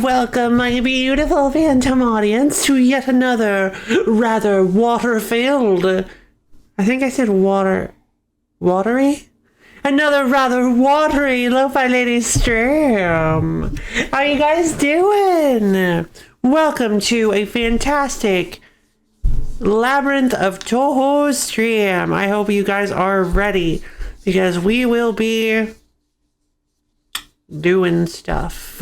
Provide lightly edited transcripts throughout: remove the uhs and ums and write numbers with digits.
welcome my beautiful phantom audience to yet another rather water-filled, I think I said watery? Another rather watery Lo-Fi Lady stream. How you guys doing? Welcome to a fantastic Labyrinth of Toho stream. I hope you guys are ready because we will be doing stuff.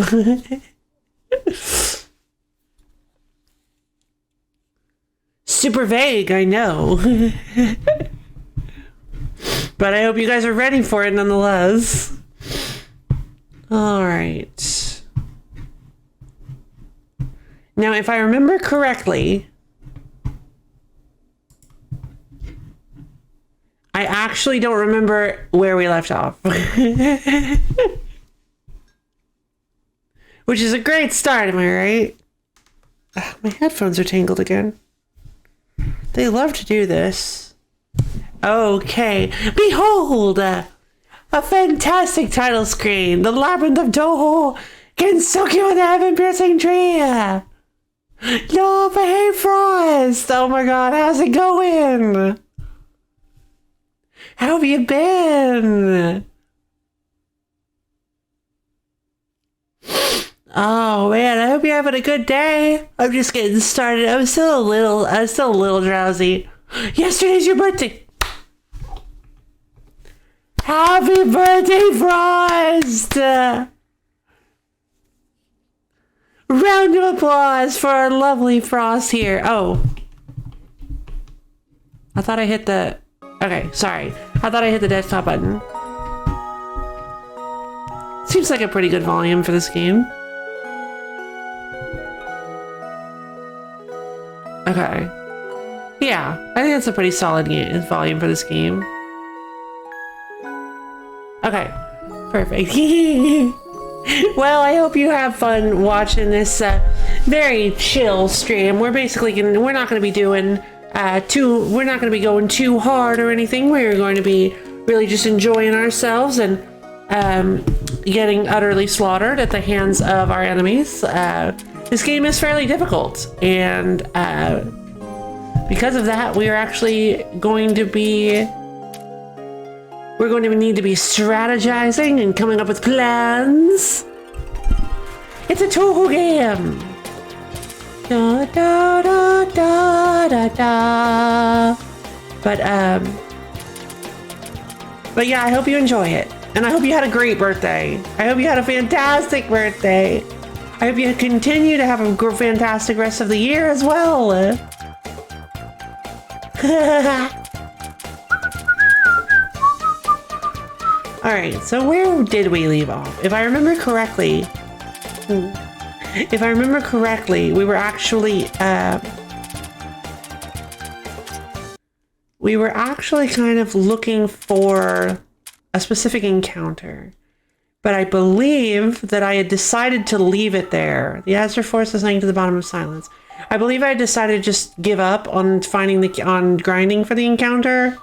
Super vague, I know. But I hope you guys are ready for it nonetheless. Alright. Now, if I remember correctly, I actually don't remember where we left off. Which is a great start, am I right? Ugh, my headphones are tangled again. They love to do this. Okay. Behold! A fantastic title screen. The Labyrinth of Toho. Gensokyou and the Heaven-Piercing Tree. No, but hey, Frost! Oh my god, how's it going? How have you been? Oh man, I hope you're having a good day. I'm just getting started. I'm still a little drowsy. Yesterday's your birthday. Happy birthday, Frost! Round of applause for our lovely Frost here. Oh. I thought I hit the... Okay, sorry. I thought I hit the desktop button. Seems like a pretty good volume for this game. Okay. Yeah, I think that's a pretty solid volume for this game. Okay, perfect. Well, I hope you have fun watching this very chill stream. We're not going to be doing we're not going to be going too hard or anything. We're going to be really just enjoying ourselves and getting utterly slaughtered at the hands of our enemies. This game is fairly difficult, and because of that, we are actually going to be... We're going to need to be strategizing and coming up with plans. It's a Toho game. Da, da, da, da, da, da. But yeah, I hope you enjoy it. And I hope you had a great birthday. I hope you had a fantastic birthday. I hope you continue to have a fantastic rest of the year as well. Alright, so where did we leave off? If I remember correctly, we were actually kind of looking for a specific encounter. But I believe that I had decided to leave it there. The Azure Force is lying to the bottom of silence. I believe I decided to just give up on on grinding for the encounter.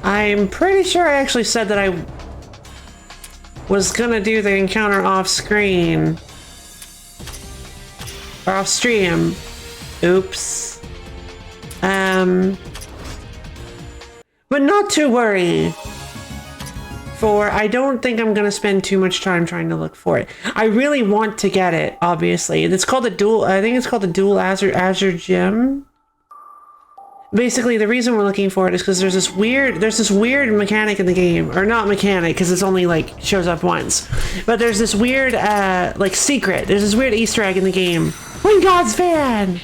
I'm pretty sure I actually said that I was gonna do the encounter off screen. Or off stream. Oops. But not to worry. For I don't think I'm gonna spend too much time trying to look for it. I really want to get it, obviously. It's called the dual, I think it's called the dual Azure Gem. Basically, the reason we're looking for it is because there's this weird mechanic in the game, or not mechanic, because it's only like shows up once. But there's this weird like secret. There's this weird Easter egg in the game. When God's fan,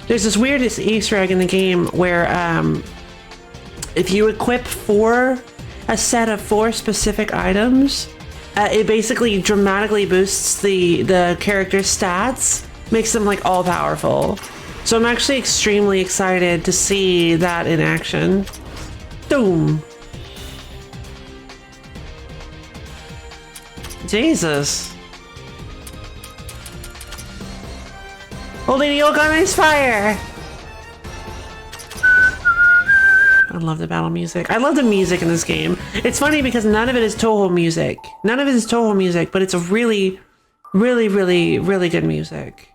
there's this weird Easter egg in the game where if you equip a set of 4 specific items, it basically dramatically boosts the character's stats, makes them like all powerful. So I'm actually extremely excited to see that in action. Boom. Jesus. Holding the yoke on ice fire. love the battle music. I love the music in this game. It's funny because none of it is Toho music. None of it is Toho music, but it's a really, really, really, really good music.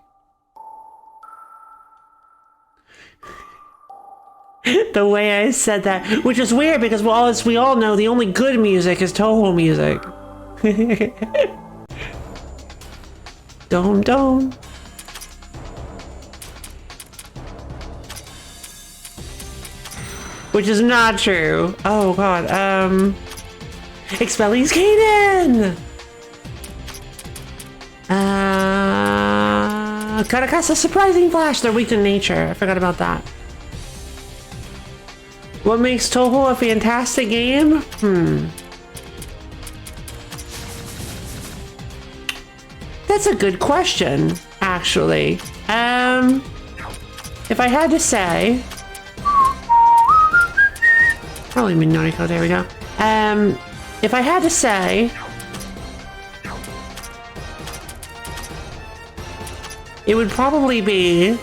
The way I said that, which is weird because well, as we all know, the only good music is Toho music. Dome dome. Which is not true. Oh god, Expellies Kaden! Karakasa Surprising Flash, they're weak to nature. I forgot about that. What makes Toho a fantastic game? That's a good question, actually. If I had to say... Probably Minoriko, there we go. If I had to say... It would probably be...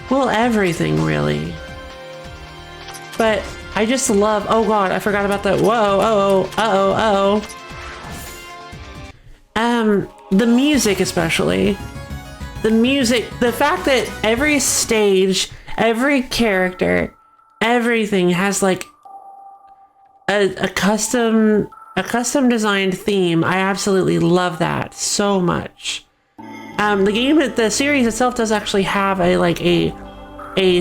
Well, everything, really. But I just love... Oh god, I forgot about the... Whoa, uh-oh. The music especially. The music, the fact that every stage, every character, everything has like a custom designed theme. I absolutely love that so much. The series itself does actually have a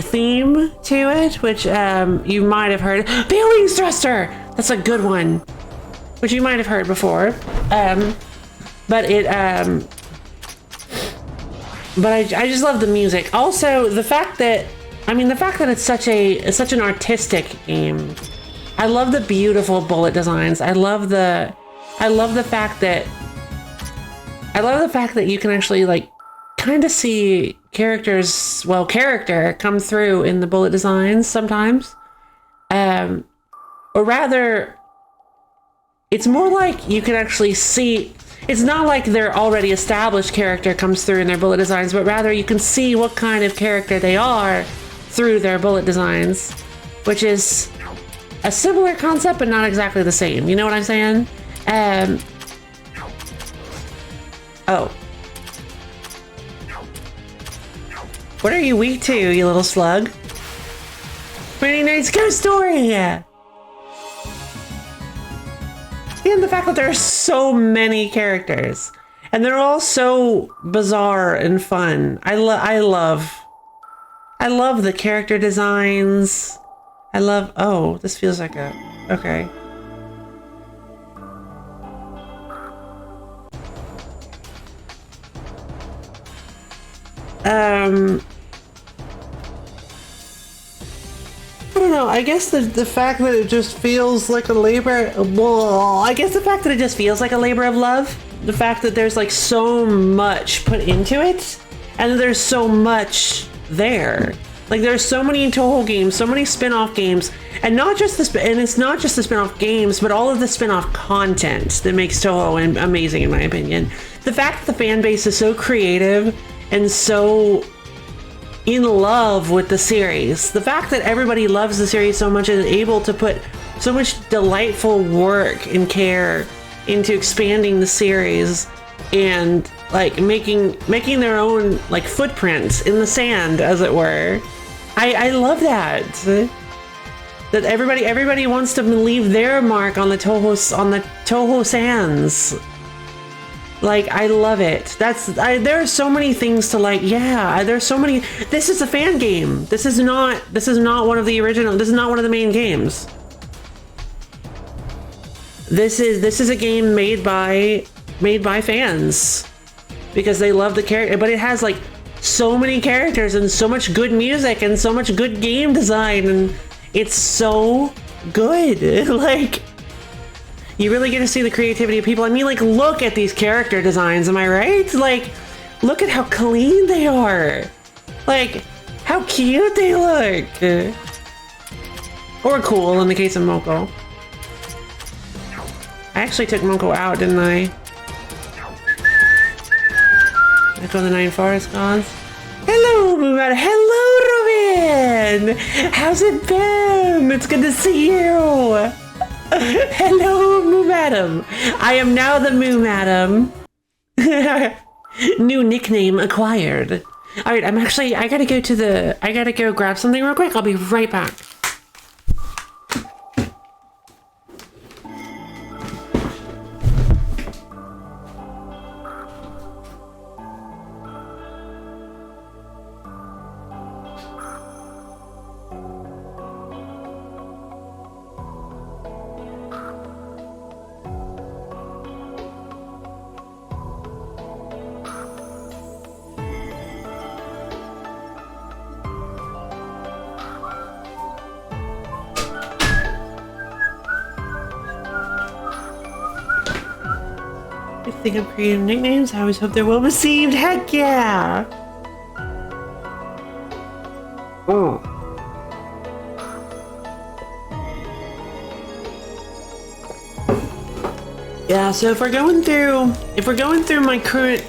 theme to it, which you might have heard. Bailing's Thruster! That's a good one, which you might have heard before. But I just love the music. Also, the fact that it's such an artistic game. I love the beautiful bullet designs. I love the fact that you can actually like kind of see character come through in the bullet designs sometimes. Or rather, it's more like you can actually see. It's not like their already established character comes through in their bullet designs, but rather you can see what kind of character they are through their bullet designs, which is a similar concept, but not exactly the same. You know what I'm saying? Oh. What are you weak to, you little slug? Pretty nice ghost story! And the fact that there are so many characters and they're all so bizarre and fun. I love the character designs. Oh, this feels like okay. I don't know, I guess the fact that it just feels like a labor, I guess the fact that it just feels like a labor of love, the fact that there's like so much put into it, and there's so much there. Like there's so many Toho games, so many spin-off games, and it's not just the spin-off games, but all of the spin-off content that makes Toho amazing in my opinion. The fact that the fan base is so creative and so in love with the series. The fact that everybody loves the series so much and is able to put so much delightful work and care into expanding the series and like making their own like footprints in the sand, as it were. I love that. That everybody wants to leave their mark on the Toho sands. Like, I love it. There are so many things to like. Yeah, there's so many. This is a fan game. This is not one of the original. This is not one of the main games. This is a game made by fans because they love the character, but it has like so many characters and so much good music and so much good game design, and it's so good. Like, you really get to see the creativity of people. I mean, like, look at these character designs, am I right? Like, look at how clean they are. Like, how cute they look. Or cool in the case of Moko. I actually took Moko out, didn't I? Echo the Nine Forest Gods. Hello, Moonbat. Hello, again. How's it been? It's good to see you. Hello, Moo Madam. I am now the Moo Madam. New nickname acquired. All right, I gotta go grab something real quick. I'll be right back. I think I'm creating nicknames. I always hope they're well received. Heck yeah! Oh. Yeah, so if we're going through my current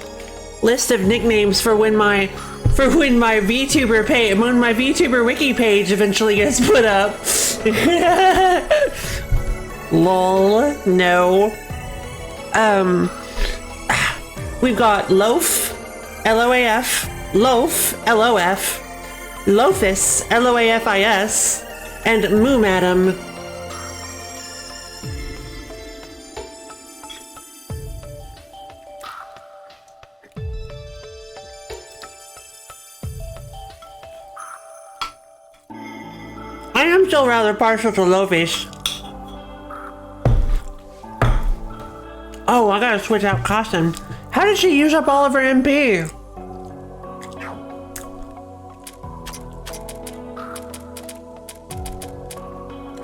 list of nicknames for when my VTuber wiki page eventually gets put up. Lol, no. We've got Loaf, L-O-A-F, Loaf, L-O-F, Loafus, L-O-A-F-I-S, and Moo Madam. I am still rather partial to Loafish. Oh, I gotta switch out costume. How did she use up all of her MP?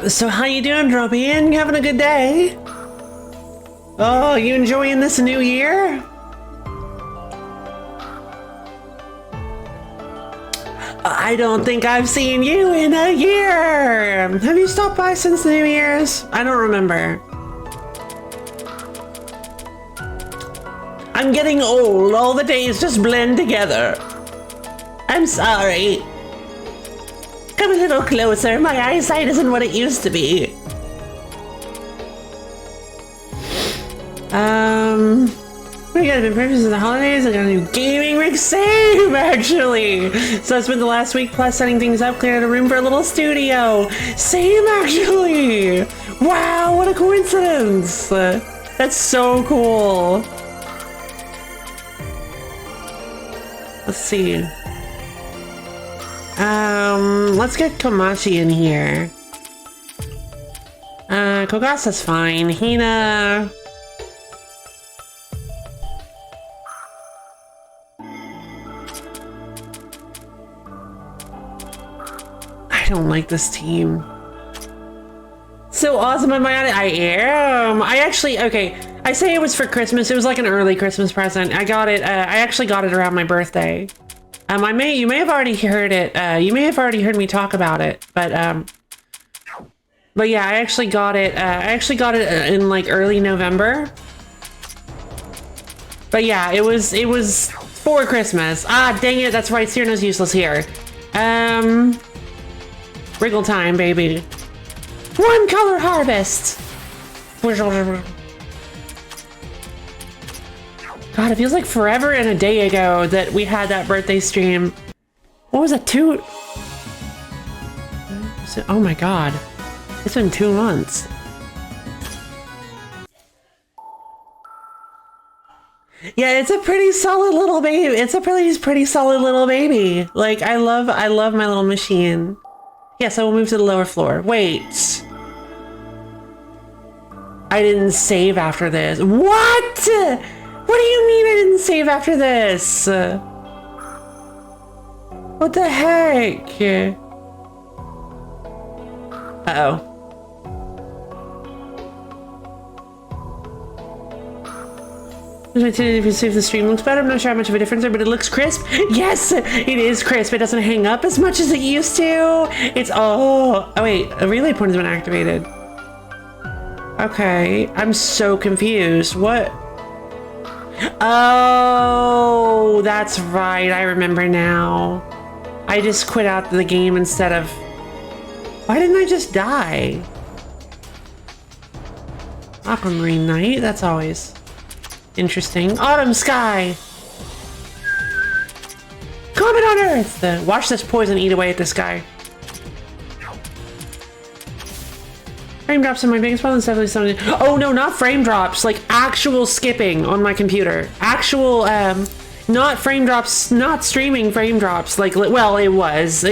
So how you doing, Dropian? You having a good day? Oh, you enjoying this new year? I don't think I've seen you in a year. Have you stopped by since New Year's? I don't remember. I'm getting old. All the days just blend together. I'm sorry. Come a little closer. My eyesight isn't what it used to be. We got a big purchase of the holidays. I got a new gaming rig. Same, actually. So I spent the last week plus setting things up, cleared a room for a little studio. Same, actually. Wow, what a coincidence. That's so cool. Let's see. Let's get Komachi in here. Kogasa's fine. Hina. I don't like this team. So awesome, am I on it? I am. I actually, okay. I say it was for Christmas. It was like an early Christmas present. I got it. I actually got it around my birthday. You may have already heard it. You may have already heard me talk about it, but yeah, I actually got it. I actually got it in like early November. But yeah, it was for Christmas. Ah, dang it. That's right. Cyrano's useless here. Wriggle time, baby. One color harvest. God, it feels like forever and a day ago that we had that birthday stream. What was it, oh my God. It's been 2 months. Yeah, it's a pretty solid little baby. It's a pretty solid little baby. Like, I love my little machine. Yes, I will move to the lower floor. Wait. I didn't save after this. What? What do you mean I didn't save after this? What the heck? Uh-oh. If you see if the stream looks better, I'm not sure how much of a difference there, but it looks crisp. Yes, it is crisp. It doesn't hang up as much as it used to. It's oh wait, a relay point has been activated. Okay, I'm so confused. What? Oh, that's right. I remember now. I just quit out the game instead of... Why didn't I just die? Aquamarine Night, that's always interesting. Autumn Sky! Comet on Earth! Watch this poison eat away at this guy. Frame drops are my biggest problem. It's definitely something. Oh no, not frame drops. Like actual skipping on my computer. Actual, not frame drops, not streaming frame drops. Like, well, it was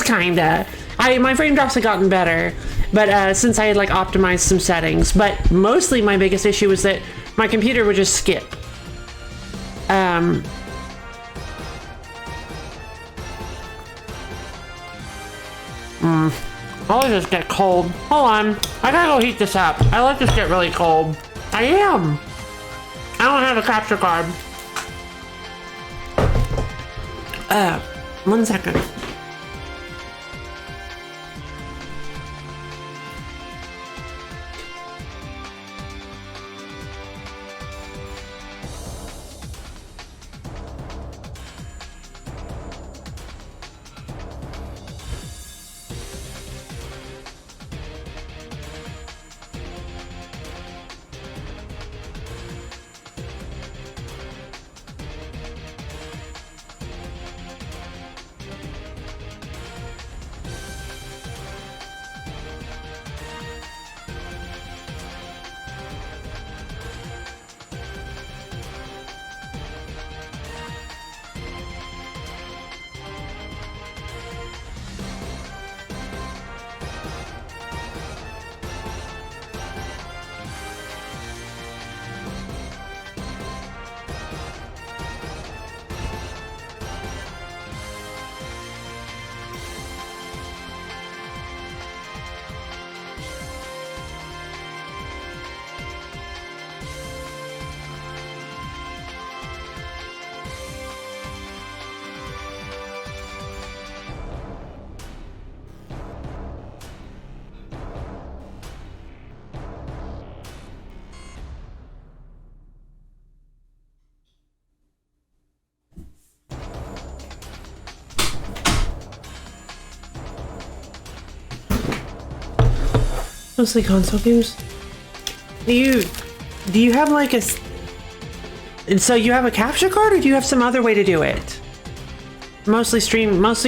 kinda. My frame drops had gotten better, but since I had like optimized some settings. But mostly my biggest issue was that my computer would just skip. I'll just get cold. Hold on. I gotta go heat this up. I let this get really cold. I am. I don't have a capture card. 1 second. Mostly console games. Do you have like a... So you have a capture card, or do you have some other way to do it? Mostly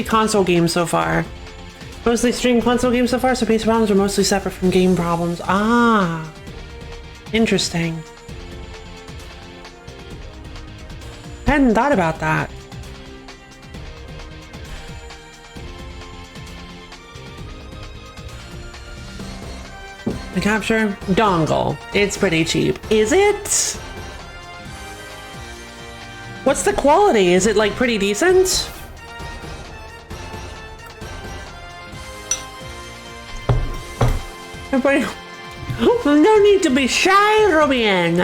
console games so far. Mostly stream console games so far, so PC problems are mostly separate from game problems. Ah. Interesting. I hadn't thought about that. The capture dongle. It's pretty cheap. Is it? What's the quality? Is it like pretty decent? Everybody, no need to be shy, Robian.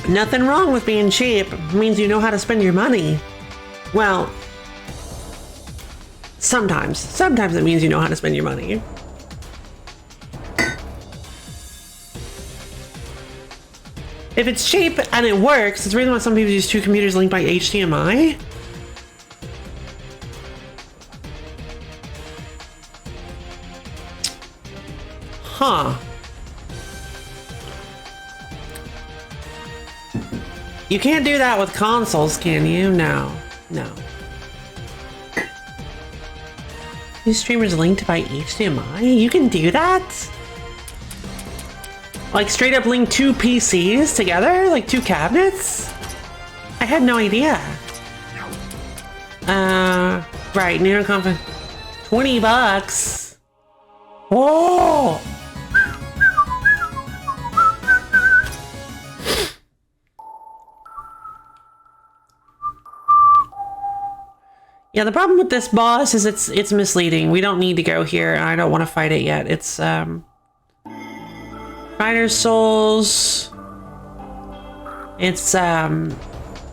Nothing wrong with being cheap. It means you know how to spend your money. Well, sometimes. Sometimes it means you know how to spend your money. If it's cheap and it works, it's the reason why some people use two computers linked by HDMI. Huh. You can't do that with consoles, can you? No. No. These streamers linked by HDMI? You can do that? Like straight up link two PCs together? Like two cabinets? I had no idea. Right, Nero Conf 20 bucks. Whoa! Yeah, the problem with this boss is it's misleading. We don't need to go here. I don't want to fight it yet. It's Fighter's Souls. It's a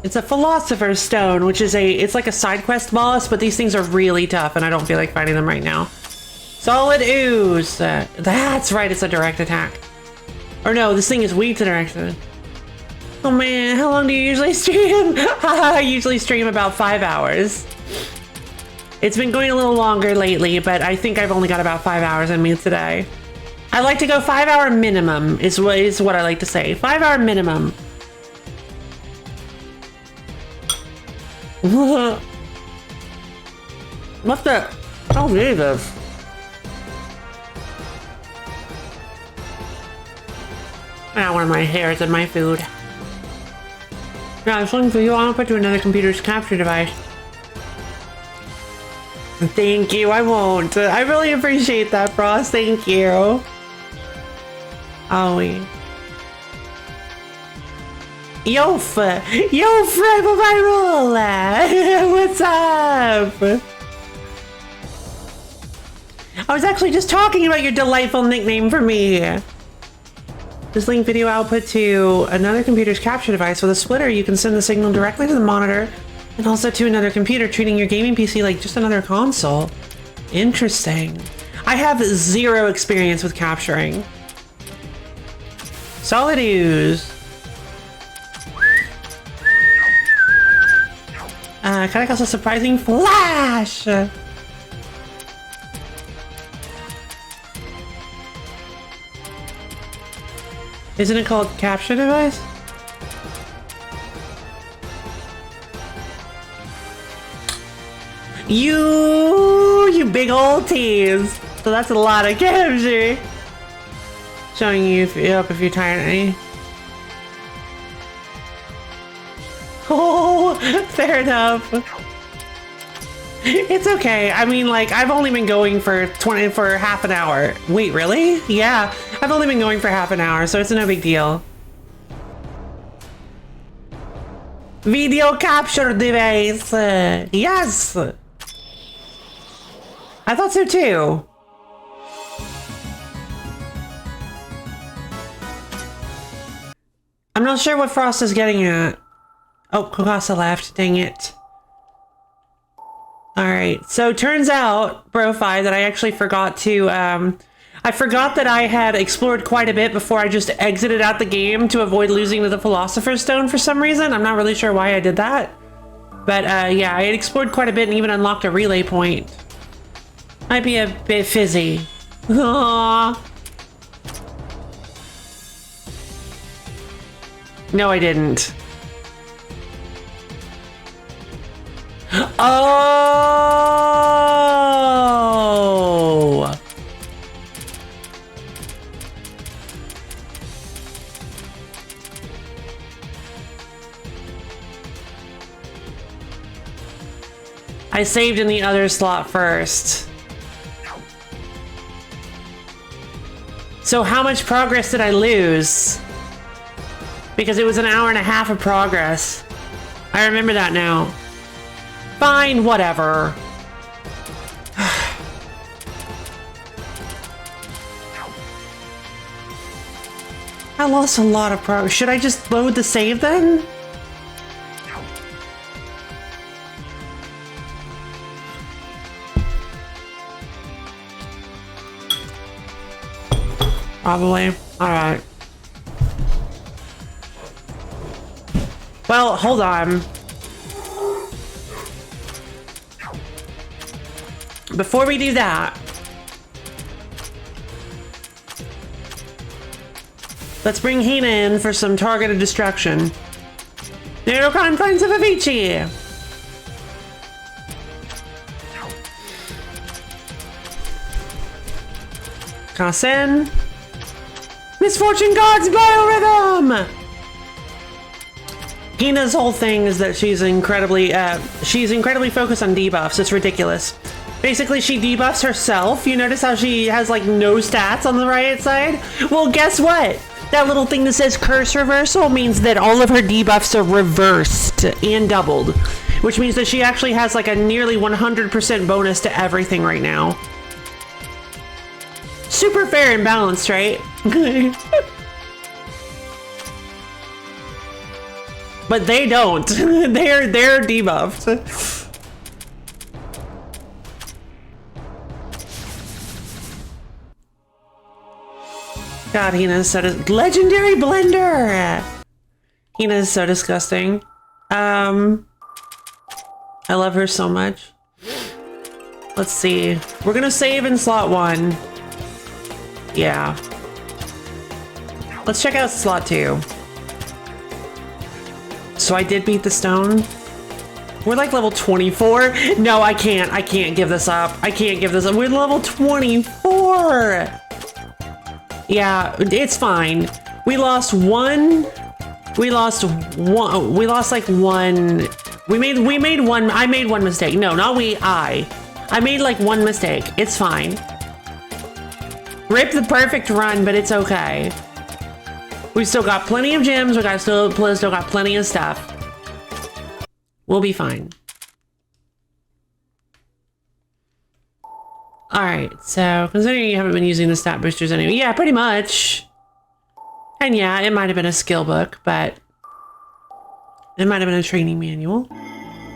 Philosopher's Stone, which is it's like a side quest boss, but these things are really tough and I don't feel like fighting them right now. Solid Ooze. That's right, it's a direct attack. Or no, this thing is weak to direct. Oh man, how long do you usually stream? I usually stream about 5 hours. It's been going a little longer lately, but I think I've only got about 5 hours in me today. I like to go 5 hour minimum is what I like to say. 5 hour minimum. What the? Oh, Jesus. Ah, one of my hairs in my food. Yeah, I was looking for you. I'll put you another computer's capture device. Thank you, I won't. I really appreciate that, Frost. Thank you. Oh, Yo, Fribble Viral! What's up? I was actually just talking about your delightful nickname for me. Just link video output to another computer's capture device. With a splitter, you can send the signal directly to the monitor and also to another computer, treating your gaming PC like just another console. Interesting. I have zero experience with capturing. Solid ooze. Kind of also surprising flash. Isn't it called capture device? You big old tease. So that's a lot of capture. Showing you if you're tired. Oh, fair enough. It's okay. I mean, like, I've only been going for half an hour. Wait, really? Yeah, I've only been going for half an hour, so it's no big deal. Video capture device. Yes. I thought so too. I'm not sure what Frost is getting at. Oh, Kokasa left. Dang it. Alright, so turns out, Brofi, that I actually forgot to, I forgot that I had explored quite a bit before I just exited out the game to avoid losing to the Philosopher's Stone for some reason. I'm not really sure why I did that. But, yeah, I had explored quite a bit and even unlocked a relay point. Might be a bit fizzy. Aww. No, I didn't. Oh! I saved in the other slot first. So how much progress did I lose? Because it was an hour and a half of progress. I remember that now. Fine, whatever. I lost a lot of progress. Should I just load the save then? Probably. Alright. Well, hold on. Before we do that, let's bring Hina in for some targeted destruction. Narrow confines of Avicii! Kasen. Misfortune God's biorhythm! Hina's whole thing is that she's incredibly focused on debuffs. It's ridiculous. Basically, she debuffs herself. You notice how she has, like, no stats on the right side? Well, guess what? That little thing that says curse reversal means that all of her debuffs are reversed and doubled. Which means that she actually has, like, a nearly 100% bonus to everything right now. Super fair and balanced, right? But they don't. They're debuffed. God, Hina said it. Legendary Blender! Hina is so disgusting. I love her so much. Let's see. We're gonna save in slot 1. Yeah. Let's check out slot 2. So I did beat the stone. We're like level 24. No, I can't. I can't give this up. I can't give this up. We're level 24. Yeah, it's fine. We lost one. We lost one. We lost like one. We made one. I made one mistake. No, not we. I made like one mistake. It's fine. Rip the perfect run, but it's okay. We still got plenty of gems. We got still got plenty of stuff. We'll be fine. Alright, so considering you haven't been using the stat boosters anyway, yeah, pretty much. And yeah, it might have been a skill book, but it might have been a training manual.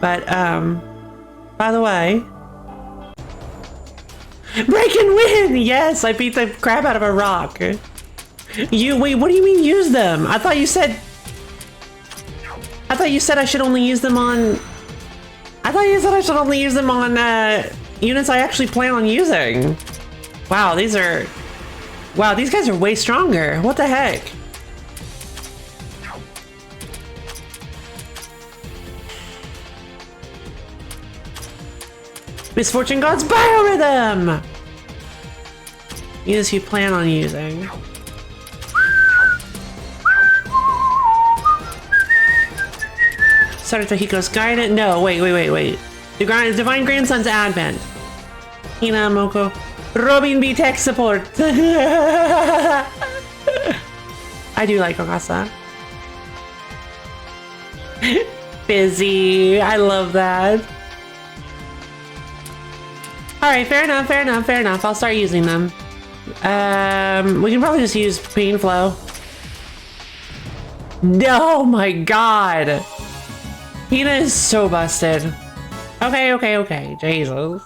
But, by the way, break and win! Yes, I beat the crap out of a rock. Wait, what do you mean use them? I thought you said I should only use them on... I thought you said I should only use them on, units I actually plan on using. Wow, these guys are way stronger. What the heck? Misfortune God's Biorhythm! Units you plan on using. Saratohiko's Guidance. No, wait. The Divine Grandson's Advent. Hina, Moko. Robin B Tech Support. I do like Ogasa. Busy. I love that. Alright, fair enough. I'll start using them. We can probably just use Pain Flow. Oh my god. Hina is so busted. Okay. Jesus.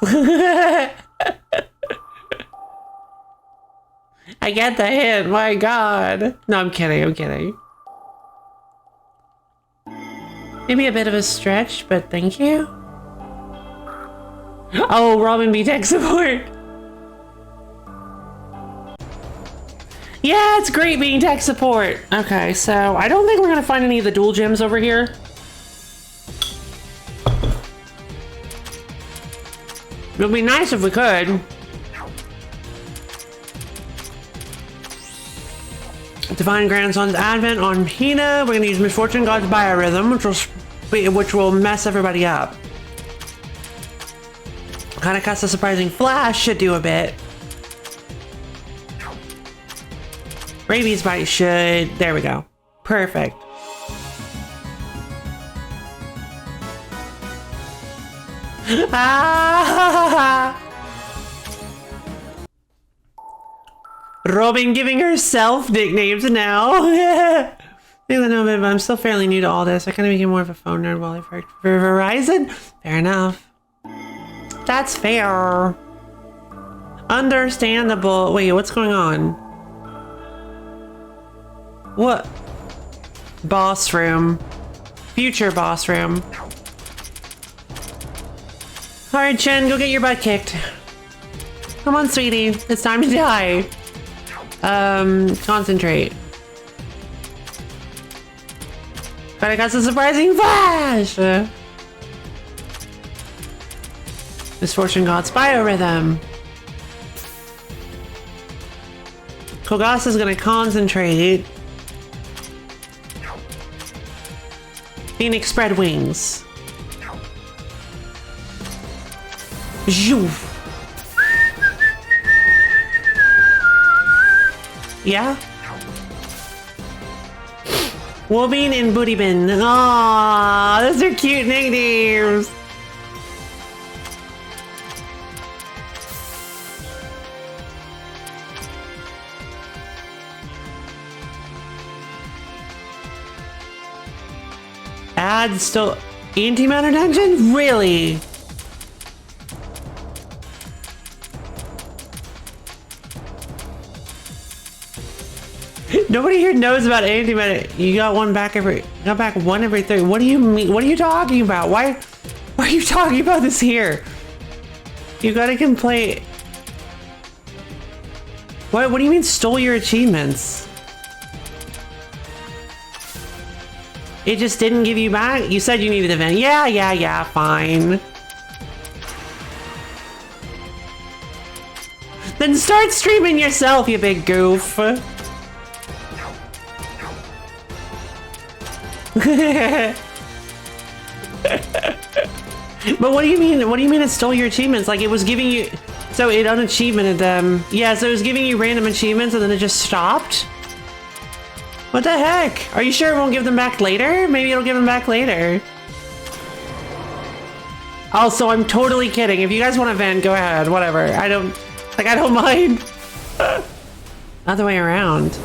I get the hint, my god. No, I'm kidding. Maybe a bit of a stretch, but thank you. Oh, Robin B Tech Support. Yeah, it's great being tech support. Okay, so I don't think we're gonna find any of the dual gems over here. It would be nice if we could. Divine Grandson's Advent on Hina. We're gonna use Misfortune God's Biorhythm, which will mess everybody up. Hanakasa's Surprising Flash should do a bit. Rabies Bite should. There we go. Perfect. Robin giving herself nicknames now. I'm still fairly new to all this. I kind of became more of a phone nerd while I've worked for Verizon. Fair enough. That's fair. Understandable. Wait, what's going on? What? Boss room. Future boss room. Alright, Chen, go get your butt kicked. Come on, sweetie. It's time to die. Concentrate. But I got some surprising flash! Misfortune God's Biorhythm. Kogasa's gonna concentrate. Phoenix spread wings. Zhoof. Yeah? Woobin and Booty Bin. Aww, those are cute nicknames. Add still antimatter dungeon? Really? Nobody here knows about anything about it. You got one back one every 30. What do you mean? What are you talking about? Why are you talking about this here? You gotta complain. What do you mean stole your achievements? It just didn't give you back? You said you needed the vent. Yeah, fine. Then start streaming yourself, you big goof. But what do you mean? What do you mean it stole your achievements? Like it was giving you, so it unachievemented them. Yeah, so it was giving you random achievements and then it just stopped? What the heck? Are you sure it won't give them back later? Maybe it'll give them back later. Also, I'm totally kidding. If you guys want to vent, go ahead. Whatever. I don't mind. Other way around.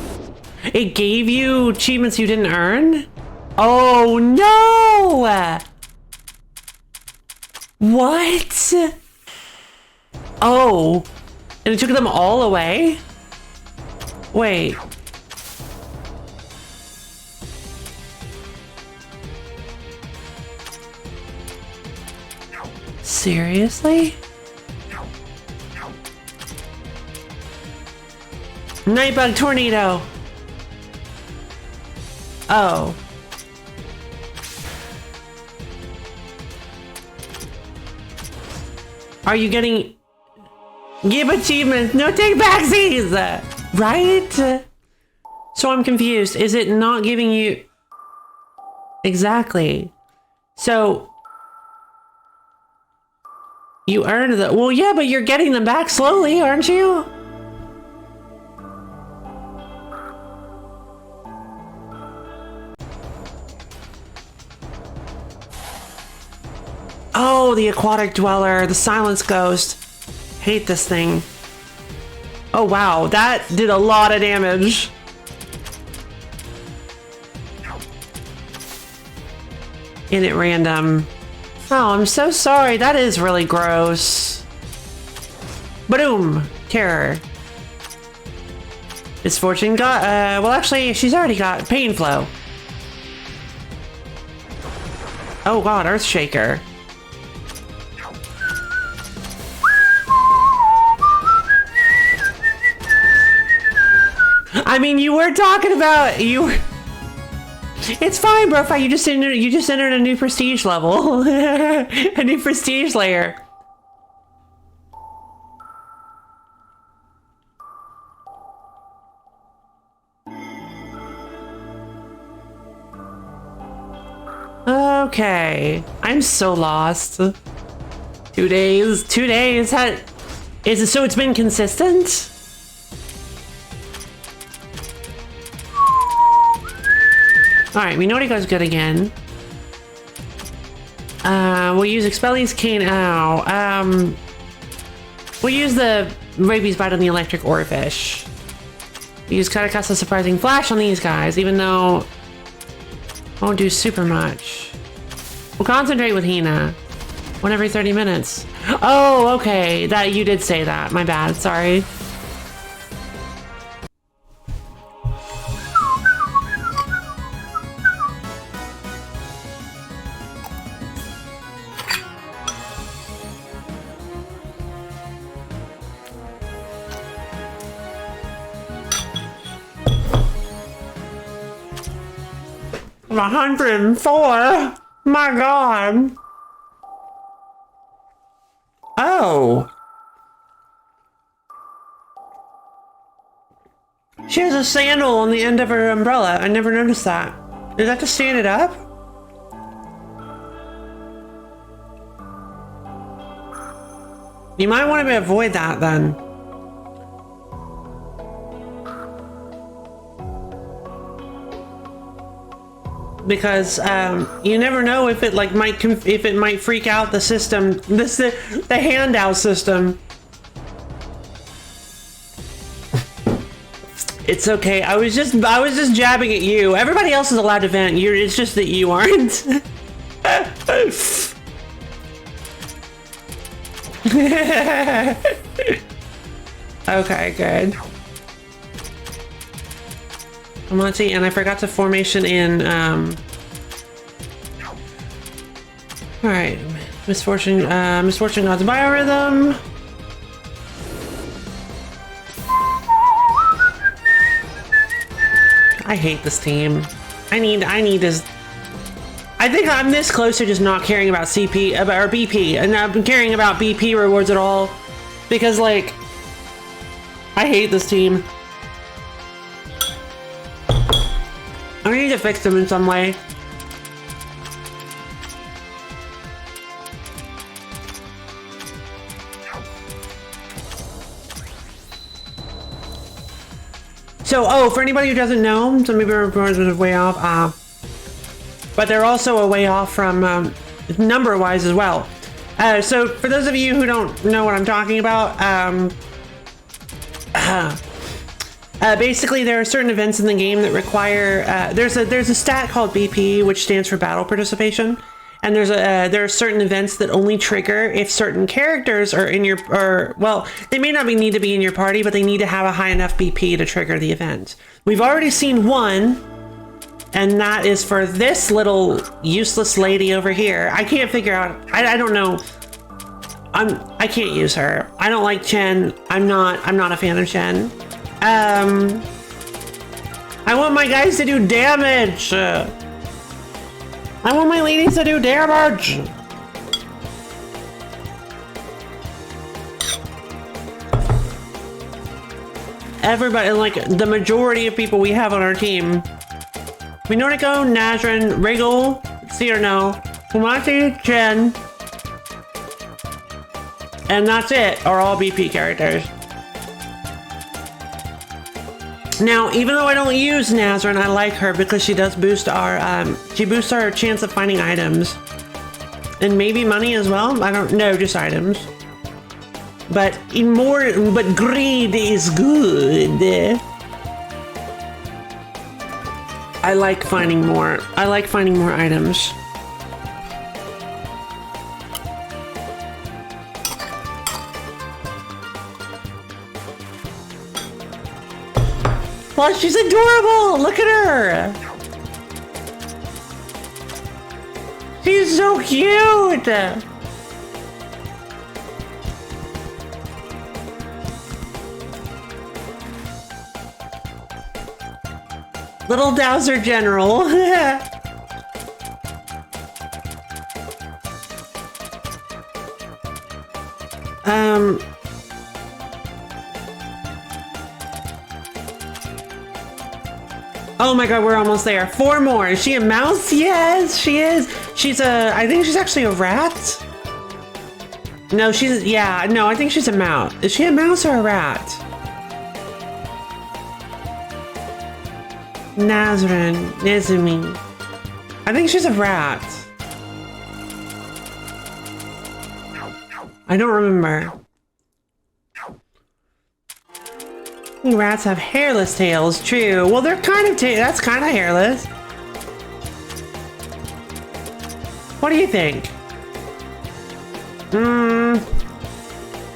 It gave you achievements you didn't earn? Oh no! What? Oh. And it took them all away? Wait. Seriously? Nightbug tornado. Oh. Are you getting... Give achievements, no take backsies! Right? So I'm confused. Is it not giving you... Exactly. So... You earned the... Well, yeah, but you're getting them back slowly, aren't you? Oh, the aquatic dweller, the silence ghost. Hate this thing. Oh, wow, that did a lot of damage. In it random. Oh, I'm so sorry. That is really gross. Boom! Terror. Misfortune got, well actually, she's already got Pain Flow. Oh god, Earthshaker. I mean, you were talking about, It's fine, bro. You just entered a new prestige level. A new prestige layer. Okay. I'm so lost. 2 days. 2 days. Is it so it's been consistent? Alright, we know he goes good again. We'll use Expelliarmus Cane. Ow. We'll use the Rabies Bite on the Electric Oarfish. Use Katakasa Surprising Flash on these guys, even though... Won't do super much. We'll concentrate with Hina. 1 every 30 minutes. Oh, okay. That you did say that. My bad. Sorry. I'm 104. My god. Oh. She has a sandal on the end of her umbrella. I never noticed that. Is that to stand it up? You might want to avoid that then. Because you never know if it like might freak out the system, the handout system. It's okay. I was just jabbing at you. Everybody else is allowed to vent. It's just that you aren't. Okay, good. Amati, and I forgot to formation in, alright. Misfortune God's Biorhythm. I hate this team. I need this. I think I'm this close to just not caring about CP, or BP, and I've been caring about BP rewards at all. Because, like, I hate this team. I need to fix them in some way. So, oh, for anybody who doesn't know, so maybe our rewards was way off, but they're also a way off from number-wise as well. So, for those of you who don't know what I'm talking about, basically there are certain events in the game that require, there's a stat called BP, which stands for battle participation, and there are certain events that only trigger if certain characters are in your, well, they may not need to be in your party, but they need to have a high enough BP to trigger the event. We've already seen one, and that is for this little useless lady over here. I can't figure out, I don't know. I can't use her. I don't like Chen. I'm not a fan of Chen. I want my guys to do damage. I want my ladies to do damage. Everybody, like the majority of people we have on our team. Minoriko, Nazrin, Wriggle, Cyrano, Kumati, Chen, and that's it, are all BP characters. Now, even though I don't use Nazrin, I like her because she does boost our, she boosts our chance of finding items. And maybe money as well? I don't know, just items. But but greed is good. I like finding more. I like finding more items. Plus, she's adorable! Look at her! She's so cute! Little Dowser General. Oh my god, we're almost there. 4 more. Is she a mouse? Yes, she is. She's a, I think she's actually a rat. No, she's, yeah, no, I think she's a mouse. Is she a mouse or a rat? Nazrin, Nezumi. I think she's a rat. I don't remember. Rats have hairless tails, true. Well, they're kind of, that's kind of hairless. What do you think?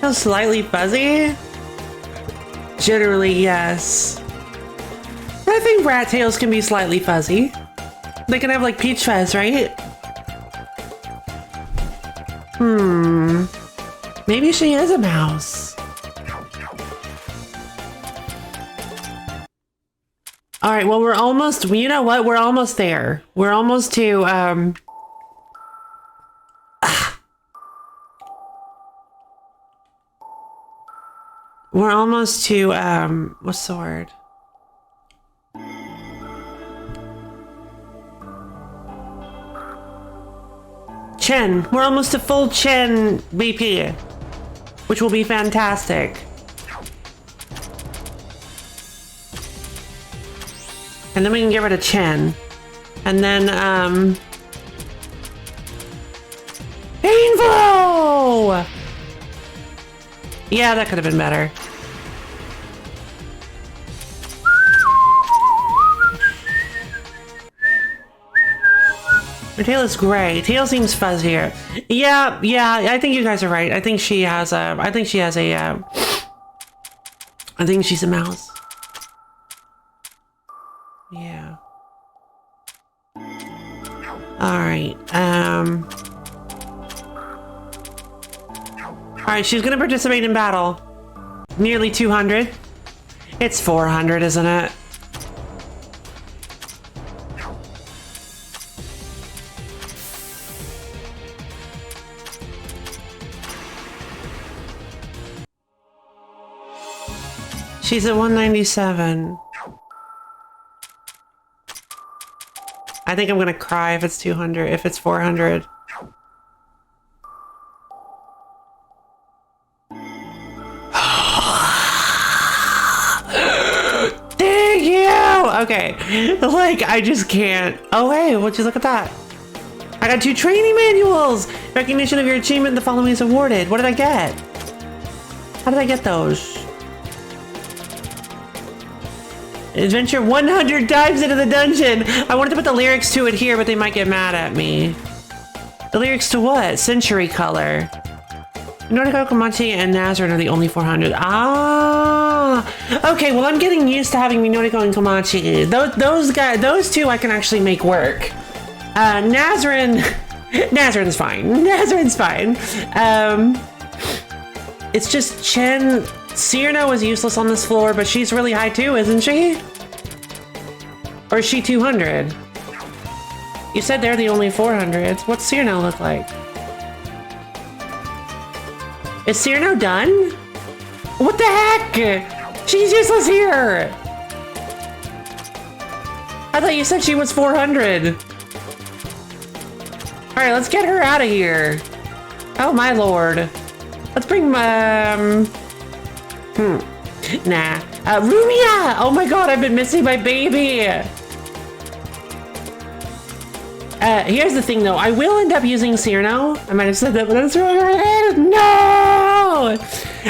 Feels slightly fuzzy? Generally, yes. I think rat tails can be slightly fuzzy. They can have like peach fuzz, right? Maybe she is a mouse. All right, well, we're almost, you know what? We're almost there. We're almost to, we're almost to, what's the word? Chen. We're almost to full Chen BP, which will be fantastic. And then we can get rid of Chen. And then, Painful! Yeah, that could have been better. Her tail is gray. Tail seems fuzzier. Yeah, I think you guys are right. I think she has a, I think she's a mouse. Yeah. Alright, Alright, she's gonna participate in battle. Nearly 200. It's 400, isn't it? She's at 197. I think I'm gonna cry if it's 200, if it's 400. Thank you! Okay, like, I just can't. Oh, hey, would you look at that? I got 2 training manuals! Recognition of your achievement, the following is awarded. What did I get? How did I get those? Adventure 100 times into the dungeon! I wanted to put the lyrics to it here, but they might get mad at me. The lyrics to what? Century Color. Nordico, Komachi, and Nazarene are the only 400. Ah! Okay, well, I'm getting used to having Nordico and Komachi. Those two I can actually make work. Nazarene's fine. Nazarene's fine. It's just Chen... Cyrano is useless on this floor, but she's really high too, isn't she? Or is she 200? You said they're the only 400s. What's Cyrano look like? Is Cyrano done? What the heck? She's useless here! I thought you said she was 400. Alright, let's get her out of here. Oh my lord. Let's bring Nah. Rumia! Oh my god, I've been missing my baby! Here's the thing though, I will end up using Cyrano. I might have said that, but that's right. No!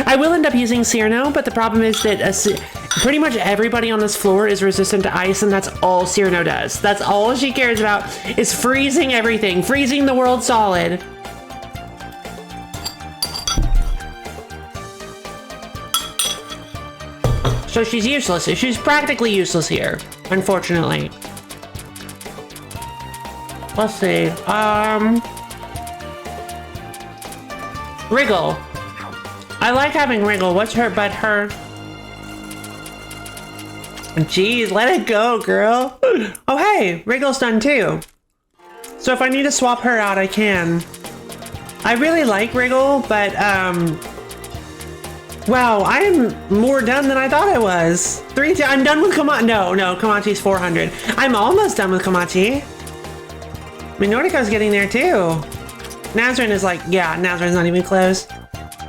I will end up using Cyrano, but the problem is that pretty much everybody on this floor is resistant to ice, and that's all Cyrano does. That's all she cares about, is freezing everything, freezing the world solid. So she's useless. She's practically useless here, unfortunately. Let's see. Wriggle. I like having Wriggle. What's her, but her... Jeez, let it go, girl. Oh, hey, Wriggle's done too. So if I need to swap her out, I can. I really like Wriggle, but, wow, I'm more done than I thought I was. I'm done with Komachi. No, Komachi's 400. I'm almost done with Komachi. I mean, Nordico's getting there too. Nazarene is like, yeah, Nazarene's not even close.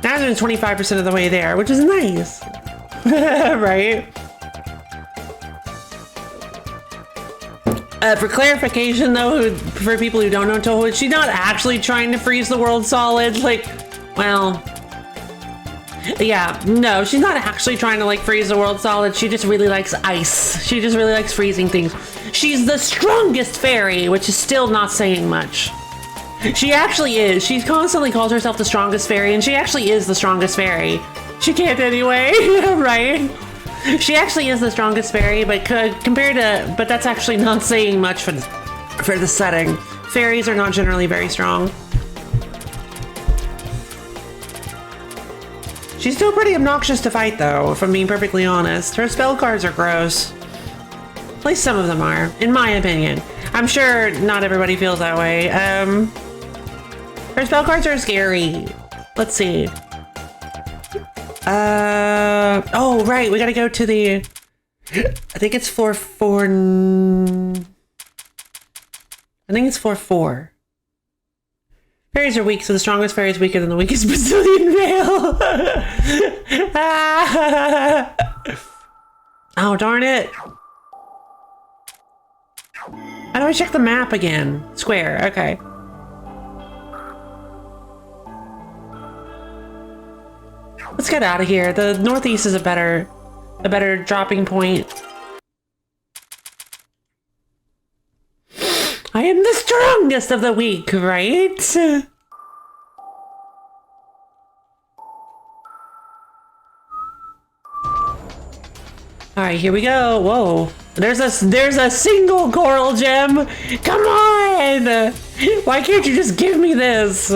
Nazarene's 25% of the way there, which is nice. Right? For clarification though, for people who don't know Toho, she's not actually trying to freeze the world solid. Like, well... Yeah, no, she's not actually trying to like freeze the world solid. She just really likes ice. She just really likes freezing things. She's the strongest fairy, which is still not saying much. She actually is. She constantly calls herself the strongest fairy, and she actually is the strongest fairy. She can't anyway, right? She actually is the strongest fairy, but but that's actually not saying much for the setting. Fairies are not generally very strong. She's still pretty obnoxious to fight though, if I'm being perfectly honest. Her spell cards are gross. At least some of them are, in my opinion. I'm sure not everybody feels that way. Her spell cards are scary. Let's see. Oh right, we gotta go to the... I think it's floor 4... I think it's floor 4. Fairies are weak, so the strongest fairy is weaker than the weakest Brazilian male. Oh, darn it. How do I check the map again? Square, okay. Let's get out of here. The northeast is a better dropping point. I am the strongest of the weak, right? Alright, here we go. Whoa. There's a single coral gem. Come on! Why can't you just give me this?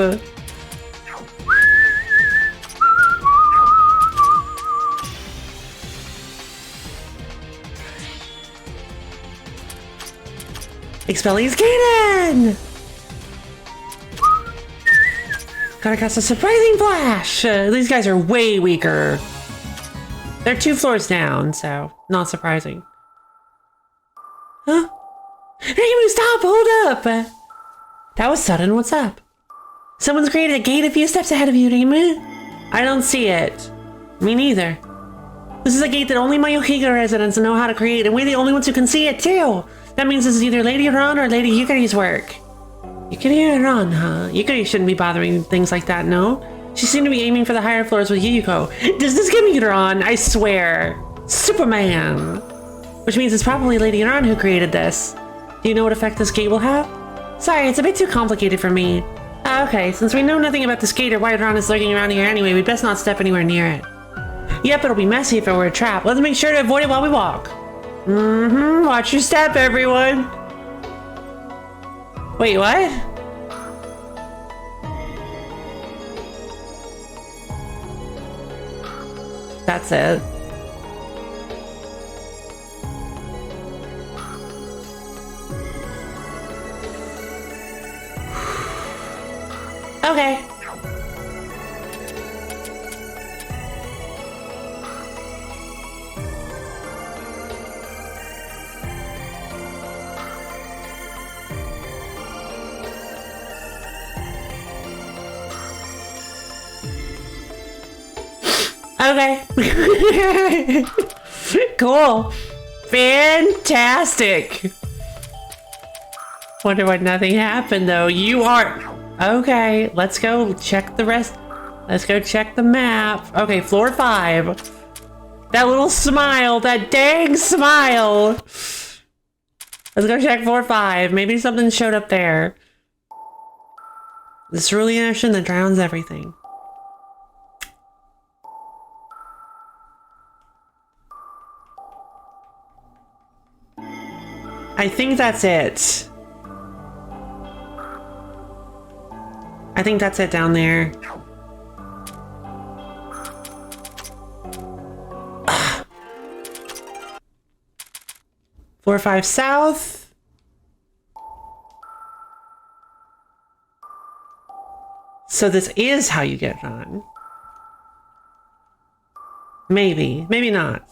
Expelliarmus cannon! Gotta cast a surprising flash! These guys are way weaker. They're 2 floors down, so not surprising. Huh? Raymond, stop! Hold up! That was sudden. What's up? Someone's created a gate a few steps ahead of you, Raymond. I don't see it. Me neither. This is a gate that only my Yohiga residents know how to create, and we're the only ones who can see it, too! That means this is either Lady Ron or Lady Yukari's work. Yukari Ron, huh? Yukari shouldn't be bothering things like that, no? She seemed to be aiming for the higher floors with Yuyuko. Does this give me Ron? I swear. Superman! Which means it's probably Lady Ron who created this. Do you know what effect this gate will have? Sorry, it's a bit too complicated for me. Okay, since we know nothing about this gate or why Ron is lurking around here anyway, we'd best not step anywhere near it. Yep, it'll be messy if it were a trap. Let's make sure to avoid it while we walk. Watch your step, everyone. Wait, what? That's it. Okay. Okay. Cool. Fantastic. Wonder why nothing happened though. You are... Okay, let's go check the rest. Let's go check the map. Okay, floor 5. That little smile, that dang smile. Let's go check floor 5. Maybe something showed up there. The cerulean ocean that drowns everything. I think that's it. I think that's it down there. Ugh. 4-5 south. So this is how you get it on. Maybe, maybe not.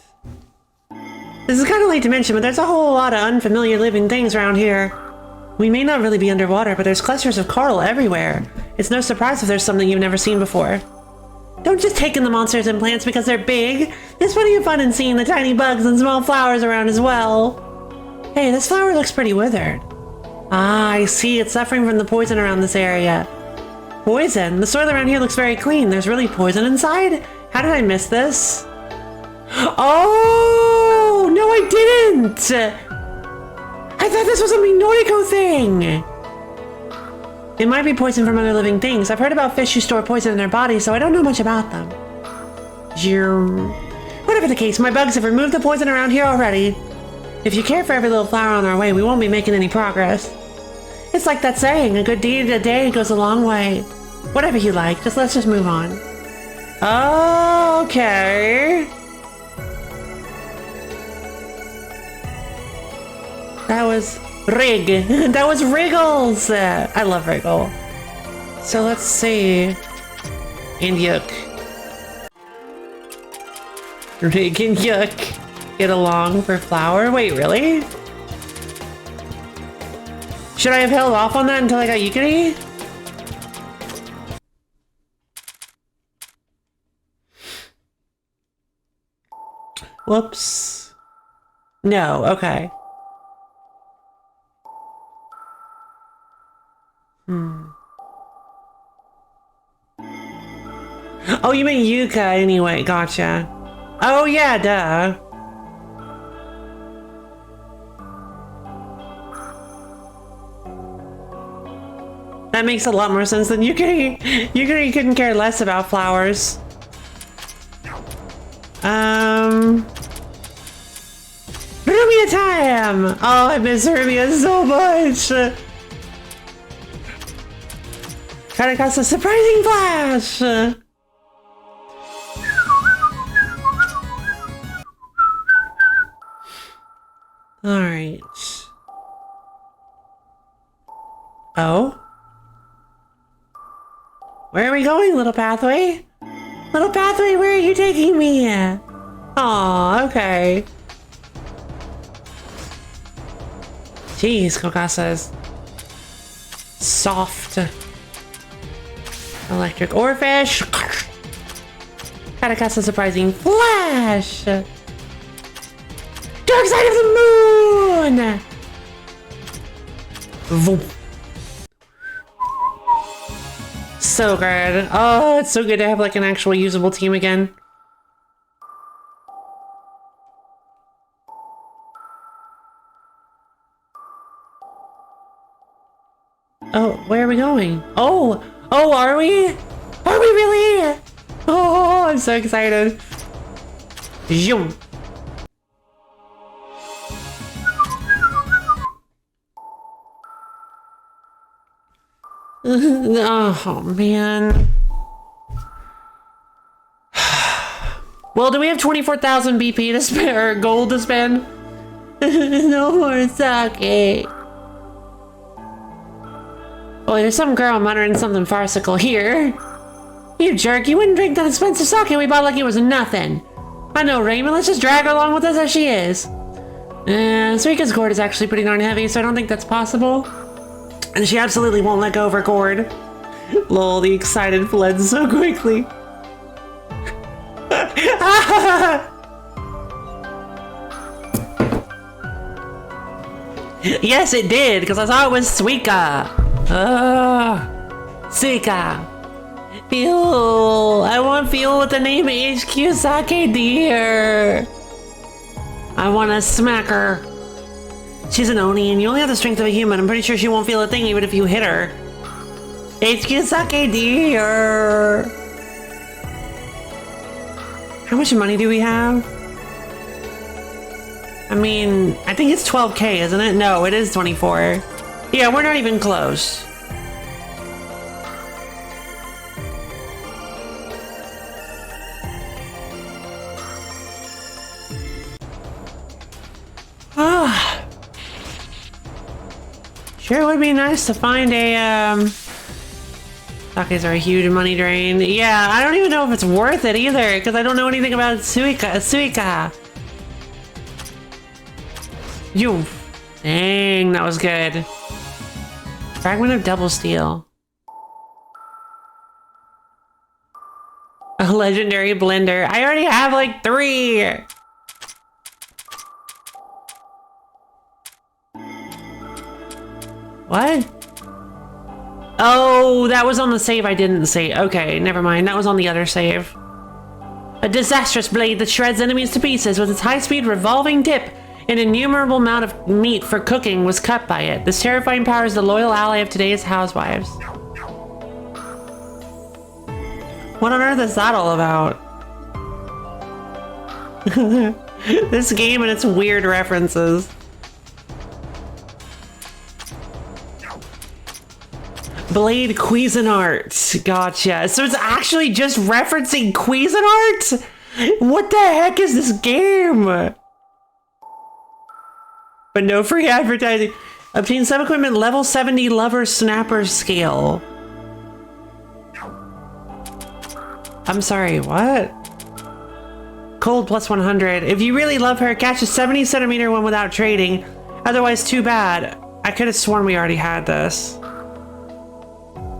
This is kind of late to mention, but there's a whole lot of unfamiliar living things around here. We may not really be underwater, but there's clusters of coral everywhere. It's no surprise if there's something you've never seen before. Don't just take in the monsters and plants because they're big. There's plenty of fun in seeing the tiny bugs and small flowers around as well. Hey, this flower looks pretty withered. Ah, I see. It's suffering from the poison around this area. Poison? The soil around here looks very clean. There's really poison inside? How did I miss this? Oh, no, I didn't! I thought this was a Minoriko thing! It might be poison from other living things. I've heard about fish who store poison in their bodies, so I don't know much about them. Whatever the case, my bugs have removed the poison around here already. If you care for every little flower on our way, we won't be making any progress. It's like that saying, a good deed a day goes a long way. Whatever you like, let's just move on. Okay. That was Rig. That was Wriggles. I love Wriggle. So let's see. And Yuck. Rig and Yuck get along for flower? Wait, really? Should I have held off on that until I got Yukari? Whoops. No, okay. Oh, you mean Yuka anyway, gotcha. Oh yeah, duh. That makes a lot more sense than Yukari. Yukari couldn't care less about flowers. Ruby time! Oh, I miss Hermia so much! Kinda got a surprising flash! Alright. Oh? Where are we going, little pathway? Little pathway, where are you taking me? Aw, okay. Jeez, Kokasa's soft electric oarfish. Katakasa surprising flash. Dark side of the moon. Vroom. So good. Oh, it's so good to have like an actual usable team again. Oh, where are we going? Oh, are we? Are we really? Oh, I'm so excited. Zoom. Oh, man. Well, do we have 24,000 BP to spend, or gold to spend? No more sake. Oh, there's some girl muttering something farcical here. You jerk, you wouldn't drink that expensive sake we bought like it was nothing. I know, Raymond, let's just drag her along with us as she is. Suika's cord is actually pretty darn heavy, so I don't think that's possible. And she absolutely won't let go of her cord. Lol, the excited fled so quickly. Yes, it did, because I saw it was Suika. Suika. Fuel. I want fuel with the name HQ Sake Deer. I want to smack her. She's an Oni and you only have the strength of a human. I'm pretty sure she won't feel a thing even if you hit her. HQ Sake Deer. How much money do we have? I mean, I think it's 12K, isn't it? No, it is 24. Yeah, we're not even close. Ah. Sure would be nice to find a, Sakes are a huge money drain. Yeah, I don't even know if it's worth it either, because I don't know anything about Suika. You. Dang, that was good. Fragment of double steel. A legendary blender. I already have like 3. What? Oh, that was on the save I didn't save. Okay, never mind. That was on the other save. A disastrous blade that shreds enemies to pieces with its high-speed revolving tip. An innumerable amount of meat for cooking was cut by it. This terrifying power is the loyal ally of today's housewives. What on earth is that all about? This game and its weird references. Blade Cuisinart. Gotcha. So it's actually just referencing Cuisinart? What the heck is this game? But no free advertising. Obtain some equipment level 70 lover snapper scale. I'm sorry, what? Cold plus 100. If you really love her, catch a 70 centimeter one without trading. Otherwise, too bad. I could have sworn we already had this.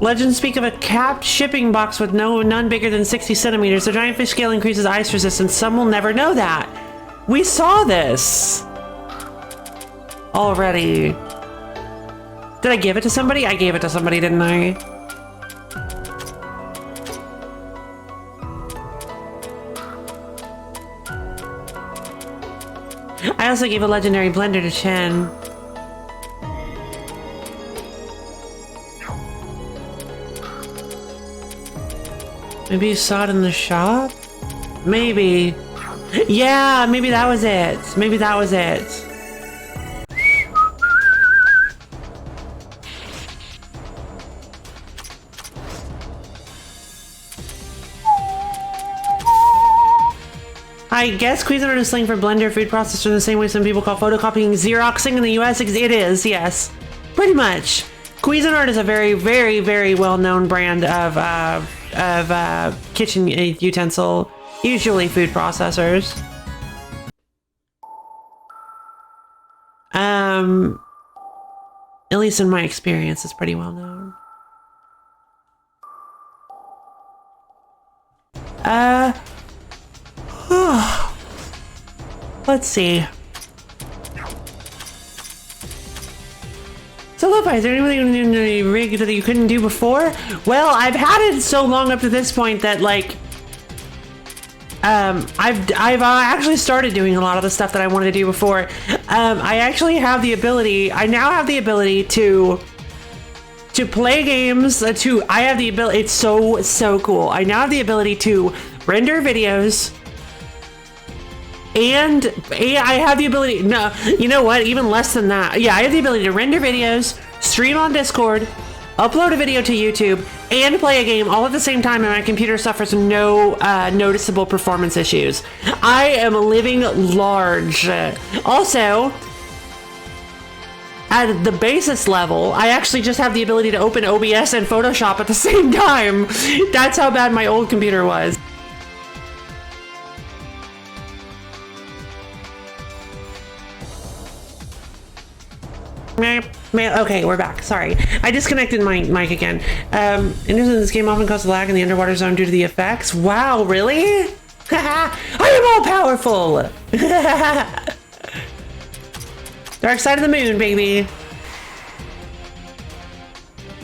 Legends speak of a capped shipping box with none bigger than 60 centimeters. The giant fish scale increases ice resistance. Some will never know that. We saw this already. Did I give it to somebody? I gave it to somebody, didn't I? I also gave a legendary blender to Chen. Maybe you saw it in the shop? Maybe. Yeah, maybe that was it. Maybe that was it. I guess Cuisinart is slang for blender food processor in the same way some people call photocopying Xeroxing in the US. It is, yes. Pretty much. Cuisinart is a very, very, very well-known brand of kitchen utensil, usually food processors. At least in my experience, it's pretty well known. Let's see. So, Lo-Fi, is there anything in the rig that you couldn't do before? Well, I've had it so long up to this point that, like, I've actually started doing a lot of the stuff that I wanted to do before. I actually have the ability, I now have the ability to play games, it's so cool. I now have the ability to render videos, and I have the ability, no, you know what, even less than that. Yeah, I have the ability to render videos, stream on Discord, upload a video to YouTube, and play a game all at the same time, and my computer suffers no noticeable performance issues. I am living large. Also, at the basis level, I actually just have the ability to open OBS and Photoshop at the same time. That's how bad my old computer was. Okay, we're back. Sorry. I disconnected my mic again. Interested in this game often causes lag in the underwater zone due to the effects. Wow, really? I am all powerful! Dark side of the moon, baby.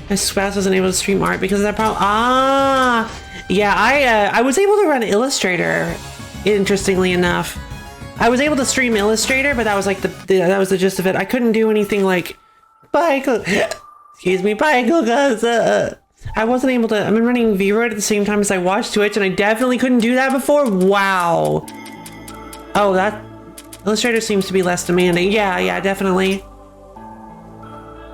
My spouse wasn't able to stream art because of that problem. Ah, yeah, I was able to run Illustrator, interestingly enough. I was able to stream Illustrator, but that was like that was the gist of it. I couldn't do anything like excuse me, because I wasn't able to. I've been running VRoid at the same time as I watched Twitch, and I definitely couldn't do that before. Wow. Oh, that Illustrator seems to be less demanding. Yeah, definitely.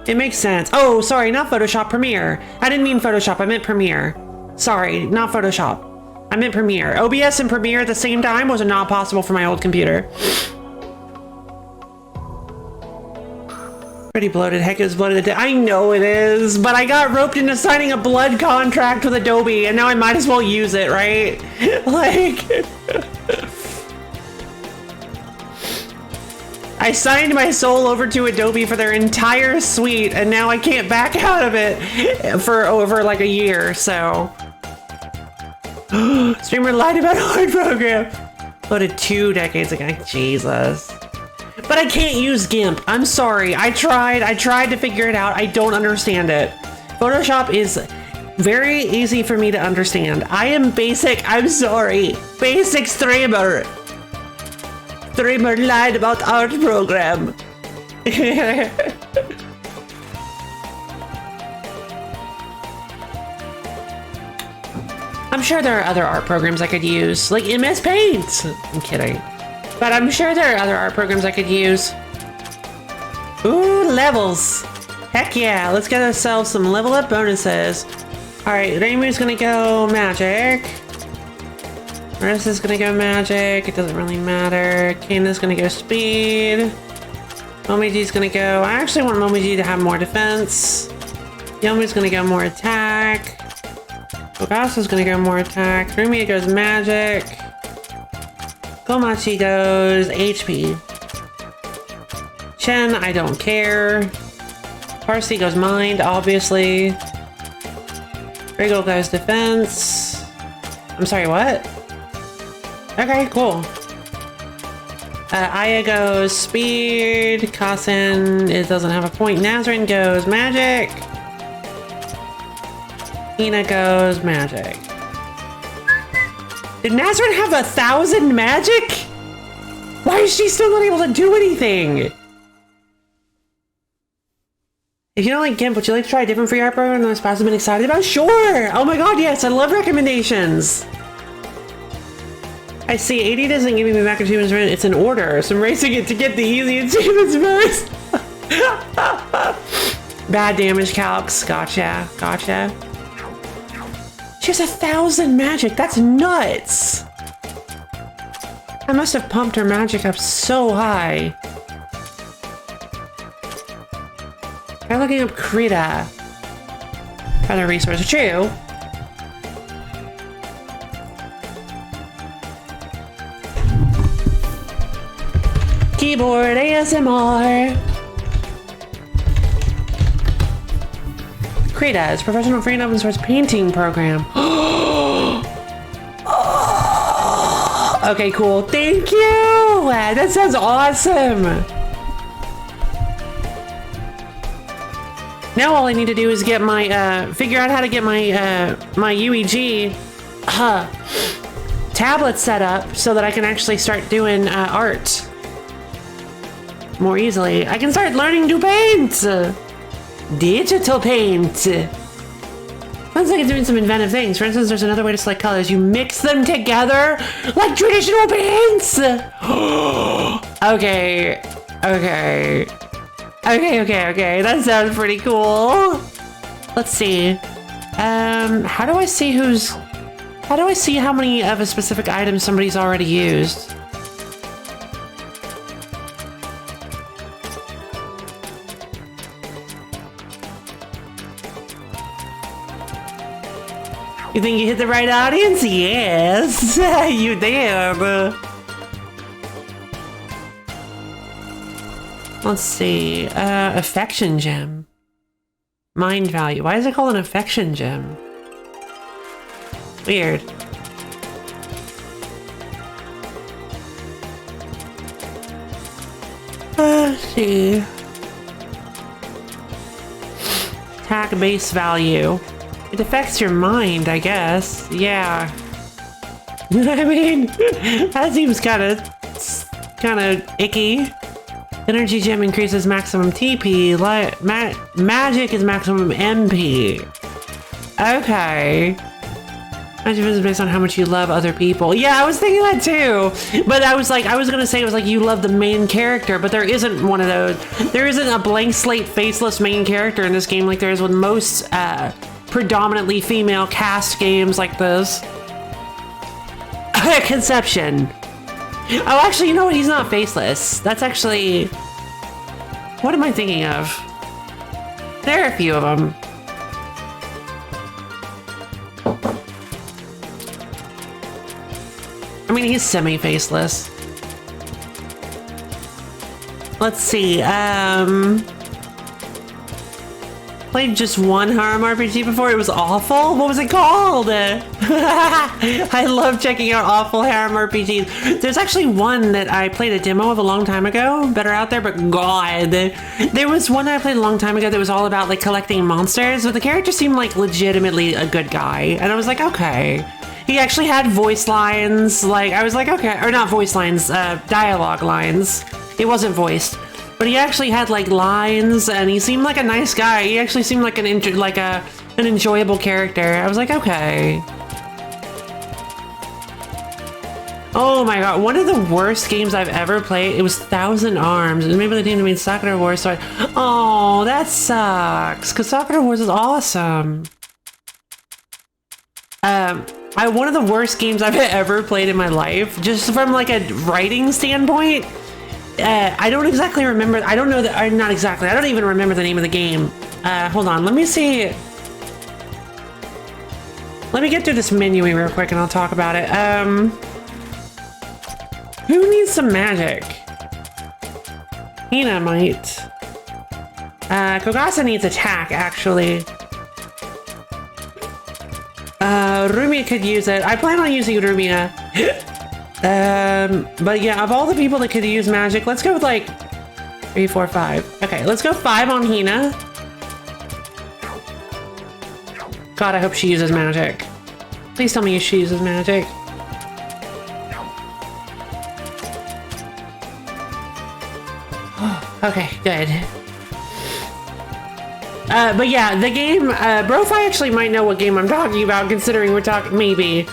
It makes sense. Oh, sorry, not Photoshop, Premiere. I didn't mean Photoshop, I meant Premiere. Sorry, not Photoshop. I meant Premiere. OBS and Premiere at the same time was not possible for my old computer. Pretty bloated. Heck, it was bloated. I know it is, but I got roped into signing a blood contract with Adobe, and now I might as well use it, right? Like... I signed my soul over to Adobe for their entire suite, and now I can't back out of it for over like a year, so... Streamer lied about hard program. Loaded 2 decades ago. Jesus. But I can't use GIMP. I'm sorry. I tried to figure it out. I don't understand it. Photoshop is very easy for me to understand. I am basic. I'm sorry. Basic streamer. Streamer lied about art program. I'm sure there are other art programs I could use, like MS Paint. I'm kidding. But I'm sure there are other art programs I could use. Ooh, levels. Heck yeah, let's get ourselves some level up bonuses. All right, Reimu's gonna go magic. Marissa's gonna go magic, it doesn't really matter. Kana's gonna go speed. Momiji's gonna go, I actually want Momiji to have more defense. Yomi's gonna go more attack. Ogasa's gonna go more attack. Rumia goes magic. Komachi goes HP. Chen, I don't care. Parsi goes mind, obviously. Riggle goes defense. I'm sorry, what? Okay, cool. Aya goes speed. Kasen, it doesn't have a point. Nazrin goes magic. Ina goes magic. Did Nazrin have 1,000 magic? Why is she still not able to do anything? If you don't like GIMP, would you like to try a different free art program that my spouse has been excited about? Sure! Oh my god, yes, I love recommendations! I see, 80 doesn't give me back achievements, it's an order, so I'm racing it to get the easy achievements first. Bad damage calcs, gotcha, gotcha. She has 1,000 magic, that's nuts! I must have pumped her magic up so high. Try looking up Krita. Other resources. True. Keyboard ASMR. Krita is a professional free and open source painting program. Okay, cool. Thank you. That sounds awesome. Now all I need to do is get my figure out how to get my my UEG tablet set up so that I can actually start doing art more easily. I can start learning to paint. Digital paint. Sounds like it's doing some inventive things. For instance, there's another way to select colors. You mix them together like traditional paints. Okay. That sounds pretty cool. Let's see. How do I see how many of a specific item somebody's already used? You think you hit the right audience? Yes, you did. Let's see. Affection gem. Mind value. Why is it called an affection gem? Weird. Let's see. Attack base value. It affects your mind, I guess. Yeah. I mean, that seems kind of icky. Energy gem increases maximum TP. Magic is maximum MP. Okay. Magic is based on how much you love other people. Yeah, I was thinking that too. But I was gonna say it was like you love the main character, but there isn't one of those. There isn't a blank slate, faceless main character in this game like there is with most predominantly female cast games like this. Conception. Oh, actually, you know what? He's not faceless. That's actually... What am I thinking of? There are a few of them. I mean, he's semi-faceless. Let's see, played just one harem RPG before. It was awful. What was it called? I love checking out awful harem RPGs. There's actually one that I played a demo of a long time ago. Better out there, but God. There was one that I played a long time ago that was all about like collecting monsters, but the character seemed like legitimately a good guy. And I was like, okay. He actually had voice lines. Like, I was like, okay. Or not voice lines, dialogue lines. It wasn't voiced. But he actually had like lines, and he seemed like a nice guy. He actually seemed like an enjoyable character. I was like, okay. Oh my god, one of the worst games I've ever played. It was Thousand Arms, and maybe the team made Sakura Wars. So oh, that sucks. Cause Sakura Wars is awesome. One of the worst games I've ever played in my life, just from like a writing standpoint. I don't exactly remember. I don't know that. Not exactly. I don't even remember the name of the game. Hold on. Let me see. Let me get through this menu real quick and I'll talk about it. Who needs some magic? Hina might. Kogasa needs attack, actually. Rumia could use it. I plan on using Rumia. But yeah, of all the people that could use magic, let's go with like 3, 4, 5. Okay, let's go 5 on Hina. God, I hope she uses magic. Please tell me she uses magic. Okay, good. But yeah, the game, Brofi actually might know what game I'm talking about, considering we're talking, maybe.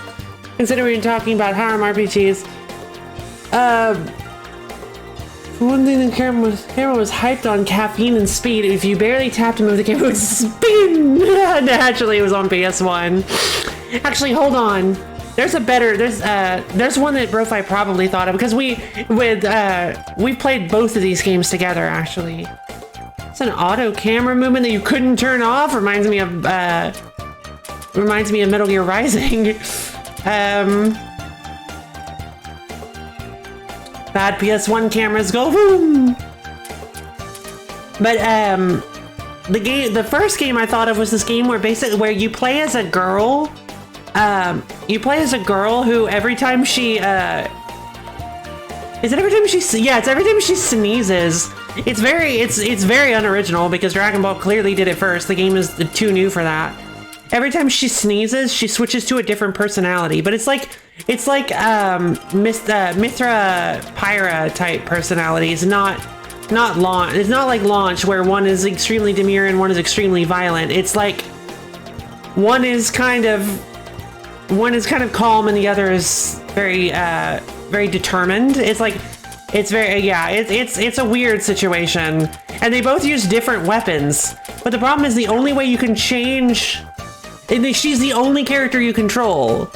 Considering we're talking about harem RPGs. For one thing, the camera was hyped on caffeine and speed. If you barely tap to move, the camera would spin. Naturally, it was on PS1. Actually, hold on. there's one that Brofi probably thought of because we've played both of these games together actually. It's an auto camera movement that you couldn't turn off. Reminds me of Metal Gear Rising. Bad PS1 cameras go boom. But the first game I thought of was this game where where you play as a girl. You play as a girl who every time she it's every time she sneezes. It's very unoriginal because Dragon Ball clearly did it first. The game is too new for that. Every time she sneezes, she switches to a different personality. But it's like Mithra Pyra type personalities, not launch. It's not like Launch where one is extremely demure and one is extremely violent. It's like one is kind of calm and the other is very determined. It's like it's a weird situation, and they both use different weapons. But the problem is the only way you can change. She's the only character you control.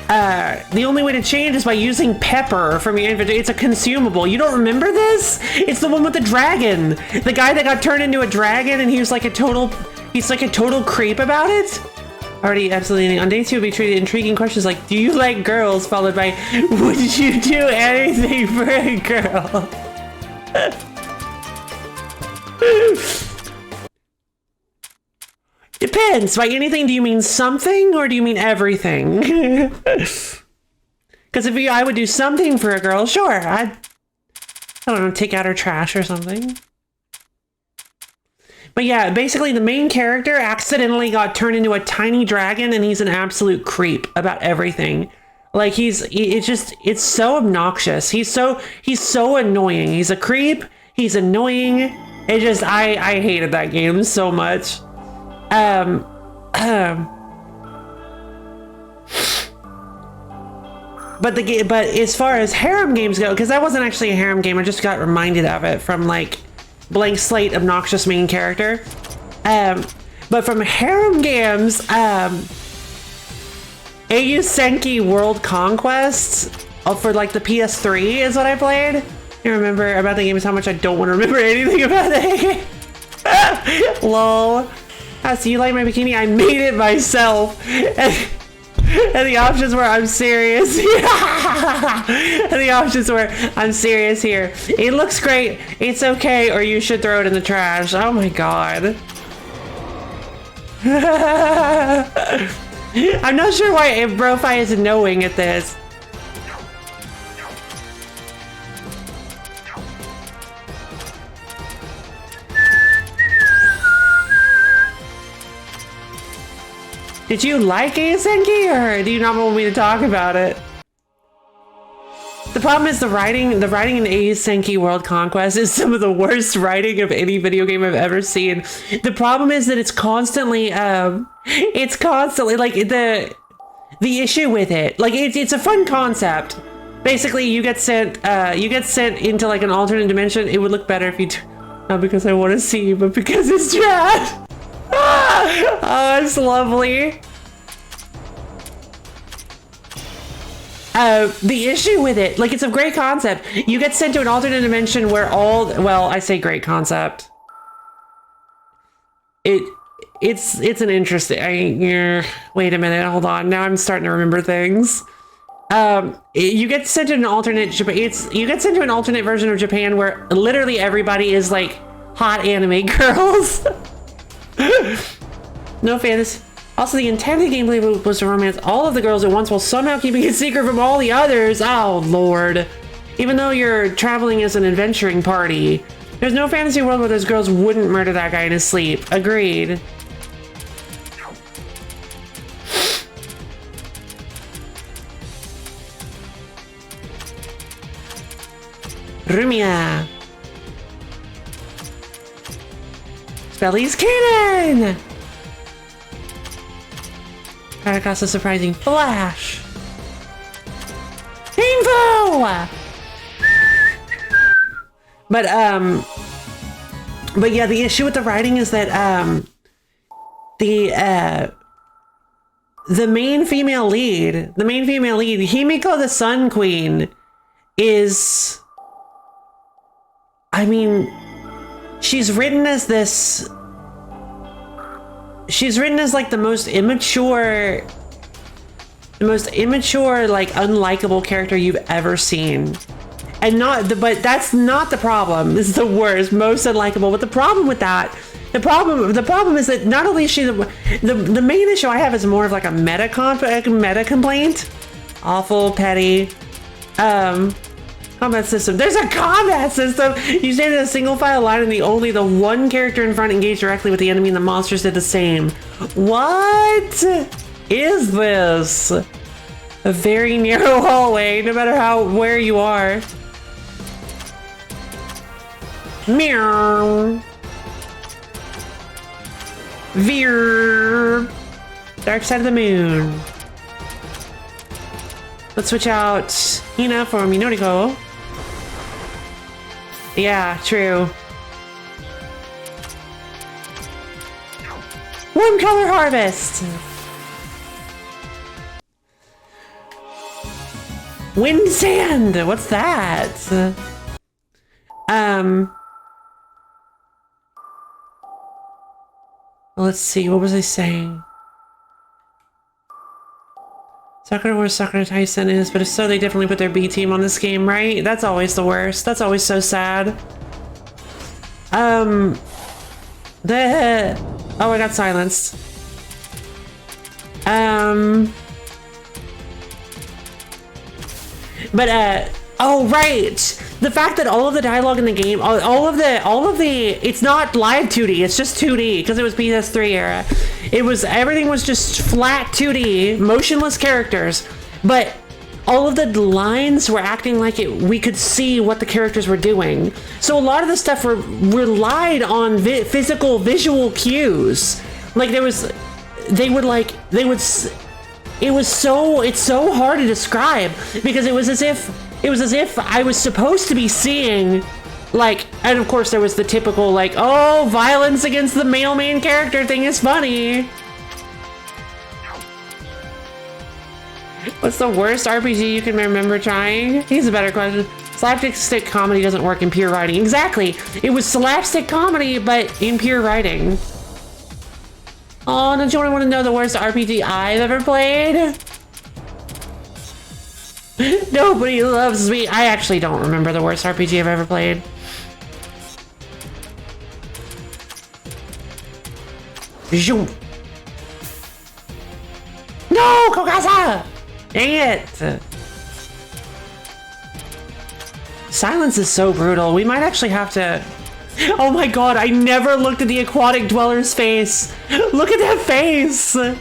The only way to change is by using pepper from your inventory. It's a consumable. You don't remember this? It's the one with the dragon. The guy that got turned into a dragon and he's like a total creep about it. Already absolutely on day 2 we treated intriguing questions like, do you like girls? Followed by, would you do anything for a girl? Depends. By anything, do you mean something or do you mean everything? Because I would do something for a girl, sure. I don't know, take out her trash or something. But yeah, basically the main character accidentally got turned into a tiny dragon and he's an absolute creep about everything. Like it's so obnoxious. He's so annoying. He's a creep. He's annoying. I hated that game so much. But as far as harem games go, because that wasn't actually a harem game, I just got reminded of it from like blank slate obnoxious main character. But from harem games, Eiyu Senki World Conquest for like the PS3 is what I played. You remember about the game is how much I don't want to remember anything about it. Lol. So you like my bikini? I made it myself. And the options were I'm serious. And the options were I'm serious here. It looks great. It's okay, or you should throw it in the trash. Oh my god. I'm not sure why Brofi is knowing at this. Did you like Gensokyou, or do you not want me to talk about it? The problem is the writing in Gensokyou World Conquest is some of the worst writing of any video game I've ever seen. The problem is that it's constantly like the issue with it. Like it's a fun concept. Basically, you get sent into like an alternate dimension. It would look better if you, not because I want to see you, but because it's trash. Oh, it's lovely. The issue with it, like, it's a great concept. You get sent to an alternate dimension where well, I say great concept. It's an interesting, wait a minute, hold on. Now I'm starting to remember things. You get sent to an alternate, you get sent to an alternate version of Japan where literally everybody is like hot anime girls. No fantasy. Also, the intent of the gameplay was to romance all of the girls at once while somehow keeping it secret from all the others. Oh, Lord. Even though you're traveling as an adventuring party, there's no fantasy world where those girls wouldn't murder that guy in his sleep. Agreed. Rumia. Spelly's cannon! Paracost a surprising flash! Painful! But yeah, the issue with the writing is that, the main female lead, Himiko the Sun Queen, is, I mean, she's written as like the most immature, like unlikable character you've ever seen. And but that's not the problem. This is the worst, most unlikable. But the problem with that, the problem is that not only is she the main issue I have is more of like a meta complaint. Awful, petty. Combat system. There's a combat system! You stand in a single file line and the one character in front engaged directly with the enemy and the monsters did the same. What is this? A very narrow hallway, no matter where you are. Meow. Veer. Dark side of the moon. Let's switch out Hina for Minoriko. Yeah, true. Warm color harvest. Wind sand. What's that? Let's see. What was I saying? Sakura where Sakura Tyson is, but if so, they definitely put their B team on this game, right? That's always the worst. That's always so sad. Oh, I got silenced. Oh, right. The fact that all of the dialogue in the game, it's not live 2D, it's just 2D, because it was PS3 era. Everything was just flat 2D, motionless characters, but all of the lines were acting like we could see what the characters were doing. So a lot of the stuff relied on visual cues. Like it's so hard to describe, because it was as if I was supposed to be seeing, like, and of course there was the typical, like, oh, violence against the male main character thing is funny. What's the worst RPG you can remember trying? Here's a better question. Slapstick comedy doesn't work in pure writing. Exactly. It was slapstick comedy, but in pure writing. Oh, don't you want to know the worst RPG I've ever played? Nobody loves me. I actually don't remember the worst RPG I've ever played. Zoom. No, Kokasa! Dang it! Silence is so brutal. We might actually have to... Oh my god, I never looked at the aquatic dweller's face. Look at that face! Look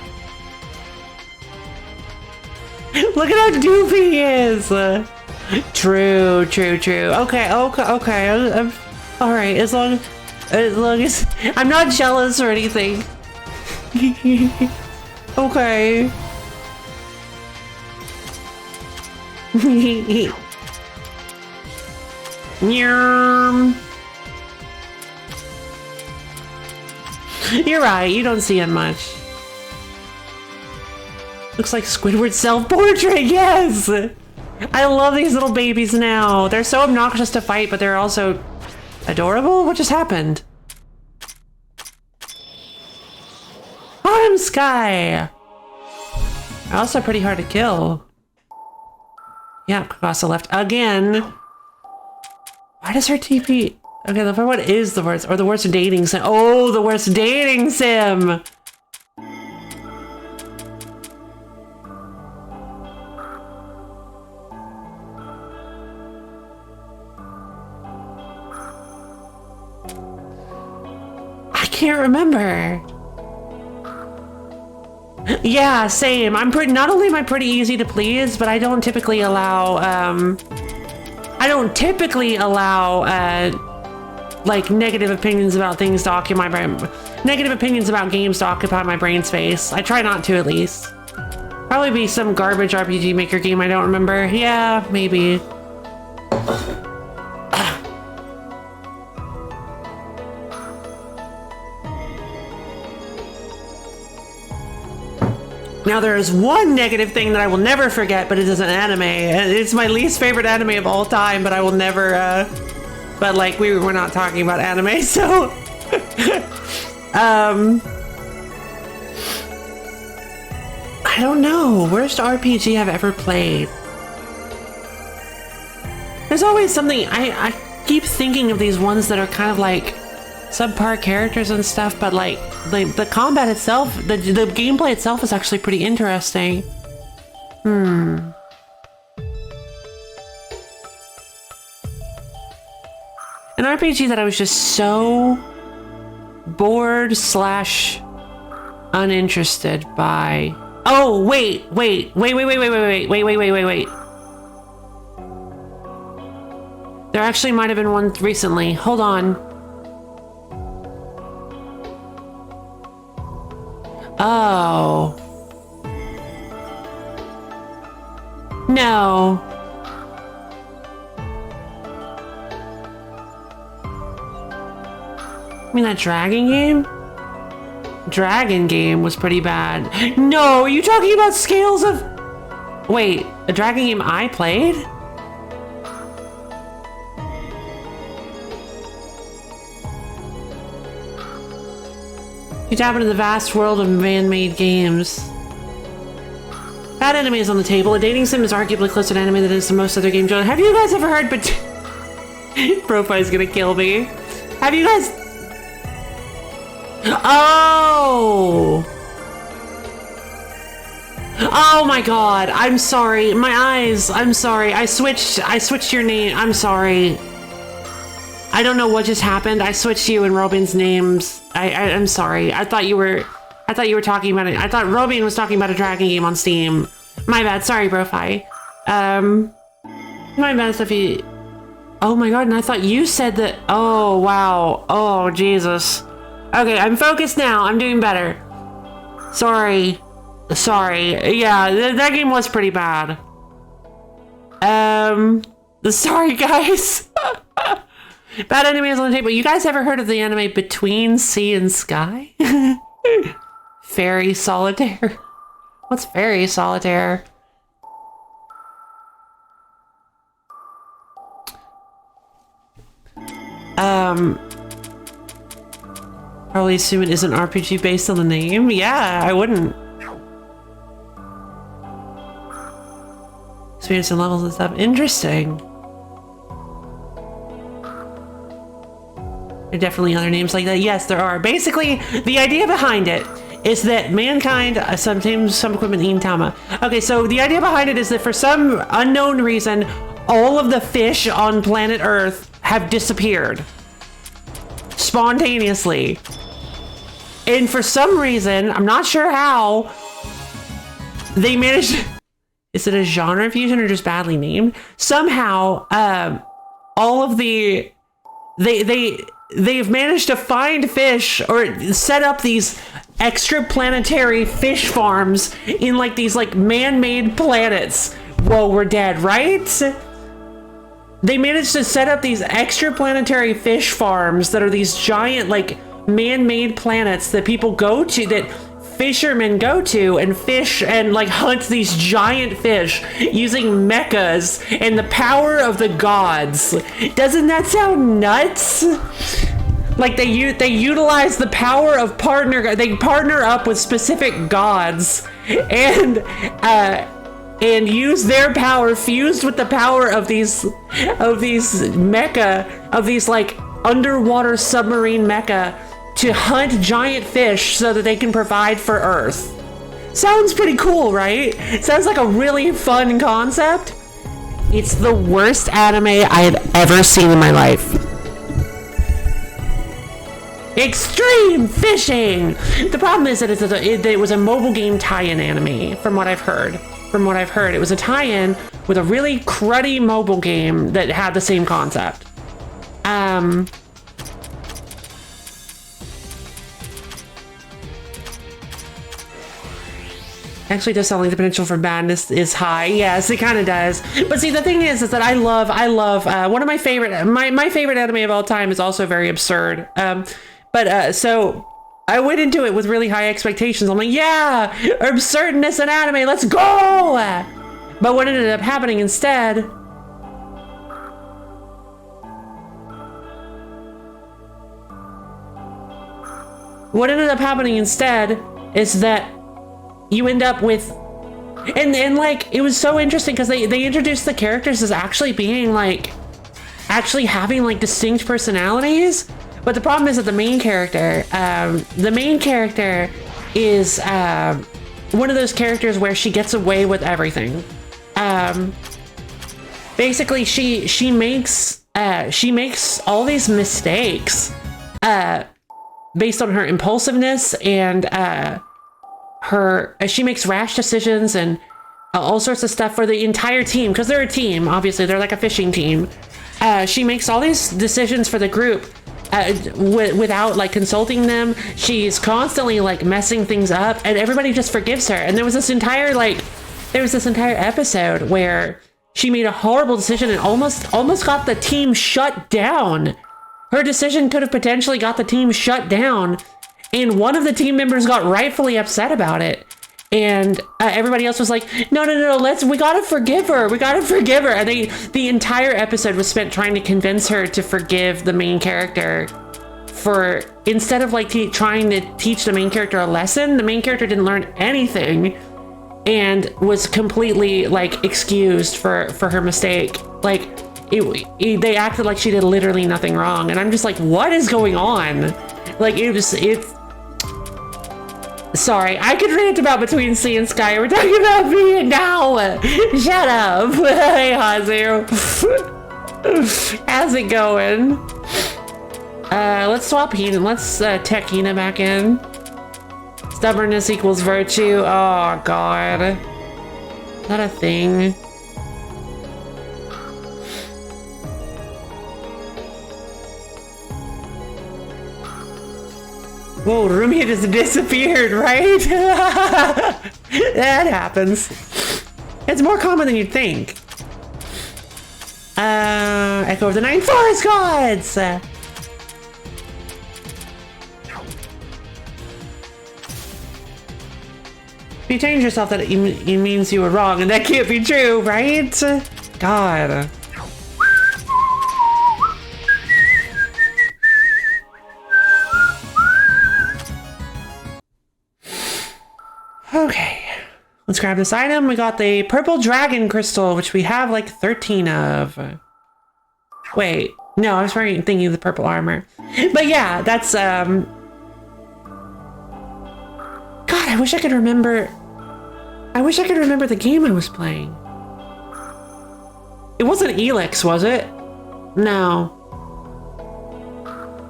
at how doofy he is! True. Okay. Alright, as long as... I'm not jealous or anything. Okay. You're right, you don't see him much. Looks like Squidward's self-portrait, yes! I love these little babies now. They're so obnoxious to fight, but they're also adorable? What just happened? Autumn Sky! They're also pretty hard to kill. Yeah, Kakasa left again. Why does her TP... Okay, what is the worst? Or the worst dating sim? Oh, the worst dating sim! I can't remember. Yeah, same. Not only am I pretty easy to please, but I don't typically allow, like, negative opinions about things to occupy negative opinions about games to occupy my brain space. I try not to, at least. Probably be some garbage RPG Maker game I don't remember. Yeah, maybe. Now there is one negative thing that I will never forget, but it is an anime. It's my least favorite anime of all time, but I will never, but like we're not talking about anime, so, I don't know. Worst RPG I've ever played. There's always something, I keep thinking of these ones that are kind of like subpar characters and stuff, but like the combat itself, the gameplay itself is actually pretty interesting. An RPG that I was just so bored / uninterested by. Oh, wait. There actually might have been one recently. Hold on. Oh. No. I mean, that Dragon game? Dragon game was pretty bad. No, are you talking about Scales of... Wait, a Dragon game I played? You tap into the vast world of man-made games. Bad anime is on the table. A dating sim is arguably closer to anime than it is to most other game genres. Have you guys ever heard, but... Profi's gonna kill me. Have you guys... Oh! Oh my god, I'm sorry. My eyes, I'm sorry. I switched your name. I'm sorry. I don't know what just happened. I switched you and Robin's names. I'm sorry. I thought you were talking about it. I thought Robin was talking about a Dragon game on Steam. My bad. Sorry, Brofi. My bad if you... Oh my god, and I thought you said that... Oh, wow. Oh, Jesus. Okay, I'm focused now. I'm doing better. Sorry. Yeah, that game was pretty bad. Sorry, guys. Bad anime is on the table. You guys ever heard of the anime Between Sea and Sky? Fairy Solitaire. What's Fairy Solitaire? Probably assume it is an RPG based on the name. Yeah, I wouldn't. Experience and levels and stuff. Interesting. There are definitely other names like that. Yes, there are. Basically, the idea behind it is that mankind, sometimes some equipment Intama. Okay, so the idea behind it is that for some unknown reason, all of the fish on planet Earth have disappeared. Spontaneously. And for some reason, I'm not sure how, they managed... Is it a genre fusion or just badly named? Somehow, all of the... They've managed to find fish or set up these extraplanetary fish farms in like these like man-made planets. Whoa, we're dead, right? They managed to set up these extraplanetary fish farms that are these giant like man-made planets that people go to, that fishermen go to and fish and like hunt these giant fish using mechas and the power of the gods. Doesn't that sound nuts? Like they utilize the power of they partner up with specific gods and use their power fused with the power of these like underwater submarine mecha to hunt giant fish so that they can provide for Earth. Sounds pretty cool, right? Sounds like a really fun concept. It's the worst anime I have ever seen in my life. Extreme fishing! The problem is that it was a mobile game tie-in anime, from what I've heard. It was a tie-in with a really cruddy mobile game that had the same concept. Actually does sound like the potential for badness is high. Yes, it kind of does. But see, the thing is that I love one of my favorite, my favorite anime of all time is also very absurd. So I went into it with really high expectations. I'm like, yeah, absurdness in anime, let's go! But what ended up happening instead... What ended up happening instead is that you end up with... And like, it was so interesting because they introduced the characters as actually being like... Actually having like distinct personalities. But the problem is that the main character is one of those characters where she gets away with everything. Basically, she makes all these mistakes based on her impulsiveness and she makes rash decisions and all sorts of stuff for the entire team, because they're a team. Obviously, they're like a fishing team. She makes all these decisions for the group. Without like consulting them. She's constantly like messing things up and everybody just forgives her. And there was this entire episode where she made a horrible decision and almost got the team shut down. Her decision could have potentially got the team shut down, and one of the team members got rightfully upset about it. And everybody else was like, no, we gotta forgive her. And the entire episode was spent trying to convince her to forgive the main character for, instead of like trying to teach the main character a lesson, the main character didn't learn anything and was completely like excused for her mistake. Like they acted like she did literally nothing wrong. And I'm just like, what is going on? Like it's, sorry, I could rant about Between Sea and Sky. We're talking about me now. Shut up. Hey, Hazu. How's it going? Let's swap Hina. Let's tech Hina back in. Stubbornness equals virtue. Oh, God. Is that a thing? Whoa, Rumia just disappeared, right? That happens. It's more common than you'd think. Echo of the Nine Forest Gods! If you change yourself, that it means you were wrong, and that can't be true, right? God. Okay, let's grab this item. We got the purple dragon crystal, which we have like 13 of. Wait, no, I was thinking of the purple armor. But yeah, that's, God, I wish I could remember the game I was playing. It wasn't Elix, was it? No.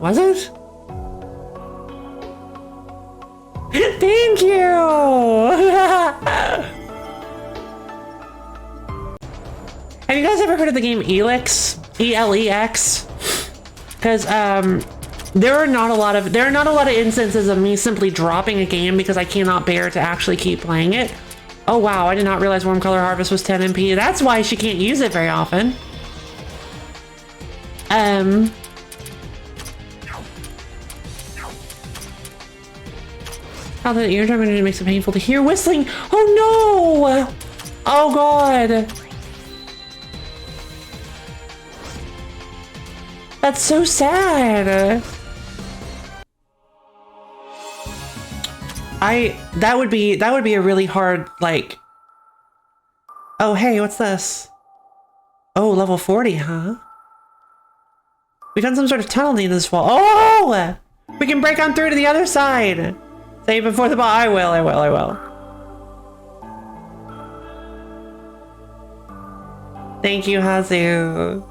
Was it? Thank you! Have you guys ever heard of the game Elix? E-L-E-X? Because there are not a lot of instances of me simply dropping a game because I cannot bear to actually keep playing it. Oh wow, I did not realize Worm Color Harvest was 10 MP. That's why she can't use it very often. How the eardrum makes it painful to hear whistling. Oh no! Oh god. That's so sad. That would be a really hard, like... Oh hey, what's this? Oh, level 40, huh? We found some sort of tunnel near this wall. Oh! We can break on through to the other side! Save before the boss. I will. Thank you, Hazu.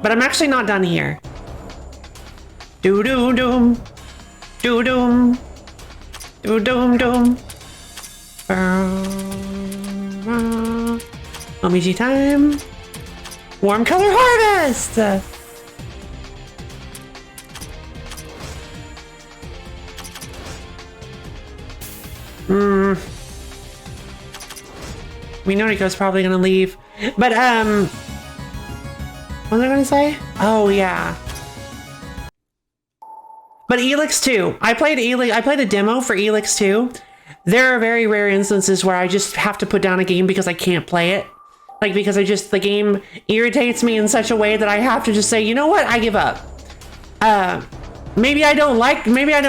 But I'm actually not done here. Do-doom-doom. Do-doom. Do-doom-doom. Omiji time. Warm Color Harvest! We know Nico's probably gonna leave. But, what was I gonna say? Oh, yeah. But Elix 2, I played a demo for Elix 2. There are very rare instances where I just have to put down a game because I can't play it. Like, because the game irritates me in such a way that I have to just say, you know what, I give up. Maybe I don't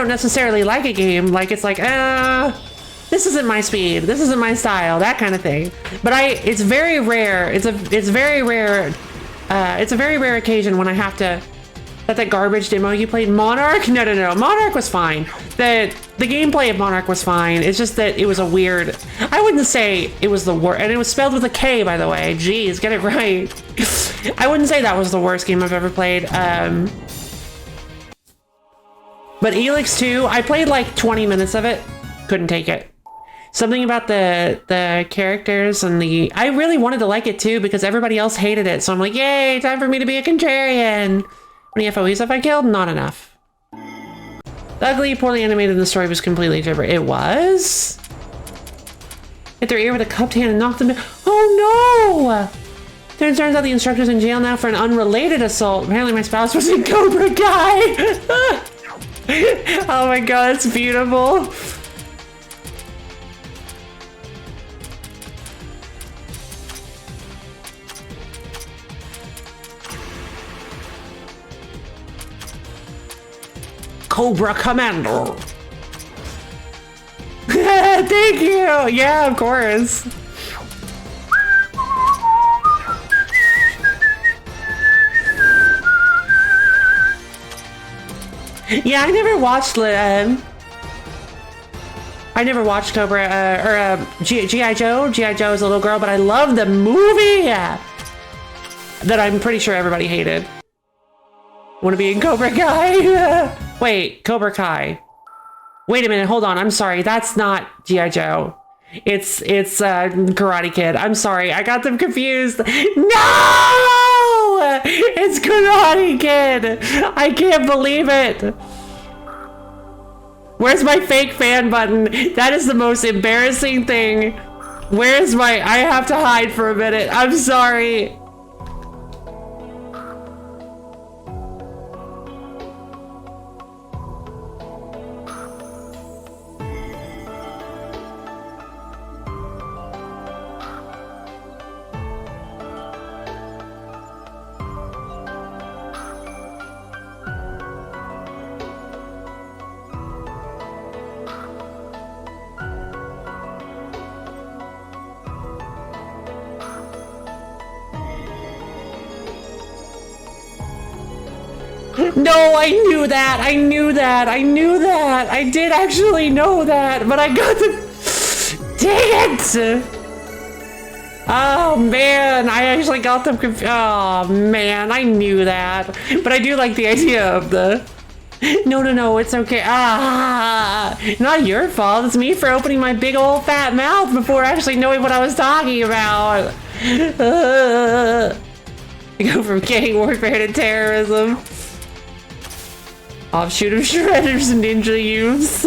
necessarily like a game. Like, it's like, this isn't my speed, this isn't my style, that kind of thing. But it's very rare. It's a very rare occasion when I have to. That garbage demo you played, Monarch? No. Monarch was fine. The gameplay of Monarch was fine. It's just that it was a weird. I wouldn't say it was the worst, and it was spelled with a K, by the way. Jeez, get it right. I wouldn't say that was the worst game I've ever played. But Elix 2, I played like 20 minutes of it. Couldn't take it. Something about the characters and I really wanted to like it too because everybody else hated it. So I'm like, yay, time for me to be a contrarian. How many FOEs have I killed? Not enough. The ugly, poorly animated, and the story was completely different. It was? Hit their ear with a cupped hand and knocked them down. Oh no! Turns out the instructor's in jail now for an unrelated assault. Apparently my spouse was in Cobra Kai. Oh my god, it's beautiful. Cobra Commander. Thank you. Yeah, of course. Yeah, I never watched Cobra G.I. Joe. G.I. Joe is a little girl, but I love the movie that I'm pretty sure everybody hated. Want to be in Cobra Kai? Wait, Cobra Kai. Wait a minute, hold on. I'm sorry. That's not G.I. Joe. It's Karate Kid. I'm sorry. I got them confused. No! It's Karate Kid. I can't believe it. Where's my fake fan button? That is the most embarrassing thing. Where's my... I have to hide for a minute. I'm sorry. No, I knew that. I knew that. I knew that. I did actually know that, but I got the... Dang it! Oh, man. I actually got them confused. Oh, man. I knew that. But I do like the idea of the... No. It's okay. Not your fault. It's me for opening my big old fat mouth before actually knowing what I was talking about. Go from gang warfare to terrorism. Offshoot of shredders and ninja youths.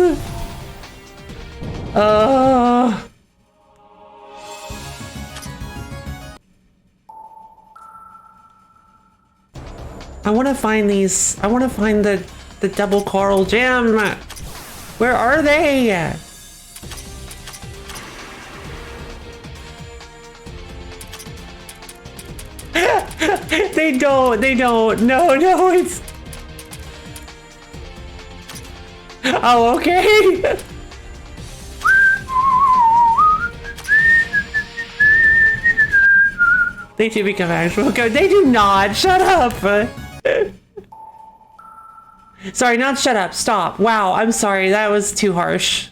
I want to find these. I want to find the double coral gem. Where are they? They don't. No, it's... Oh, okay. They do become actual code. They do not. Shut up. Sorry, not shut up. Stop. Wow, I'm sorry. That was too harsh.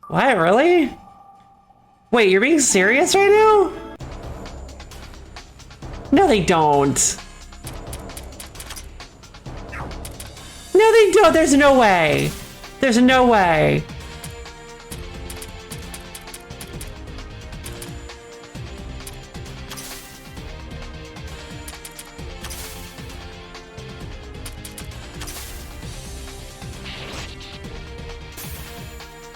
What? Really? Wait, you're being serious right now? No, they don't. No, they don't. There's no way. There's no way.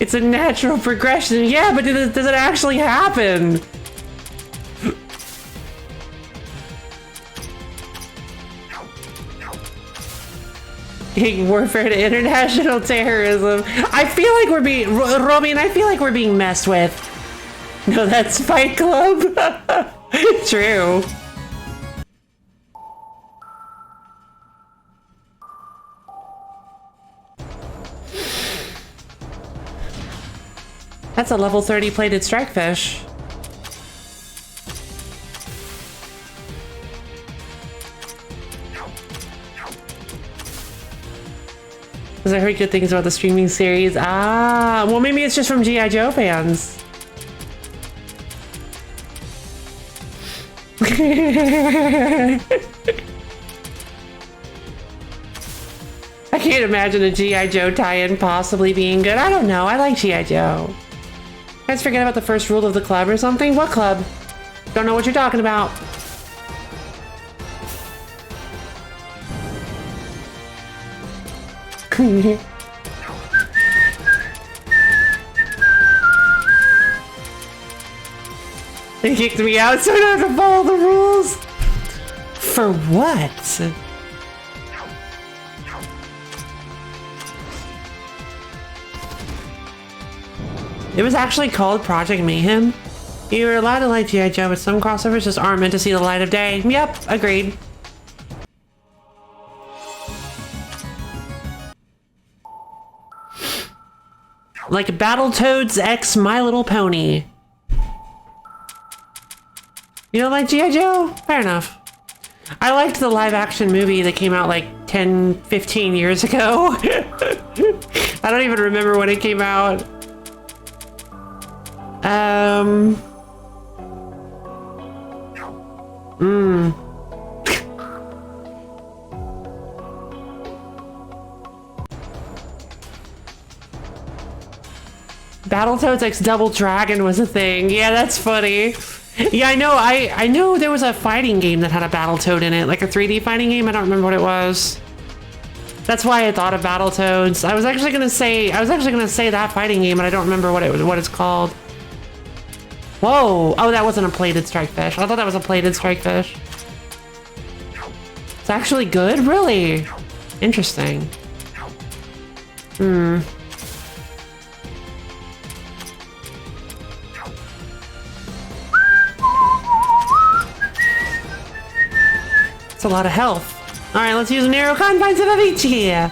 It's a natural progression. Yeah, but does it actually happen? warfare to international terrorism. I feel like we're being, Romy, and I feel like we're being messed with. No, that's Fight Club. True. That's a level 30 plated strikefish. Because I heard good things about the streaming series. Ah, well, maybe it's just from G.I. Joe fans. I can't imagine a G.I. Joe tie-in possibly being good. I don't know. I like G.I. Joe. You guys forget about the first rule of the club or something? What club? Don't know what you're talking about. They kicked me out so I don't have to follow the rules. For what? It was actually called Project Mayhem. You're allowed to like G.I. Joe, but some crossovers just aren't meant to see the light of day. Yep, agreed. Like Battletoads X My Little Pony. You don't like G.I. Joe? Fair enough. I liked the live action movie that came out like 10, 15 years ago. I don't even remember when it came out. Battletoads X Double Dragon was a thing. Yeah, that's funny. Yeah, I know. I know there was a fighting game that had a Battletoad in it, like a 3D fighting game. I don't remember what it was. That's why I thought of Battletoads. I was actually gonna say that fighting game, but I don't remember what it's called. Whoa! Oh, that wasn't a plated strikefish. I thought that was a plated strikefish. It's actually good, really. Interesting. It's a lot of health. All right, let's use narrow confines of Avicii.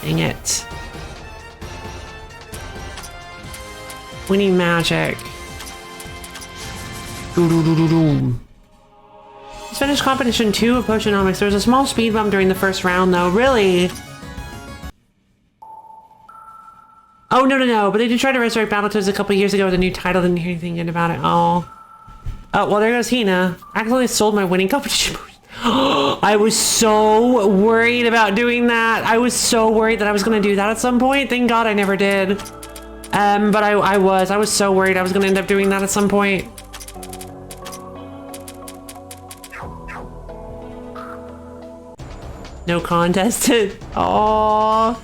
Dang it. We need magic. Let's finish competition 2 of Potionomics. There was a small speed bump during the first round, though. Really? Oh, no. But they did try to resurrect Battletoads a couple years ago with a new title. Didn't hear anything good about it. Oh, well, there goes Hina. I accidentally sold my winning competition. I was so worried about doing that. I was so worried that I was going to do that at some point. Thank God I never did. But I was so worried I was going to end up doing that at some point. No contested. Oh,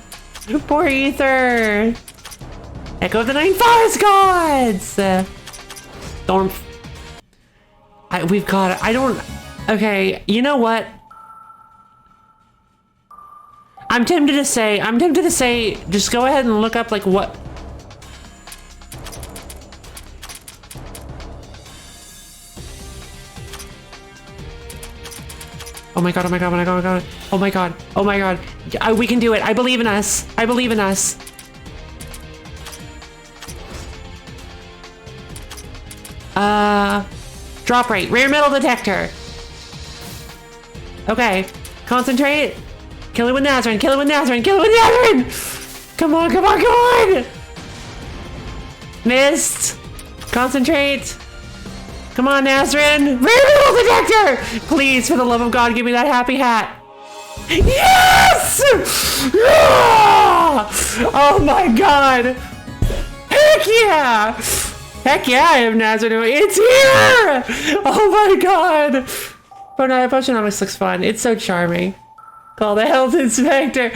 poor Ether. Echo of the Nine Forest Gods. Storm. We've got it. I don't. Okay, you know what? I'm tempted to say, just go ahead and look up like what. Oh my god, oh my god, oh my god, oh my god, oh my god. We can do it. I believe in us. I believe in us. Drop rate. Rare metal detector. Okay. Concentrate. Kill it with Nazarene. Kill it with Nazarene. Kill it with Nazarene. Come on, come on, come on. Missed. Concentrate. Come on, Nazarene. Rare metal detector. Please, for the love of God, give me that happy hat. Yes! Ah! Oh my god. Heck yeah. Heck yeah, I have Nazarene. It's here! Oh my god. Potionomics looks fun. It's so charming. Call the health inspector.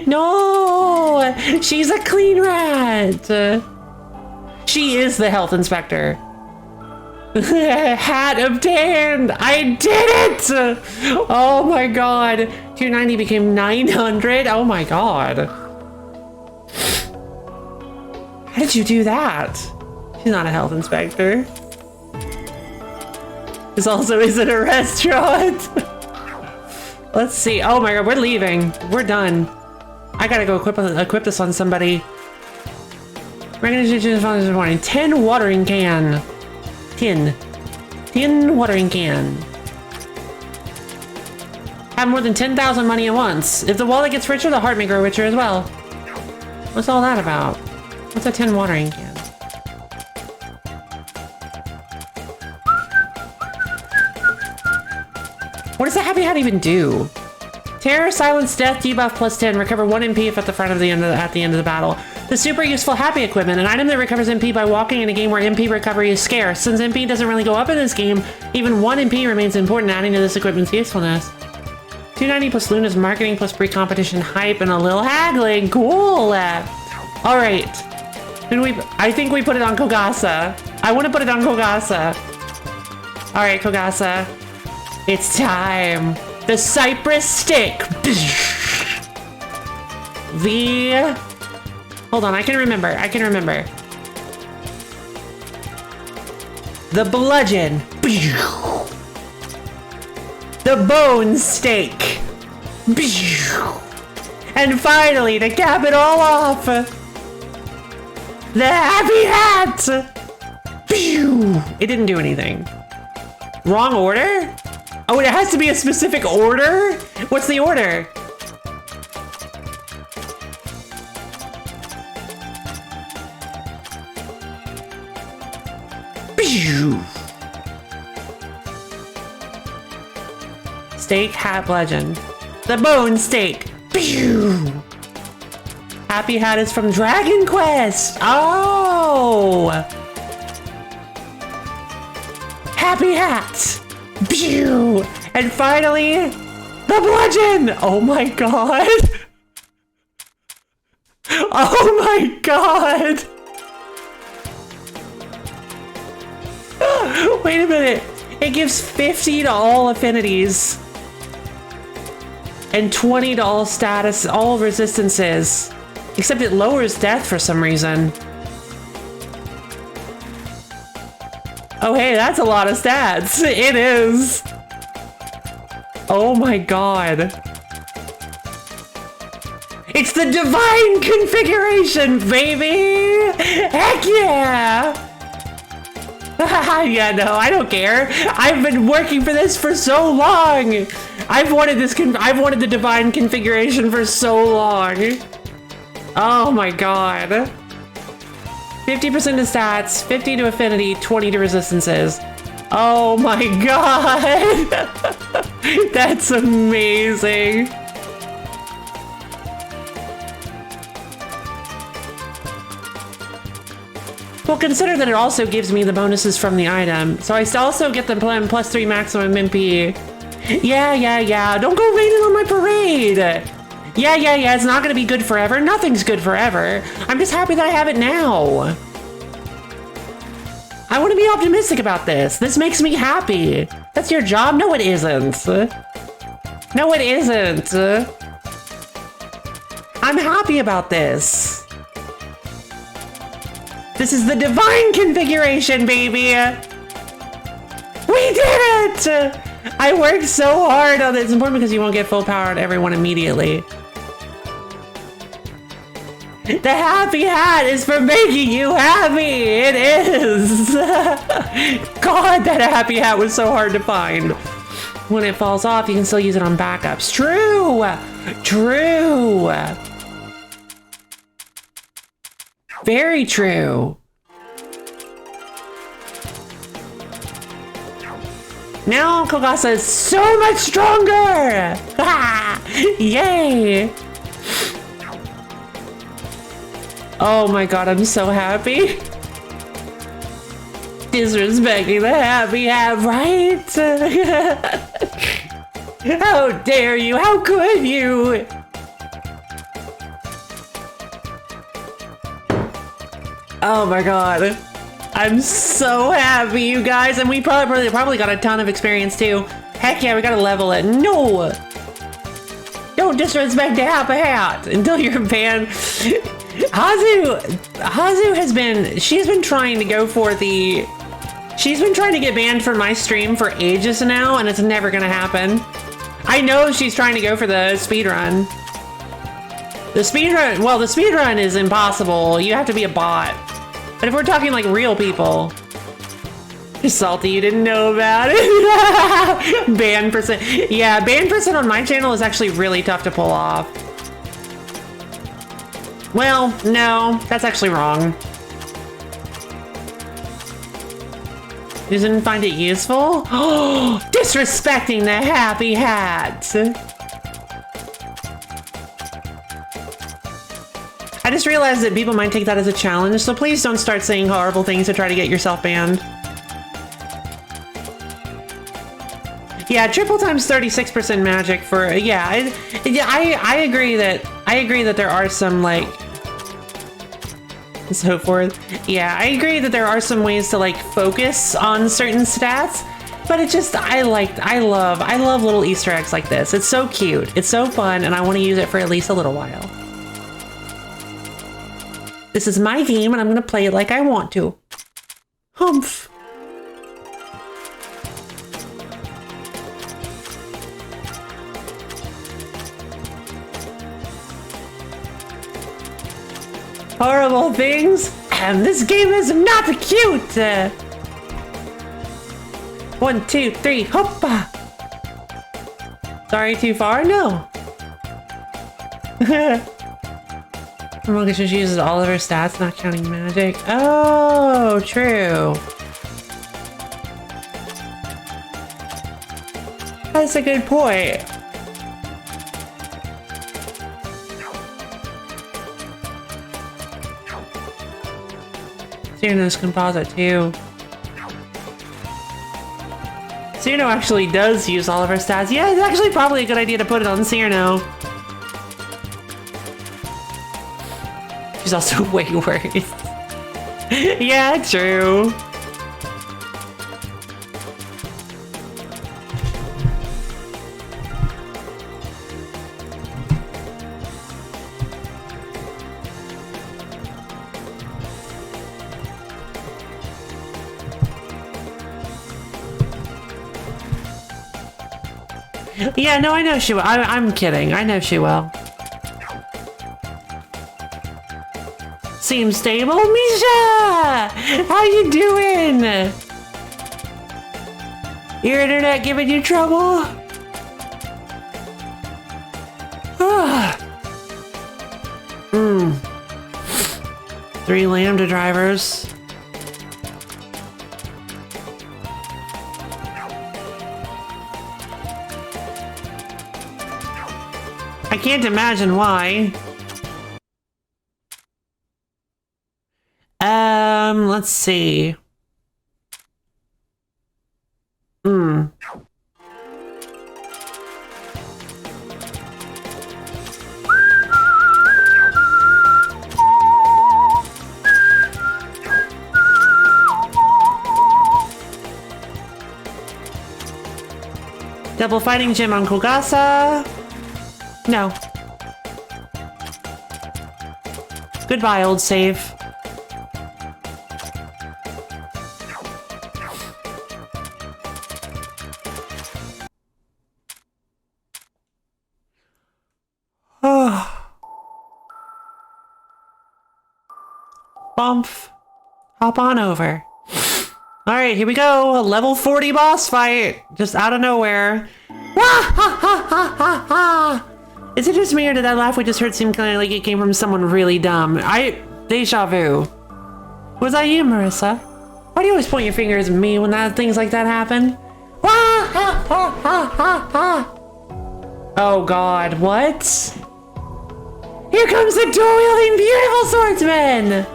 No! She's a clean rat. She is the health inspector. Hat obtained! I did it! Oh my god. 290 became 900? Oh my god. How did you do that? She's not a health inspector. This also isn't a restaurant. Let's see. Oh my god, we're leaving. We're done. I gotta go equip this on somebody. Recognition is morning. 10 watering can. 10 watering can. Have more than 10,000 money at once. If the wallet gets richer, the heart may grow richer as well. What's all that about? What's a 10 watering can? What does the happy hat even do? Terror, silence, death, debuff plus 10. Recover 1 MP if at the front of the end at the end of the battle. The super useful happy equipment, an item that recovers MP by walking in a game where MP recovery is scarce. Since MP doesn't really go up in this game, even 1 MP remains important, adding to this equipment's usefulness. 290 plus Luna's marketing plus pre-competition hype and a little haggling. Cool. All right. I think we put it on Kogasa. I want to put it on Kogasa. All right, Kogasa. It's time. The Cypress stick. Hold on, I can remember. The bludgeon. The bone stake. And finally, to cap it all off, the happy hat. It didn't do anything. Wrong order? Oh, it has to be a specific order? What's the order? Steak, hat, bludgeon. The bone steak. Happy hat is from Dragon Quest. Oh! Happy hat. And finally, the bludgeon! Oh my god! Oh my god! Wait a minute. It gives 50 to all affinities. And 20 to all status, all resistances. Except it lowers death for some reason. Oh hey, that's a lot of stats. It is. Oh my god. It's the divine configuration, baby! Heck yeah! Yeah, no, I don't care. I've been working for this for so long. I've wanted the divine configuration for so long. Oh my god. 50% to stats, 50 to affinity, 20 to resistances. Oh my god! That's amazing. Well, consider that it also gives me the bonuses from the item. So I also get the +3 maximum MP. Yeah. Don't go raining on my parade. Yeah. It's not gonna be good forever. Nothing's good forever. I'm just happy that I have it now. I want to be optimistic about this. This makes me happy. That's your job? No, it isn't. No, it isn't. I'm happy about this. This is the divine configuration, baby. We did it! I worked so hard on it. It's important because you won't get full power on everyone immediately. The happy hat is for making you happy. It is. God, that happy hat was so hard to find. When it falls off, you can still use it on backups. True. Very true. Now Kogasa is so much stronger! Yay! Oh my god, I'm so happy. Disrespecting the happy hat, right? How dare you? How could you? Oh my god. I'm so happy, you guys. And we probably got a ton of experience too. Heck yeah, we gotta level it. No! Don't disrespect the hat until you're banned. Hazu has been, she's been trying to go for the, she's been trying to get banned from my stream for ages now, and it's never gonna happen. I know she's trying to go for the speedrun. The speedrun, well, the speedrun is impossible. You have to be a bot. But if we're talking like real people, salty you didn't know about it. Ban percent. Yeah, ban percent on my channel is actually really tough to pull off. Well, no, that's actually wrong. You didn't find it useful? Oh, disrespecting the happy hat. I just realized that people might take that as a challenge, so please don't start saying horrible things to try to get yourself banned. Yeah, triple times 36% magic for, yeah, I agree that there are some, like, and so forth. Yeah, I agree that there are some ways to, like, focus on certain stats, but it just, I love little Easter eggs like this. It's so cute, it's so fun, and I want to use it for at least a little while. This is my game, and I'm gonna play it like I want to. Humph. Horrible things, and this game is not cute. 1, 2, 3, hoppa. Sorry, too far? No. Mocha just uses all of her stats, not counting magic. Oh, true. That's a good point. Cyrano's composite too. Cyrano actually does use all of her stats. Yeah, it's actually probably a good idea to put it on Cyrano. She's also way worse. Yeah, true. Yeah, no, I know she will. I'm kidding. I know she will. Seems stable, Misha! How you doing? Your internet giving you trouble? Three Lambda drivers. I can't imagine why. Let's see. Double fighting gym on Kogasa. No. Goodbye, old save. Bump. Hop on over. Alright, here we go. A level 40 boss fight. Just out of nowhere. Is it just me, or did that laugh we just heard seem kind of like it came from someone really dumb? Deja vu. Was that you, Marissa? Why do you always point your fingers at me when things like that happen? Oh god, what? Here comes the dual-wielding beautiful swordsman!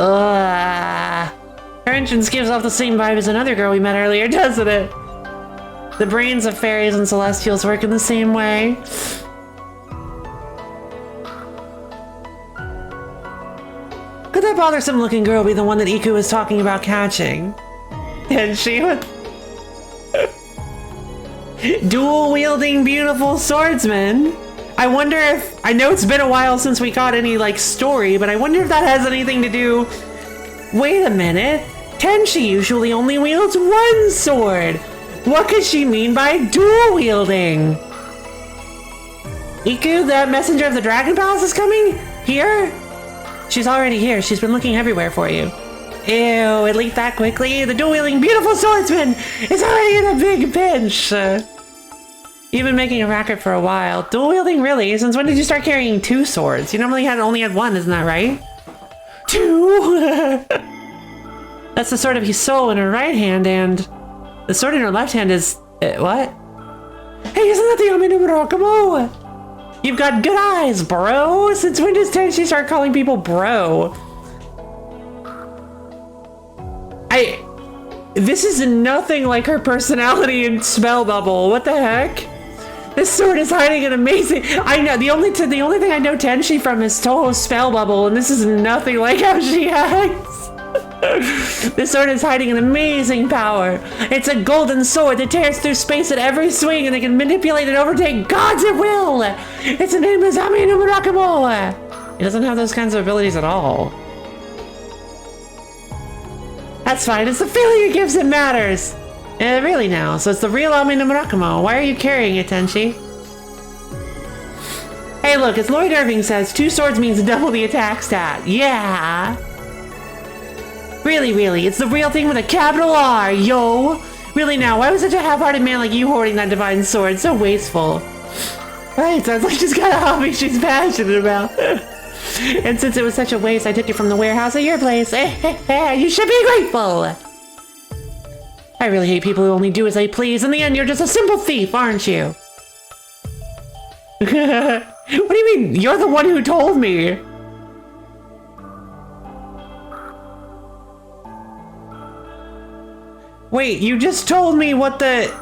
Ugh. Her entrance gives off the same vibe as another girl we met earlier, doesn't it? The brains of fairies and celestials work in the same way. Could that bothersome looking girl be the one that Iku was talking about catching? And she was... dual-wielding beautiful swordsman. I wonder if... I know it's been a while since we got any, like, story, but I wonder if that has anything to do... Wait a minute. Tenchi usually only wields one sword. What could she mean by dual-wielding? Iku, the messenger of the Dragon Palace is coming? Here? She's already here. She's been looking everywhere for you. Ew, it leaked that quickly? The dual-wielding beautiful swordsman is already in a big pinch. You've been making a racket for a while. Dual-wielding, really? Since when did you start carrying two swords? You normally only had one, isn't that right? Two? That's the sword of Hisou in her right hand, and the sword in her left hand is... what? Hey, isn't that the Ame no Murakumo? You've got good eyes, bro! Since when does Tenchi start calling people bro? This is nothing like her personality in Spell Bubble. What the heck? This sword is hiding an amazing... I know, the only thing I know Tenchi from is Touhou's Spell Bubble, and this is nothing like how she acts. This sword is hiding an amazing power. It's a golden sword that tears through space at every swing, and it can manipulate and overtake gods at will. Its name is Ame no Murakumo. He doesn't have those kinds of abilities at all. That's fine, it's the feeling it gives that matters. Really now, so it's the real Ame no Murakumo. Why are you carrying it, Tenchi? Hey look, as Lloyd Irving says, two swords means double the attack stat. Yeah! Really, it's the real thing with a capital R, yo! Really now, why was such a half-hearted man like you hoarding that divine sword? So wasteful. Right, sounds like she's got a hobby she's passionate about. And since it was such a waste, I took it from the warehouse at your place. You should be grateful! I really hate people who only do as they please. In the end, you're just a simple thief, aren't you? What do you mean? You're the one who told me! Wait, you just told me what the...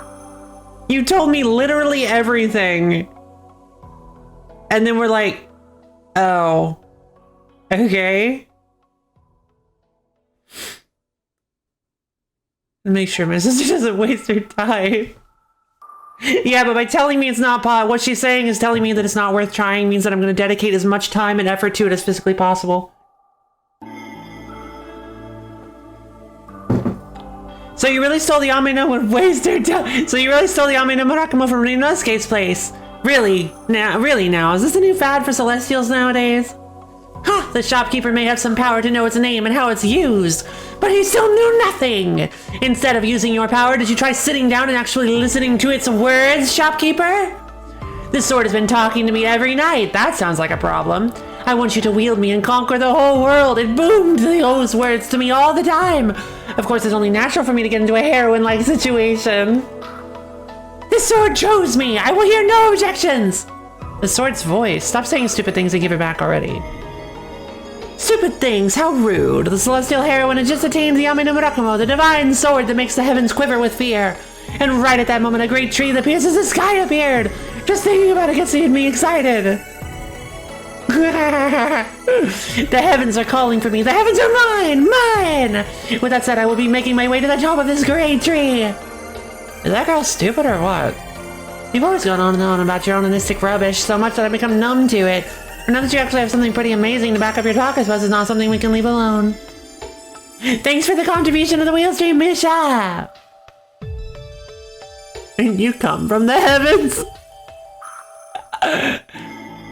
You told me literally everything. And then we're like... Oh. Okay. Make sure my sister doesn't waste her time. Yeah, but by telling me it's not what she's saying is telling me that it's not worth trying means that I'm going to dedicate as much time and effort to it as physically possible. So you really stole the Ame no So you really stole the Ame no Murakumo from Ryunosuke's place? Really? Now? Is this a new fad for Celestials nowadays? Huh, the shopkeeper may have some power to know its name and how it's used, but he still knew nothing! Instead of using your power, did you try sitting down and actually listening to its words, shopkeeper? This sword has been talking to me every night. That sounds like a problem. I want you to wield me and conquer the whole world. It boomed those words to me all the time. Of course, it's only natural for me to get into a heroine-like situation. This sword chose me. I will hear no objections. The sword's voice. Stop saying stupid things and give it back already. Stupid things, how rude. The celestial heroine had just attained the Ame no Murakumo, the divine sword that makes the heavens quiver with fear. And right at that moment, a great tree that pierces the sky appeared. Just thinking about it gets me excited. The heavens are calling for me. The heavens are mine! With that said, I will be making my way to the top of this great tree. Is that girl stupid or what? You've always gone on and on about your onanistic rubbish so much that I've become numb to it. But now that you actually have something pretty amazing to back up your talk, I suppose it's not something we can leave alone. Thanks for the contribution to the wheel stream, Misha! And you come from the heavens!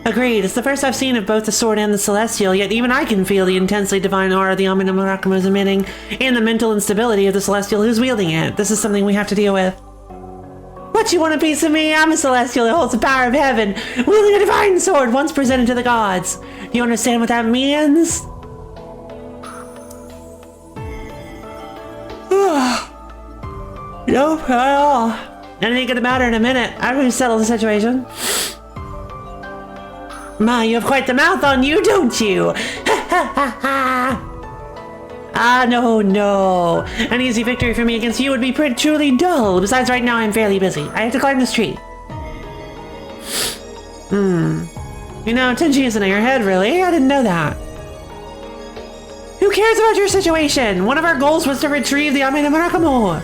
Agreed, it's the first I've seen of both the sword and the celestial, yet even I can feel the intensely divine aura the Ame no Murakumo is emitting, and the mental instability of the celestial who's wielding it. This is something we have to deal with. What, you want a piece of me? I'm a celestial that holds the power of heaven, wielding a divine sword once presented to the gods. Do you understand what that means? Nope, not at all. Anything gonna matter in a minute. I'm gonna settle the situation. Ma, you have quite the mouth on you, don't you? Ha ha ha ha! Ah, no. An easy victory for me against you would be truly dull. Besides, right now I'm fairly busy. I have to climb this tree. You know, Tenchi isn't in your head, really? I didn't know that. Who cares about your situation? One of our goals was to retrieve the Amina Murakamo.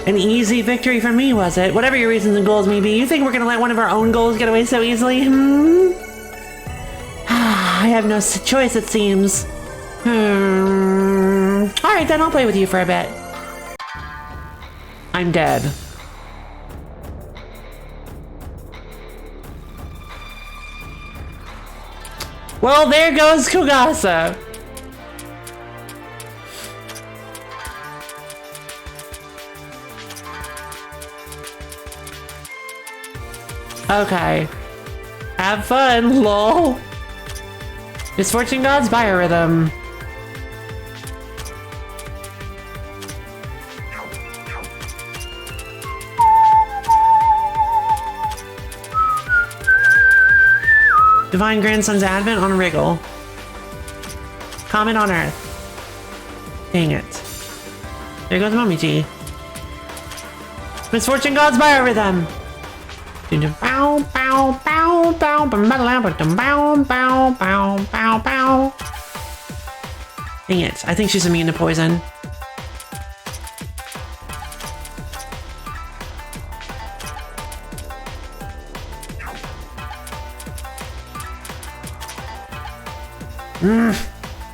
An easy victory for me, was it? Whatever your reasons and goals may be, you think we're gonna let one of our own goals get away so easily? I have no choice, it seems. Alright, then I'll play with you for a bit. I'm dead. Well, there goes Kogasa. Okay. Have fun, lol. Misfortune God's biorhythm. Divine Grandson's Advent on Wriggle. Comet on Earth. Dang it. There goes Momiji. Misfortune God's biorhythm. Bow, bow, bow, bow, bow, bow, bow, bow, bow. Dang it. I think she's immune to poison.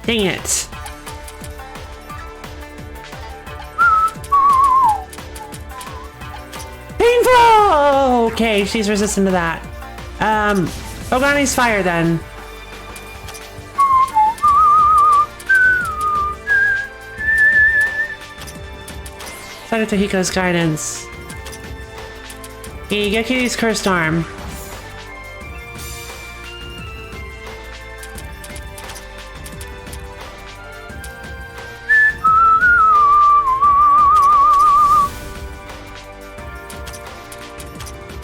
Dang it. Painful! Okay, she's resistant to that. Ogani's fire then. Side of Tahiko's guidance. You get Kitty's cursed arm.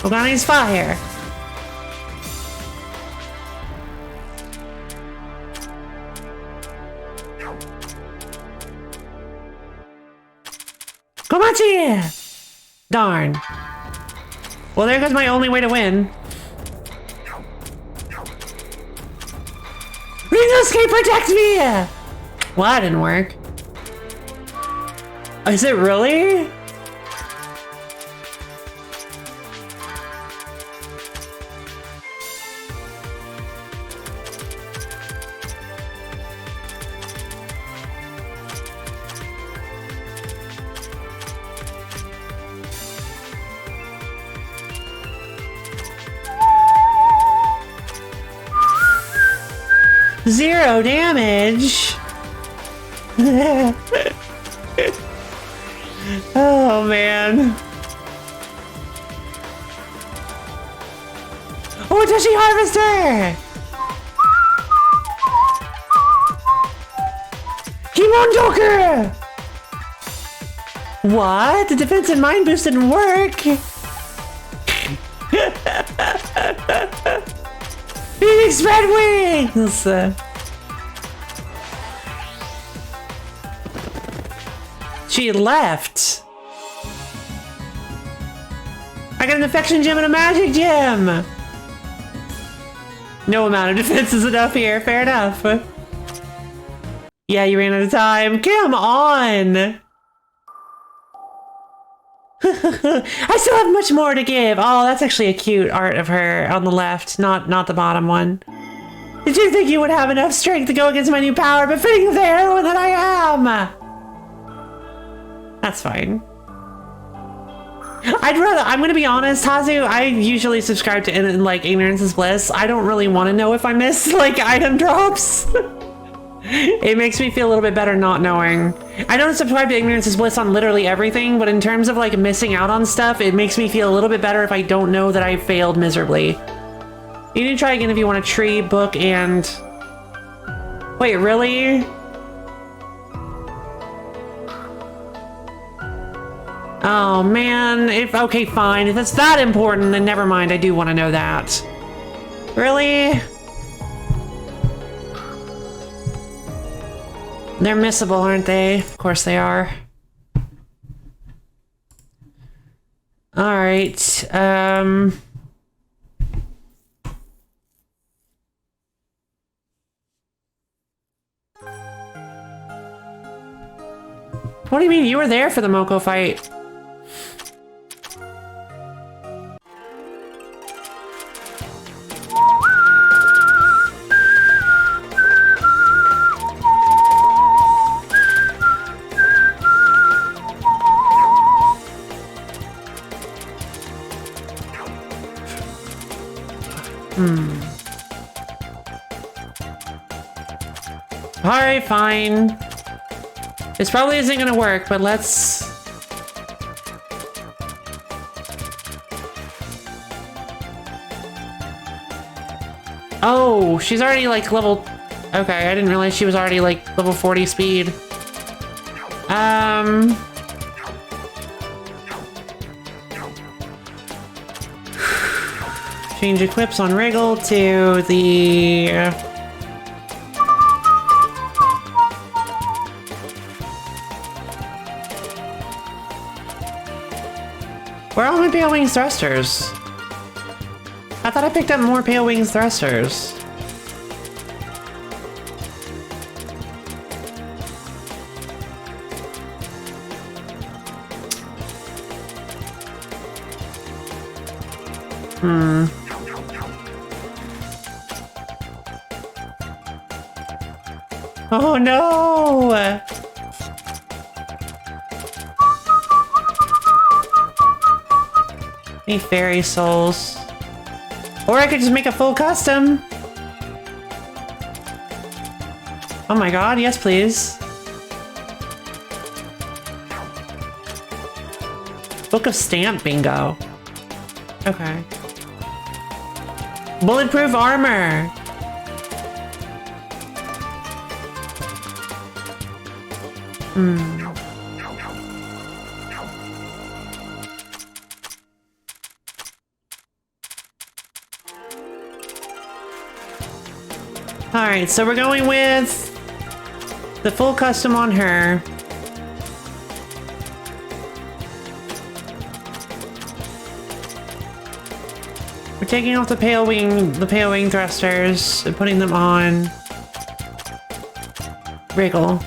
Ogani's fire. Komachi! Darn. Well, there goes my only way to win. Ringosuke, protect me! Well, that didn't work. Is it really? Zero damage. Oh man. Oh, Tashi Harvester! Kimon Joker! What? The defense and mind boost didn't work. Phoenix Red Wings! She left. I got an affection gem and a magic gem. No amount of defense is enough here. Fair enough. Yeah, you ran out of time. Come on. I still have much more to give. Oh, that's actually a cute art of her on the left, not the bottom one. Did you think you would have enough strength to go against my new power, but fitting the heroine that I am? That's fine. I'm gonna be honest, Hazu, I usually subscribe to like Ignorance is Bliss. I don't really want to know if I miss like item drops. It makes me feel a little bit better not knowing. I don't subscribe to Ignorance is Bliss on literally everything, but in terms of like missing out on stuff, it makes me feel a little bit better if I don't know that I failed miserably. You need to try again if you want a tree, book, and... Wait, really? Oh man, okay, fine. If it's that important, then never mind, I do want to know that. Really? They're missable, aren't they? Of course they are. Alright, What do you mean? You were there for the Moko fight. Alright, fine. This probably isn't gonna work, but let's... Oh, she's already like level... Okay, I didn't realize she was already like level 40 speed. Change equips on Wriggle to the... Where are all my Pale Wings thrusters? I thought I picked up more Pale Wings thrusters. Oh no! Any fairy souls. Or I could just make a full custom. Oh my god, yes please. Book of Stamp bingo. Okay. Bulletproof armor. Alright, so we're going with the full custom on her. We're taking off the pale wing thrusters and putting them on Wriggle.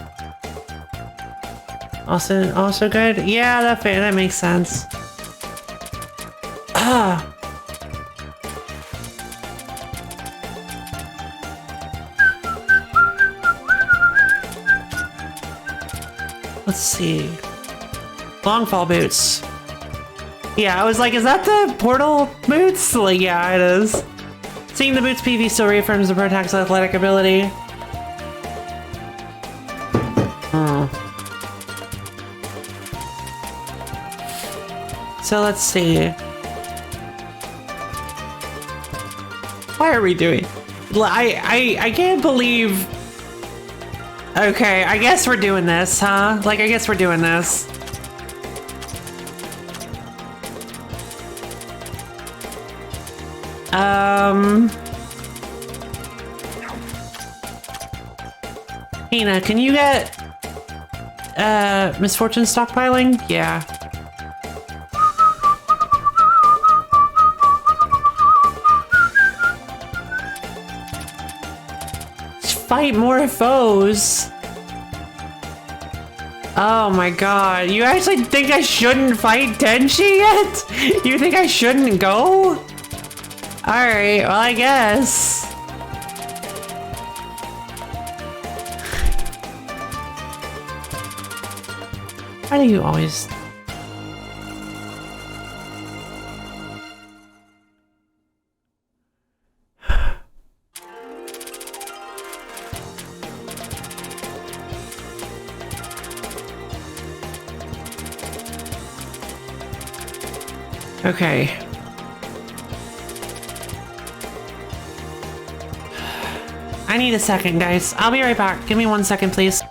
Also good? Yeah, that makes sense. Ah. Let's see. Longfall boots. Yeah, I was like, is that the portal boots? Like, yeah, it is. Seeing the boots PV still reaffirms the Protac's athletic ability. So let's see. Why are we doing? I can't believe. Okay, I guess we're doing this, huh? Like, I guess we're doing this. Hina, can you get misfortune stockpiling? Yeah. Fight more foes. Oh my god. You actually think I shouldn't fight Tenchi yet? You think I shouldn't go? Alright, well I guess. Why do you always... Okay. I need a second, guys. I'll be right back. Give me 1 second, please.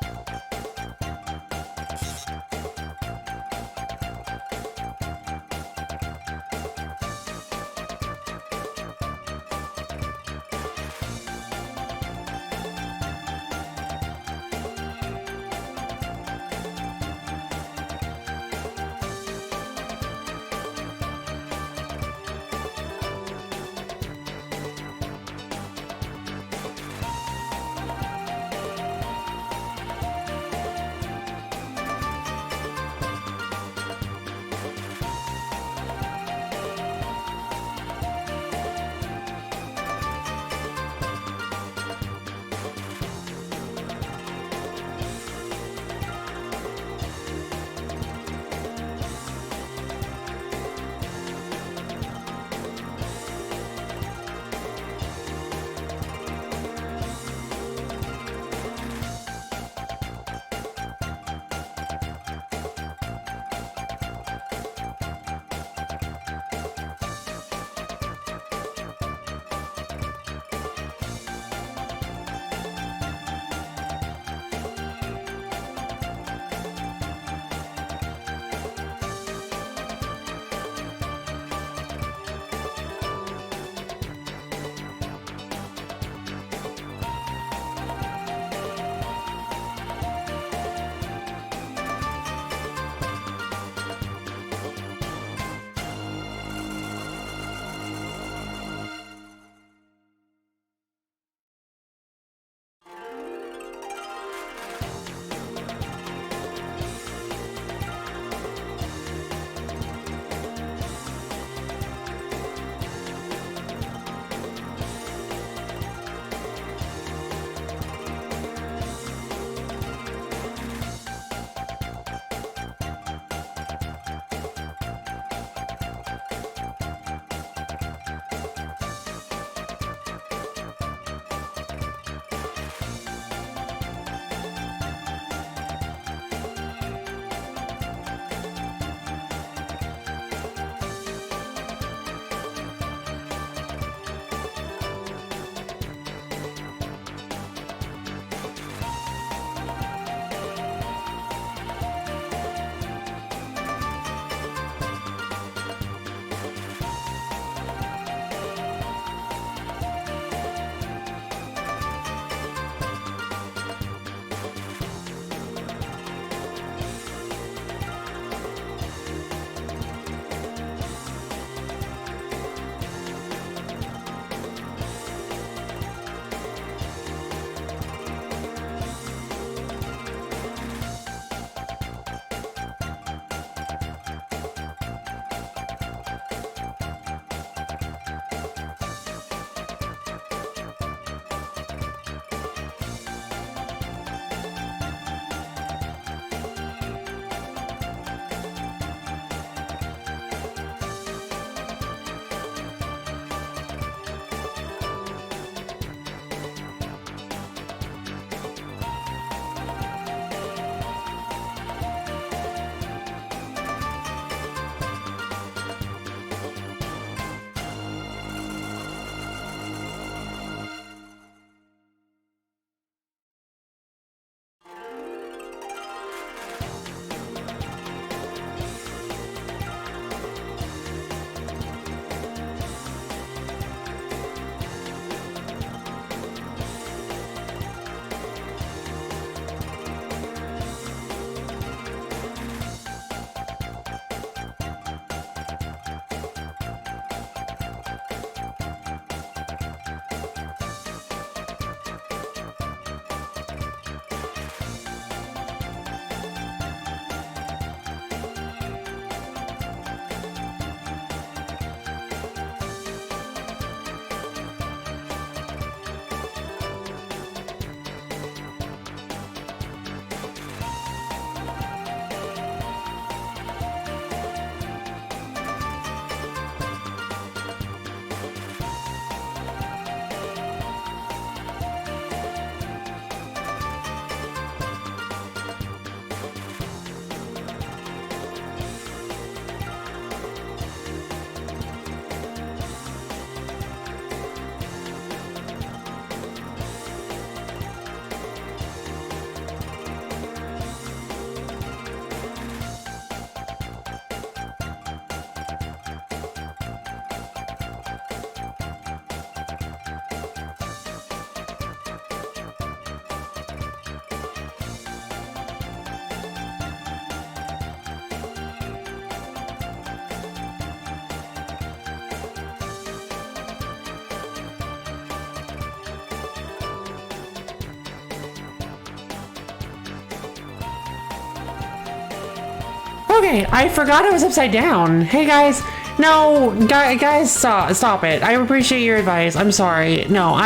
Okay, I forgot I was upside down. Hey guys, no, guys, stop it. I appreciate your advice. I'm sorry. No,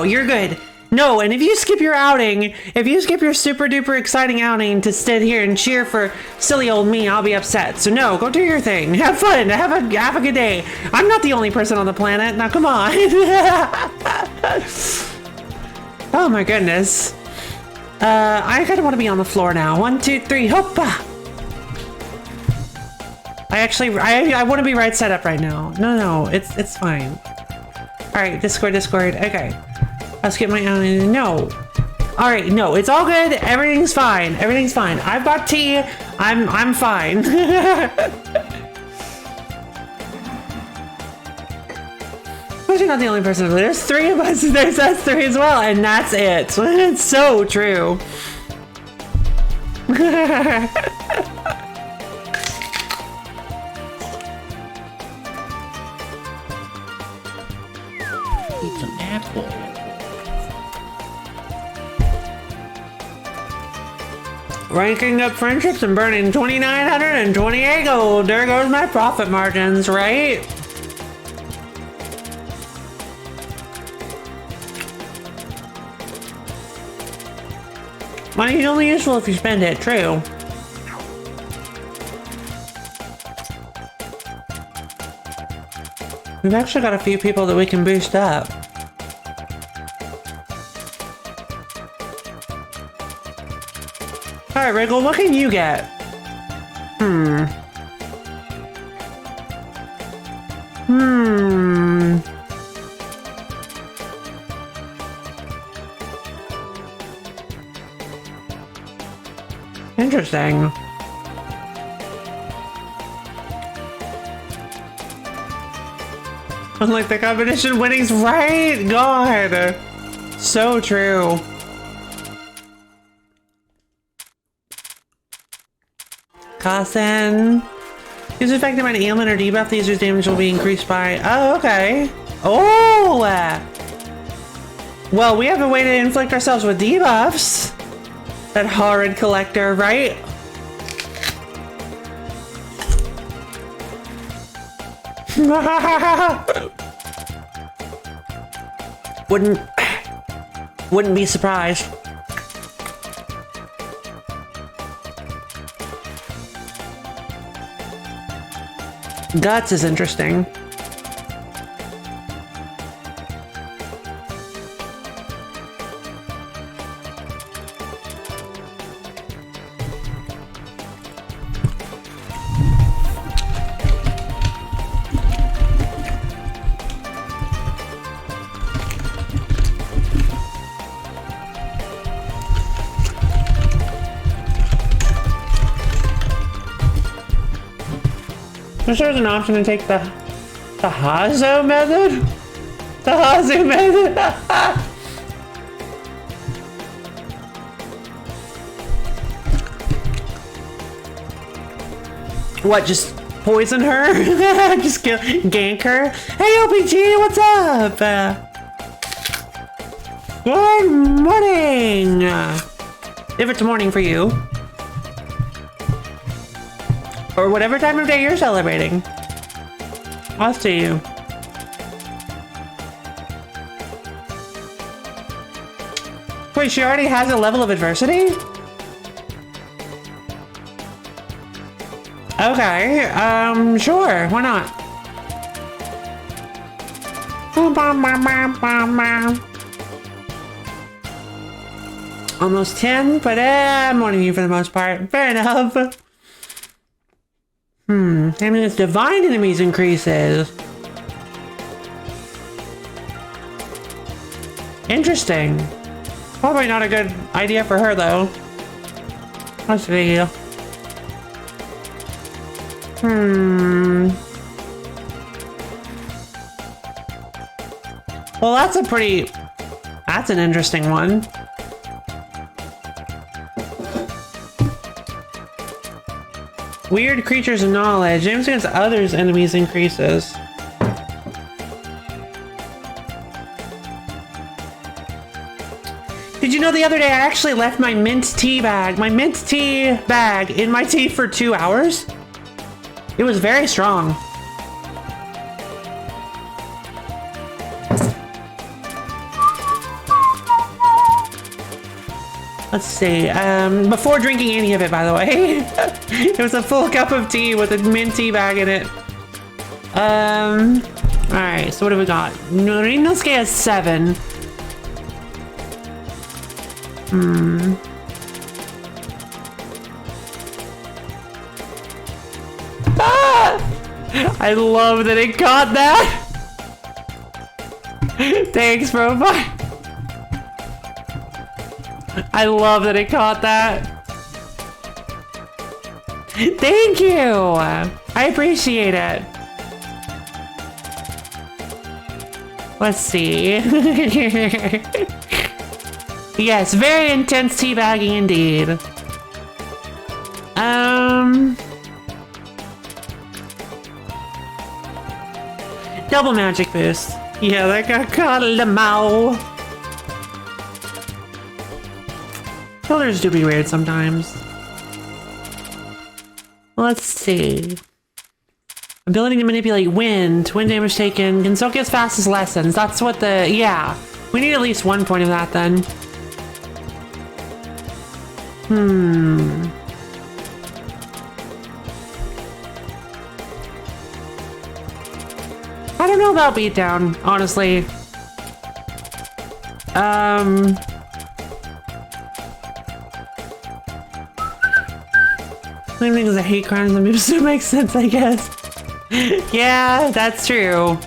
you're good. No, and if you skip your outing, if you skip your super duper exciting outing to sit here and cheer for silly old me, I'll be upset. So no, go do your thing. Have fun. Have a good day. I'm not the only person on the planet. Now come on. Oh my goodness. I kind of want to be on the floor now. 1, 2, 3, hoppa. I want to be right set up right now. No, it's fine. All right, Discord. Okay. I'll skip my own. No. All right, no, it's all good. Everything's fine. I've got tea. I'm fine. But you're not the only person. There's 3 of us. There's us 3 as well, and that's it. It's so true. Eat some apple. Ranking up friendships and burning 2,928 gold. There goes my profit margins, right? Money's only useful if you spend it, true. We've actually got a few people that we can boost up. Alright, Wriggle, what can you get? Interesting. Unlike the competition winnings, right? God. So true. Kasen. Use affected by an ailment or debuff, the user's damage will be increased by... Oh, okay. Oh! Well, we have a way to inflict ourselves with debuffs. That horrid collector, right? Wouldn't be surprised. Guts is interesting. Wish there was an option to take the Hazo method? The Hazo method? What, just poison her? Just gank her? Hey OPG, what's up? Good morning! If it's morning for you. Or whatever time of day you're celebrating. I'll see you. Wait, she already has a level of adversity? Okay, sure, why not? Almost 10, but I'm warning you for the most part. Fair enough. I mean, it's divine enemies increases. Interesting. Probably not a good idea for her, though. Let's see. Well, that's an interesting one. Weird creatures of knowledge. Damage against others' enemies increases. Did you know, the other day I actually left my mint tea bag in my tea for 2 hours. It was very strong. Let's see, before drinking any of it, by the way. It was a full cup of tea with a mint tea bag in it. Alright, so what have we got? Norinosuke has 7. Ah! I love that it caught that! Thanks, Robot. I love that it caught that. Thank you! I appreciate it. Let's see. Yes, very intense teabagging indeed. Double magic boost. Yeah, that got caught in the mouth. Colors do be weird sometimes. Let's see. Ability to manipulate wind. Wind damage taken. Gensokyou's fastest lessons. That's what the... Yeah. We need at least 1 point of that then. I don't know about beatdown, honestly. I think it's a hate crime, some people still make sense, I guess. Yeah, that's true.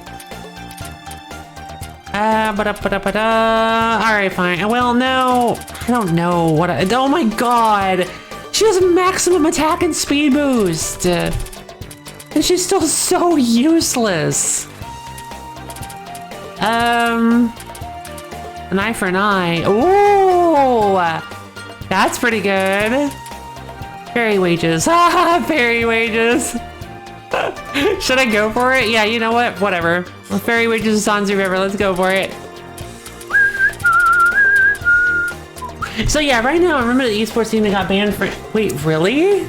Alright, fine. Well, no. I don't know what oh my god! She has a maximum attack and speed boost! And she's still so useless. An eye for an eye. Ooh! That's pretty good. Fairy wages. Ah, fairy wages. Should I go for it? Yeah, you know what? Whatever. Well, fairy wages is Sanzu River. Let's go for it. So yeah, right now I remember the esports team that got banned for... Wait, really?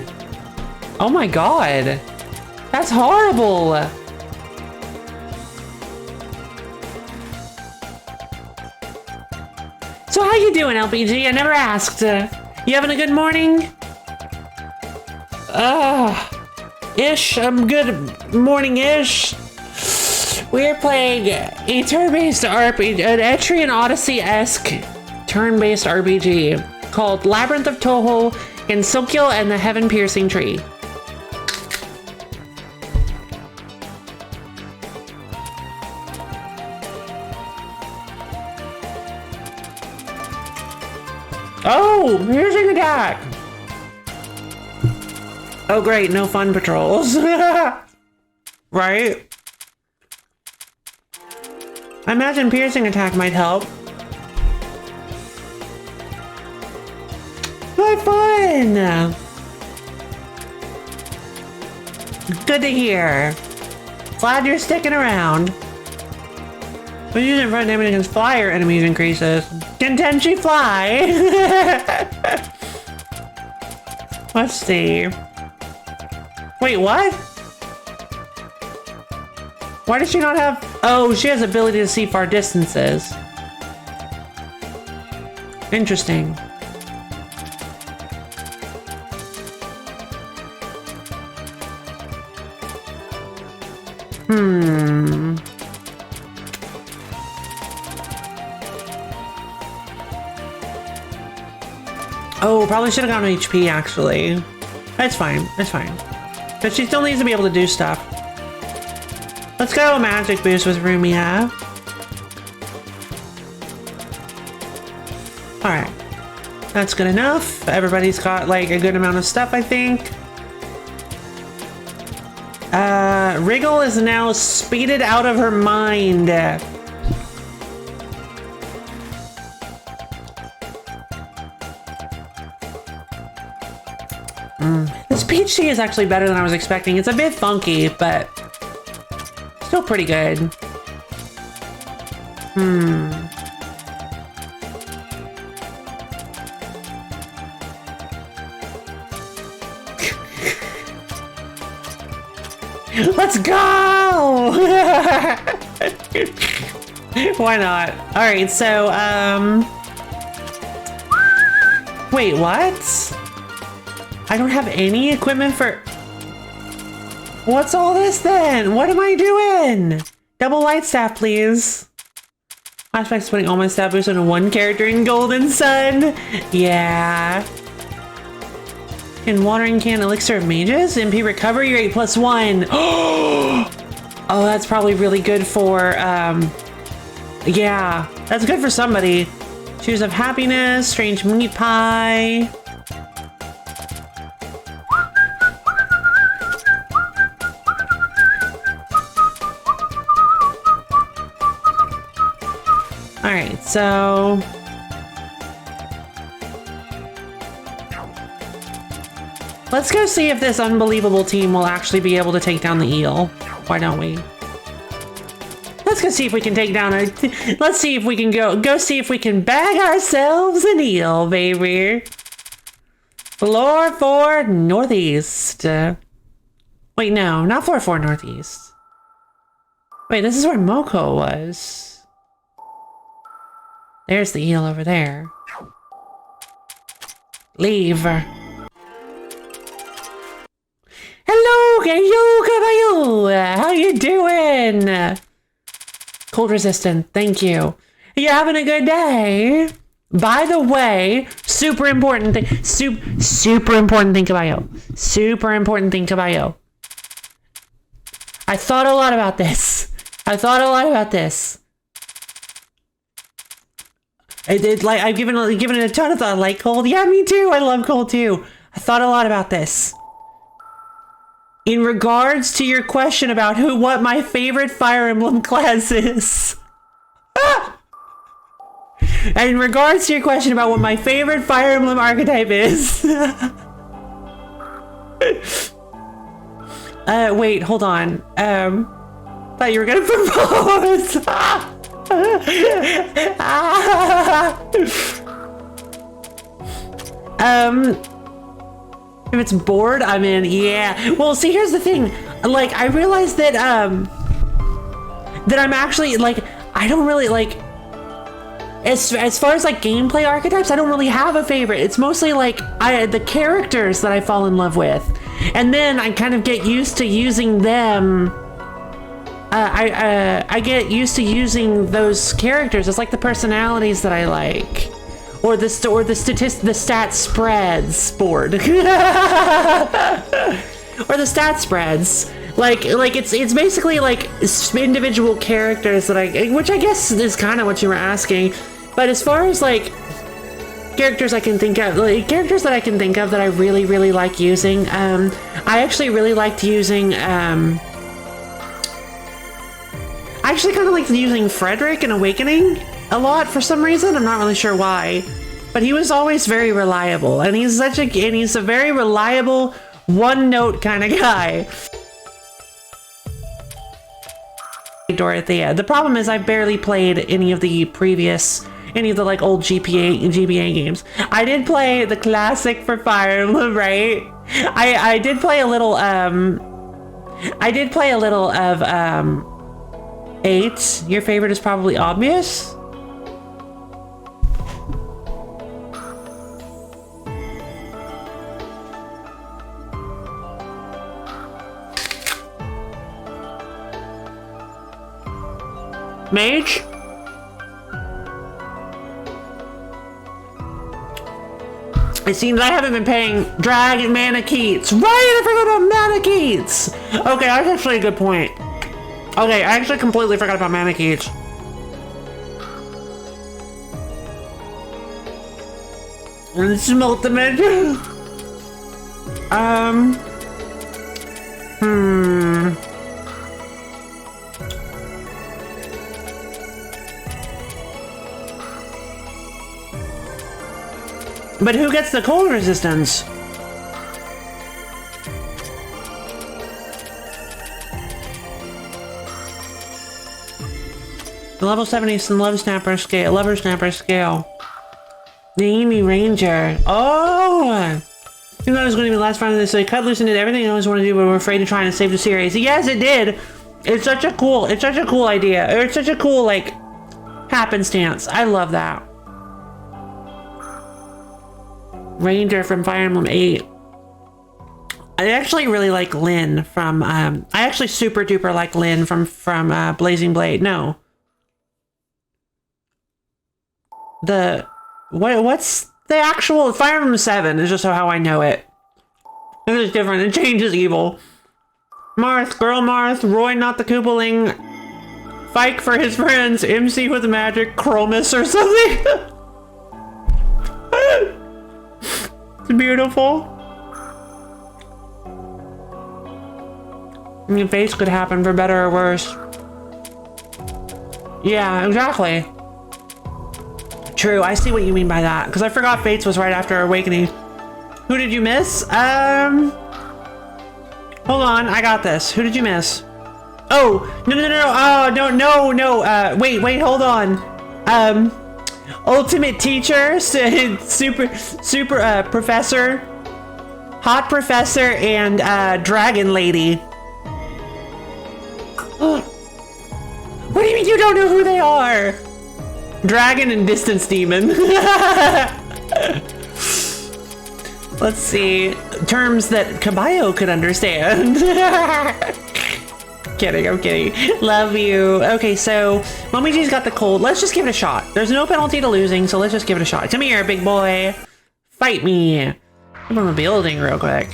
Oh my god. That's horrible. So how you doing, LPG? I never asked. You having a good morning? Ish. I'm good morning-ish. We're playing a turn-based RPG, an Etrian Odyssey-esque turn-based RPG called Labyrinth of Toho, Gensokyou, and the Heaven-Piercing Tree. Oh, piercing attack! Oh great, no fun patrols. Right? I imagine piercing attack might help. But fun! Good to hear. Glad you're sticking around. When using front damage against flyer enemies increases. Can Tenchi fly? Let's see. Wait, what? Why does she not have... Oh, she has ability to see far distances. Interesting. Oh, probably should have gotten HP, actually. That's fine. That's fine. But she still needs to be able to do stuff. Let's go magic boost with Rumia. Alright. That's good enough. Everybody's got, like, a good amount of stuff, I think. Wriggle is now speeded out of her mind. This peach tea is actually better than I was expecting. It's a bit funky, but still pretty good. Let's go! Why not? All right, so, wait, what? I don't have any equipment for... What's all this then? What am I doing? Double light staff, please. I expect putting all my staff boosts on one character in Golden Sun. Yeah. And watering can elixir of mages. MP recovery rate +1. Oh, that's probably really good for, yeah, that's good for somebody. Shoes of happiness, strange meat pie. All right, so let's go see if this unbelievable team will actually be able to take down the eel. Why don't we? Let's go see if we can take down a... Let's see if we can go see if we can bag ourselves an eel, baby. Floor 4 Northeast. Wait, no, not floor 4 Northeast. Wait, this is where Moko was. There's the eel over there. Leave. Hello, Gensokyou. How you doing? Cold resistant, thank you. You having a good day? By the way, super important thing. Super important thing kabayo. Super important thing kabayo. I thought a lot about this. I've given it a ton of thought. Like cold, yeah, me too. I love cold too. I thought a lot about this. In regards to your question about what my favorite Fire Emblem class is. And in regards to your question about what my favorite Fire Emblem archetype is. Wait, hold on. Thought you were gonna propose. If it's bored, I'm in. Yeah. Well, see, here's the thing. Like, I realized that that I'm actually like, I don't really like. As far as like gameplay archetypes, I don't really have a favorite. It's mostly like the characters that I fall in love with, and then I kind of get used to using them. I get used to using those characters. It's like the personalities that I like. Or the stat spreads board. Or the stat spreads. Like it's basically like individual characters that which I guess is kind of what you were asking. But as far as like characters I can think of, like characters that I can think of that I really, really like using, I actually really liked using, I actually kind of liked using Frederick in Awakening a lot for some reason. I'm not really sure why, but he was always very reliable, and he's a very reliable one-note kind of guy. Dorothea. The problem is I've barely played any of the like old GBA games. I did play the classic for Fire Emblem, right? I did play a little of 8. Your favorite is probably obvious. Mage? It seems I haven't been paying Dragon Manikeets. Right, I forgot about Manikeets. Okay, that's actually a good point. Okay, I actually completely forgot about Manikeets. This is ultimate. But who gets the cold resistance? The level 70 is the Love Snapper scale. Lover Snapper scale. The Amy Ranger. Oh! You know it was going to be the last final this. They cut loose and did everything I always wanted to do, but we're afraid to try and save the series. Yes, it did. It's such a cool idea. It's such a cool, like, happenstance. I love that. Ranger from Fire Emblem 8. I actually really like Lynn from, I actually super duper like Lynn from Blazing Blade. No. What's the actual Fire Emblem 7 is just how I know it. It is different. It changes evil. Marth, Girl Marth, Roy not the Koopaling, Fike for his friends, MC with the magic, Chromus or something. It's beautiful. I mean, face could happen for better or worse. Yeah, exactly. True, I see what you mean by that. Because I forgot Fates was right after Awakening. Who did you miss? Hold on, I got this. Who did you miss? Oh, no. Wait, hold on. Ultimate Teacher, super Professor, Hot Professor, and Dragon Lady. What do you mean you don't know who they are? Dragon and Distance Demon. Let's see. Terms that Caballo could understand. Kidding, I'm kidding. Love you. Okay, so Momiji's got the cold. Let's just give it a shot. There's no penalty to losing, so let's just give it a shot. Come here, big boy. Fight me. I'm from a building real quick.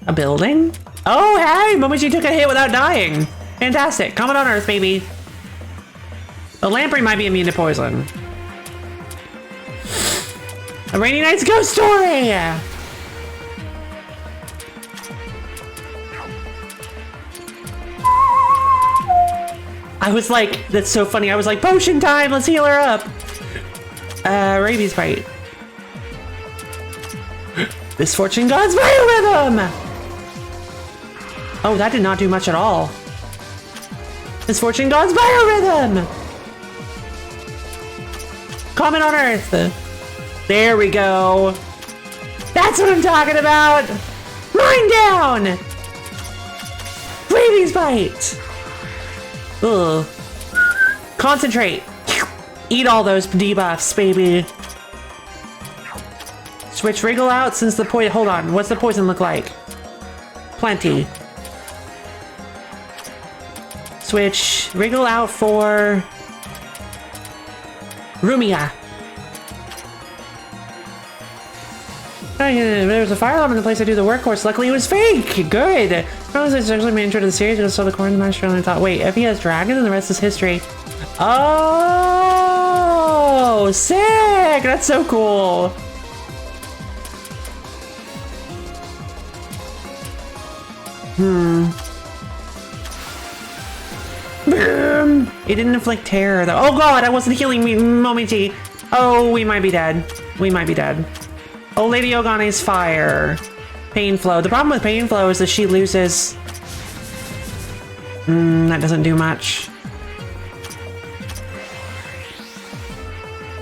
A building? Oh, hey! Momiji took a hit without dying. Fantastic. Comet on Earth, baby. The lamprey might be immune to poison. A Rainy Night's Ghost Story! I was like, that's so funny. I was like, potion time, let's heal her up. Rabies bite. Misfortune God's Biorhythm! Oh, that did not do much at all. Misfortune God's Biorhythm! Comet on Earth. There we go. That's what I'm talking about! Mine down! Rabies bite! Ugh. Concentrate. Eat all those debuffs, baby. Switch Wriggle out since the poison. Hold on. What's the poison look like? Plenty. Switch Wriggle out for Rumia. There's a fire alarm in the place I do the workhorse. Luckily, it was fake. Good. I was actually my intro to the series. I saw the corn master and I thought, wait, if he has dragon, then the rest is history. Oh, sick! That's so cool. It didn't inflict terror though. Oh god, I wasn't healing me, Momiji. Oh, we might be dead. We might be dead. Oh, Lady Ogane's fire. Pain flow. The problem with pain flow is that she loses. That doesn't do much.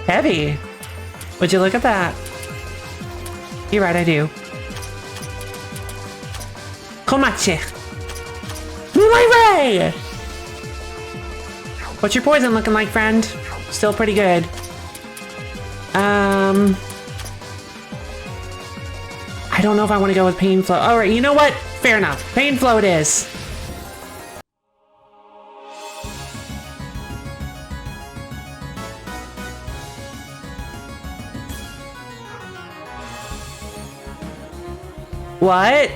Heavy. Would you look at that? You're right, I do. Komachi. Ray! What's your poison looking like, friend? Still pretty good. I don't know if I want to go with pain flow. All right, you know what? Fair enough. Pain flow it is. What?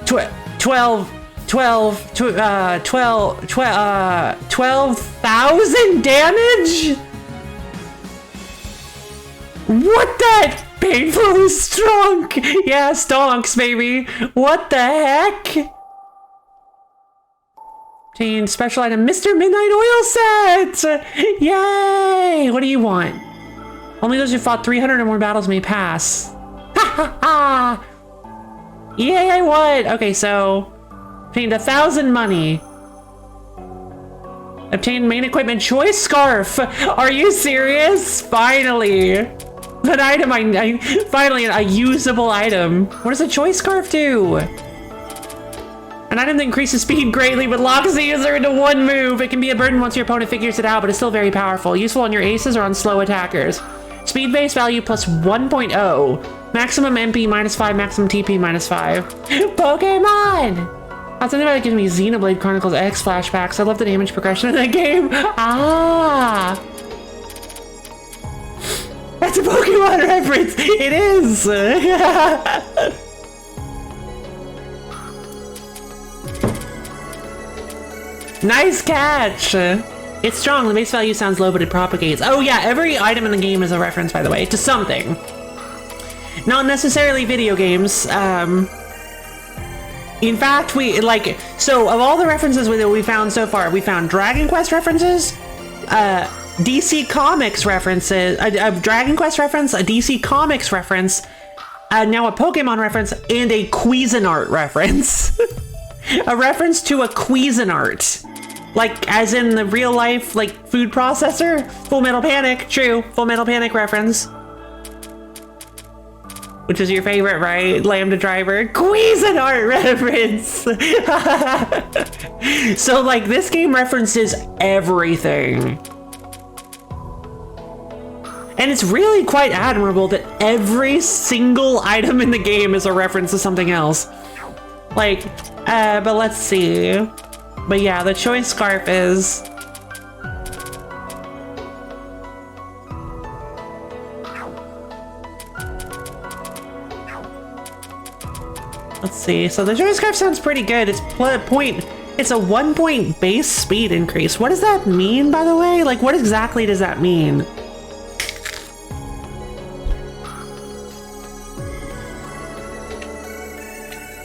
12,000 damage? What the? Painful is strong. Yeah, stonks, baby. What the heck? Obtain special item, Mr. Midnight Oil Set. Yay! What do you want? Only those who fought 300 or more battles may pass. Ha ha ha! Yay, what? Okay, so obtained 1,000 money. Obtain main equipment choice scarf. Are you serious? Finally. An item finally a usable item. What does a choice scarf do? An item that increases speed greatly but locks the user into one move. It can be a burden once your opponent figures it out, but it's still very powerful. Useful on your aces or on slow attackers. Speed base value plus 1.0. Maximum MP -5, maximum TP -5. Pokemon! That's something that gives me Xenoblade Chronicles X flashbacks. I love the damage progression in that game. Ah! That's a Pokemon reference! It is! Nice catch! It's strong. The base value sounds low, but it propagates. Oh yeah, every item in the game is a reference, by the way, to something. Not necessarily video games. In fact, so of all the references that we found so far, we found Dragon Quest references, DC Comics references, a Dragon Quest reference, a DC Comics reference, now a Pokemon reference, and a Cuisinart reference. A reference to a Cuisinart. Like, as in the real life, like, food processor? Full Metal Panic, true. Full Metal Panic reference. Which is your favorite, right? Lambda Driver. Cuisinart reference! So, like, this game references everything. And it's really quite admirable that every single item in the game is a reference to something else. Like, but let's see. But yeah, the choice scarf is... Let's see. So the choice scarf sounds pretty good. It's a 1 point base speed increase. What does that mean, by the way? Like, what exactly does that mean?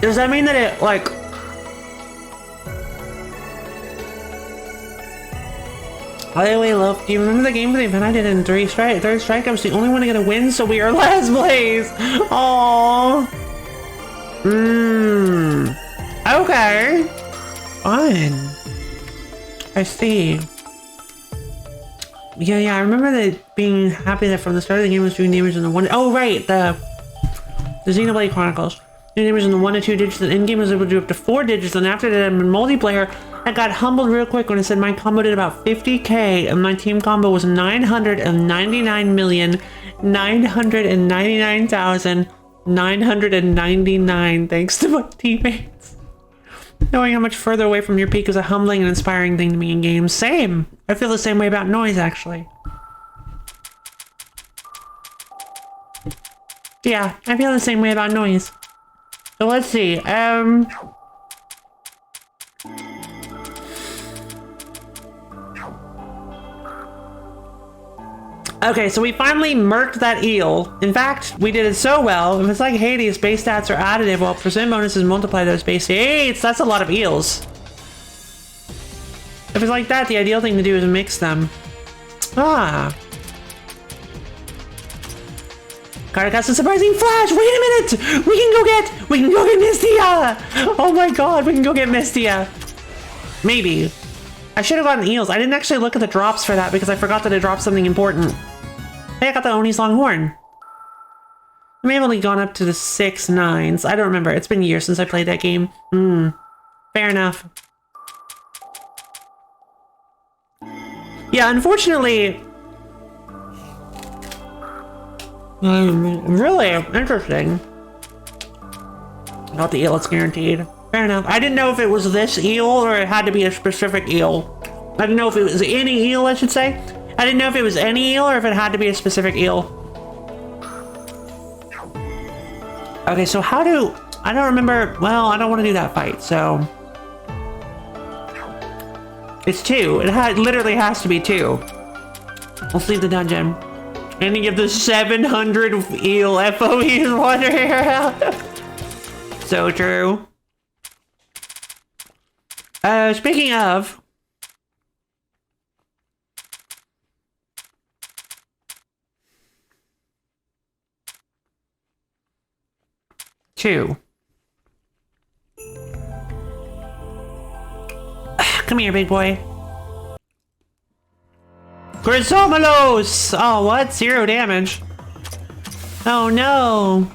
Does that mean that it, like... By the way, love, do you remember the game for the event I did in third strike? I was the only one to get a win, so we are last place. Aww. Okay. Fun. I see. Yeah, I remember that being happy that from the start of the game was doing damage in the one... Oh, right, the Xenoblade Chronicles. Doing damage in the 1 to 2 digits, and in-game was able to do up to 4 digits, and after that in multiplayer, I got humbled real quick when it said my combo did about 50k, and my team combo was 999,999,999, thanks to my teammates. Knowing how much further away from your peak is a humbling and inspiring thing to me in games. Same. I feel the same way about noise, actually. Yeah, I feel the same way about noise. So let's see, okay, so we finally murked that eel. In fact, we did it so well. If it's like Hades, base stats are additive while percent bonuses multiply those base stats. That's a lot of eels. If it's like that, the ideal thing to do is mix them. Ah. Carter casts a surprising flash! Wait a minute! We can go get Mistia! Oh my god, we can go get Mistia. Maybe. I should have gotten eels. I didn't actually look at the drops for that because I forgot that it dropped something important. Hey, I got the Oni's Longhorn. I may have only gone up to the 6 9s. I don't remember. It's been years since I played that game. Fair enough. Yeah, unfortunately... really interesting. Not the eel, it's guaranteed. Fair enough. I didn't know if it was this eel or it had to be a specific eel. I didn't know if it was any eel, I should say. I didn't know if it was any eel or if it had to be a specific eel. Okay, so how do... I don't remember... Well, I don't want to do that fight, so... It's 2. It literally has to be 2. Let's leave the dungeon. Any of the 700 eel FOEs wandering around. So true. Speaking of... Two. Come here, big boy. Chrysomelos! Oh, what? 0 damage. Oh no.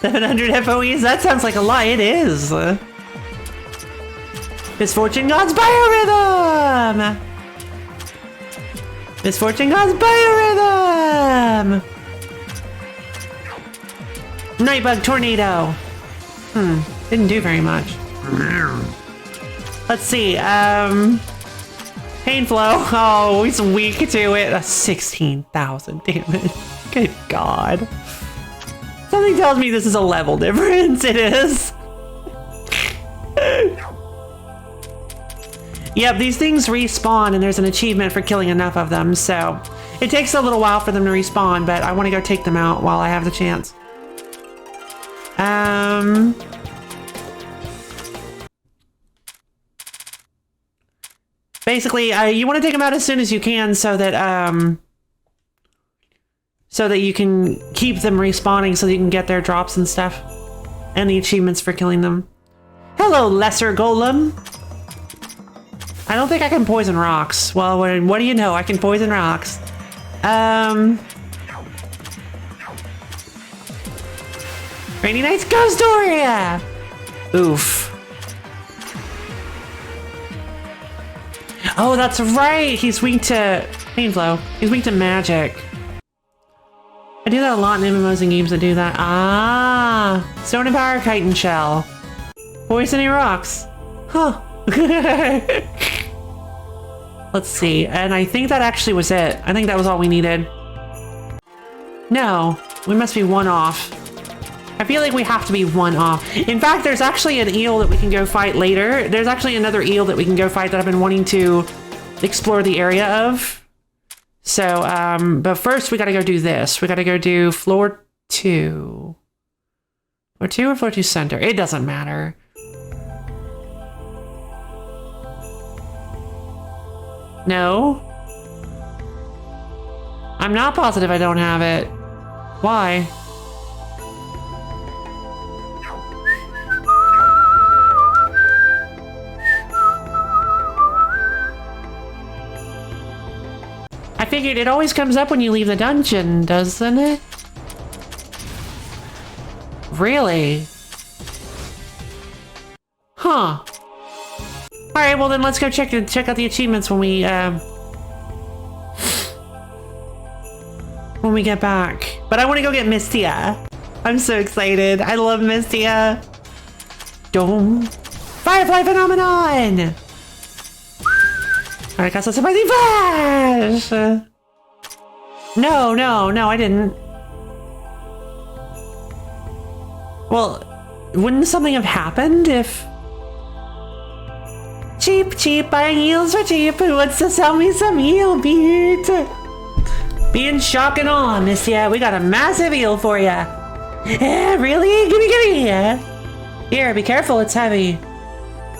$700 FOEs? That sounds like a lot. It is. Misfortune God's Biorhythm! Misfortune God's Biorhythm! Nightbug Tornado. Didn't do very much. Let's see, Pain Flow. Oh, he's weak to it. 16,000 damage. Good God. Something tells me this is a level difference. It is. Yep, these things respawn and there's an achievement for killing enough of them, so it takes a little while for them to respawn, but I want to go take them out while I have the chance. Basically, you want to take them out as soon as you can so that you can keep them respawning so that you can get their drops and stuff. And the achievements for killing them. Hello, Lesser Golem! I don't think I can poison rocks. Well, what do you know? I can poison rocks. Rainy Nights Ghost Doria! Oof. Oh, that's right! He's weak to Pain Flow. He's weak to magic. I do that a lot in MMOs and games that do that. Ah! Stone and Power Chitin Shell. Poisoning rocks. Huh. Let's see. And I think that actually was it. I think that was all we needed. No. We must be 1 off. I feel like we have to be 1 off. In fact, there's actually an eel that we can go fight later. There's actually another eel that we can go fight that I've been wanting to explore the area of. So, but first we gotta go do this. We gotta go do floor 2. Floor 2 or floor 2 center? It doesn't matter. No. I'm not positive I don't have it. Why? I figured it always comes up when you leave the dungeon, doesn't it? Really? Huh. Alright, well then let's go check out the achievements when we get back. But I want to go get Mystia. I'm so excited. I love Mystia. Dome. Firefly Phenomenon! Alright, got some surprising flash! No, I didn't. Well, wouldn't something have happened if... Cheap, buying eels for cheap. Who wants to sell me some eel meat? Being shock and awe, Mystia. We got a massive eel for ya. Yeah, really? Gimme. Here, be careful, it's heavy.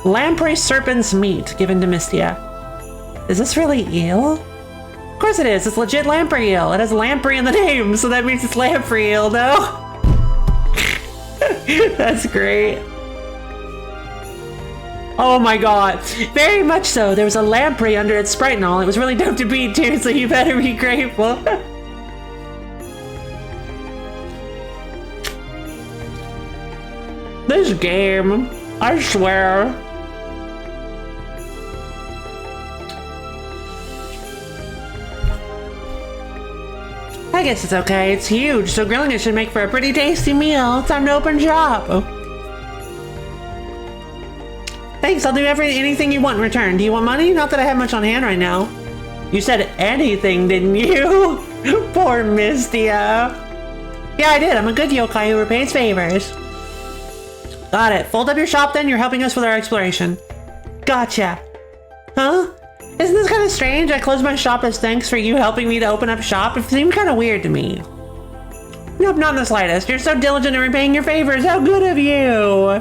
Lamprey serpent's meat given to Mystia. Is this really eel? Of course it is. It's legit lamprey eel. It has lamprey in the name, so that means it's lamprey eel, no? That's great. Oh my god. Very much so. There was a lamprey under its sprite and all. It was really dope to beat too, so you better be grateful. This game, I swear. I guess it's okay. It's huge, so grilling it should make for a pretty tasty meal. It's time to open shop. Oh. Thanks, I'll do anything you want in return. Do you want money? Not that I have much on hand right now. You said anything, didn't you? Poor Mystia. Yeah, I did. I'm a good yokai who repays favors. Got it. Fold up your shop then. You're helping us with our exploration. Gotcha. Huh? Isn't this kind of strange? I closed my shop as thanks for you helping me to open up shop. It seemed kind of weird to me. Nope, not in the slightest. You're so diligent in repaying your favors. How good of you.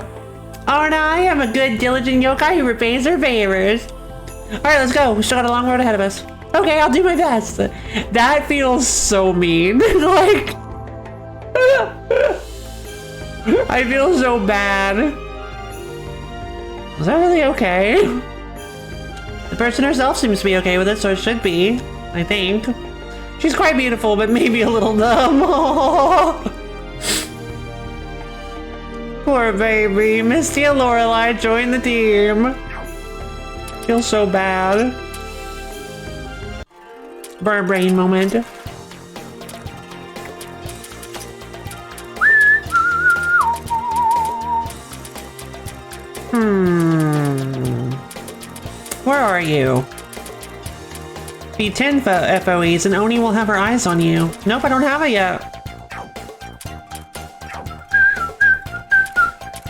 Aren't I? I'm a good, diligent yokai who repays her favors. Alright, let's go. We still got a long road ahead of us. Okay, I'll do my best. That feels so mean. Like... I feel so bad. Is that really okay? The person herself seems to be okay with it, so it should be, I think. She's quite beautiful, but maybe a little dumb. Poor baby. Misty and Lorelai joined the team. Feel so bad. Burn brain moment. Where are you? Beat 10 FOEs and Oni will have her eyes on you. Nope, I don't have it yet.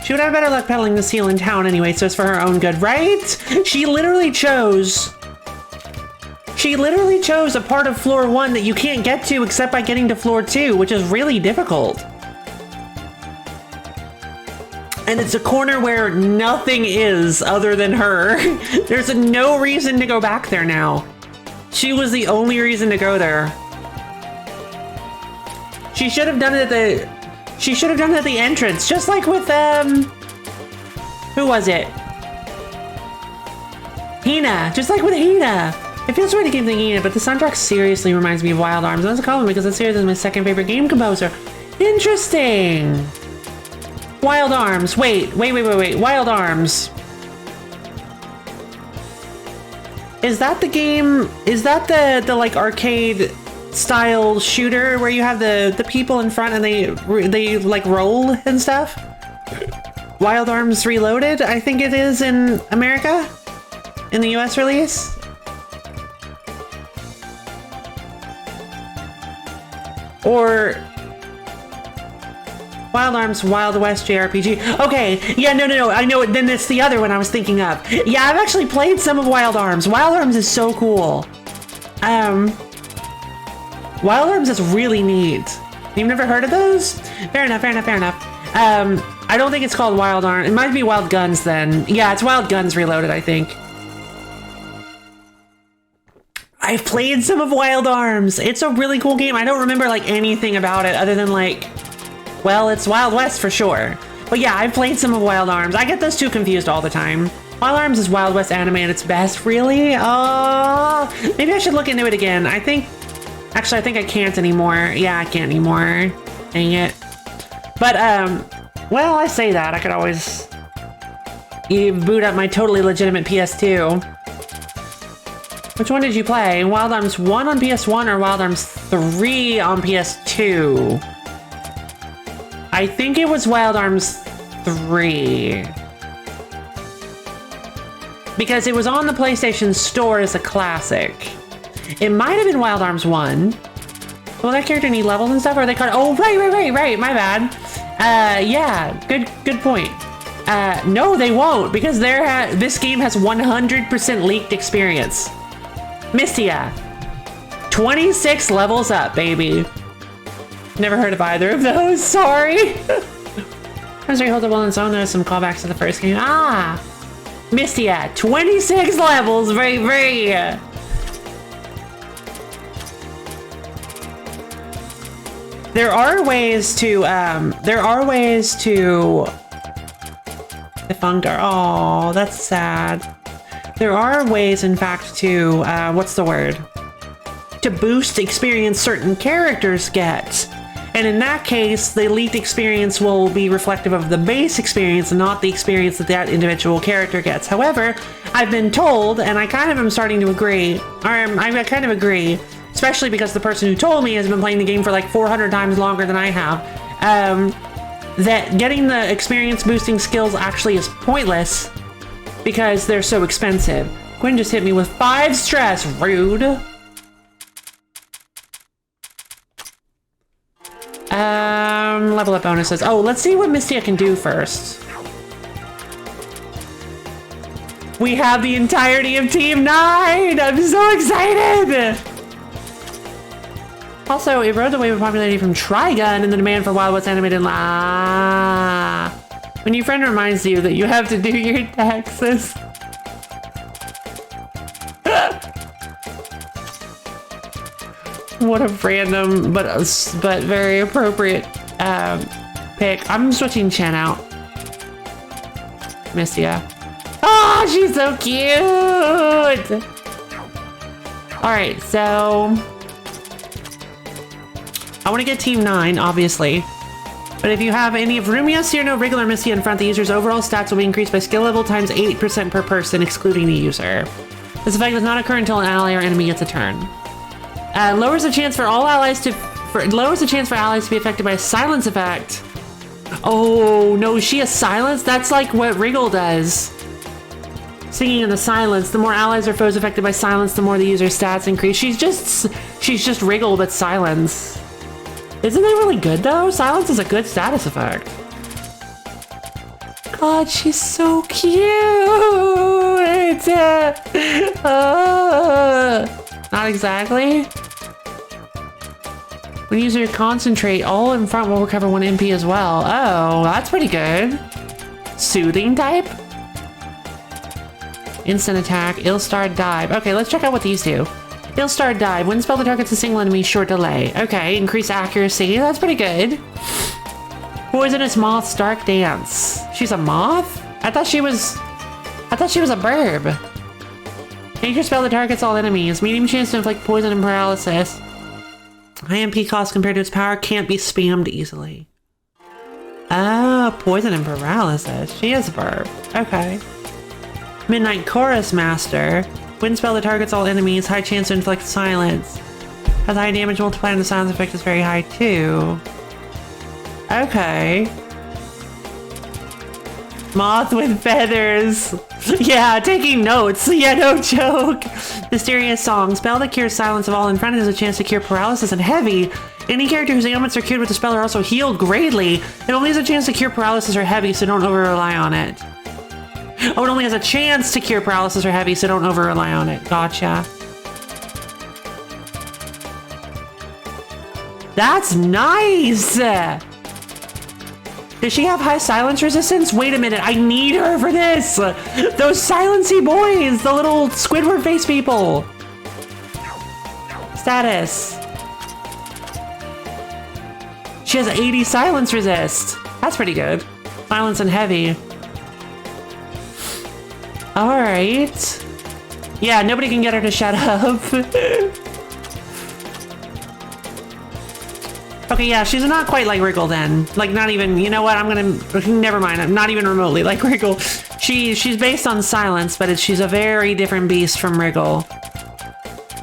She would have better luck peddling this heel in town anyway, so it's for her own good, right? She literally chose a part of floor 1 that you can't get to except by getting to floor 2, which is really difficult. And it's a corner where nothing is other than her. There's no reason to go back there now. She was the only reason to go there. She should have done it at the entrance, just like with who was it? Hina, just like with Hina. It feels weird to keep thinking it, but the soundtrack seriously reminds me of Wild Arms. That's a compliment because that series is my second favorite game composer. Interesting. Wild Arms. Wait. Wild Arms. Is that the game? Is that the like arcade style shooter where you have the people in front and they like roll and stuff? Wild Arms Reloaded, I think it is in America, in the US release. Or Wild Arms Wild West JRPG. Okay, yeah, no, I know it. Then it's the other one I was thinking of. Yeah, I've actually played some of Wild Arms. Wild Arms is so cool. Wild Arms is really neat. You've never heard of those? Fair enough. I don't think it's called Wild Arms. It might be Wild Guns then. Yeah, it's Wild Guns Reloaded, I think. I've played some of Wild Arms. It's a really cool game. I don't remember like anything about it other than like, well, it's Wild West for sure. But yeah, I've played some of Wild Arms. I get those two confused all the time. Wild Arms is Wild West anime at its best, really? Oh, maybe I should look into it again. Actually, I think I can't anymore. Yeah, I can't anymore. Dang it. But, well, I say that. I could always boot up my totally legitimate PS2. Which one did you play? Wild Arms 1 on PS1 or Wild Arms 3 on PS2? I think it was Wild Arms 3. Because it was on the PlayStation Store as a classic. It might have been Wild Arms 1. Will that character need levels and stuff? Or are they called? Oh, right. My bad. Yeah, good point. No, they won't because this game has 100% leaked experience. Mistia, 26 levels up, baby. Never heard of either of those. Sorry. As we hold up on its own, there's some callbacks to the first game. Ah, Mistia, 26 levels, baby. There are ways to defunct are, oh, that's sad. There are ways, in fact, to, what's the word? To boost experience certain characters get. And in that case, the leaked experience will be reflective of the base experience and not the experience that individual character gets. However, I've been told, and I kind of am starting to agree, or I kind of agree, especially because the person who told me has been playing the game for like 400 times longer than I have, that getting the experience boosting skills actually is pointless because they're so expensive. Gwen just hit me with 5 stress, rude. Level up bonuses. Oh, let's see what Mistia can do first. We have the entirety of Team 9! I'm so excited! Also, it rode the wave of popularity from Trigun and the demand for Wild West animated when your friend reminds you that you have to do your taxes. What a random but very appropriate pick. I'm switching Chen out. Mistia. Oh, she's so cute! Alright, so... I want to get Team 9, obviously. But if you have any of Rumia, Cyrano, Wriggle, or Mistia in front, the user's overall stats will be increased by skill level times 8% per person, excluding the user. This effect does not occur until an ally or enemy gets a turn. Lowers the chance for allies to be affected by a silence effect. Oh no, she has silence? That's like what Wriggle does. Singing in the silence. The more allies or foes affected by silence, the more the user's stats increase. She's just Wriggle but silence. Isn't that really good though? Silence is a good status effect. God, she's so cute. Not exactly. When user concentrate, all in front will recover 1 MP as well. Oh, that's pretty good. Soothing type? Instant attack, ill-starred dive. Okay, let's check out what these do. Ill-starred dive. When spell the target's a single enemy, short delay. Okay, increase accuracy. That's pretty good. Poisonous moth's dark dance. She's a moth? I thought she was a burb. Nature spell that targets all enemies. Medium chance to inflict poison and paralysis. High MP cost compared to its power, can't be spammed easily. Oh, poison and paralysis. She is a burb. Okay. Midnight Chorus Master. Wind spell that targets all enemies. High chance to inflict silence. Has high damage multiplied and the silence effect is very high too. Okay. Moth with feathers. Yeah, taking notes. Yeah, no joke. Mysterious song. Spell that cures silence of all in front has a chance to cure paralysis and heavy. Any character whose ailments are cured with the spell are also healed greatly. It only has a chance to cure paralysis or heavy, so don't over-rely on it. Oh, it only has a chance to cure paralysis or heavy, so don't over-rely on it. Gotcha. That's nice! Does she have high silence resistance? Wait a minute, I need her for this! Those silency boys! The little Squidward face people! Status. She has 80 silence resist. That's pretty good. Silence and heavy. Alright. Yeah, nobody can get her to shut up. Okay, yeah, she's not quite like Wriggle then. Like, not even, you know what, never mind, I'm not even remotely like Wriggle. She's based on silence, but she's a very different beast from Wriggle.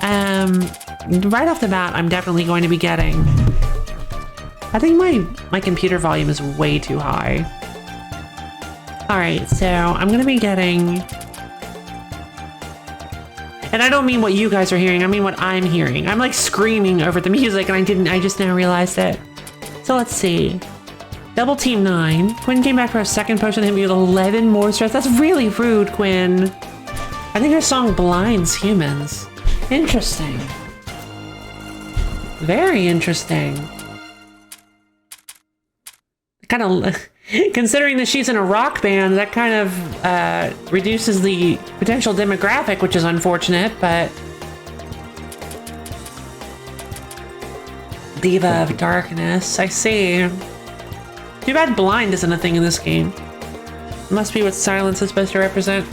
Right off the bat, I'm definitely going to be getting... I think my computer volume is way too high. Alright, so I'm gonna be getting... And I don't mean what you guys are hearing, I mean what I'm hearing. I'm like screaming over the music and I just now realized it. So let's see. Double Team 9. Quinn came back for a second potion to hit me with 11 more stress. That's really rude, Quinn. I think her song blinds humans. Interesting. Very interesting. Kind of... Considering that she's in a rock band, that kind of reduces the potential demographic, which is unfortunate, but... Diva of Darkness, I see. Too bad blind isn't a thing in this game. Must be what silence is supposed to represent.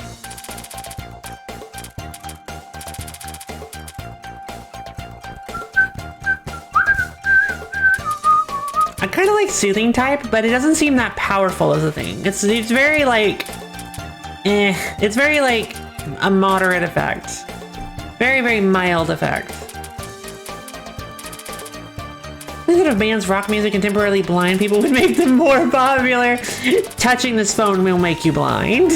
I kind of like soothing type, but it doesn't seem that powerful as a thing. It's very like, it's very like a moderate effect. Very, very mild effect. Think that if bands rock music and temporarily blind people would make them more popular. Touching this phone will make you blind.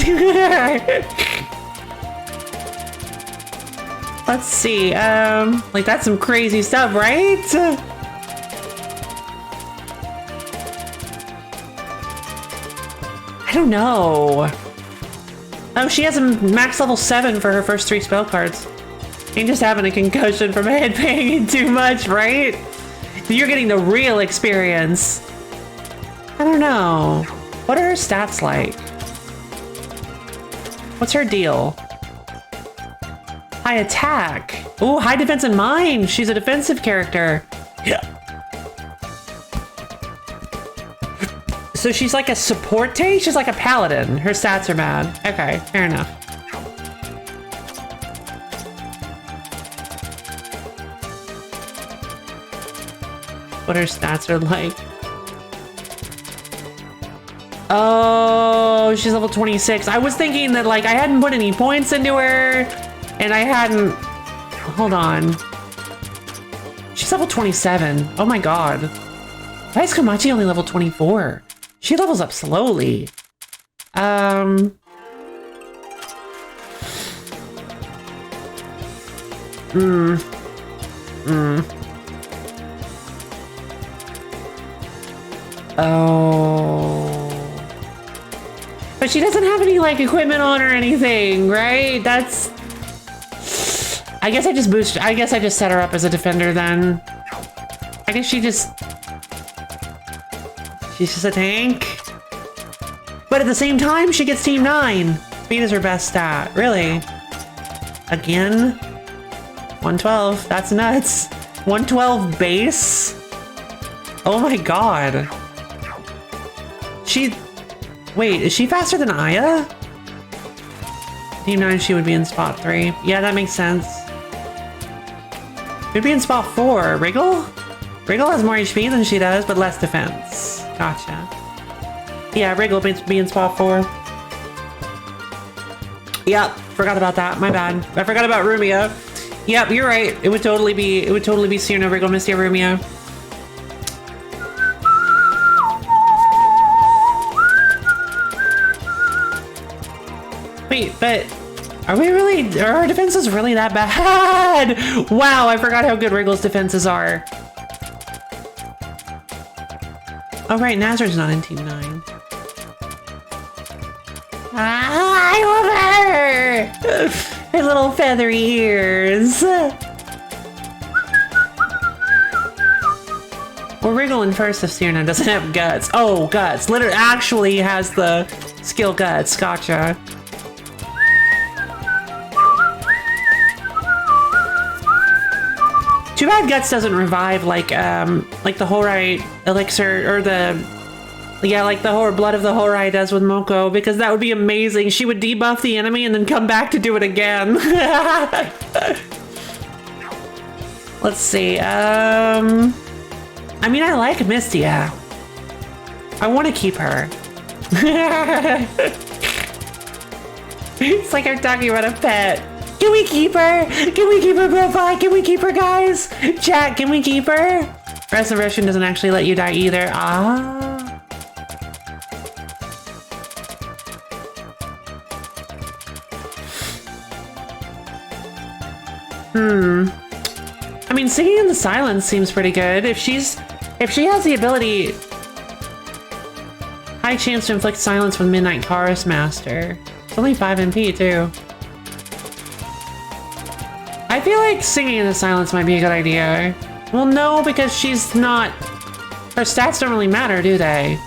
Let's see, like that's some crazy stuff, right? I don't know. Oh, she has a max level 7 for her first 3 spell cards. Ain't just having a concussion from headbanging too much, right? You're getting the real experience. I don't know. What are her stats like? What's her deal? High attack. Ooh, high defense and mind. She's a defensive character. Yeah. So she's like a support tank? She's like a paladin. Her stats are bad. Okay, fair enough. What her stats are like. Oh, she's level 26. I was thinking that like I hadn't put any points into her and I hadn't... Hold on. She's level 27. Oh my god. Why is Komachi only level 24? She levels up slowly. Oh. But she doesn't have any like equipment on or anything, right? That's... I guess I just set her up as a defender then. I guess she's just a tank. But at the same time, she gets team 9. Speed is her best stat. Really? Again? 112. That's nuts. 112 base? Oh my god. Wait, is she faster than Aya? Team 9, she would be in spot 3. Yeah, that makes sense. She'd be in spot 4. Wriggle? Wriggle has more HP than she does, but less defense. Gotcha. Yeah, Wriggle would be in spot 4. Yep, forgot about that. My bad. I forgot about Rumia. Yep, you're right. It would totally be Cyrano, Wriggle, Misty, Rumia. Wait, but are our defenses really that bad? Wow, I forgot how good Wriggle's defenses are. Oh right, Nazar's not in team 9. I love her! Her little feathery ears. We're Wriggling first if Cyrano doesn't have guts. Oh, guts. Literally actually has the skill guts. Gotcha. Too bad Guts doesn't revive like the Horai elixir or like the whole blood of the Horai does with Moko, because that would be amazing. She would debuff the enemy and then come back to do it again. Let's see. I mean, I like Mystia. I want to keep her. It's like I'm talking about a pet. Can we keep her? Can we keep her, Profile? Can we keep her, guys? Chat, can we keep her? Resurrection doesn't actually let you die either. Ah. I mean, Singing in the Silence seems pretty good. If she has the ability, high chance to inflict silence with Midnight Chorus Master. It's only 5 MP too. I feel like Singing in the Silence might be a good idea. Well, no, because she's not... Her stats don't really matter, do they?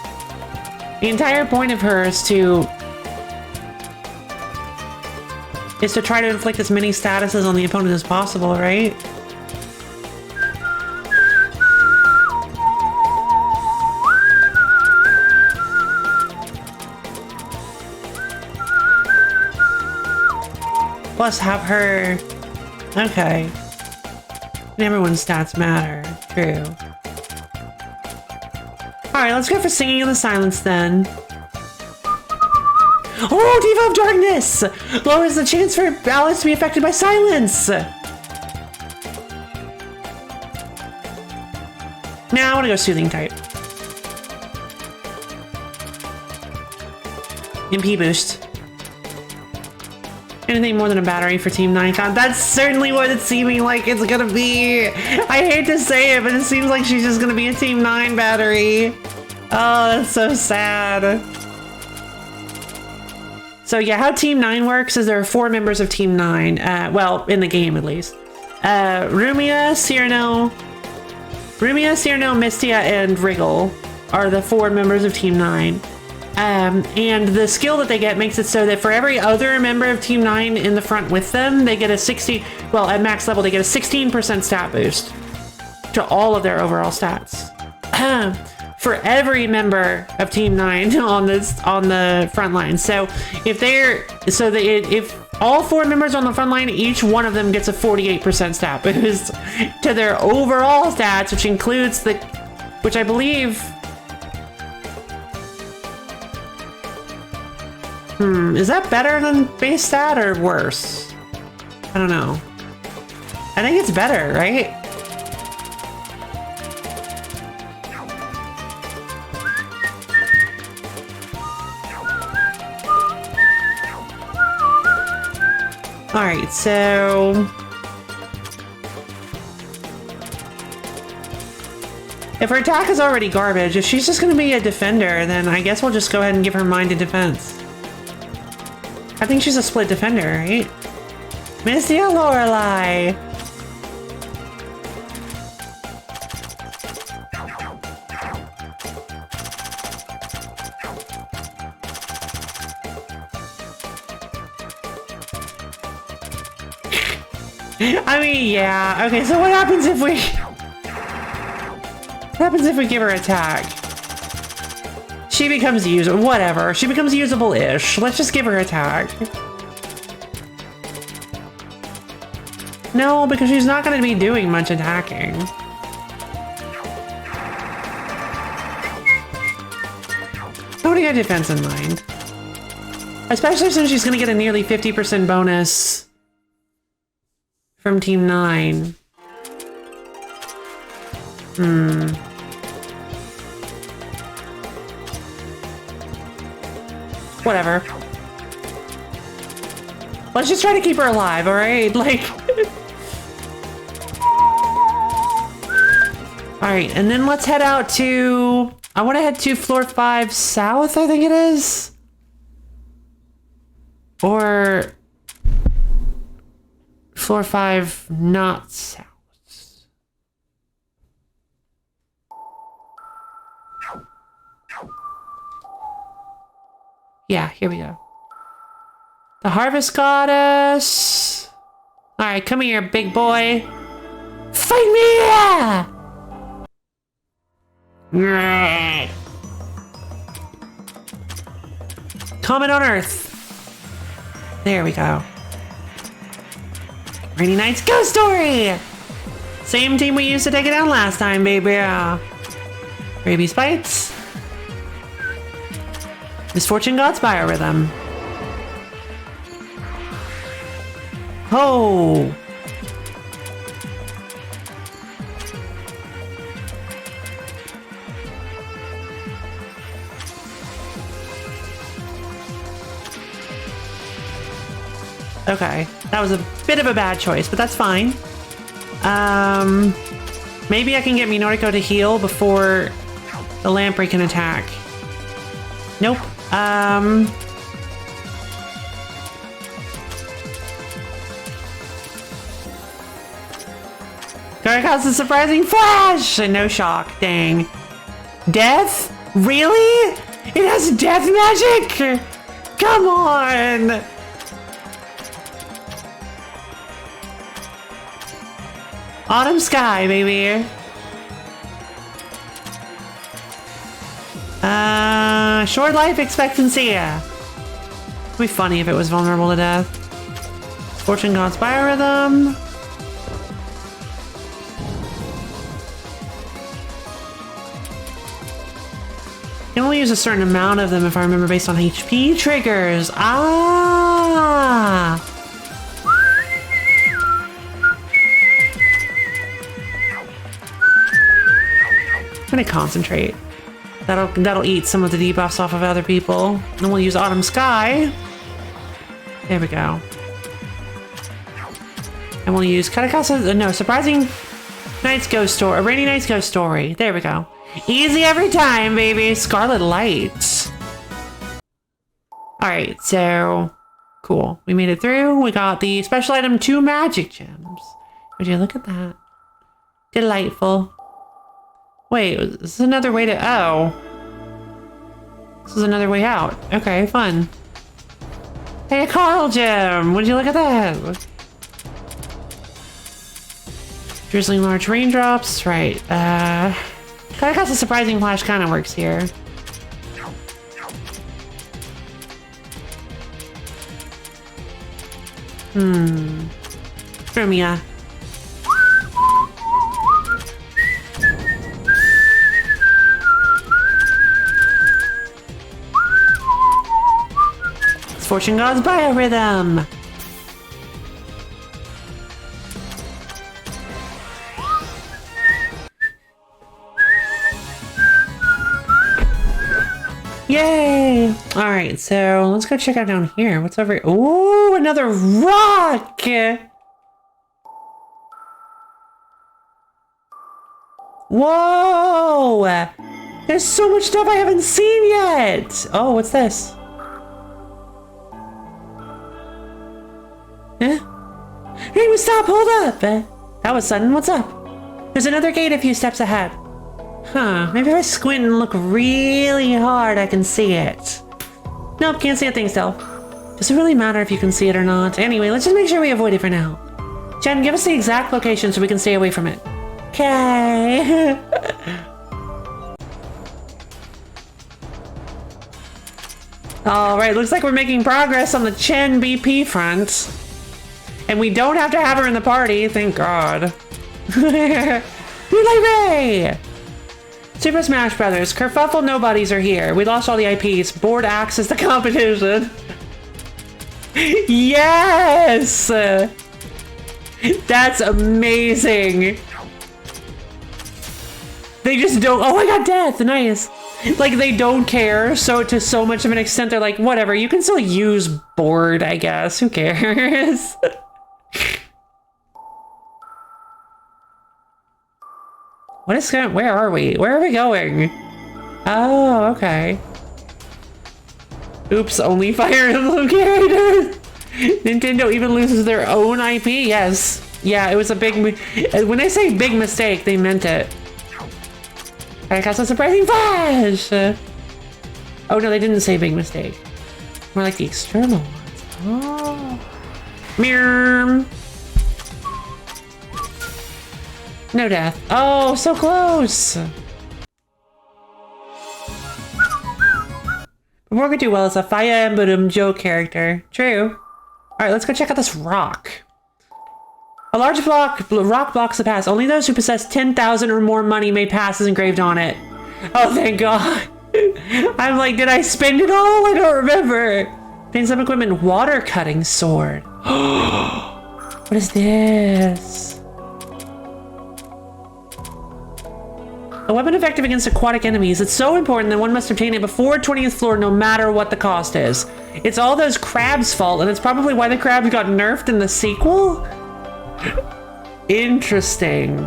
The entire point of her is to try to inflict as many statuses on the opponent as possible, right? Plus have her... Okay. And everyone's stats matter. True. Alright, let's go for Singing in the Silence then. Oh, Diva of Darkness! Lowers the chance for allies to be affected by silence! Now I want to go Soothing type. MP boost. Anything more than a battery for Team 9 con. That's certainly what it's seeming like it's gonna be. I hate to say it, but it seems like she's just gonna be a Team 9 battery. Oh, that's so sad. So yeah, how Team 9 works is there are 4 members of Team 9. Well, in the game at least. Rumia, Cyrano, Mystia, and Wriggle are the 4 members of Team 9. And the skill that they get makes it so that for every other member of Team 9 in the front with them, they get a at max level, they get a 16% stat boost to all of their overall stats. for every member of Team 9 on the front line. So if if all 4 members on the front line, each one of them gets a 48% stat boost to their overall stats, which includes which I believe. Is that better than base stat or worse? I don't know. I think it's better, right? All right, so if her attack is already garbage, if she's just gonna be a defender, then I guess we'll just go ahead and give her mind to defense. I think she's a split defender, right? Miss you, Lorelai. I mean, yeah. Okay, so what happens if we... What happens if we give her attack? She becomes usable. Whatever. She becomes usable-ish. Let's just give her attack. No, because she's not going to be doing much attacking. Putting a defense in mind. Especially since she's going to get a nearly 50% bonus from Team 9. Whatever. Let's just try to keep her alive, alright? Like... Alright, and then let's head out to... I want to head to floor 5 south, I think it is? Or... Floor 5 not south. Yeah, here we go. The Harvest Goddess. All right, come here, big boy. Fight me! Yeah! Comet on Earth. There we go. Rainy Night's Ghost Story. Same team we used to take it down last time, baby. Rabies Bites. Misfortune God's Biorhythm. Oh! Okay, that was a bit of a bad choice, but that's fine. Maybe I can get Minoriko to heal before the Lamprey can attack. Nope. Gargoyle's a surprising flash! And no shock, dang. Death? Really? It has death magic? Come on! Autumn Sky, baby. Short life expectancy. It'd be funny if it was vulnerable to death. Fortune God's Biorhythm. You can only use a certain amount of them if I remember based on HP triggers. Ah! I'm gonna concentrate. That'll eat some of the debuffs off of other people. Then we'll use Autumn Sky. There we go. And we'll use Katakasa. No, Surprising Night's Ghost Story. Rainy Night's Ghost Story. There we go. Easy every time, baby. Scarlet Light. All right, so cool. We made it through. We got the special item 2 magic gems. Would you look at that? Delightful. Wait, this is another way to... Oh. This is another way out. Okay, fun. Hey, a Carl gem! Would you look at that? Drizzling large raindrops. Right. Karaka's a surprising flash kind of works here. Trumia. It's Fortune God's biorhythm. Yay! Alright, so let's go check out down here. What's over here? Ooh, another rock! Whoa! There's so much stuff I haven't seen yet! Oh, what's this? Huh? Hey, stop! Hold up! That was sudden. What's up? There's another gate a few steps ahead. Huh, maybe if I squint and look really hard, I can see it. Nope, can't see a thing still. Does it really matter if you can see it or not? Anyway, let's just make sure we avoid it for now. Jen, give us the exact location so we can stay away from it. Okay. Alright, looks like we're making progress on the Chen BP front. And we don't have to have her in the party, thank God. Relay Ray! Super Smash Brothers. Kerfuffle nobodies are here. We lost all the IPs. Board axes the competition. Yes! That's amazing. They just don't. Oh, I got death. Nice. Like, they don't care. So, to so much of an extent, they're like, whatever. You can still use board, I guess. Who cares? What is going? Where are we? Where are we going? Oh, okay. Oops, only Fire Emblem characters. Nintendo even loses their own IP. Yes. Yeah, it was a big. When I say big mistake, they meant it. I got some surprising flash. Oh no, they didn't say big mistake. More like the external ones. Oh. Mirror. No death. Oh, so close! Before we do well, it's a Fire Emblem Joe character. True. Alright, let's go check out this rock. A large rock blocks the pass. Only those who possess 10,000 or more money may pass as engraved on it. Oh, thank God. I'm like, did I spend it all? I don't remember. Obtain some equipment. Water cutting sword. What is this? A weapon effective against aquatic enemies. It's so important that one must obtain it before 20th floor no matter what the cost is. It's all those crabs' fault, and it's probably why the crabs got nerfed in the sequel? Interesting.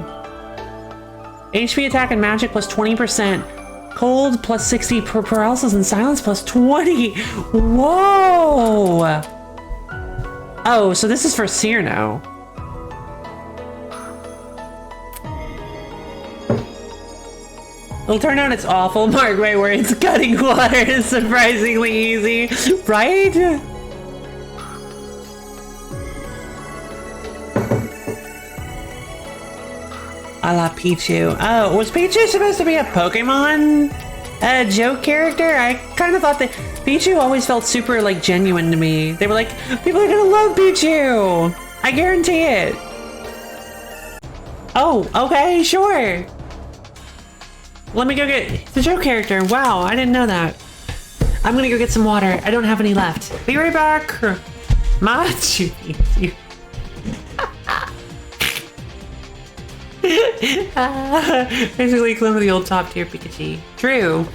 HP attack and magic plus 20%. Cold plus 60 per paralysis and silence plus 20. Whoa! Oh, so this is for Cyrano. It'll turn out it's awful, Mark, right, where it's cutting water is surprisingly easy, right? A la Pichu. Oh, was Pichu supposed to be a Pokemon joke character? I kind of thought that Pichu always felt super, like, genuine to me. They were like, people are gonna love Pichu! I guarantee it. Oh, okay, sure. Let me go get the joke character. Wow, I didn't know that. I'm gonna go get some water. I don't have any left. Be right back. Machu Picchu. Basically, equivalent to the old top tier Pikachu. True.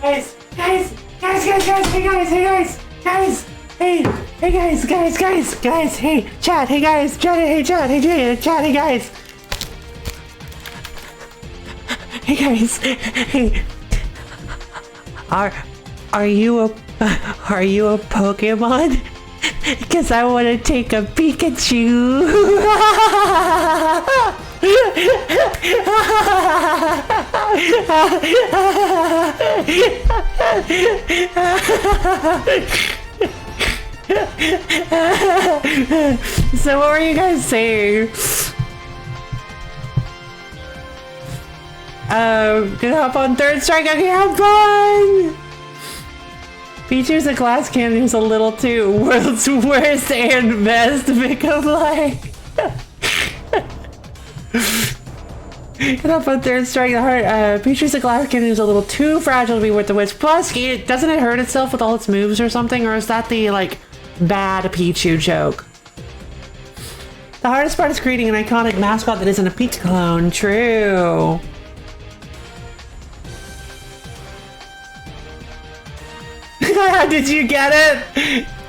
Guys, guys, guys, guys, guys, hey guys, hey guys, guys, hey, hey guys, guys, guys, guys, hey, chat, hey guys, chat, hey chat, hey chat, hey guys. Hey guys, hey. Are you a Pokemon? Because I want to take a Pikachu. So what were you guys saying? Gonna hop on third strike. Okay, have fun. Features a glass cannon who's a little too world's worst and best pick-up like. Get up on third strike. The heart. Features a glass cannon who's a little too fragile to be worth the whisk. Plus, doesn't it hurt itself with all its moves or something? Or is that the like bad Pichu joke? The hardest part is creating an iconic mascot that isn't a Pikachu clone. True. Did you get it?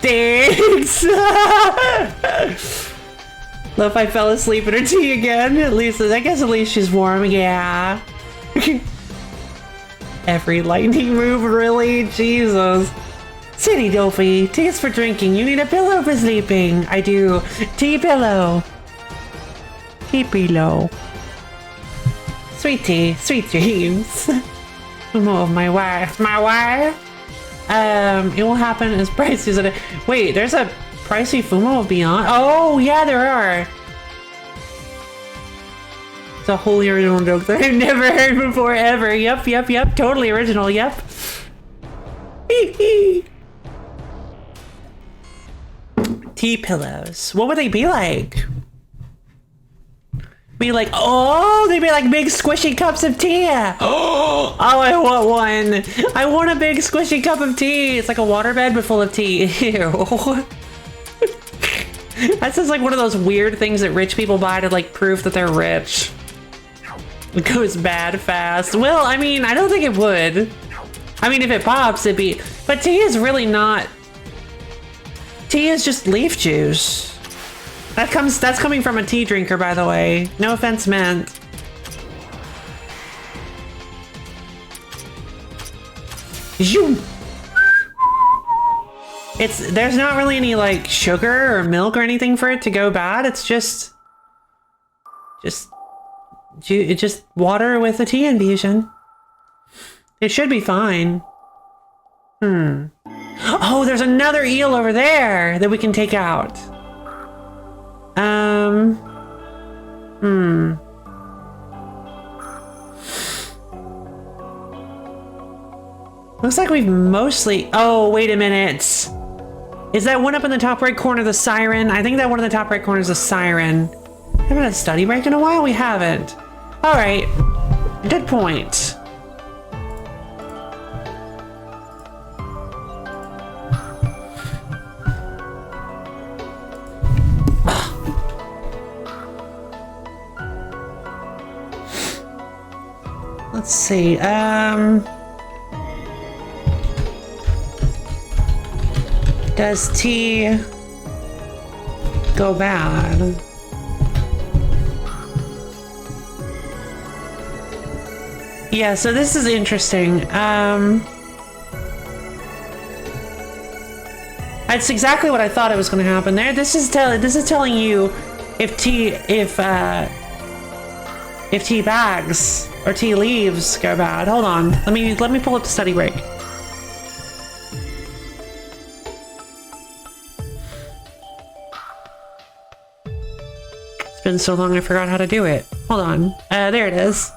Thanks. Love, I fell asleep in her tea again. At least, I guess at least she's warm. Yeah. Every lightning move, really? Jesus. City Dolphy, tea's for drinking. You need a pillow for sleeping. I do. Tea pillow. Tea pillow. Sweet tea, sweet dreams. More of my wife. My wife? It will happen as prices. Wait, there's a pricey Fumo of Beyond? Oh, yeah, there are. It's a wholly original joke that I've never heard before, ever. Yep, yep, yep. Totally original, yep. Tea pillows. What would they be like? Be like, oh, they'd be like big squishy cups of tea. Oh, I want one. I want a big squishy cup of tea. It's like a waterbed but full of tea. Ew. That's just like one of those weird things that rich people buy to like prove that they're rich. It goes bad fast. Well, I mean, I don't think it would. I mean, if it pops, it'd be, but tea is really not. Tea is just leaf juice. That's coming from a tea drinker, by the way. No offense meant. There's not really any like sugar or milk or anything for it to go bad. It's just water with a tea infusion. It should be fine. Oh, there's another eel over there that we can take out. Looks like we've mostly... Oh, wait a minute. Is that one up in the top right corner the siren? I think that one in the top right corner is a siren. Haven't had a study break in a while? We haven't. All right. Good point. Let's see, does tea go bad? Yeah, so this is interesting. That's exactly what I thought it was going to happen there. This is telling you if tea bags or tea leaves go bad. Hold on. Let me pull up the study break. It's been so long I forgot how to do it. Hold on. There it is.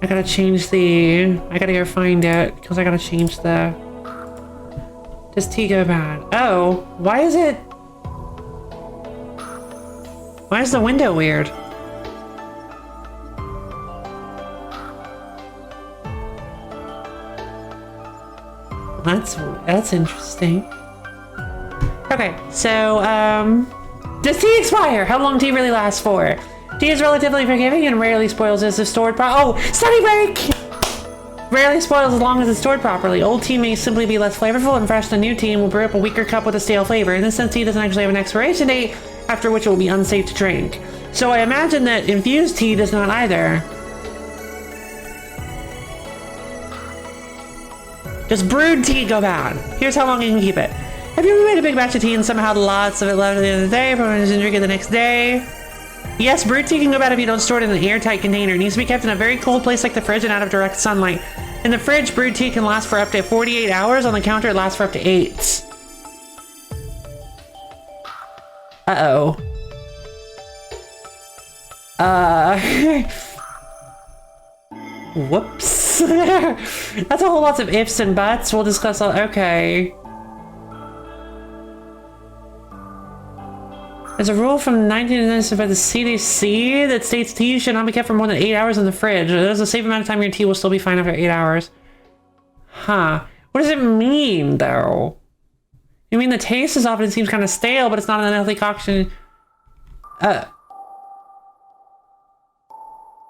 I gotta change I gotta go find it, because I gotta change does tea go bad? Oh, why is the window weird? That's interesting. Okay, so, does tea expire? How long tea really lasts for? Tea is relatively forgiving and rarely spoils as if stored study break! Rarely spoils as long as it's stored properly. Old tea may simply be less flavorful and fresh than new tea and will brew up a weaker cup with a stale flavor. In this sense, tea doesn't actually have an expiration date, after which it will be unsafe to drink. So I imagine that infused tea does not either. Does brewed tea go bad? Here's how long you can keep it. Have you ever made a big batch of tea and somehow had lots of it left at the end of the day, from when you drink it the next day? Yes, brewed tea can go bad if you don't store it in an airtight container. It needs to be kept in a very cold place like the fridge and out of direct sunlight. In the fridge, brewed tea can last for up to 48 hours. On the counter, it lasts for up to 8. Uh-oh. Whoops. That's a whole lot of ifs and buts. We'll discuss all. Okay. There's a rule from 1997 by the CDC that states tea should not be kept for more than 8 hours in the fridge. There's a safe amount of time your tea will still be fine after 8 hours. Huh. What does it mean, though? You mean the taste is often seems kind of stale, but it's not an unhealthy concoction.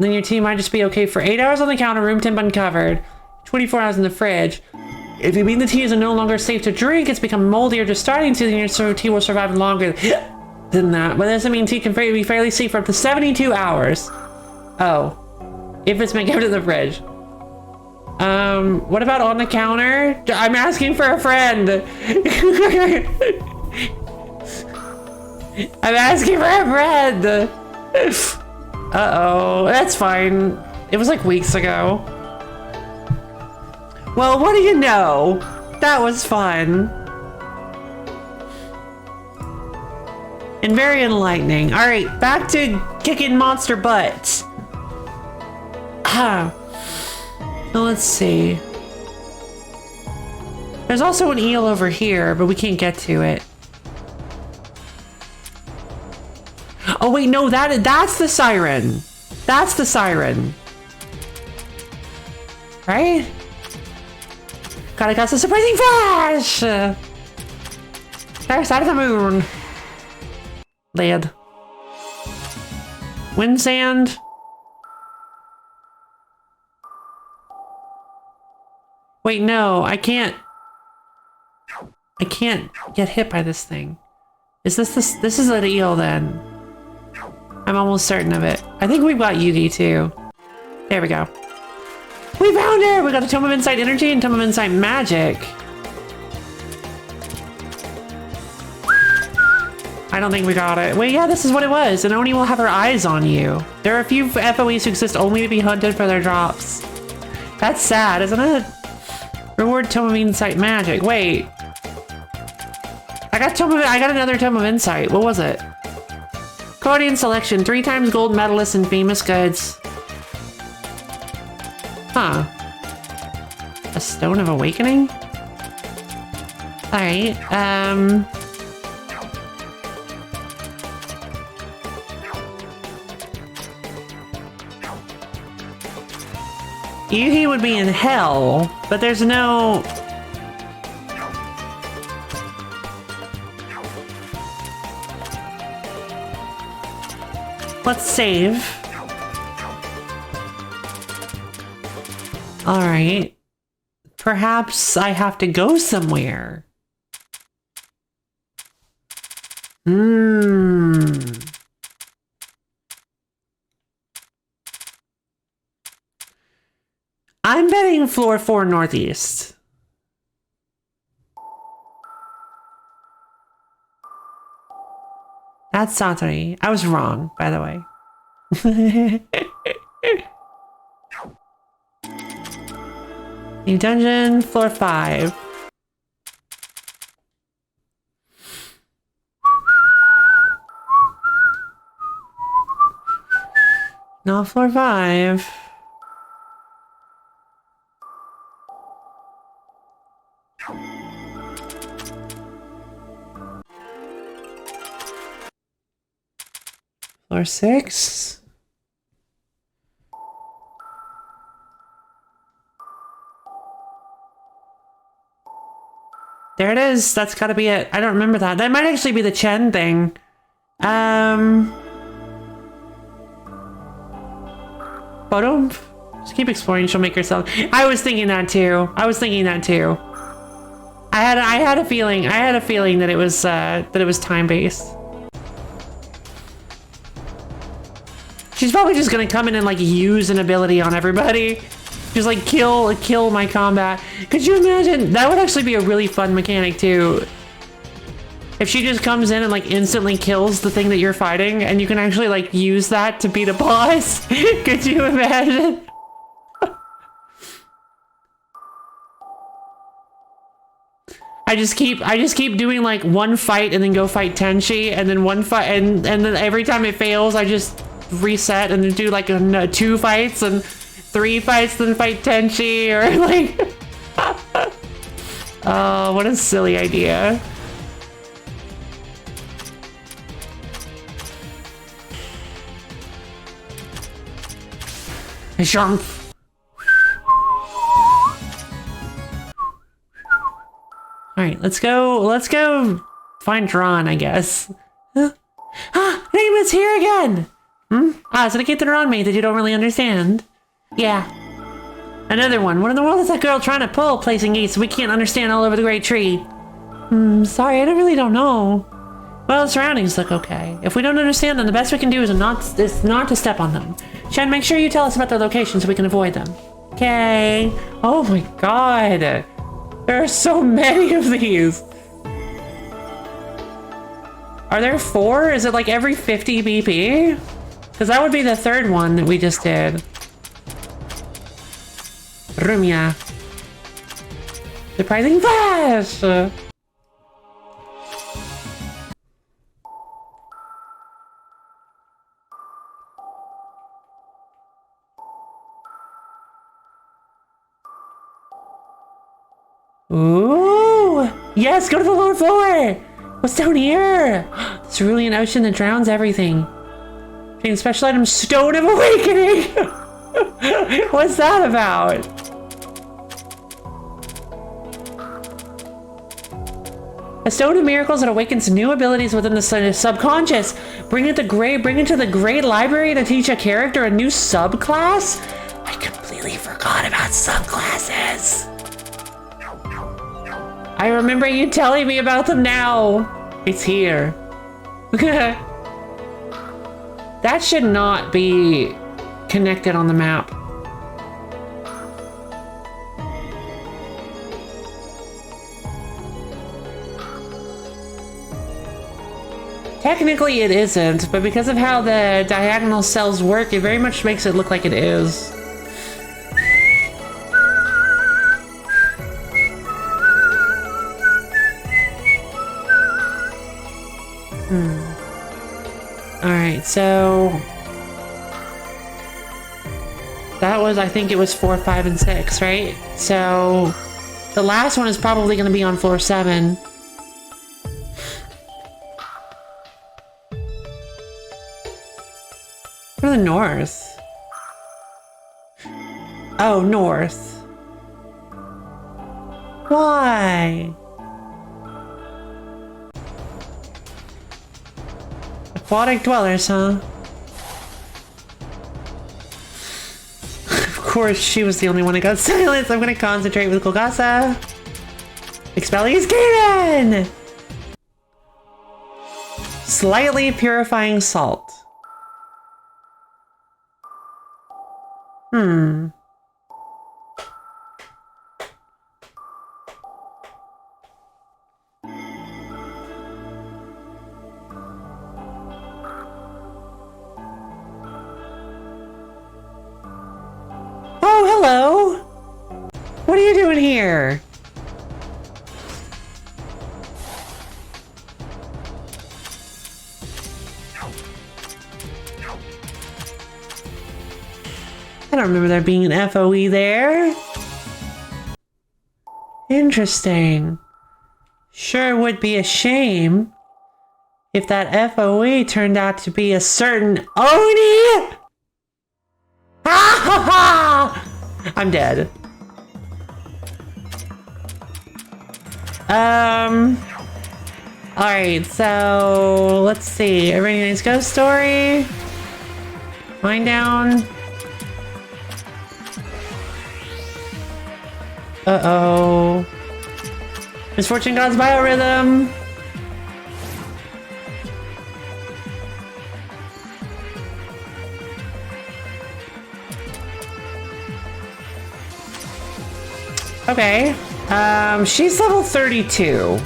Then your tea might just be okay for 8 hours on the counter, room temp uncovered, 24 hours in the fridge. If you mean the tea is no longer safe to drink, it's become moldy or just starting to, then your tea will survive longer than that. But that doesn't mean tea can be fairly safe for up to 72 hours. Oh. If it's been kept in the fridge. What about on the counter? I'm asking for a friend. I'm asking for a friend. Uh-oh, that's fine. It was like weeks ago. Well, what do you know? That was fun. And very enlightening. All right, back to kicking monster butts. Well, let's see. There's also an eel over here, but we can't get to it. Oh wait, no, that's the siren. That's the siren. Right? Gotta cast a surprising flash! Dark side of the moon. Lead. Wind sand. Wait, no, I can't get hit by this thing. Is this is an eel then? I'm almost certain of it. I think we've got Yugi too. There we go. We found her! We got the Tome of Insight Energy and Tome of Insight Magic. I don't think we got it. Wait, yeah, this is what it was. And Oni will have her eyes on you. There are a few FOEs who exist only to be hunted for their drops. That's sad, isn't it? Reward Tome of Insight Magic. Wait. I got another Tome of Insight. What was it? Guardian Selection. 3 times gold medalist and famous goods. Huh. A Stone of Awakening? Alright, Yugi would be in hell, but there's no... Let's save. All right. Perhaps I have to go somewhere. I'm betting floor 4 northeast. That's Satori. I was wrong, by the way. New dungeon, floor 5. Not floor 5. Floor 6. There it is. That's gotta be it. I don't remember that. That might actually be the Chen thing. Photo? Just keep exploring, she'll make herself. I was thinking that too. I had a feeling that it was time-based. She's probably just gonna come in and like use an ability on everybody. Just like kill my combat. Could you imagine? That would actually be a really fun mechanic too. If she just comes in and like instantly kills the thing that you're fighting, and you can actually like use that to beat a boss. Could you imagine? I just keep doing like one fight and then go fight Tenchi, and then one fight, and then every time it fails, I just reset and then do like 2 fights and 3 fights, then fight Tenchi, or like. Oh, what a silly idea. Jump. All right, let's go find Ron, I guess. Neighbor's here again. So to get the Ron mate that you don't really understand. Yeah. Another one. What in the world is that girl trying to pull, placing gates we can't understand all over the great tree? Sorry, I really don't know. Well, the surroundings look okay. If we don't understand them, the best we can do is not to step on them. Shen, make sure you tell us about their location so we can avoid them. Okay. Oh my god. There are so many of these. Are there 4? Is it like every 50 BP? Because that would be the 3rd one that we just did. Rumia. Surprising flash! Ooh! Yes, go to the lower floor! What's down here? It's cerulean ocean that drowns everything. Getting special item Stone of Awakening! What's that about? A stone of miracles that awakens new abilities within the subconscious. Bring it to the great library to teach a character a new subclass? I completely forgot about subclasses. I remember you telling me about them now. It's here. That should not be connected on the map. Technically it isn't, but because of how the diagonal cells work, it very much makes it look like it is. Alright, so that was, I think it was 4, 5, and 6, right? So the last one is probably going to be on floor 7. Go to the north. Oh, north. Why? Aquatic dwellers, huh? Of course, she was the only one who got silence. I'm gonna concentrate with Golgassa. Expelling Skaven! Slightly purifying salt. Oh, hello! What are you doing here? I don't remember there being an FOE there. Interesting. Sure would be a shame if that FOE turned out to be a certain Oni! Ha ha ha! I'm dead. Alright, so let's see. Everybody needs ghost story. Mine down. Uh-oh. Misfortune God's biorhythm. Okay. She's level 32.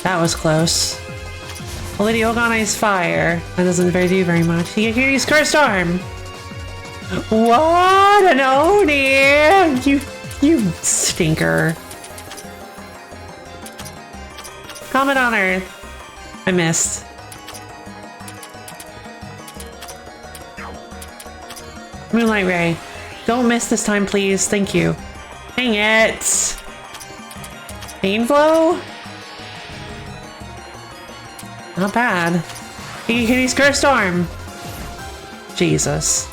That was close. Well, Lady Ogana's fire. That doesn't do very much. He's cursed arm. What an Oni! You stinker. Comet on Earth. I missed. Moonlight Ray. Don't miss this time, please. Thank you. Dang it! Pain Flow? Not bad. He's cursed arm. Jesus.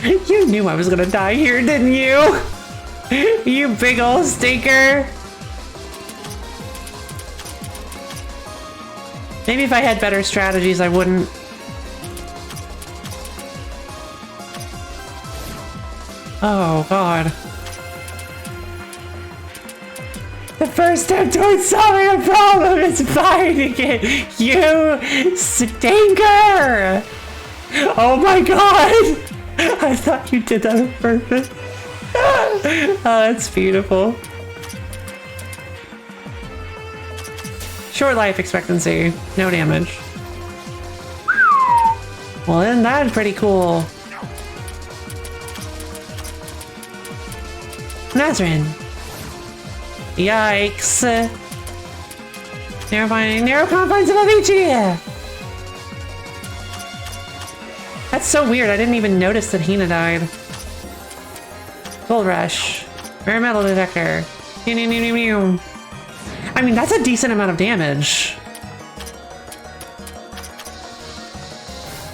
You knew I was gonna die here, didn't you? You big ol' stinker. Maybe if I had better strategies, I wouldn't. Oh, God. The first step towards solving a problem is finding it, you stinker! Oh my God! I thought you did that on purpose. Oh, that's beautiful. Short life expectancy, no damage. Well, isn't that pretty cool? Nazrin. Yikes. Narrow confines of Avicii! That's so weird, I didn't even notice that Hina died. Gold Rush. Rare metal detector. I mean, that's a decent amount of damage.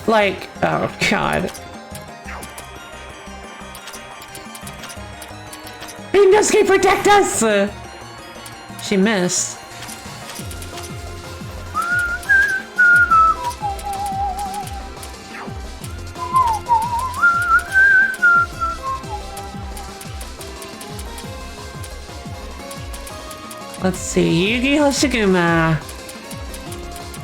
Like, oh God. Inosuke, protect us! She missed. Let's see, Yugi Hoshiguma.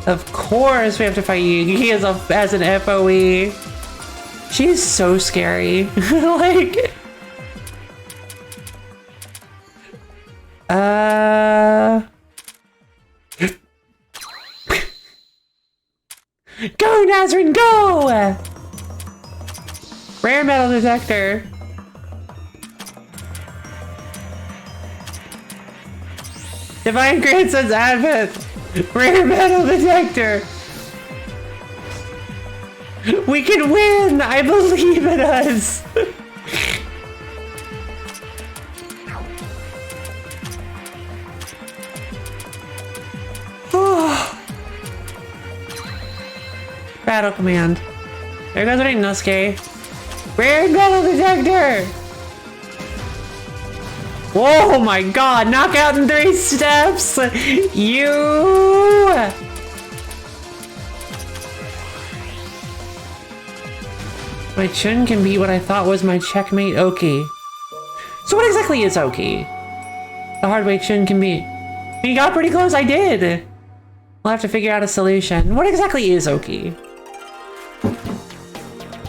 Of course we have to fight Yugi as an FOE. She's so scary. Like... Go, Nazrin, go! Rare metal detector. Divine Grandson's Advent. Rare metal detector. We can win! I believe in us! Battle command. There goes Inosuke. Rare metal detector! Oh my God! Knockout in 3 steps! You! My Chun can be what I thought was my checkmate Oki. So what exactly is Oki? The hard way Chun can be. You got pretty close, I did! We'll have to figure out a solution. What exactly is Oki?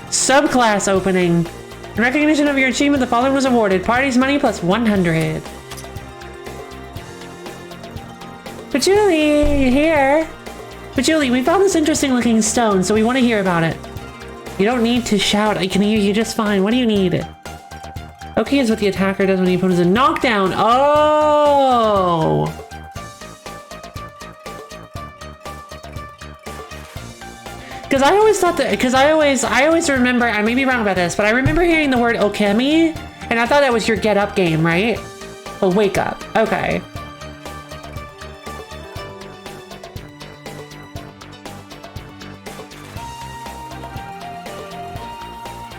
Subclass opening. In recognition of your achievement, the following was awarded. Party's money plus 100. Patchouli, you here? Patchouli, we found this interesting looking stone, so we want to hear about it. You don't need to shout, I can hear you just fine. What do you need? Okay is what the attacker does when the opponent is a knockdown. Oh! Because I always thought that, because I always remember, I may be wrong about this, but I remember hearing the word Okemi, and I thought that was your get up game, right? Well, wake up. Okay.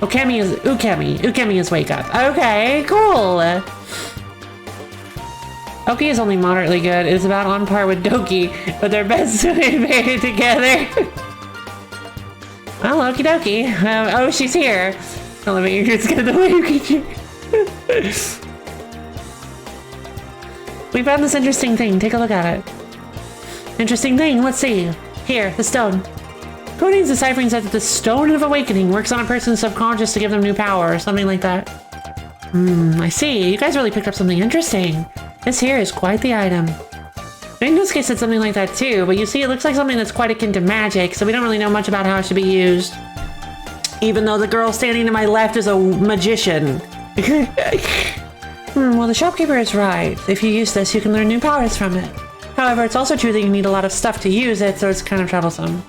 Ukemi is wake up. Okay, cool. Oki is only moderately good. It is about on par with Doki, but they're best made together. Well, okie dokie. Oh, she's here. Don't let me just get the way you can. We found this interesting thing. Take a look at it. Interesting thing. Let's see. Here, the stone. Codeing's deciphering said that the Stone of Awakening works on a person's subconscious to give them new power or something like that. I see. You guys really picked up something interesting. This here is quite the item. Inosuke said something like that too, but you see, it looks like something that's quite akin to magic, so we don't really know much about how it should be used. Even though the girl standing to my left is a magician. Well, the shopkeeper is right. If you use this, you can learn new powers from it. However, it's also true that you need a lot of stuff to use it, so it's kind of troublesome.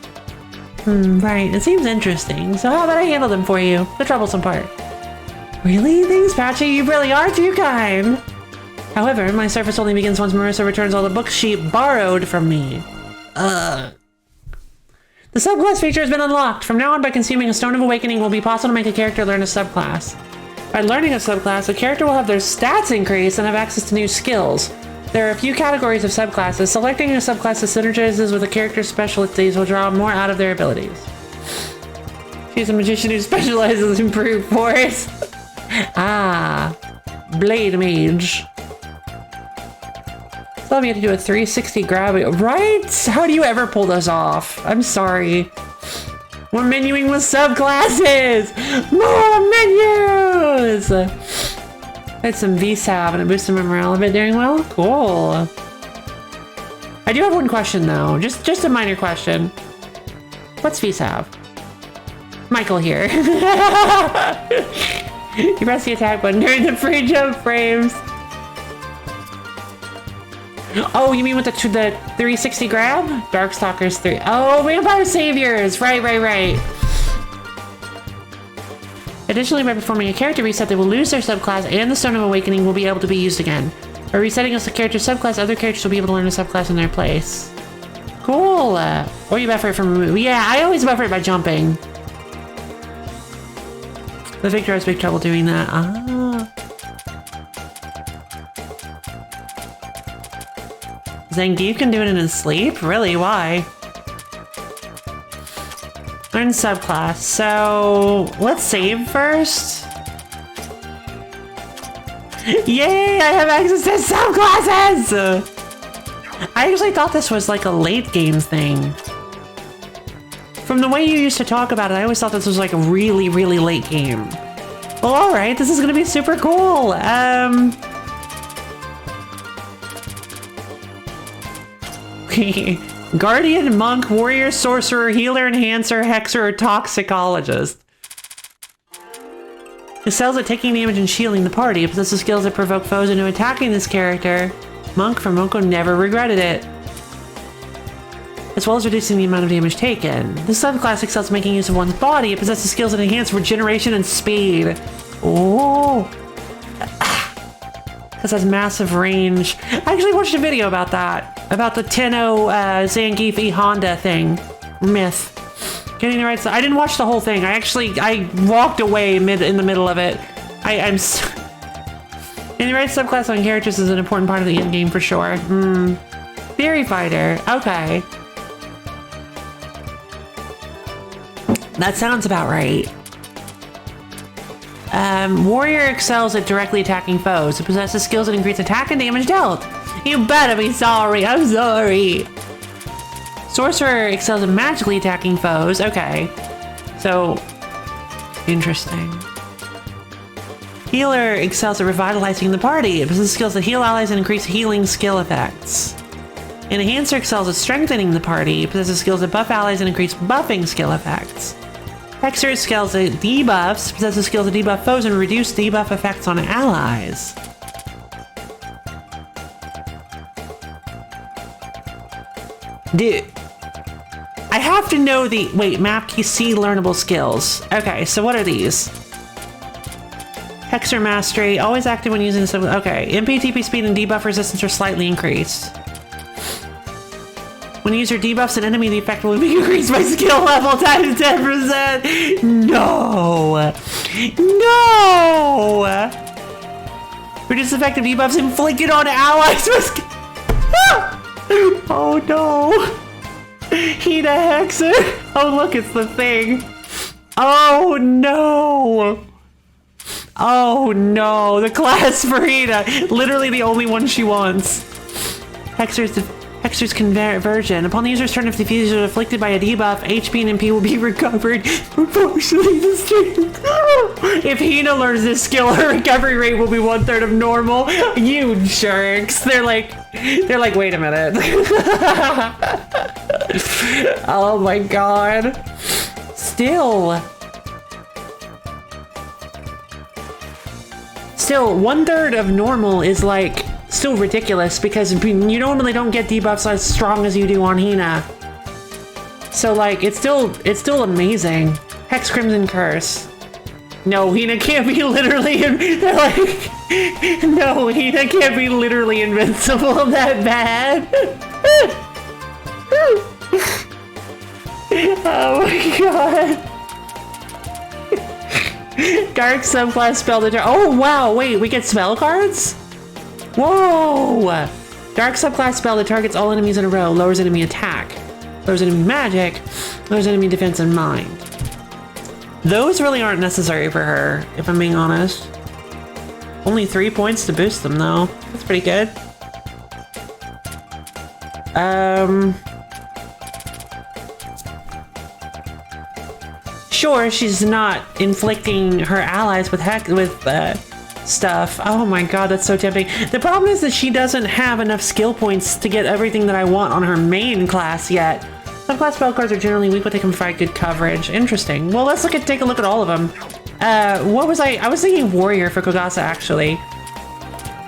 Right. It seems interesting. So how about I handle them for you? The troublesome part. Really? Thanks, Patchy. You really are too kind. However, my service only begins once Marissa returns all the books she borrowed from me. The subclass feature has been unlocked. From now on, by consuming a Stone of Awakening, it will be possible to make a character learn a subclass. By learning a subclass, a character will have their stats increase and have access to new skills. There are a few categories of subclasses. Selecting a subclass that synergizes with a character's specialties will draw more out of their abilities. She's a magician who specializes in brute force. Blade Mage. Still have yet to do a 360 grab. Right? How do you ever pull those off? I'm sorry. We're menuing with subclasses! More menus! I had some VSAB and it boosted my morale a bit doing well. Cool. I do have one question though. Just a minor question. What's VSAB? Michael here. You press the attack button during the free jump frames. Oh, you mean with the 360 grab? Darkstalkers 3. Oh, Vampire Saviors! Right. Additionally, by performing a character reset, they will lose their subclass and the Stone of Awakening will be able to be used again. By resetting a character's subclass, other characters will be able to learn a subclass in their place. Cool! Or you buffer it from a move. Yeah, I always buffer it by jumping. The Victor has big trouble doing that. Zangief can do it in his sleep? Really? Why? Learn subclass. So let's save first. Yay! I have access to subclasses! I actually thought this was like a late game thing. From the way you used to talk about it, I always thought this was like a really, really late game. Well, alright, this is gonna be super cool. Guardian, monk, warrior, sorcerer, healer, enhancer, hexer, or toxicologist. Excels at taking damage and shielding the party. It possesses skills that provoke foes into attacking this character. Monk from Monko never regretted it. As well as reducing the amount of damage taken. This subclass excels at making use of one's body. It possesses skills that enhance regeneration and speed. Oh. This has massive range. I actually watched a video about that. About the Tenno Zangief E Honda thing. Myth. Getting the right side. I didn't watch the whole thing. I walked away in the middle of it. Getting the right subclass on characters is an important part of the end game for sure. Theory Fighter. Okay. That sounds about right. Warrior excels at directly attacking foes. It possesses skills that increase attack and damage dealt. You better be sorry. I'm sorry. Sorcerer excels at magically attacking foes. Okay. So, interesting. Healer excels at revitalizing the party. It possesses skills that heal allies and increase healing skill effects. Enhancer excels at strengthening the party. It possesses skills that buff allies and increase buffing skill effects. Hexer excels at debuffs, possesses skills that debuff foes and reduce debuff effects on allies. Dude, I have to know the map key learnable skills. Okay, so what are these? Hexer Mastery, always active when using some. Okay, MP, TP speed, and debuff resistance are slightly increased. When the user debuffs an enemy, the effect will be increased by skill level times 10%. No! No! Reduce effective debuffs inflicted on allies with... Oh no! Hina Hexer! Oh look, it's the thing! Oh no! Oh no, the class for Hina! Literally the only one she wants. Hexer's conversion. Upon the user's turn, if the user is afflicted by a debuff, HP and MP will be recovered proportionally to strength. If Hina learns this skill, her recovery rate will be 1/3 of normal. You jerks. They're like, wait a minute. Oh my god. Still, 1/3 of normal is like still ridiculous because you normally don't get debuffs as strong as you do on Hina. So like it's still amazing. Hex Crimson Curse. No, Hina can't be literally. They're like, no, Hina can't be literally invincible that bad. Oh my god. Dark subclass spell the oh wow, wait, we get spell cards? Whoa! Dark subclass spell that targets all enemies in a row, lowers enemy attack, lowers enemy magic, lowers enemy defense and mind. Those really aren't necessary for her, if I'm being honest. Only 3 points to boost them though. That's pretty good. Sure, she's not inflicting her allies with stuff. Oh my god, that's so tempting. The problem is that she doesn't have enough skill points to get everything that I want on her main class yet. Subclass spell cards are generally weak, but they can provide good coverage. Interesting. Well, let's take a look at all of them. What was I was thinking warrior for Kogasa actually.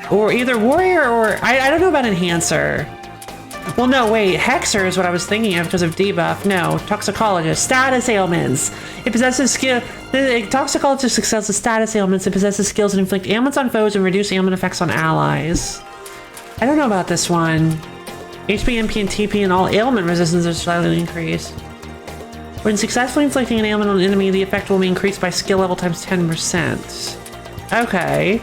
Or either warrior or I don't know about enhancer. Well, no, wait. Hexer is what I was thinking of because of debuff. No, toxicologist. Status ailments. It possesses skill. The toxicologist excels at status ailments. It possesses skills that inflict ailments on foes and reduce ailment effects on allies. I don't know about this one. HP, MP, and TP and all ailment resistance are slightly increased. When successfully inflicting an ailment on an enemy, the effect will be increased by skill level times 10%. Okay.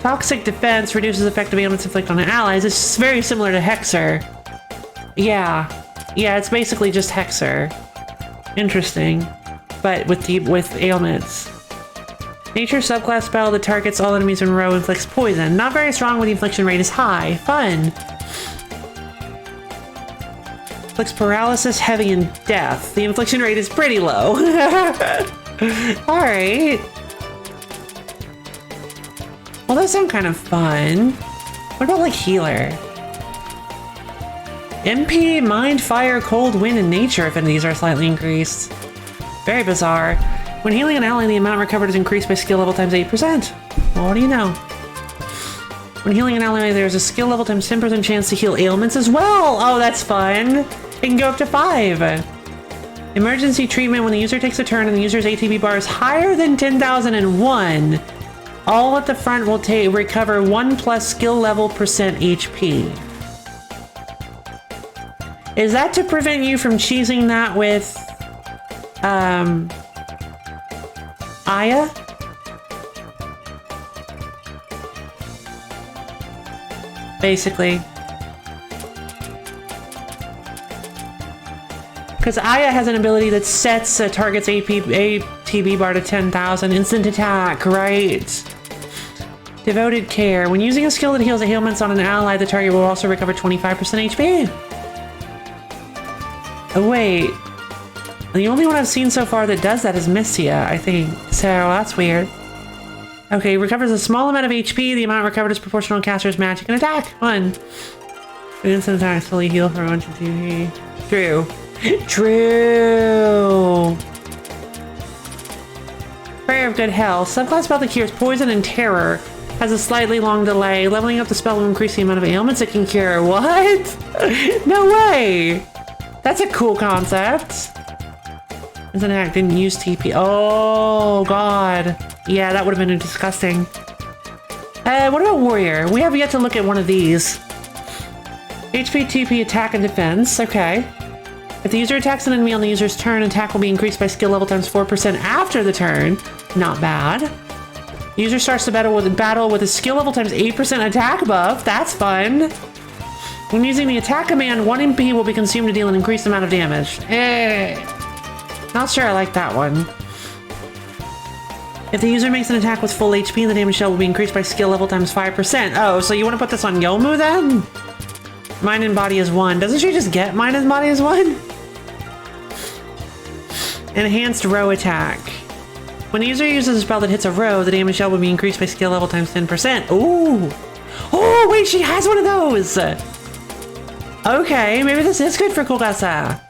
Toxic defense reduces effective ailments inflicted on allies. It's very similar to Hexer. Yeah, it's basically just Hexer. Interesting, but with ailments. Nature subclass spell that targets all enemies in a row inflicts poison. Not very strong, but the infliction rate is high. Fun. Inflicts paralysis, heavy, and death. The infliction rate is pretty low. All right. Well, those sound kind of fun. What about like healer? MP, mind, fire, cold, wind, and nature affinities are slightly increased. Very bizarre. When healing an ally, the amount recovered is increased by skill level times 8%. Well, what do you know? When healing an ally, there's a skill level times 10% chance to heal ailments as well. Oh, that's fun. It can go up to 5. Emergency treatment when the user takes a turn and the user's ATB bar is higher than 10,001. All at the front will recover 1 plus skill level percent HP. Is that to prevent you from cheesing that with, Aya? Basically. Because Aya has an ability that sets a target's ATB bar to 10,000. Instant attack, right? Devoted care. When using a skill that heals ailments on an ally, the target will also recover 25% HP. Oh, wait. The only one I've seen so far that does that is Missia, I think. So that's weird. Okay, recovers a small amount of HP. The amount recovered is proportional to caster's magic and attack. Fun. Instant attack slowly heal for 1 to 2. True. True. Prayer of Good Health. Subclass spell that cures poison and terror. Has a slightly long delay. Leveling up the spell will increase the amount of ailments it can cure. What? No way. That's a cool concept. Instant attack didn't use TP. Oh, God. Yeah, that would have been disgusting. What about Warrior? We have yet to look at one of these. HP, TP, attack, and defense. Okay. If the user attacks an enemy on the user's turn, attack will be increased by skill level times 4% after the turn. Not bad. The user starts the battle with a skill level times 8% attack buff. That's fun. When using the attack command, 1 MP will be consumed to deal an increased amount of damage. Not sure I like that one. If the user makes an attack with full HP, the damage shell will be increased by skill level times 5%. Oh, so you want to put this on Yomu then? Mind and body is 1. Doesn't she just get mind and body is 1? Enhanced row attack. When the user uses a spell that hits a row, the damage shell will be increased by skill level times 10%. Ooh! Oh, wait, she has one of those! Okay, maybe this is good for Kogasa.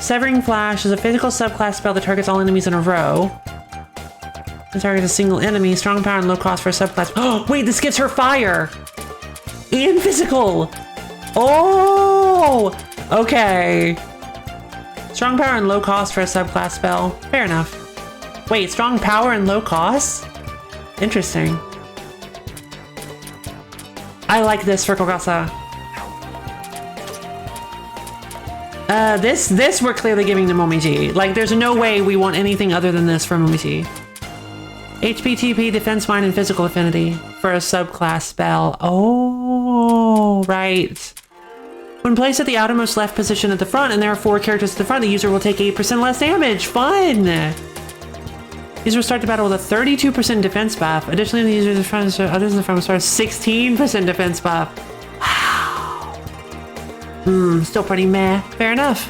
Severing Flash is a physical subclass spell that targets all enemies in a row. It targets a single enemy. Strong power and low cost for a subclass. Oh, wait, this gives her fire! And physical! Oh! Okay. Strong power and low cost for a subclass spell. Fair enough. Wait, strong power and low cost? Interesting. I like this for Kogasa. This we're clearly giving to Momiji. Like, there's no way we want anything other than this for Momiji. HP, TP, defense, mind, and physical affinity for a subclass spell. Oh, right. When placed at the outermost left position at the front, and there are 4 characters at the front, the user will take 8% less damage. Fun! User will start the battle with a 32% defense buff. Additionally, the user in the front, others in the front will start a 16% defense buff. Wow. Still pretty meh. Fair enough.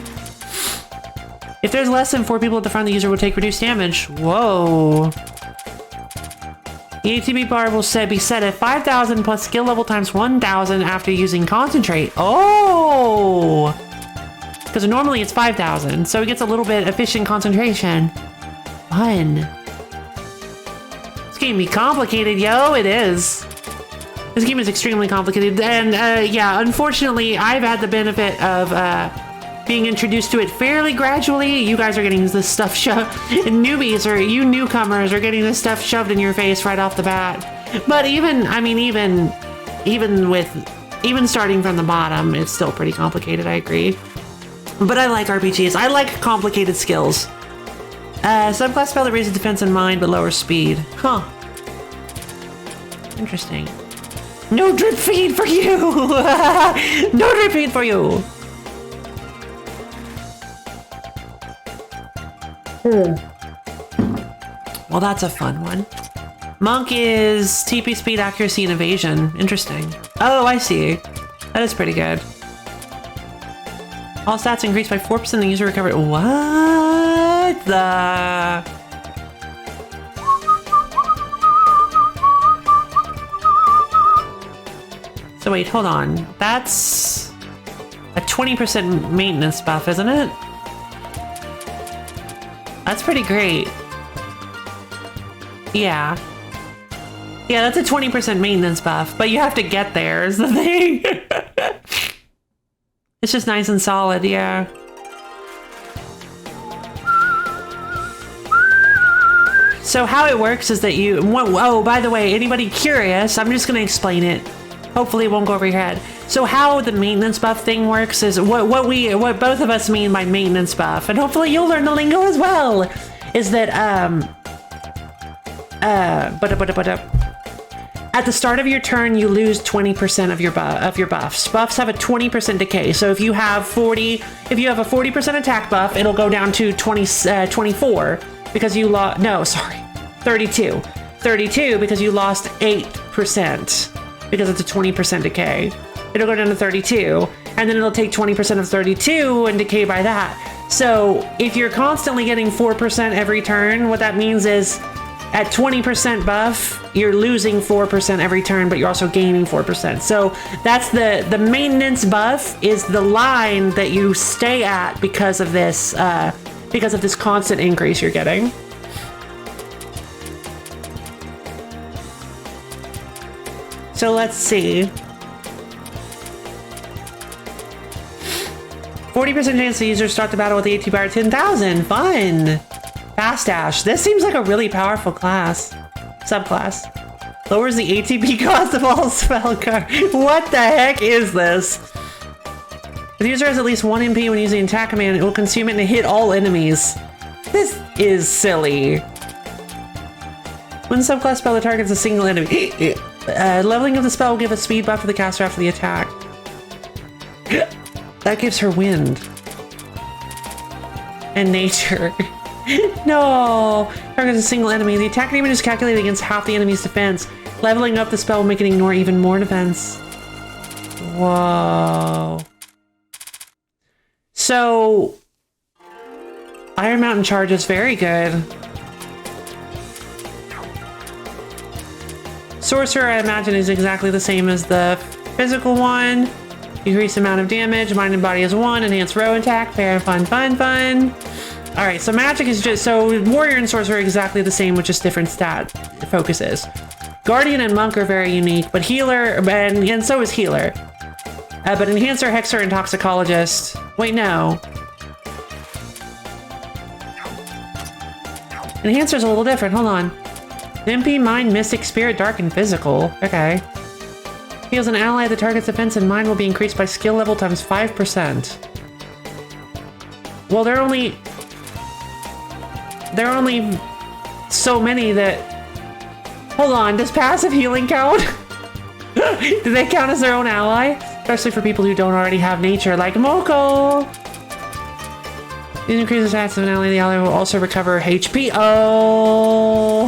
If there's less than 4 people at the front, the user will take reduced damage. Whoa. The ATB bar will be set at 5,000 plus skill level times 1,000 after using concentrate. Oh! Because normally it's 5,000, so it gets a little bit efficient concentration. Fun. This game be complicated, yo. It is. This game is extremely complicated, and yeah, unfortunately, I've had the benefit of being introduced to it fairly gradually. You guys are getting this stuff shoved, newbies or you newcomers are getting this stuff shoved in your face right off the bat. But even starting from the bottom, it's still pretty complicated, I agree. But I like RPGs. I like complicated skills. Subclass spell that raises defense and mind, but lowers speed. Huh. Interesting. No drip feed for you! No drip feed for you! Well, that's a fun one. Monk is TP, speed, accuracy, and evasion. Interesting. Oh, I see. That is pretty good. All stats increased by 4%. The user recovered. What the? So wait, hold on. That's a 20% maintenance buff, isn't it? That's pretty great. Yeah. Yeah, that's a 20% maintenance buff, but you have to get there is the thing. It's just nice and solid, yeah. So how it works is that you... Oh, by the way, anybody curious, I'm just going to explain it. Hopefully it won't go over your head. So how the maintenance buff thing works is what both of us mean by maintenance buff, and hopefully you'll learn the lingo as well, is that at the start of your turn you lose 20% of your buffs. Buffs have a 20% decay. So if you have a 40% attack buff, it'll go down to 24 because you lost 32 because you lost 8%. Because it's a 20% decay. It'll go down to 32, and then it'll take 20% of 32 and decay by that. So if you're constantly getting 4% every turn, what that means is at 20% buff, you're losing 4% every turn, but you're also gaining 4%. So that's the maintenance buff is the line that you stay at because of this constant increase you're getting. So let's see. 40% chance the user start the battle with the AT bar 10,000. Fun. Fast dash. This seems like a really powerful subclass. Lowers the ATP cost of all spell cards. What the heck is this? If the user has at least 1 MP when using attack command, it will consume it and hit all enemies. This is silly. When the subclass spell, the target's a single enemy. Leveling of the spell will give a speed buff to the caster after the attack. That gives her wind. And nature. No! Target's a single enemy. The attack damage is calculated against half the enemy's defense. Leveling up the spell will make it ignore even more defense. Whoa. So... Iron Mountain charge is very good. Sorcerer, I imagine, is exactly the same as the physical one. Increased amount of damage. Mind and body is 1. Enhanced row attack. Fair, fun, fun, fun. Alright, so magic is just... So warrior and sorcerer are exactly the same with just different stat focuses. Guardian and monk are very unique, but healer... And so is healer. But enhancer, hexer, and toxicologist... Wait, no. Enhancer's a little different. Hold on. MP, mind, mystic, spirit, dark, and physical. Okay. Heals an ally, the target's defense and mind will be increased by skill level times 5%. Well, there are only so many that... Hold on, does passive healing count? Do they count as their own ally? Especially for people who don't already have nature, like Moko! These increases stats of an ally, the ally will also recover HP. Oh!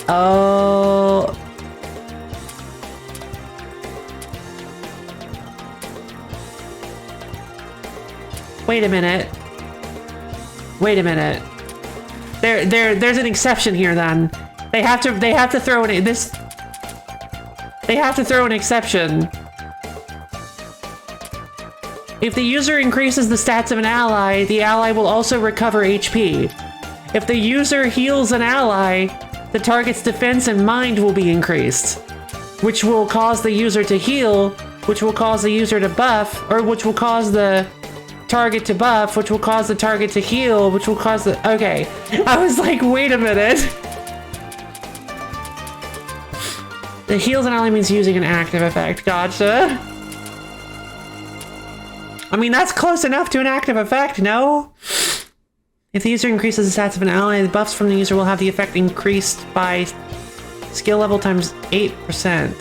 Oh! Wait a minute. Wait a minute. There's an exception here then. They have to throw in this. They have to throw an exception. If the user increases the stats of an ally, the ally will also recover HP. If the user heals an ally, the target's defense and mind will be increased, which will cause the user to heal, which will cause the user to buff, or which will cause the target to buff, which will cause the target to heal, which will cause the... Okay. I was like, wait a minute. The heals an ally means using an active effect. Gotcha. I mean, that's close enough to an active effect, no? If the user increases the stats of an ally, the buffs from the user will have the effect increased by skill level times 8%.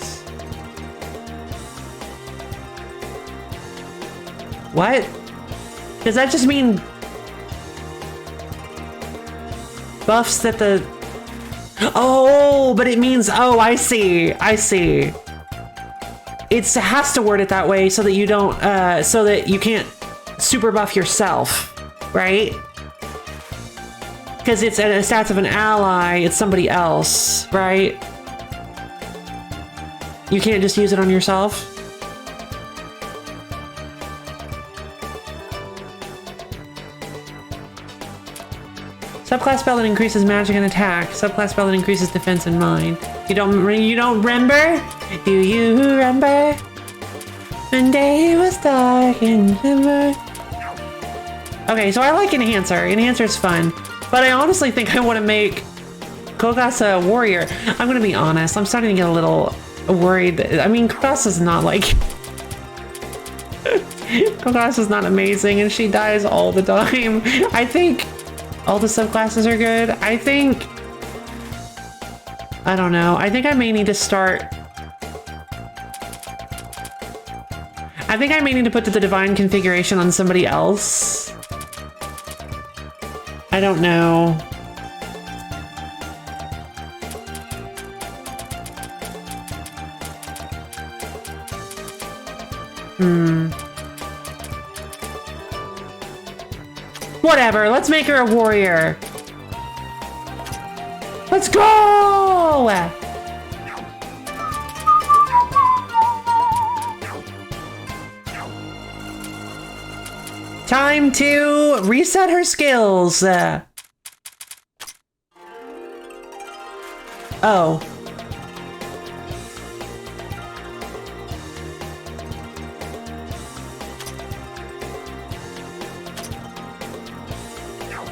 What? Does that just mean buffs that the... Oh, but it means... Oh, I see. I see. It has to word it that way so that you don't, so that you can't super buff yourself, right? Because it's a stats of an ally, it's somebody else, right? You can't just use it on yourself? Subclass spell that increases magic and attack. Subclass spell that increases defense and mind. You don't remember? Do you remember? When day was dark in December. Okay, so I like Enhancer. Enhancer's fun. But I honestly think I want to make Kogas a warrior. I'm gonna be honest, I'm starting to get a little worried. I mean, Kogas is not like... Kogas is not amazing and she dies all the time. I think all the subclasses are good. I think... I don't know. I think I may need to start... I think I may need to put the divine configuration on somebody else. I don't know. Whatever, let's make her a warrior. Let's go! Time to reset her skills. Oh.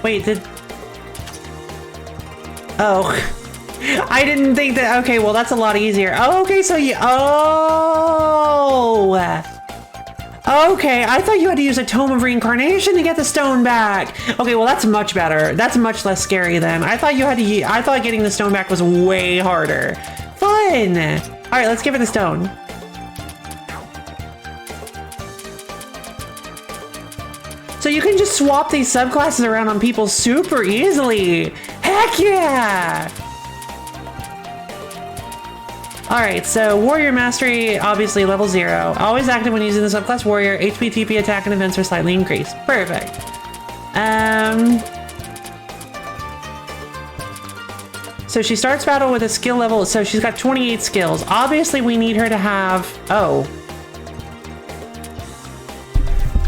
Wait, did... Oh. I didn't think that... Okay, well, that's a lot easier. Oh, okay, so you... Oh! Okay, I thought you had to use a Tome of Reincarnation to get the stone back. Okay, well that's much better. That's much less scary then. I thought you had to. I thought getting the stone back was way harder. Fun. All right, let's give her the stone. So you can just swap these subclasses around on people super easily. Heck yeah! Alright, so Warrior Mastery, obviously level 0. Always active when using the subclass Warrior. HP, TP, attack, and events are slightly increased. Perfect. So she starts battle with a skill level, so she's got 28 skills. Obviously we need her to have,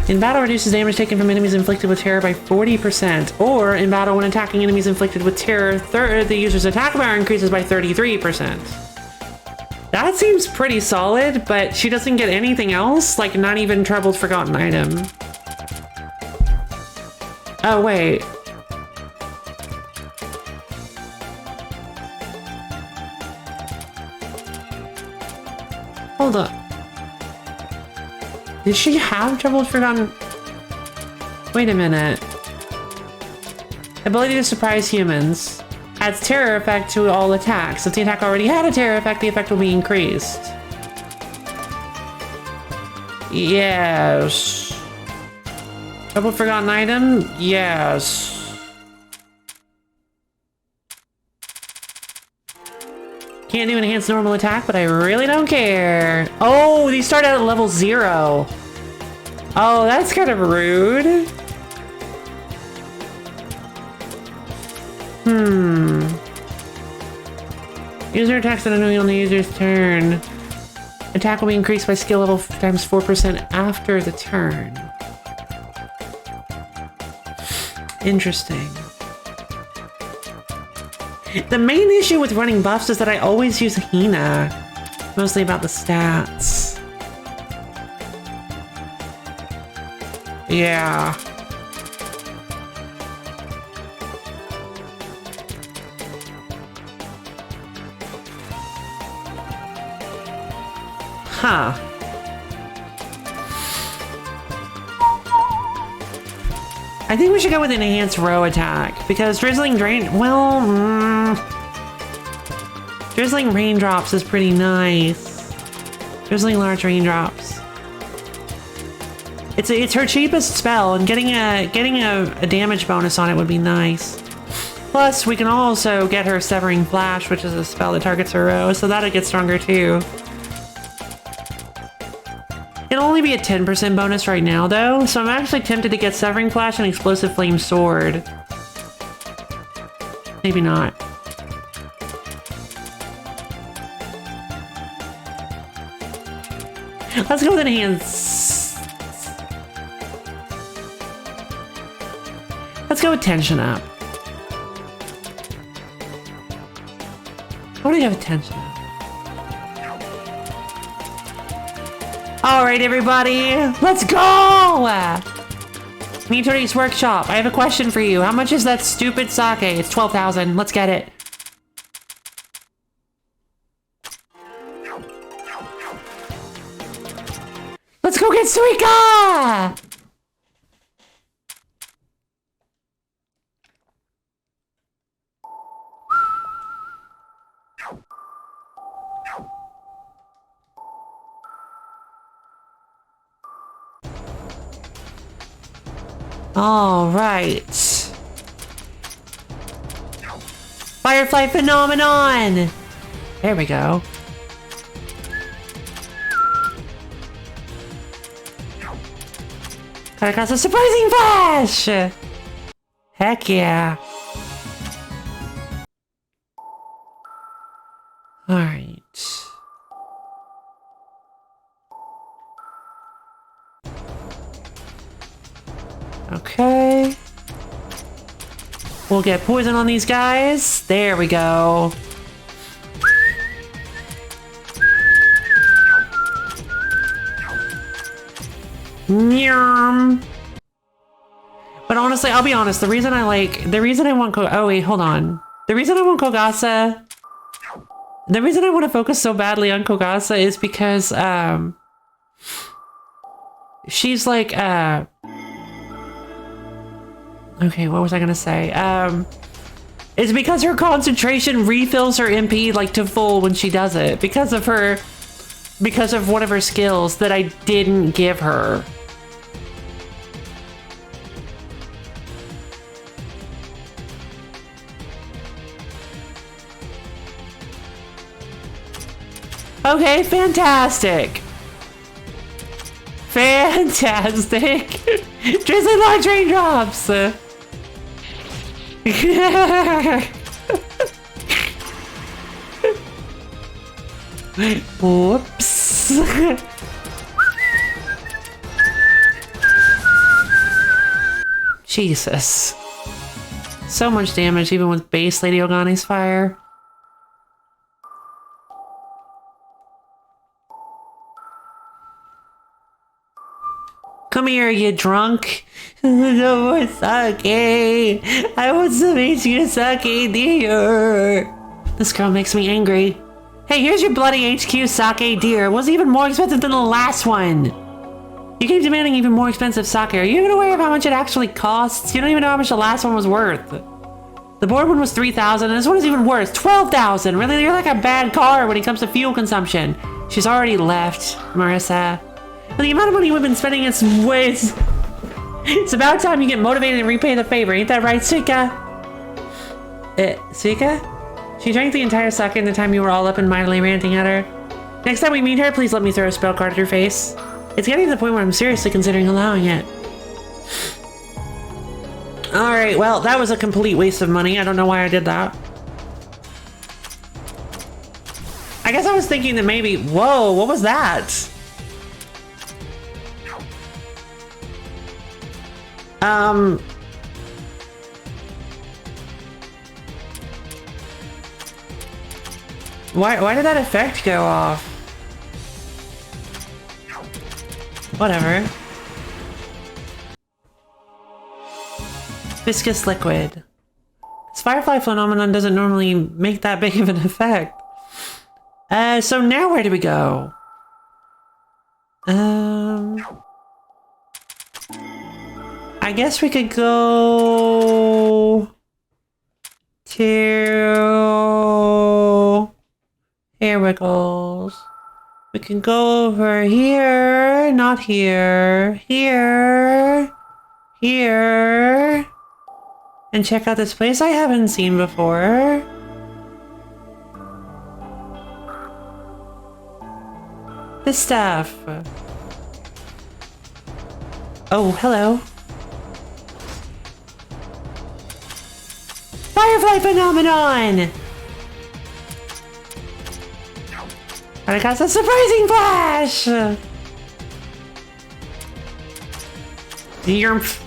in battle, reduces damage taken from enemies inflicted with terror by 40%. Or in battle, when attacking enemies inflicted with terror, the user's attack power increases by 33%. That seems pretty solid, but she doesn't get anything else? Like, not even Troubled Forgotten Item. Oh, wait. Hold up. Did she have Troubled Forgotten? Wait a minute. Ability to surprise humans. Adds terror effect to all attacks. If the attack already had a terror effect, the effect will be increased. Yes. Troubled Forgotten Item? Yes. Can't do enhanced normal attack, but I really don't care. Oh, these start out at level 0. Oh, that's kind of rude. User attacks that are annoying on the user's turn. Attack will be increased by skill level times 4% after the turn. Interesting. The main issue with running buffs is that I always use Hina. Mostly about the stats. Yeah. Huh. I think we should go with an enhanced row attack because Drizzling Drizzling Raindrops is pretty nice. Drizzling Large Raindrops. It's her cheapest spell, and getting a damage bonus on it would be nice. Plus, we can also get her Severing Flash, which is a spell that targets her row, so that'll get stronger too. It'll only be a 10% bonus right now, though, so I'm actually tempted to get Severing Flash and Explosive Flame Sword. Maybe not. Let's go with Enhance. Let's go with Tension Up. What do you have Tension Up? All right, everybody, let's go! Meteor's Workshop, I have a question for you. How much is that stupid sake? It's 12,000. Let's get it. Let's go get Suika! All right. Firefly Phenomenon! There we go. Gotta cause a surprising flash! Heck yeah. All right. Okay. We'll get poison on these guys. There we go. Nyam. But honestly, I'll be honest, the reason I want The reason I want Kogasa, the reason I want to focus so badly on Kogasa is because, she's like, okay, what was I gonna say? It's because her concentration refills her MP like to full when she does it. Because of one of her skills that I didn't give her. Okay, fantastic. Fantastic. Drizzly large raindrops. Whoops. Jesus. So much damage even with base Lady Ogani's fire. Come here, you drunk. No more sake. I want some sake, dear. This girl makes me angry. Hey, here's your bloody HQ sake, dear. It was even more expensive than the last one. You keep demanding even more expensive sake. Are you even aware of how much it actually costs? You don't even know how much the last one was worth. The board one was 3,000, and this one is even worse, 12,000. Really, you're like a bad car when it comes to fuel consumption. She's already left, Marissa. But the amount of money we've been spending is ways. It's about time you get motivated and repay the favor. Ain't that right, Suika? Suika? She drank the entire sake in the time you were all up and mightily ranting at her. Next time we meet her, please let me throw a spell card at her face. It's getting to the point where I'm seriously considering allowing it. Alright, well, that was a complete waste of money. I don't know why I did that. I guess I was thinking that maybe... Whoa, what was that? Why did that effect go off? Whatever. Viscous liquid. This firefly phenomenon doesn't normally make that big of an effect. So now where do we go? I guess we could go to hair wiggles. We can go over here, not here, here, here, and check out this place I haven't seen before. This stuff. Oh, hello. Firefly phenomenon! And I got a surprising flash! Yerp.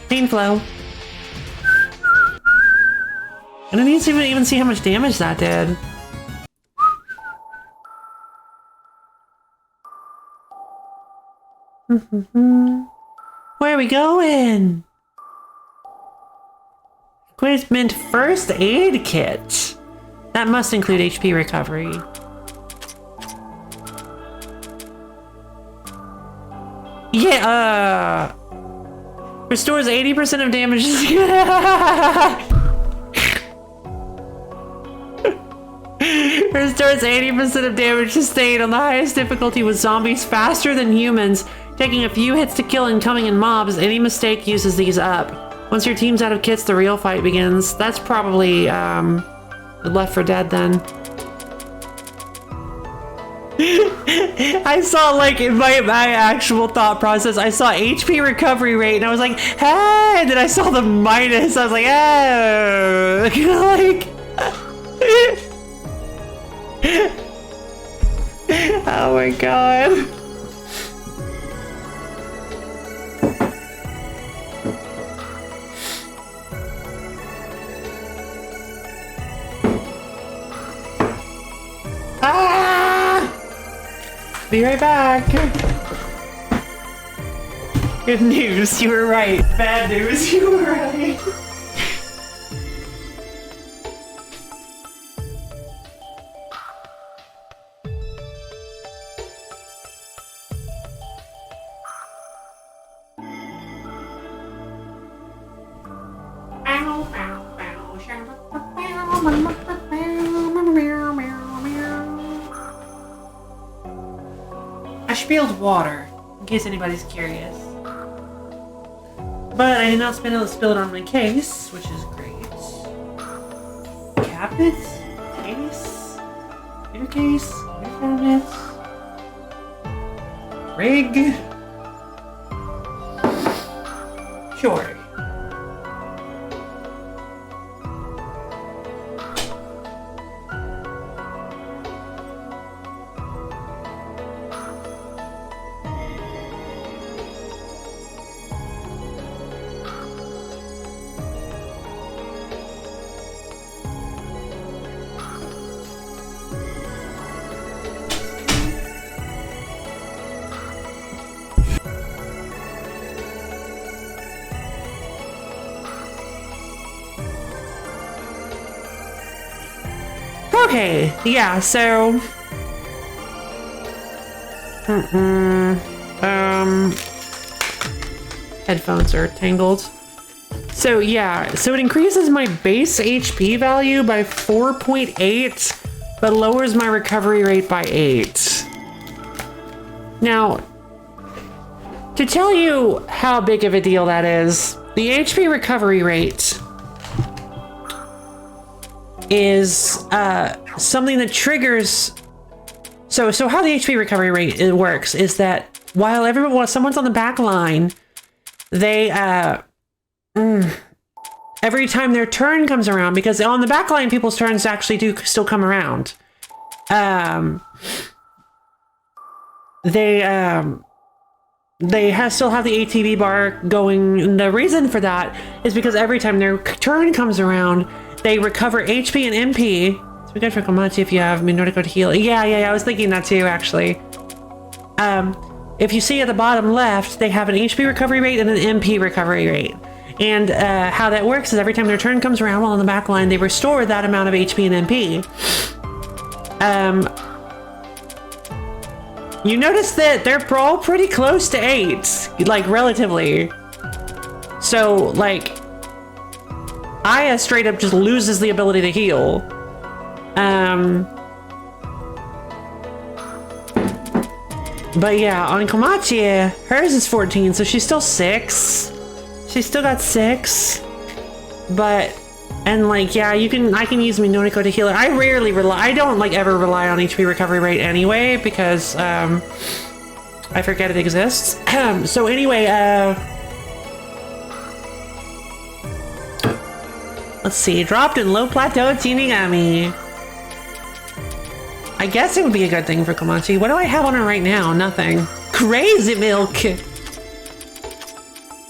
Pain flow. I didn't even see how much damage that did. Where are we going? Equipment first aid kit. That must include HP recovery. Yeah, restores 80% of damage. Restores 80% of damage sustained on the highest difficulty with zombies faster than humans, taking a few hits to kill incoming and mobs. Any mistake uses these up. Once your team's out of kits, the real fight begins. That's probably Left 4 Dead then. I saw, like, in my actual thought process, I saw HP recovery rate and I was like, hey, and then I saw the minus. I was like, oh, like, oh my god. Be right back. Good news, you were right. Bad news, you were right. I spilled water, in case anybody's curious. But I did not spill it on my case, which is great. Cabinets? Case? Computer case? Computer cabinets? Rig? Sure. Okay, yeah, so... Headphones are tangled. So yeah, so it increases my base HP value by 4.8, but lowers my recovery rate by 8. Now, to tell you how big of a deal that is, the HP recovery rate is something that triggers. So how the HP recovery rate works is that while someone's on the back line, they every time their turn comes around, because on the back line people's turns actually do still come around, they still have the ATB bar going. And the reason for that is because every time their turn comes around, they recover HP and MP. It's good for Komachi if you have Minorico to heal. Yeah, I was thinking that too, actually. If you see at the bottom left, they have an HP recovery rate and an MP recovery rate. And how that works is every time their turn comes around while on the back line, they restore that amount of HP and MP. You notice that they're all pretty close to 8, like relatively. So, like, Aya straight up just loses the ability to heal. But yeah, on Komachi, hers is 14, so she's still 6. She's still got 6. But, and like, yeah, I can use Minorico to heal her. I don't like ever rely on HP recovery rate anyway, because, I forget it exists. So anyway, let's see, dropped in low plateau Shinigami. I guess it would be a good thing for Komachi. What do I have on her right now? Nothing. Crazy milk! What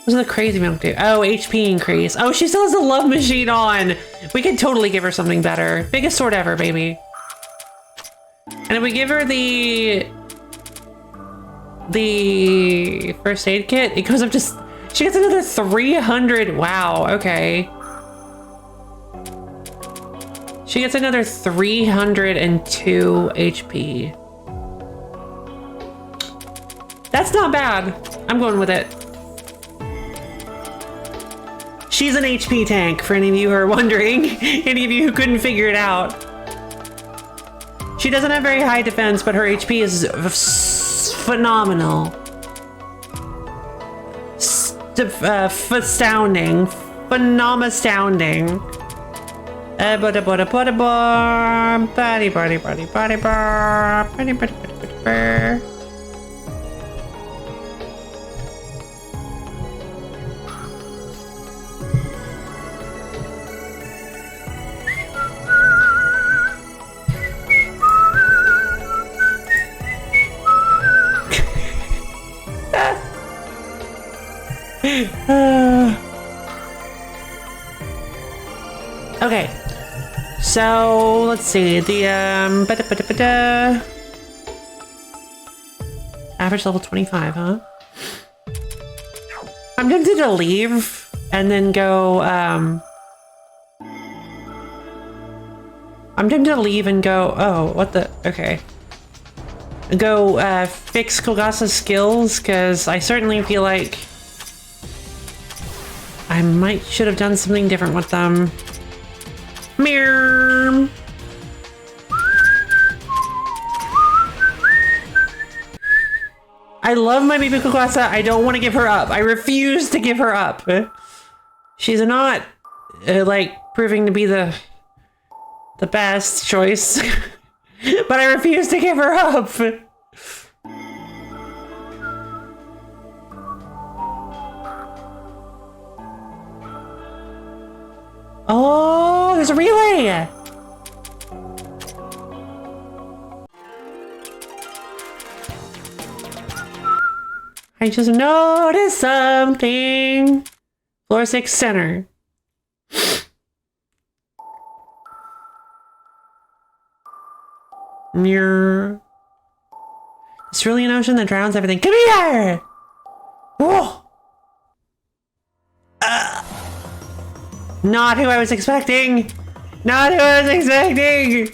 does the crazy milk do? Oh, HP increase. Oh, she still has a love machine on! We could totally give her something better. Biggest sword ever, baby. And if we give her the first aid kit, it goes up to... She gets another 300. Wow, okay. She gets another 302 HP. That's not bad. I'm going with it. She's an HP tank, for any of you who are wondering. Any of you who couldn't figure it out. She doesn't have very high defense, but her HP is phenomenal. Astounding. Phenomastounding. Okay. So let's see, the average level 25, huh? I'm tempted to leave and then go I'm tempted to leave and go, oh, what the, okay. Go fix Kogasa's skills, because I certainly feel like I should have done something different with them. Meow. I love my baby Kokasa. I don't want to give her up. I refuse to give her up. She's not like proving to be the best choice, but I refuse to give her up. Oh, there's a relay. I just noticed something. Floor 6 center. Mirror. It's really an ocean that drowns everything. Come here! Whoa! Not who I was expecting! Not who I was expecting!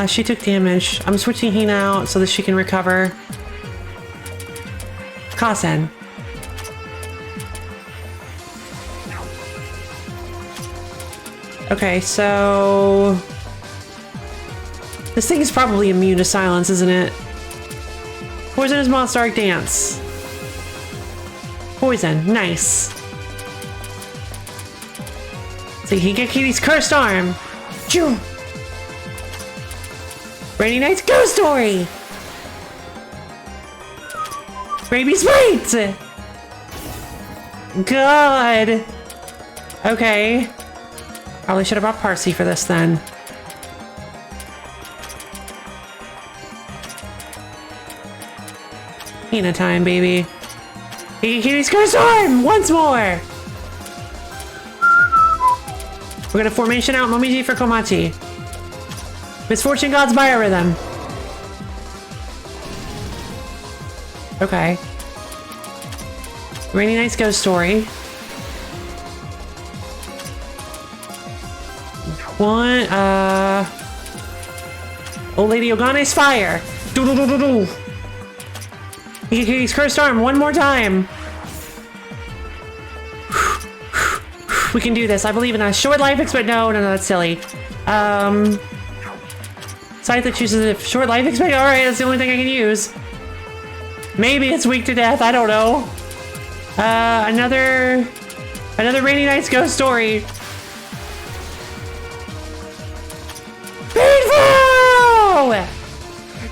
She took damage. I'm switching Hina out so that she can recover. Kasen. Okay, so... This thing is probably immune to silence, isn't it? Poisonous Monster Dance. Poison. Nice. So he get Katie's cursed arm. Choo! Rainy Night's Ghost Story! Baby Sprite! God! Okay. Probably should have brought Parsi for this then. Hina time, baby. Katie's cursed arm! Once more! We're gonna formation out Momiji for Komachi. Misfortune God's Biorhythm. Okay. Rainy Night's Ghost Story. One, Old Lady Ogane's Fire. Do-do-do-do-do. He's cursed arm one more time. We can do this. I believe in us. Short life expect. No, that's silly. Scythe that chooses a short life expect. Alright, that's the only thing I can use. Maybe it's weak to death. I don't know. Another Rainy Night's Ghost Story. Painful!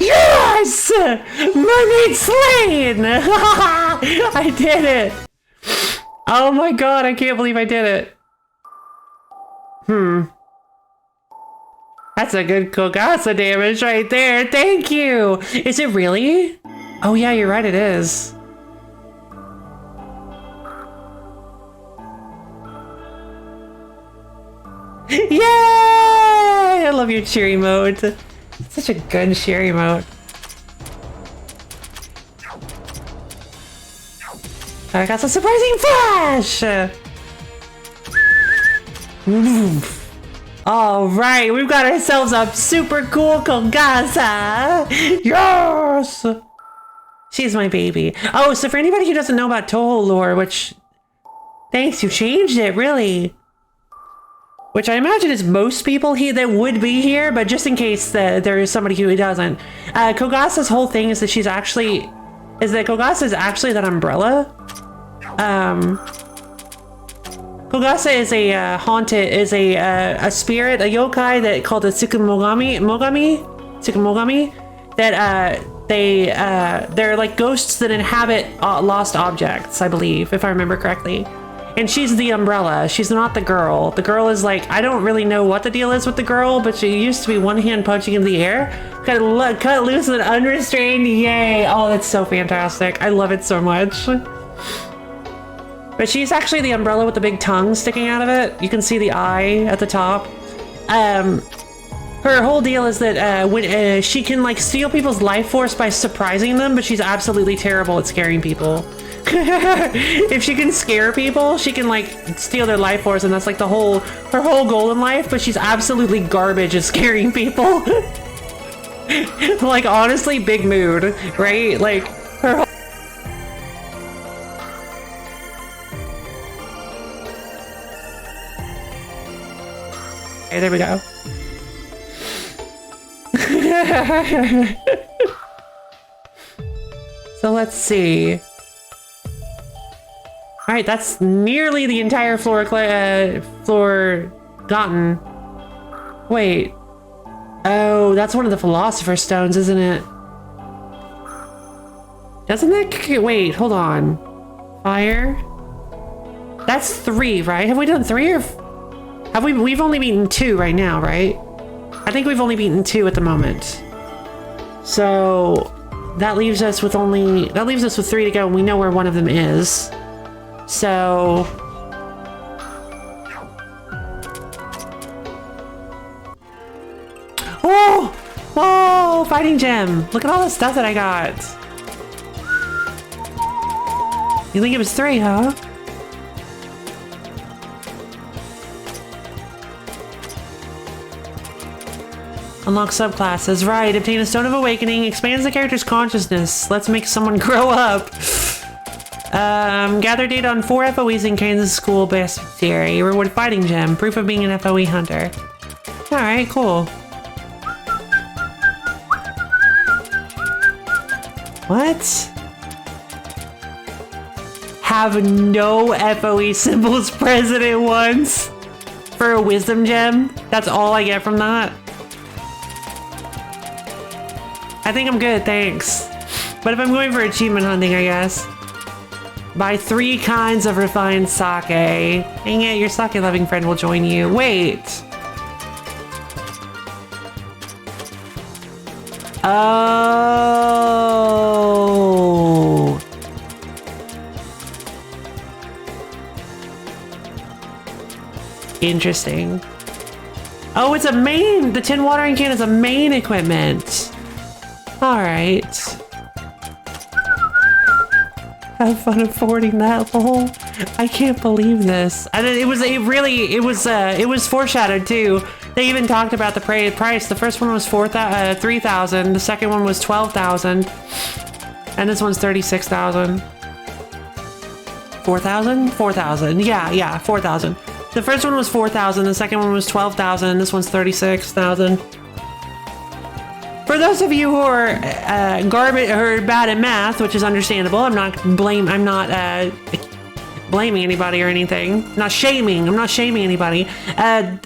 Yes! Mermaid slain! I did it! Oh my god, I can't believe I did it. That's a good Kokasa damage right there. Thank you! Is it really? Oh yeah, you're right, it is. Yay! I love your cheer emote. Such a good cheer emote. I got some surprising flash! Alright, we've got ourselves a super cool Kokasa! Yes! She's my baby. Oh, so for anybody who doesn't know about Toho lore, which... Thanks, you changed it, really. Which I imagine is most people that would be here, but just in case there is somebody who doesn't. Kogasa's whole thing is that Kogasa is actually that umbrella. Kogasa is a a spirit, a yokai that called a Tsukumogami, that they're like ghosts that inhabit lost objects, I believe, if I remember correctly. And she's the umbrella. She's not the girl. The girl is like, I don't really know what the deal is with the girl, but she used to be one hand punching in the air. Cut loose and unrestrained. Yay. Oh, that's so fantastic. I love it so much. But she's actually the umbrella with the big tongue sticking out of it. You can see the eye at the top. Her whole deal is that when she can like steal people's life force by surprising them, but she's absolutely terrible at scaring people. If she can scare people, she can like steal their life force, and that's like her whole goal in life, but she's absolutely garbage at scaring people. Like honestly, big mood, right? Like her whole okay, there we go. So let's see. All right, that's nearly the entire floor gotten. Wait. Oh, that's one of the Philosopher's Stones, isn't it? Doesn't that... Wait, hold on. Fire? That's 3, right? Have we done 3 or... Have we... We've only beaten 2 right now, right? I think we've only beaten 2 at the moment. So... That leaves us with only... That leaves us with 3 to go, and we know where one of them is. So... Oh! Oh! Fighting gem! Look at all the stuff that I got! You think it was 3, huh? Unlock subclasses. Right, obtain a Stone of Awakening, expands the character's consciousness. Let's make someone grow up. Gather data on 4 FOEs in Kansas School Bestiary. Reward Fighting Gem. Proof of being an FOE hunter. Alright, cool. What? Have no FOE symbols present at once for a wisdom gem? That's all I get from that? I think I'm good, thanks. But if I'm going for achievement hunting, I guess. Buy 3 kinds of refined sake. Dang it, your sake-loving friend will join you. Wait. Oh. Interesting. Oh, it's a main. The tin watering can is a main equipment. All right. Have fun affording that lol. I can't believe this. And it was foreshadowed too. They even talked about the price. The first one was 3,000. The second one was 12,000. And this one's 36,000. 4,000? 4,000. Yeah, 4,000. The first one was 4,000. The second one was 12,000. This one's 36,000. For those of you who are garbage or bad at math, which is understandable, I'm not blaming anybody or anything. I'm not shaming anybody.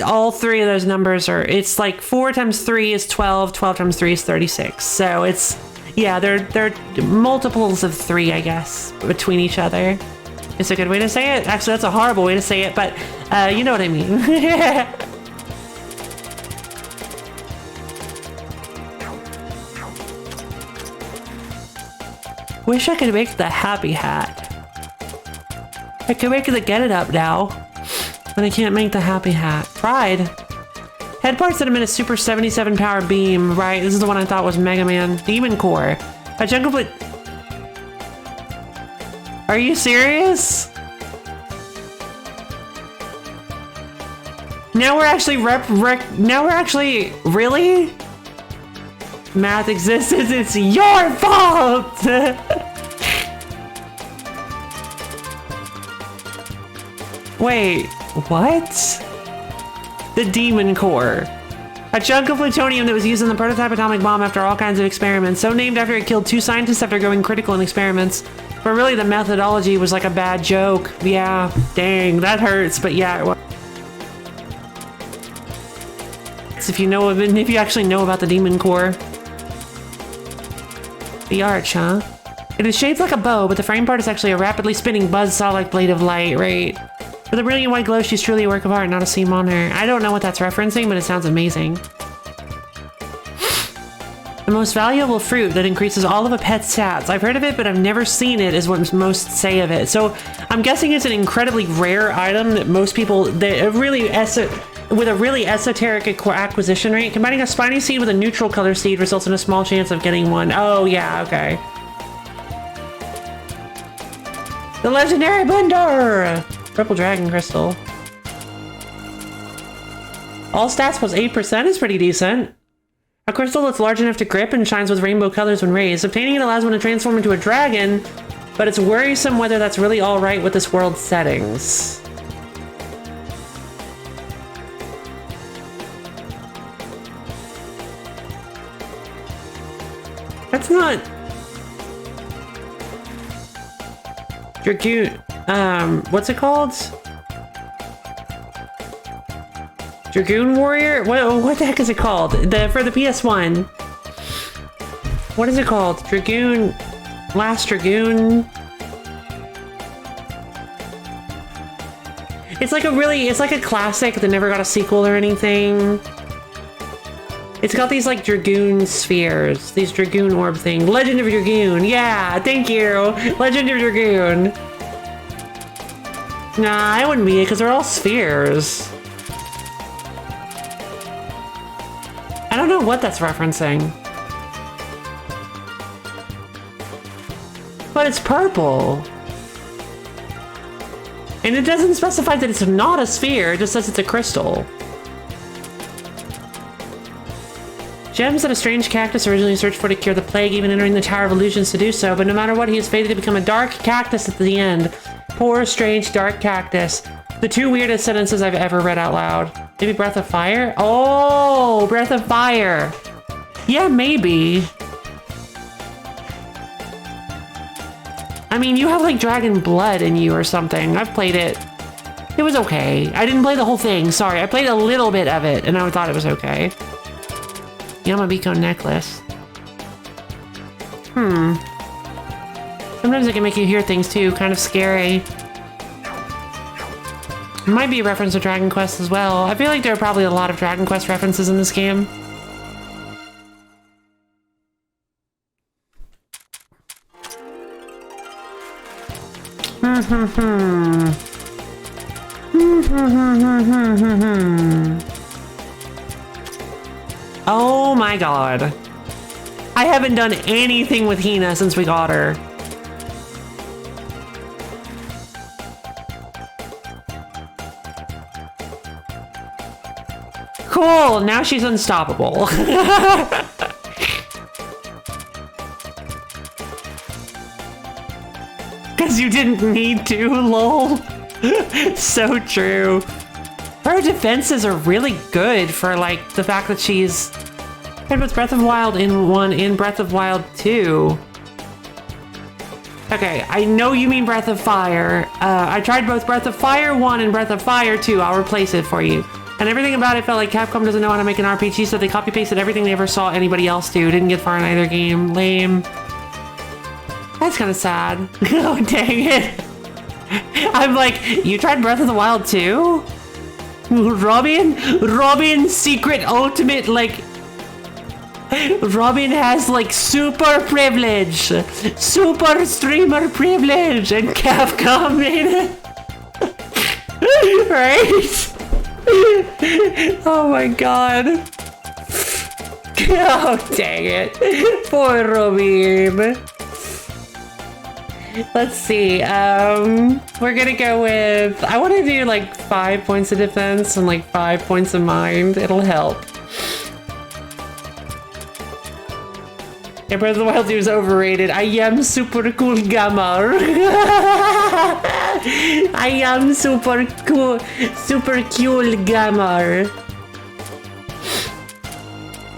All 3 of those numbers are, it's like 4 times 3 is 12, 12 times 3 is 36. So it's, yeah, they're multiples of 3, I guess, between each other. It's a good way to say it. Actually, that's a horrible way to say it, but you know what I mean. Wish I could make the happy hat. I could make the get it up now, but I can't make the happy hat. Pride. Head parts that emit a super 77 power beam. Right, this is the one I thought was Mega Man. Demon Core. A jungle foot. Are you serious? Now we're actually now we're actually really? Math existence, it's your fault! Wait, what? The Demon Core. A chunk of plutonium that was used in the prototype atomic bomb after all kinds of experiments. So named after it killed 2 scientists after going critical in experiments. But really the methodology was like a bad joke. Yeah, dang, that hurts, but yeah, it was. If you actually know about the Demon Core. The arch, huh? It is shaped like a bow, but the frame part is actually a rapidly spinning buzzsaw-like blade of light, right? With a brilliant white glow, she's truly a work of art, not a seam on her. I don't know what that's referencing, but it sounds amazing. The most valuable fruit that increases all of a pet's stats. I've heard of it, but I've never seen it, is what most say of it. So I'm guessing it's an incredibly rare item that most people, with a really esoteric acquisition rate. Combining a spiny seed with a neutral color seed results in a small chance of getting one. Oh yeah, okay. The legendary blender! Purple dragon crystal. All stats plus 8% is pretty decent. A crystal that's large enough to grip and shines with rainbow colors when raised. Obtaining it allows one to transform into a dragon, but it's worrisome whether that's really alright with this world's settings. That's not... Dragoon... what's it called? Dragoon Warrior? What the heck is it called? For the PS1. What is it called? Dragoon... Last Dragoon? It's like a classic that never got a sequel or anything. It's got these like Dragoon spheres. These Dragoon orb thing. Legend of Dragoon. Yeah, thank you. Legend of Dragoon. Nah, I wouldn't be it because they're all spheres. I don't know what that's referencing. But it's purple. And it doesn't specify that it's not a sphere, it just says it's a crystal. Gems that a strange cactus originally searched for to cure the plague, even entering the Tower of Illusions to do so, but no matter what, he is fated to become a dark cactus at the end. Poor, strange, dark cactus. The two weirdest sentences I've ever read out loud. Maybe Breath of Fire? Oh, Breath of Fire. Yeah, maybe. I mean, you have like dragon blood in you or something. I've played it. It was okay. I didn't play the whole thing, sorry. I played a little bit of it and I thought it was okay. Yamabiko necklace. Sometimes it can make you hear things too, kind of scary. It might be a reference to Dragon Quest as well. I feel like there are probably a lot of Dragon Quest references in this game. Oh my god. I haven't done anything with Hina since we got her. Cool, now she's unstoppable. Because you didn't need to, lol. So true. Her defenses are really good for like the fact that she's paired with Breath of Wild in 1 and Breath of Wild 2. Okay, I know you mean Breath of Fire. I tried both Breath of Fire 1 and Breath of Fire 2. I'll replace it for you. And everything about it felt like Capcom doesn't know how to make an RPG, so they copy-pasted everything they ever saw anybody else do. Didn't get far in either game. Lame. That's kind of sad. Oh, dang it. I'm like, you tried Breath of the Wild too? Robin secret ultimate, like, Robin has like super privilege, super streamer privilege, and Capcom made it. Right? Oh my god. Oh, dang it. Poor Robin. Let's see, we're gonna go with, I want to do like 5 points of defense and like 5 points of mind. It'll help. Yeah, Breath of the Wild 2 is overrated. I am super cool gamer. I am super cool gamer.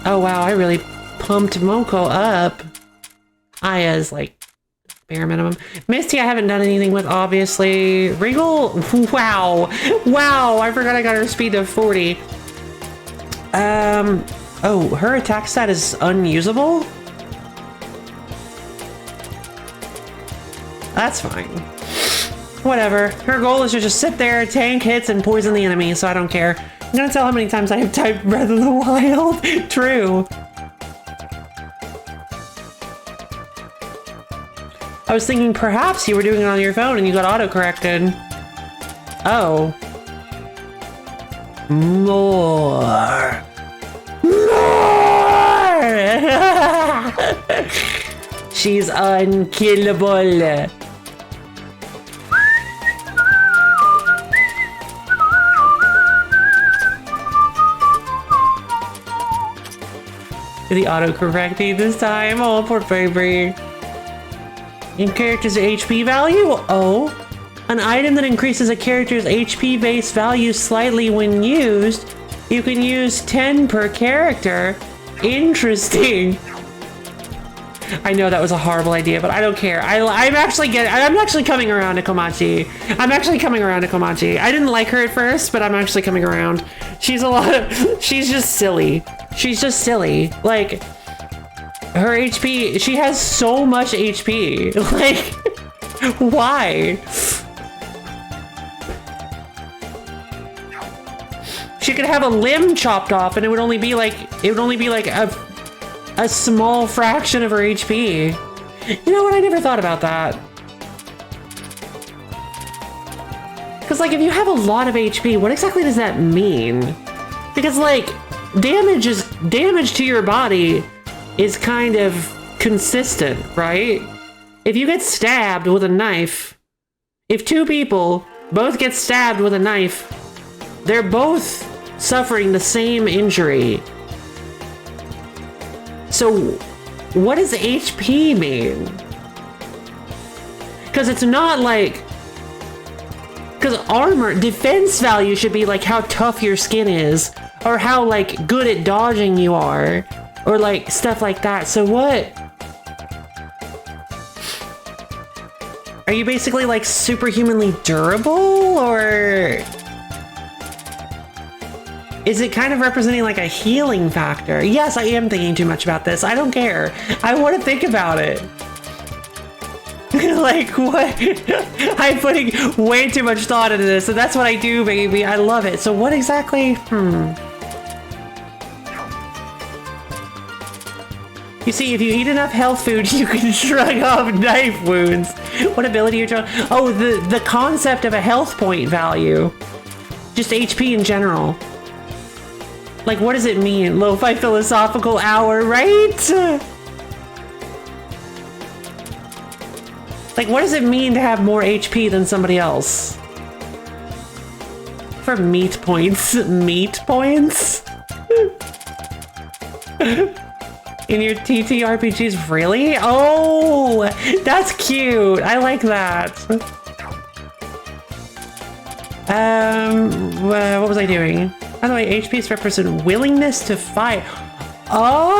Oh wow, I really pumped Moko up. Aya's like bare minimum. Misty I haven't done anything with, obviously. Regal, wow. Wow, I forgot I got her speed to 40. Oh, her attack stat is unusable? That's fine. Whatever. Her goal is to just sit there, tank hits, and poison the enemy, so I don't care. I'm gonna tell how many times I have typed Breath of the Wild. True. I was thinking perhaps you were doing it on your phone and you got auto-corrected. Oh. More. More! She's unkillable. The autocorrecting this time. Oh, poor baby. In character's HP value? Oh. An item that increases a character's HP base value slightly when used. You can use 10 per character. Interesting. I know that was a horrible idea, but I don't care. I'm actually coming around to Komachi. I didn't like her at first, but I'm actually coming around. She's just silly. Like, her HP, she has so much HP. Like, why? She could have a limb chopped off and it would only be like a small fraction of her HP. You know what? I never thought about that. Because like if you have a lot of HP, what exactly does that mean? Because like damage to your body is kind of consistent, right? If you get stabbed with a knife, if two people both get stabbed with a knife, they're both suffering the same injury. So, what does HP mean? Because it's not like... Because armor, defense value should be like how tough your skin is, or how like good at dodging you are, or like stuff like that. So what? Are you basically like superhumanly durable, or... Is it kind of representing like a healing factor? Yes, I am thinking too much about this. I don't care. I want to think about it. Like, what? I'm putting way too much thought into this, and that's what I do, baby. I love it. So what exactly? You see, if you eat enough health food, you can shrug off knife wounds. What ability you're trying? Oh, the concept of a health point value. Just HP in general. Like, what does it mean? Lo-fi philosophical hour, right? Like, what does it mean to have more HP than somebody else? For meat points. Meat points? In your TTRPGs, really? Oh, that's cute. I like that. What was I doing? By the way, HPs represent willingness to fight. Oh!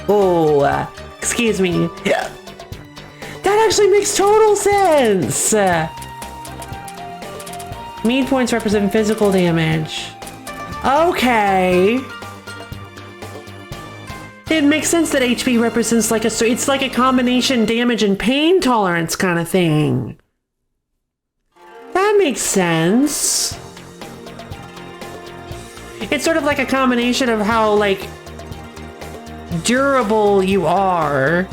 Oh, excuse me. That actually makes total sense. Meat points represent physical damage. Okay. It makes sense that HP represents like it's like a combination damage and pain tolerance kind of thing. That makes sense. It's sort of like a combination of how, like, durable you are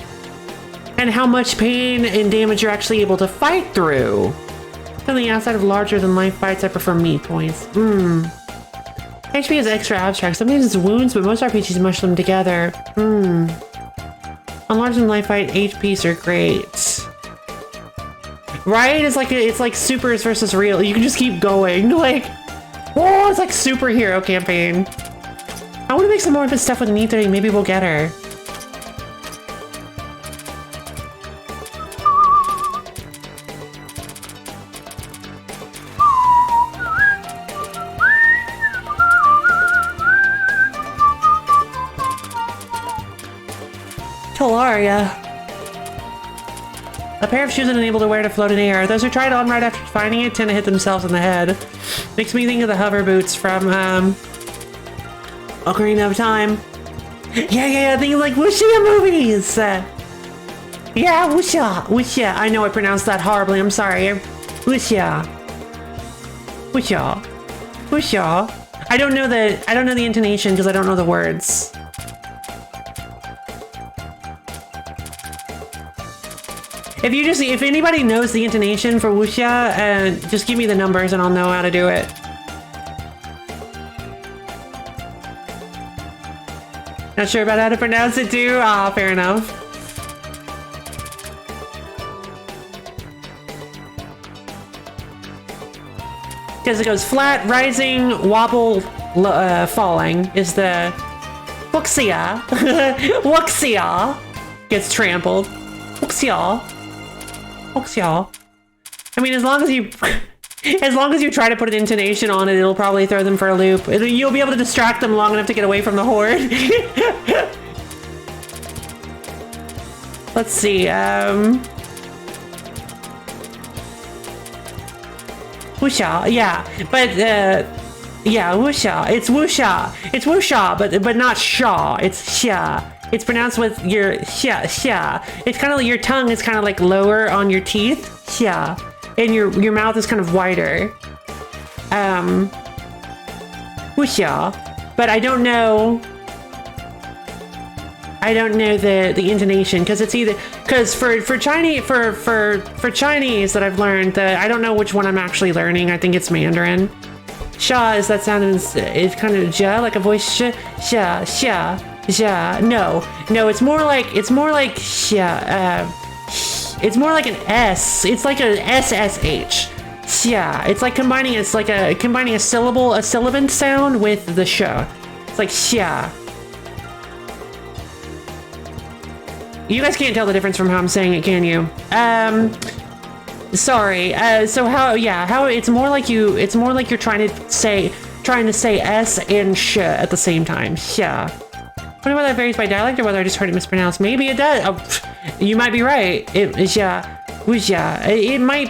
and how much pain and damage you're actually able to fight through. Something outside of larger than life fights, I prefer meat points. HP is extra abstract. Sometimes it's wounds, but most RPGs mush them together. On larger than life fight, HPs are great. Right? It's like supers versus real. You can just keep going. Like, oh, it's like superhero campaign. I want to make some more of this stuff with Nita. Maybe we'll get her. Talaria. A pair of shoes that enable the wearer to float in air. Those who try it on right after finding it tend to hit themselves in the head. Makes me think of the hover boots from Ocarina of Time. Yeah, I think like wuxia movies. Yeah, wuxia. I know I pronounced that horribly. I'm sorry. Wuxia. I don't know the intonation because I don't know the words. If anybody knows the intonation for wuxia, just give me the numbers and I'll know how to do it. Not sure about how to pronounce it too? Ah, fair enough. Because it goes flat, rising, wobble, falling is the wuxia. Wuxia gets trampled. Wuxia. Wuxia. I mean, as long as you try to put an intonation on it, it'll probably throw them for a loop. You'll be able to distract them long enough to get away from the horde. Let's see, Wuxia, yeah, but, yeah, Wuxia, it's Wuxia, but not Sha, it's Xia. It's pronounced with your Xia. It's kind of like your tongue is kind of like lower on your teeth, Xia, and your mouth is kind of wider. Wuxia, but I don't know the intonation because it's either for Chinese that I've learned that I don't know which one I'm actually learning. I think it's Mandarin. Sha is that sound is kind of ja, like a voice sha. No, it's more like sha. It's more like an S. It's like an SSH. Xia. It's like combining a sibilant sound with the sha. It's like xia. You guys can't tell the difference from how I'm saying it, can you? Sorry. So how it's more like you're trying to say S and sh at the same time. Xia. I wonder whether that varies by dialect or whether I just heard it mispronounced. Maybe it does. Oh, you might be right. It might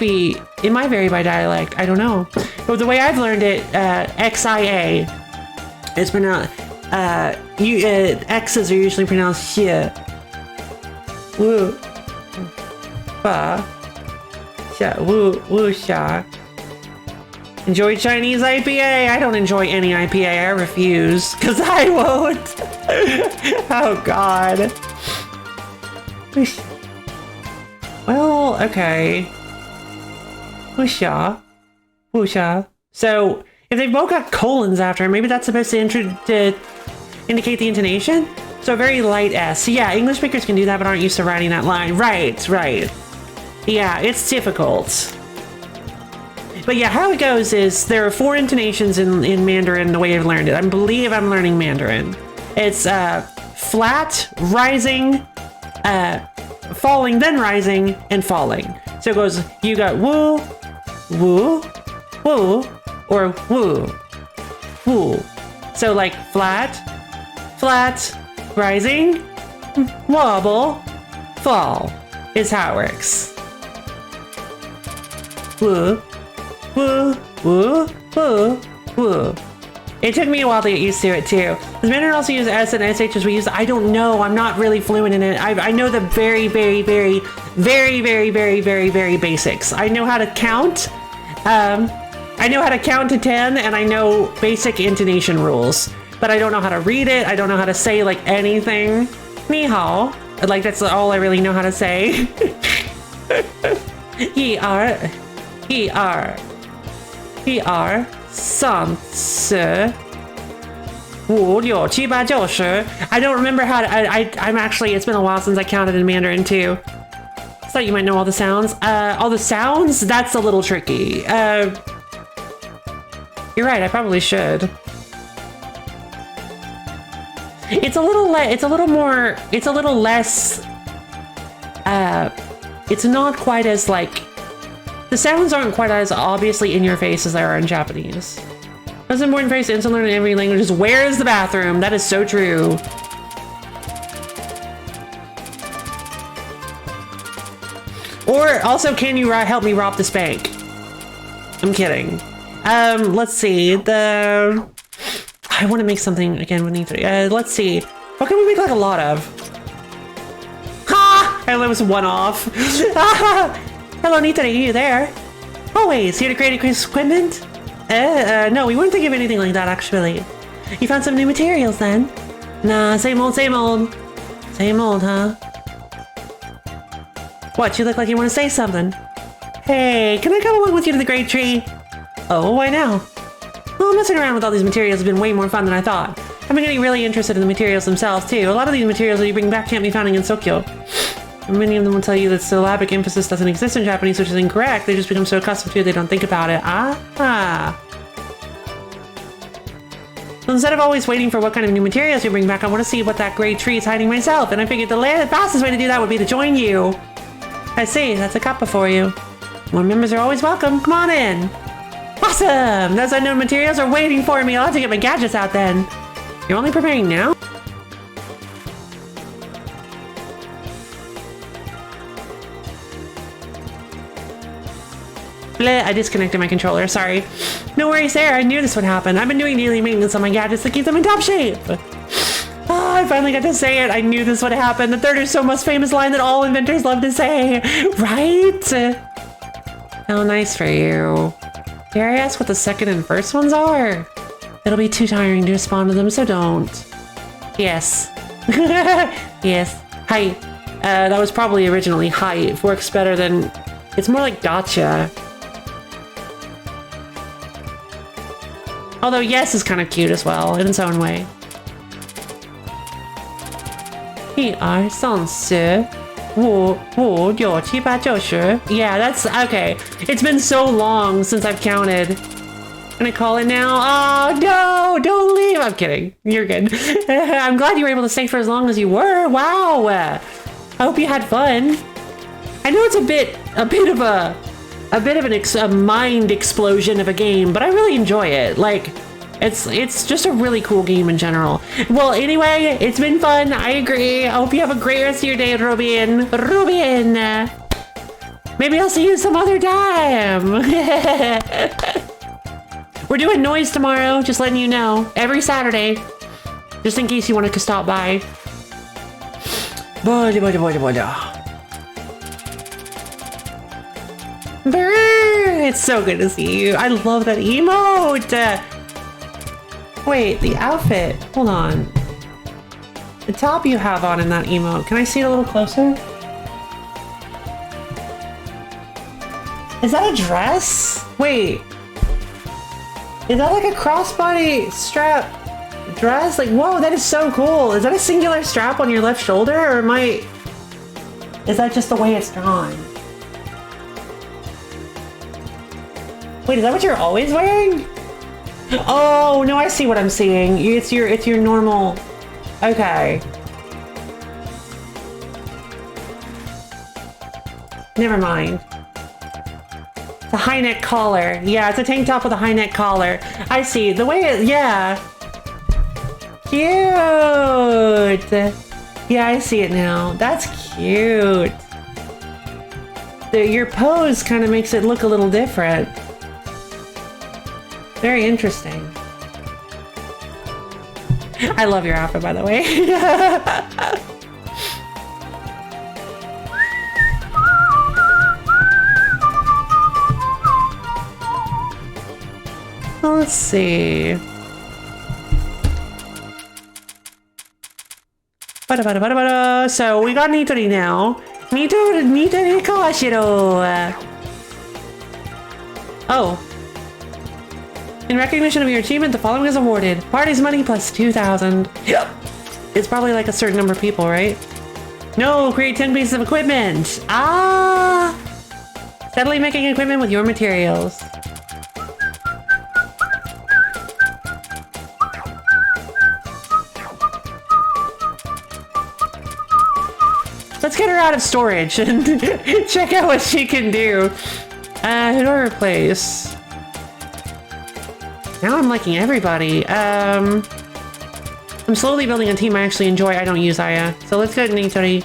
vary by dialect. I don't know. But the way I've learned it, XIA, it's pronounced. X's are usually pronounced xie. Woo. Ba. Xia. Woo xia. Enjoy Chinese IPA. I don't enjoy any IPA. I refuse. Because I won't. Oh, God. Well, okay. Wuxia. So, if they both got colons after, maybe that's supposed to indicate the intonation? So a very light S. So yeah, English speakers can do that, but aren't used to writing that line. Right. Yeah, it's difficult. But yeah, how it goes is there are 4 intonations in Mandarin the way I've learned it. I believe I'm learning Mandarin. It's flat, rising, falling, then rising, and falling. So it goes, you got woo, woo, woo, or woo, woo. So like flat, rising, wobble, fall is how it works. Woo, woo, woo, woo, woo. It took me a while to get used to it too. Does Mandarin also use S and SH as we use? I don't know. I'm not really fluent in it. I know the very basics. I know how to count. I know how to count to 10, and I know basic intonation rules. But I don't know how to read it. I don't know how to say like anything. Ni hao. Like that's all I really know how to say. San, si, wu, liu, qi, ba, jiu, shi. I don't remember how to. I'm actually. It's been a while since I counted in Mandarin too. I thought you might know all the sounds. All the sounds. That's a little tricky. You're right. I probably should. It's a little less. It's not quite as like. The sounds aren't quite as obviously in your face as they are in Japanese. Most important phrase to instantly learn in every language is where is the bathroom? That is so true. Or also, can you help me rob this bank? I'm kidding. Let's see. I want to make something again with E3. Let's see. What can we make like a lot of? Ha! I was one off. Hello, Nita, are you there? Always here to create equipment? No, we weren't thinking of anything like that, actually. You found some new materials, then? Nah, same old, same old. Same old, huh? What, you look like you want to say something. Hey, can I come along with you to the great tree? Oh, why now? Well, messing around with all these materials has been way more fun than I thought. I've been getting really interested in the materials themselves, too. A lot of these materials that you bring back can't be found in Gensokyou. Many of them will tell you that syllabic emphasis doesn't exist in Japanese, which is incorrect. They just become so accustomed to it they don't think about it. Ah. So instead of always waiting for what kind of new materials you bring back, I want to see what that great tree is hiding myself. And I figured the fastest way to do that would be to join you. I see, that's a cuppa for you. More members are always welcome. Come on in. Awesome! Those unknown materials are waiting for me. I'll have to get my gadgets out then. You're only preparing now? Bleh, I disconnected my controller, sorry. No worries there, I knew this would happen. I've been doing daily maintenance on my gadgets to keep them in top shape. Oh, I finally got to say it. I knew this would happen. The third or so most famous line that all inventors love to say, right? How nice for you. Dare I ask what the second and first ones are? It'll be too tiring to respond to them, so don't. Yes. Yes. Height. That was probably originally height. Works better than... It's more like gotcha. Although yes is kind of cute as well, in its own way. Yeah, that's okay. It's been so long since I've counted. Can I call it now? Oh no, don't leave. I'm kidding. You're good. I'm glad you were able to stay for as long as you were. Wow. I hope you had fun. I know it's a bit of a mind explosion of a game, but I really enjoy it. Like, it's just a really cool game in general. Well, anyway, it's been fun. I agree. I hope you have a great rest of your day, Ruben. Ruben. Maybe I'll see you some other time. We're doing noise tomorrow, just letting you know. Every Saturday. Just in case you want to stop by. It's so good to see you. I love that emote. Wait, the outfit. Hold on. The top you have on in that emote. Can I see it a little closer? Is that a dress? Wait. Is that like a crossbody strap dress? Like, whoa, that is so cool. Is that a singular strap on your left shoulder, or is that just the way it's drawn? Wait, is that what you're always wearing? Oh, no, I see what I'm seeing. It's your normal... Okay. Never mind. The high neck collar. Yeah, it's a tank top with a high neck collar. I see. The way it... Yeah. Cute. Yeah, I see it now. That's cute. Your pose kind of makes it look a little different. Very interesting. I love your outfit, by the way. Let's see. So we got Nitori now. Nitori Kawashiro. Oh. In recognition of your achievement, the following is awarded. Party's money plus 2,000. Yep. It's probably like a certain number of people, right? No, create 10 pieces of equipment. Ah! Steadily making equipment with your materials. Let's get her out of storage and check out what she can do. Who do I replace? Now I'm liking everybody. I'm slowly building a team I actually enjoy. I don't use Aya. So let's go to Nitori.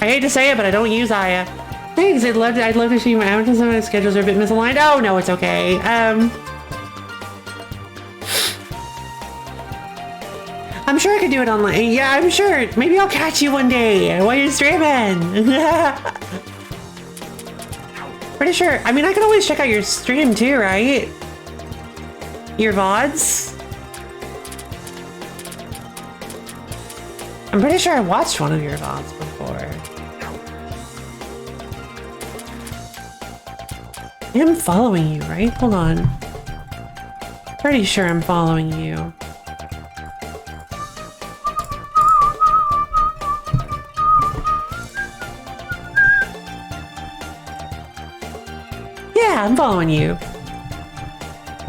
I hate to say it, but I don't use Aya. Thanks, I'd love to see my avatars and my schedules are a bit misaligned. Oh no, it's okay. I'm sure I could do it online. Yeah, I'm sure. Maybe I'll catch you one day while you're streaming. Pretty sure. I mean, I can always check out your stream too, right? Your VODs? I'm pretty sure I watched one of your VODs before. I'm following you, right? Hold on. Pretty sure I'm following you. Yeah, I'm following you.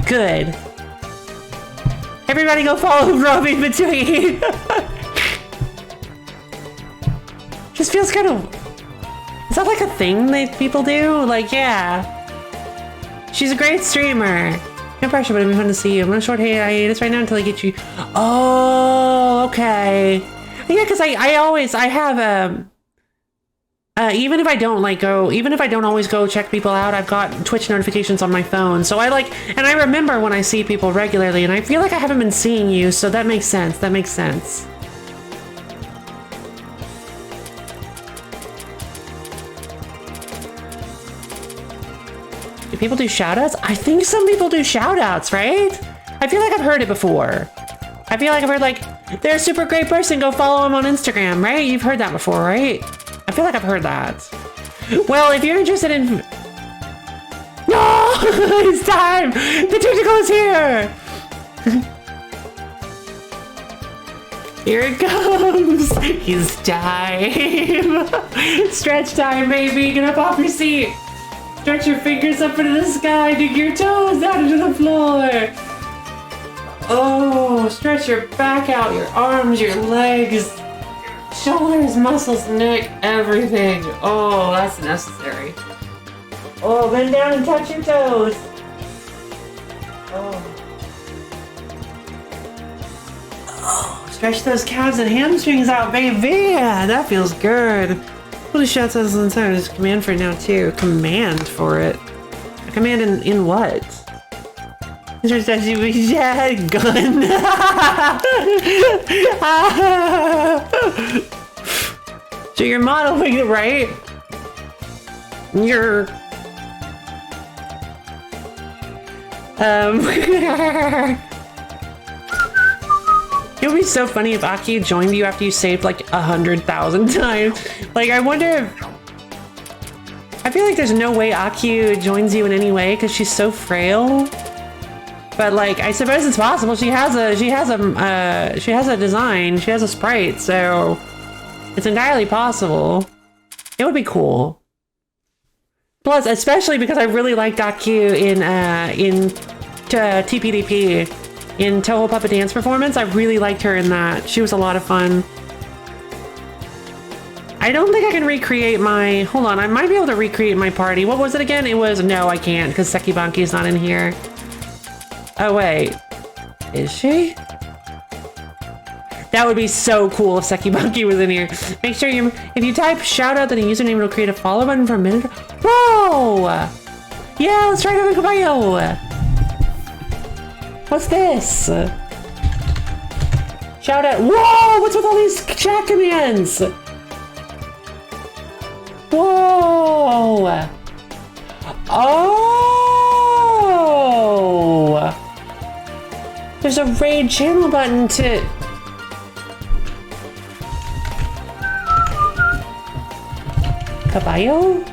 Good. Everybody go follow Robbie between. Just feels kind of... Is that like a thing that people do? Like, yeah. She's a great streamer. No pressure, but it'd be fun to see you. I'm on a short hiatus right now until I get you. Oh, okay. Yeah, because I have even if I don't even if I don't always go check people out, I've got Twitch notifications on my phone. So I and I remember when I see people regularly, and I feel like I haven't been seeing you, so that makes sense. That makes sense. Do people do shoutouts? I think some people do shoutouts, right? I feel like I've heard it before. I feel like I've heard they're a super great person, go follow him on Instagram, right? You've heard that before, right? I feel like I've heard that. Well, if you're interested in... No! It's time! The tentacle is here! Here it comes! It's time! Stretch time, baby! Get up off your seat! Stretch your fingers up into the sky, dig your toes down into the floor! Oh, stretch your back out, your arms, your legs, shoulders, muscles, neck, everything. Oh, that's necessary. Oh, bend down and touch your toes. Oh. Oh, stretch those calves and hamstrings out, baby. Yeah, that feels good. What does shout says inside? There's a command for it now too. Command for it. A command in what? Yeah, gun. So you're modeling it, right? You're... It would be so funny if Aki joined you after you saved like 100,000 times. Like, I wonder if... I feel like there's no way Aki joins you in any way because she's so frail. But like, I suppose it's possible. She has a design. She has a sprite, so it's entirely possible. It would be cool. Plus, especially because I really liked Akyu in TPDP, in Toho Puppet Dance Performance. I really liked her in that. She was a lot of fun. I don't think I can recreate my... Hold on, I might be able to recreate my party. What was it again? It was... No, I can't, because Sekibanki is not in here. Oh, wait. Is she? That would be so cool if Sekibanki was in here. Make sure you... If you type shout out, then a username, it'll create a follow button for a minute. Whoa! Yeah, let's try it on Caballo. What's this? Shout out. Whoa! What's with all these chat commands? Whoa! Oh! There's a raid channel button to... Caballo?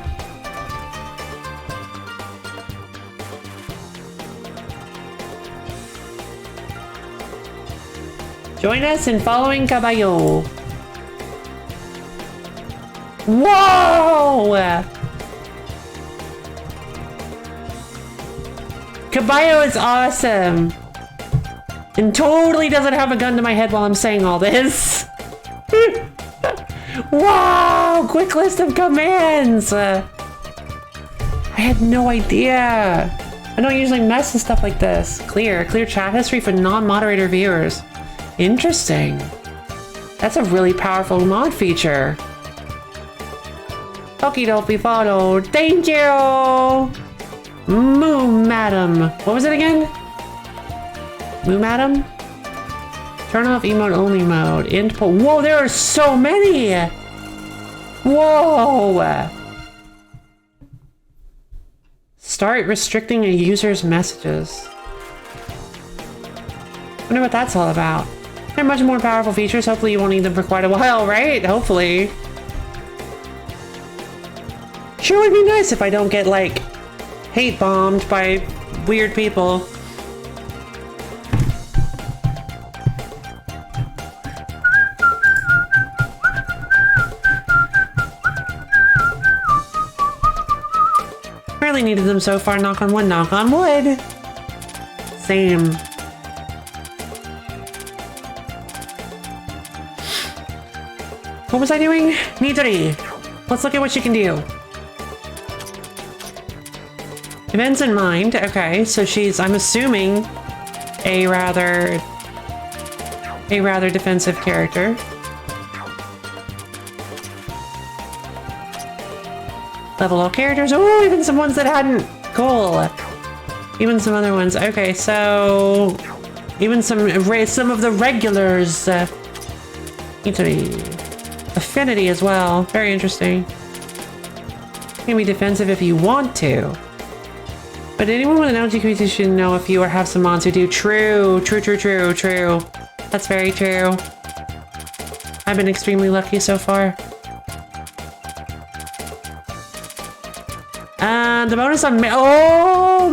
Join us in following Caballo. Whoa! Caballo is awesome. And totally doesn't have a gun to my head while I'm saying all this. Wow! Quick list of commands! I had no idea. I don't usually mess with stuff like this. Clear chat history for non-moderator viewers. Interesting. That's a really powerful mod feature. Okie dokie followed. Thank you! Moo Madam. What was it again? Moo Madam? Turn off emote only mode. Whoa, there are so many! Whoa! Start restricting a user's messages. Wonder what that's all about. They're much more powerful features. Hopefully you won't need them for quite a while, right? Hopefully. Sure would be nice if I don't get, like, hate bombed by weird people. Really needed them so far, knock on wood, knock on wood. Same. What was I doing? Nidori. Let's look at what she can do. Events in mind. Okay, so she's, I'm assuming, a rather defensive character. Level all characters. Oh, even some ones that hadn't. Cool. Even some other ones. Okay, so even some of the regulars. Affinity as well. Very interesting. You can be defensive if you want to. But anyone with an LGBTQ should know if you or have some mods who do. True. That's very true. I've been extremely lucky so far. And the bonus on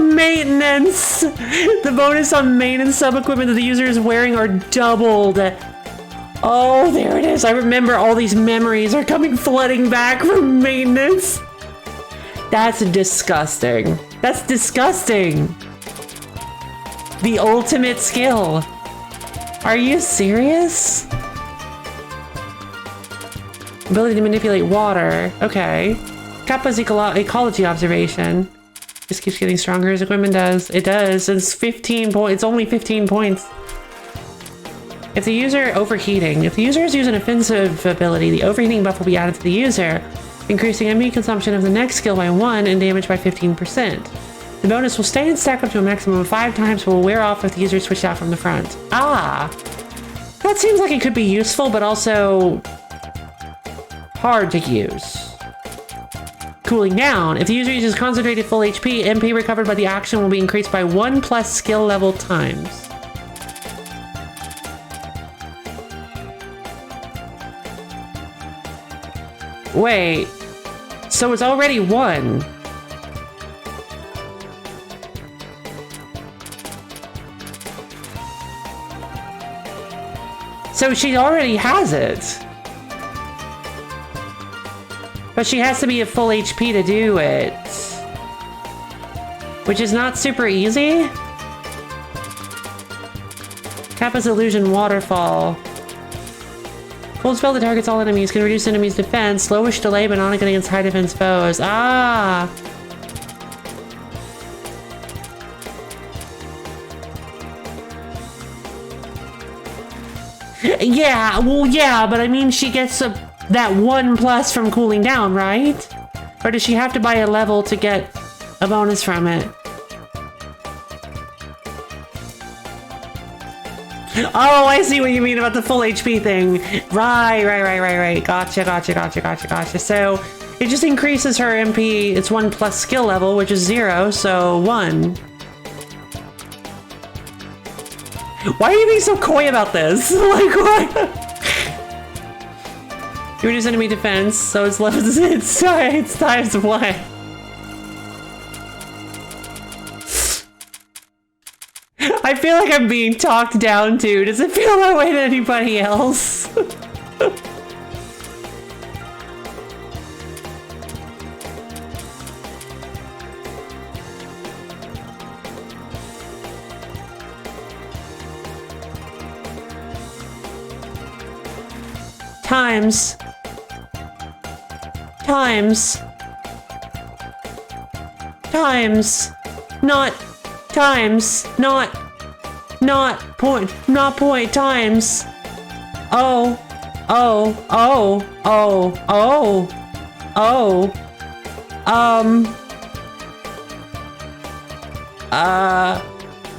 maintenance. The bonus on maintenance sub-equipment that the user is wearing are doubled. Oh, there it is. I remember all these memories are coming flooding back from maintenance. That's disgusting. That's disgusting. The ultimate skill. Are you serious? Ability to manipulate water. Okay. Kappa's ecology observation. Just keeps getting stronger as equipment does. It does. It's 15 points. It's only 15 points. If the user overheating. If the user is using an offensive ability, the overheating buff will be added to the user, increasing MP consumption of the next skill by 1 and damage by 15%. The bonus will stay and stack up to a maximum of 5 times, but will wear off if the user is switched out from the front. Ah! That seems like it could be useful, but also hard to use. Cooling down. If the user uses concentrated full HP, MP recovered by the action will be increased by 1 plus skill level times. Wait. So it's already 1. So she already has it. But she has to be at full HP to do it. Which is not super easy. Kappa's Illusion Waterfall. Cold spell that targets all enemies, can reduce enemies' defense, slowish delay, but not against high defense foes. Ah! Yeah, well, yeah, but I mean, she gets that 1 plus from cooling down, right? Or does she have to buy a level to get a bonus from it? Oh, I see what you mean about the full HP thing. Right. Gotcha. So it just increases her MP. It's 1 plus skill level, which is 0, so 1. Why are you being so coy about this? Like, what? You reduce enemy defense, so it's left. It's times 1. I feel like I'm being talked down to. Does it feel that way to anybody else? Times. Not times. Not point times.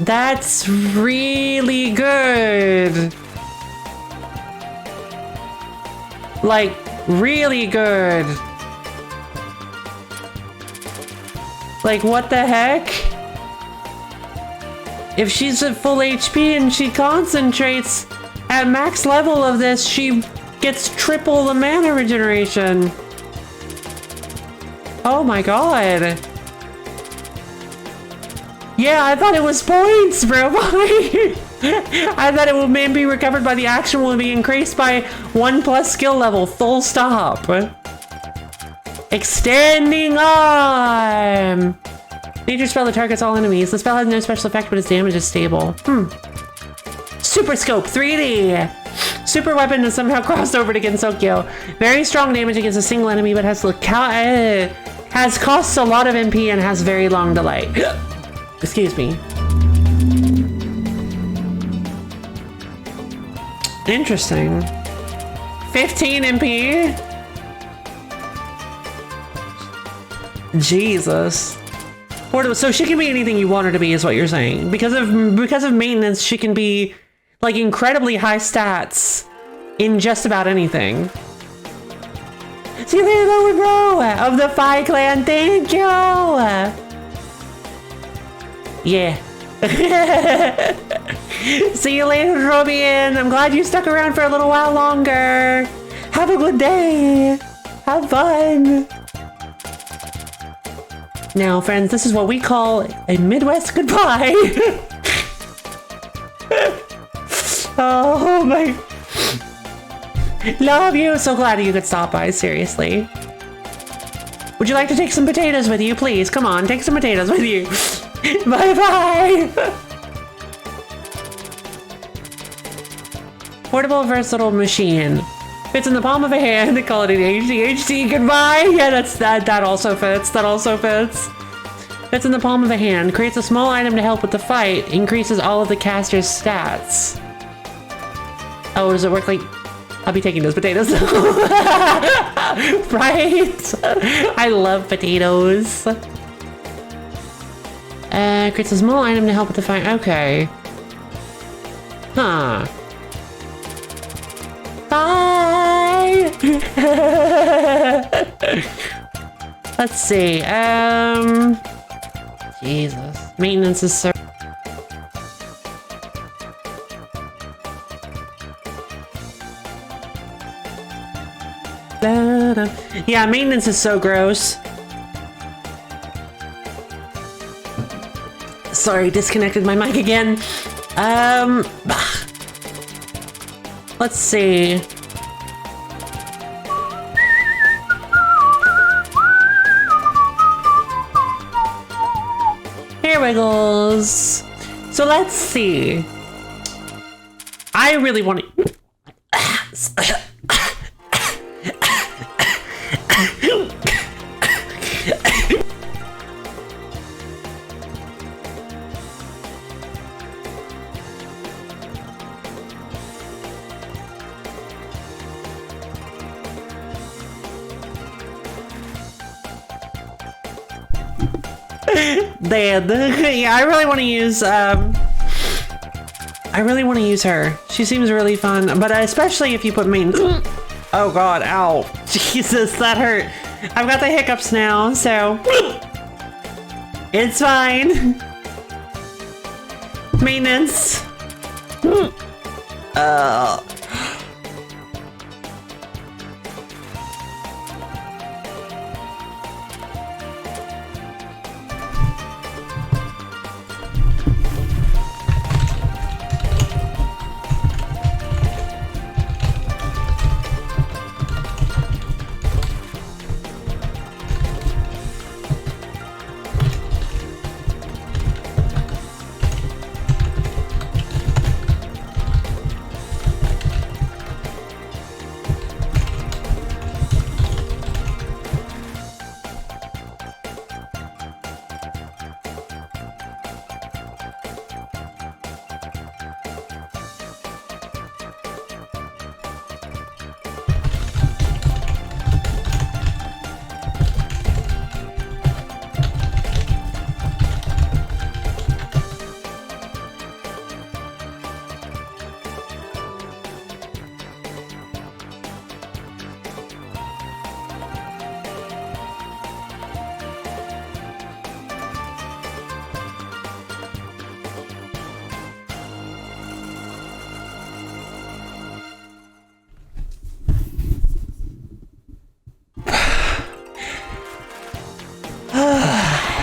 That's really good. Like, really good. Like, what the heck? If she's at full HP and she concentrates at max level of this, she gets triple the mana regeneration. Oh my god. Yeah, I thought it was points, bro. I thought it would maybe be recovered by the action will be increased by 1 plus skill level. Full stop. Extending arm. Nature spell that targets all enemies. The spell has no special effect, but its damage is stable. Super Scope 3D. Super weapon has somehow crossed over to Gensokyou. Very strong damage against a single enemy, but has costs a lot of MP and has very long delay. Excuse me. Interesting. 15 MP? Jesus. Portable, so she can be anything you want her to be, is what you're saying. Because of maintenance, she can be like incredibly high stats in just about anything. See you later, Lower Bro of the Phi Clan. Thank you. Yeah. See you later, Robian. I'm glad you stuck around for a little while longer. Have a good day. Have fun. Now, friends, this is what we call a Midwest goodbye. Oh my. Love you. So glad you could stop by, seriously. Would you like to take some potatoes with you, please? Come on, take some potatoes with you. Bye-bye. Portable versatile machine. Fits in the palm of a hand. They call it an HDHD. Goodbye. Yeah, that also fits. That also fits. Fits in the palm of a hand. Creates a small item to help with the fight. Increases all of the caster's stats. Oh, does it work like... I'll be taking those potatoes. Right? I love potatoes. Creates a small item to help with the fight. Okay. Huh. Bye! Let's see. Jesus. Maintenance is so... Yeah, maintenance is so gross. Sorry, disconnected my mic again. Let's see. Hair wiggles. So let's see. I really want to... Yeah, I really want to use her. She seems really fun, but especially if you put maintenance. Oh god, ow. Jesus, that hurt. I've got the hiccups now, so it's fine. Maintenance.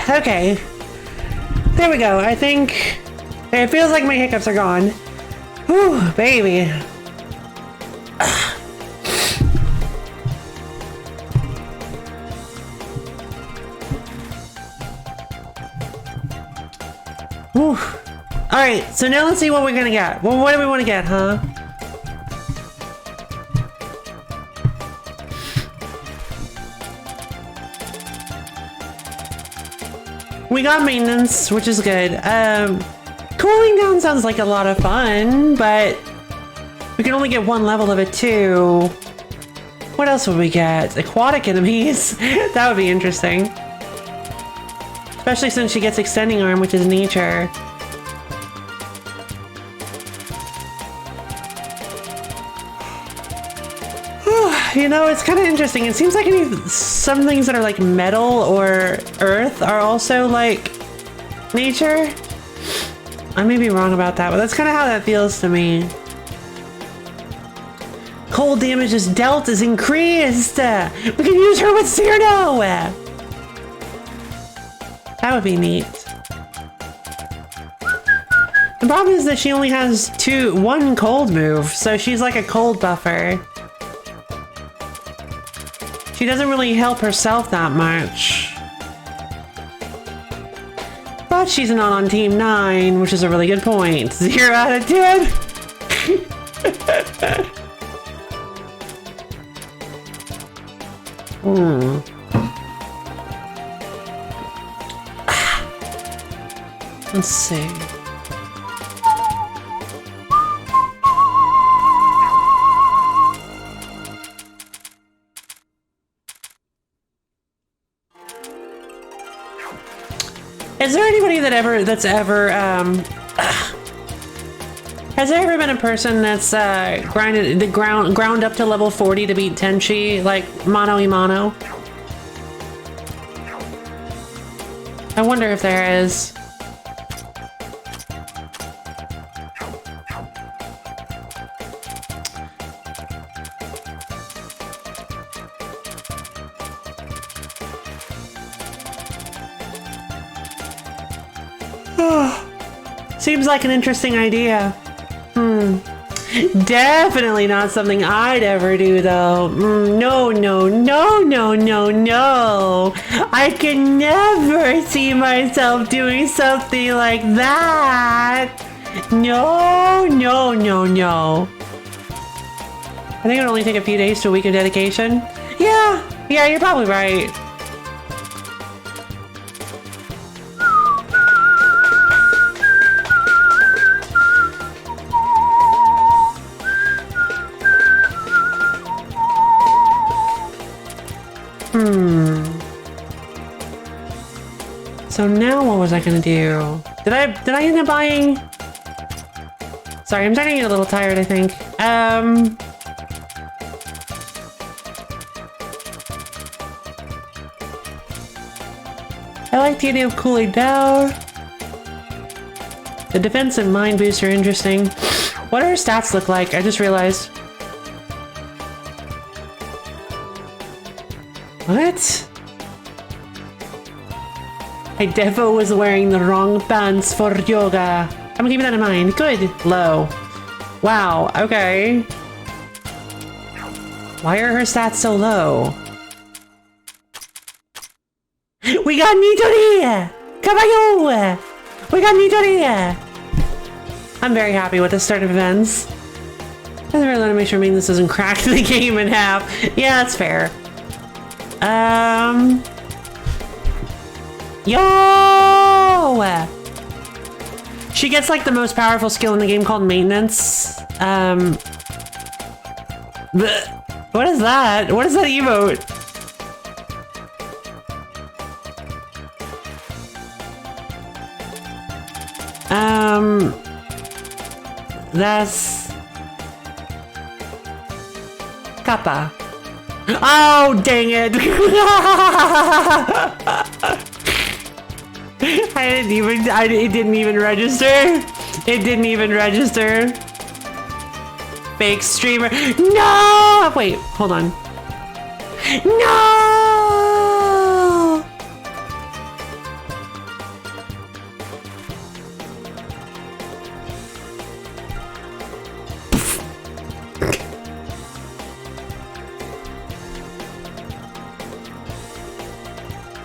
Okay. There we go. I think it feels like my hiccups are gone. Whew, baby. Whew. Alright, so now let's see what we're gonna get. Well, what do we want to get, huh? We got maintenance, which is good. Cooling down sounds like a lot of fun, but we can only get one level of it too. What else would we get? Aquatic enemies. That would be interesting. Especially since she gets extending arm, which is nature. You know, it's kind of interesting. It seems like some things that are like metal or earth are also like nature. I may be wrong about that, but that's kind of how that feels to me. Cold damage is dealt is increased. We can use her with Cyrano. That would be neat. The problem is that she only has one cold move, so she's like a cold buffer. She doesn't really help herself that much. But she's not on Team 9, which is a really good point. 0 out of 10. Let's see. Is there anybody that's ever has there ever been a person that's ground up to level 40 to beat Tenchi, like mano y mano? I wonder if there is. Seems like an interesting idea. Definitely not something I'd ever do, though. No, no, no, no, no, no. I can never see myself doing something like that. No, no, no, no. I think it'll only take a few days to a week of dedication. Yeah, you're probably right. So now what was I gonna do? Did I end up buying? Sorry, I'm starting to get a little tired, I think. I like the idea of cooling down. The defensive mind boosts are interesting. What do her stats look like? I just realized. What? I defo was wearing the wrong pants for yoga. I'm gonna keep that in mind. Good. Low. Wow. Okay. Why are her stats so low? We got Nitoria! Caballo! We got Nitoria! I'm very happy with the start of events. Doesn't really let me make sure this doesn't crack the game in half. Yeah, that's fair. Yo! She gets like the most powerful skill in the game called maintenance. What is that? What is that emote? That's Kappa. Oh, dang it. It didn't even register. It didn't even register. Fake streamer. No! Wait, hold on. No!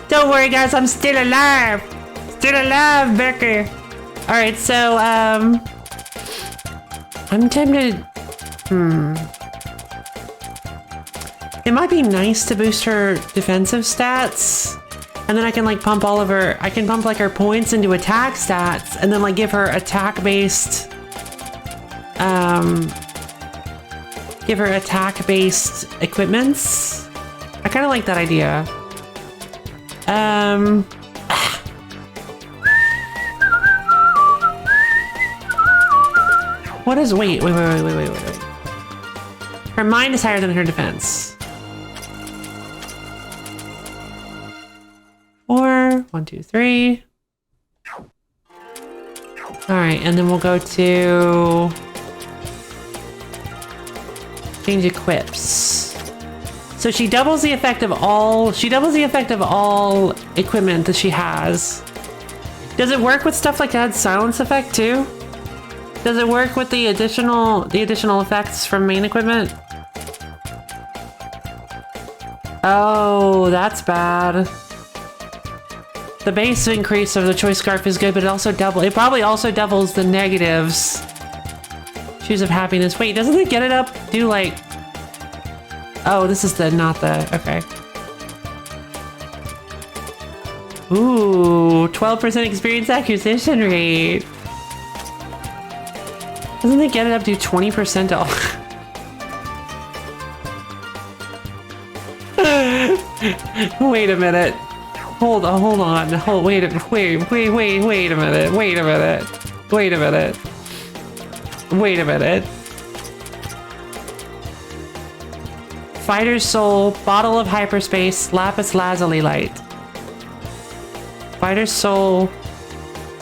Don't worry, guys, I'm still alive. Still alive, Becker. All right, so I'm tempted. It might be nice to boost her defensive stats, And then I can like pump all of her, I can pump like her points into attack stats and then like give her attack-based, equipments. I kind of like that idea. What is, wait. Her mind is higher than her defense. 4, 1, 2, 3. All right, and then we'll go to change equips. So she doubles the effect of all, equipment that she has. Does it work with stuff like that silence effect too? Does it work with the additional effects from main equipment? Oh, that's bad. The base increase of the choice scarf is good, but it probably also doubles the negatives. Shoes of happiness. Wait, doesn't it get it up? Do like, oh, this is okay. Ooh, 12% experience acquisition rate. Doesn't it get it up to 20% off? Wait a minute. Hold on. Wait a minute. Fighter's Soul, Bottle of Hyperspace, Lapis Lazuli Light. Fighter's Soul,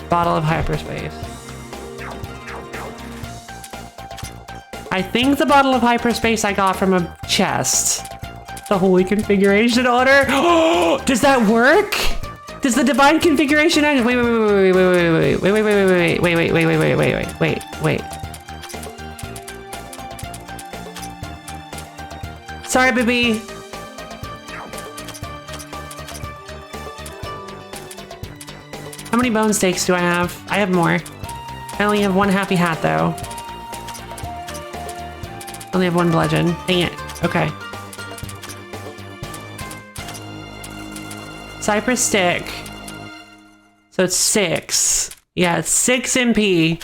Bottle of Hyperspace. I think the Bottle of Hyperspace I got from a chest. The Holy Configuration Order. Does that work? Does the Divine Configuration Order? Wait. Sorry, baby. How many bone steaks do I have? I have more. I only have one happy hat, though. I only have one bludgeon. Dang it. Okay. Cypress stick. So it's 6. Yeah, it's 6 MP.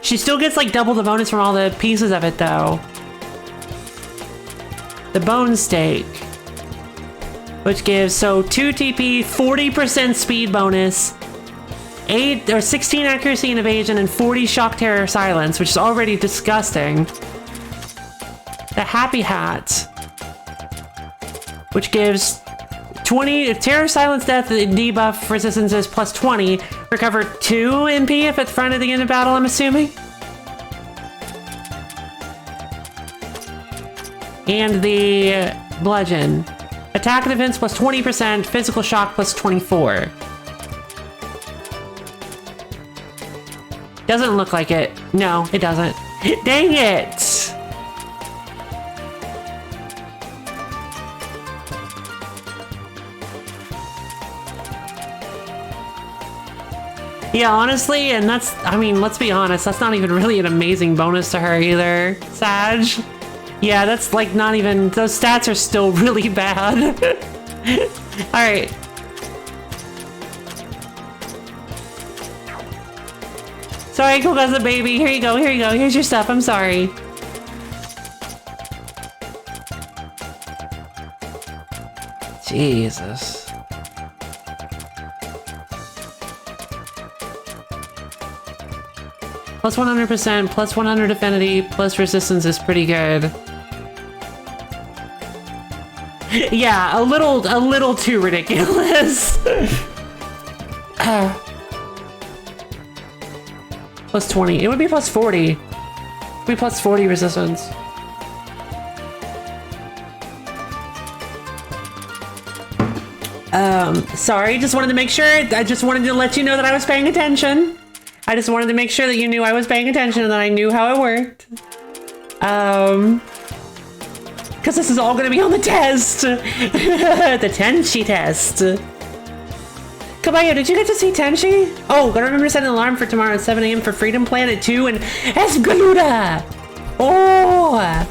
She still gets like double the bonus from all the pieces of it, though. The bone steak, which gives 2 TP, 40% speed bonus, 8 or 16 accuracy and evasion, and 40 shock, terror, silence, which is already disgusting. The happy hat, which gives 20 terror, silence, death, debuff resistances plus 20, recover 2 MP if it's front at the end of battle, I'm assuming. And the bludgeon. Attack and defense plus 20%, physical shock plus 24. Doesn't look like it. No, it doesn't. Dang it! Yeah, honestly, and that's, I mean, let's be honest, that's not even really an amazing bonus to her either, Sag. Yeah, that's like not even, those stats are still really bad. Alright. Sorry, cool cousin baby. Here you go, Here's your stuff, I'm sorry. Jesus. Plus 100%, plus 100 affinity, plus resistance is pretty good. Yeah, a little too ridiculous. Plus 20. It would be plus 40. It would be plus 40 resistance. Sorry, just wanted to make sure. I just wanted to let you know that I was paying attention. I just wanted to make sure that you knew I was paying attention and that I knew how it worked. Because this is all going to be on the test. The Tenchi test. Kabayo, did you get to see Tenchi? Oh, gotta remember to set an alarm for tomorrow at 7 AM for Freedom Planet 2 and Esgaluda! Oh!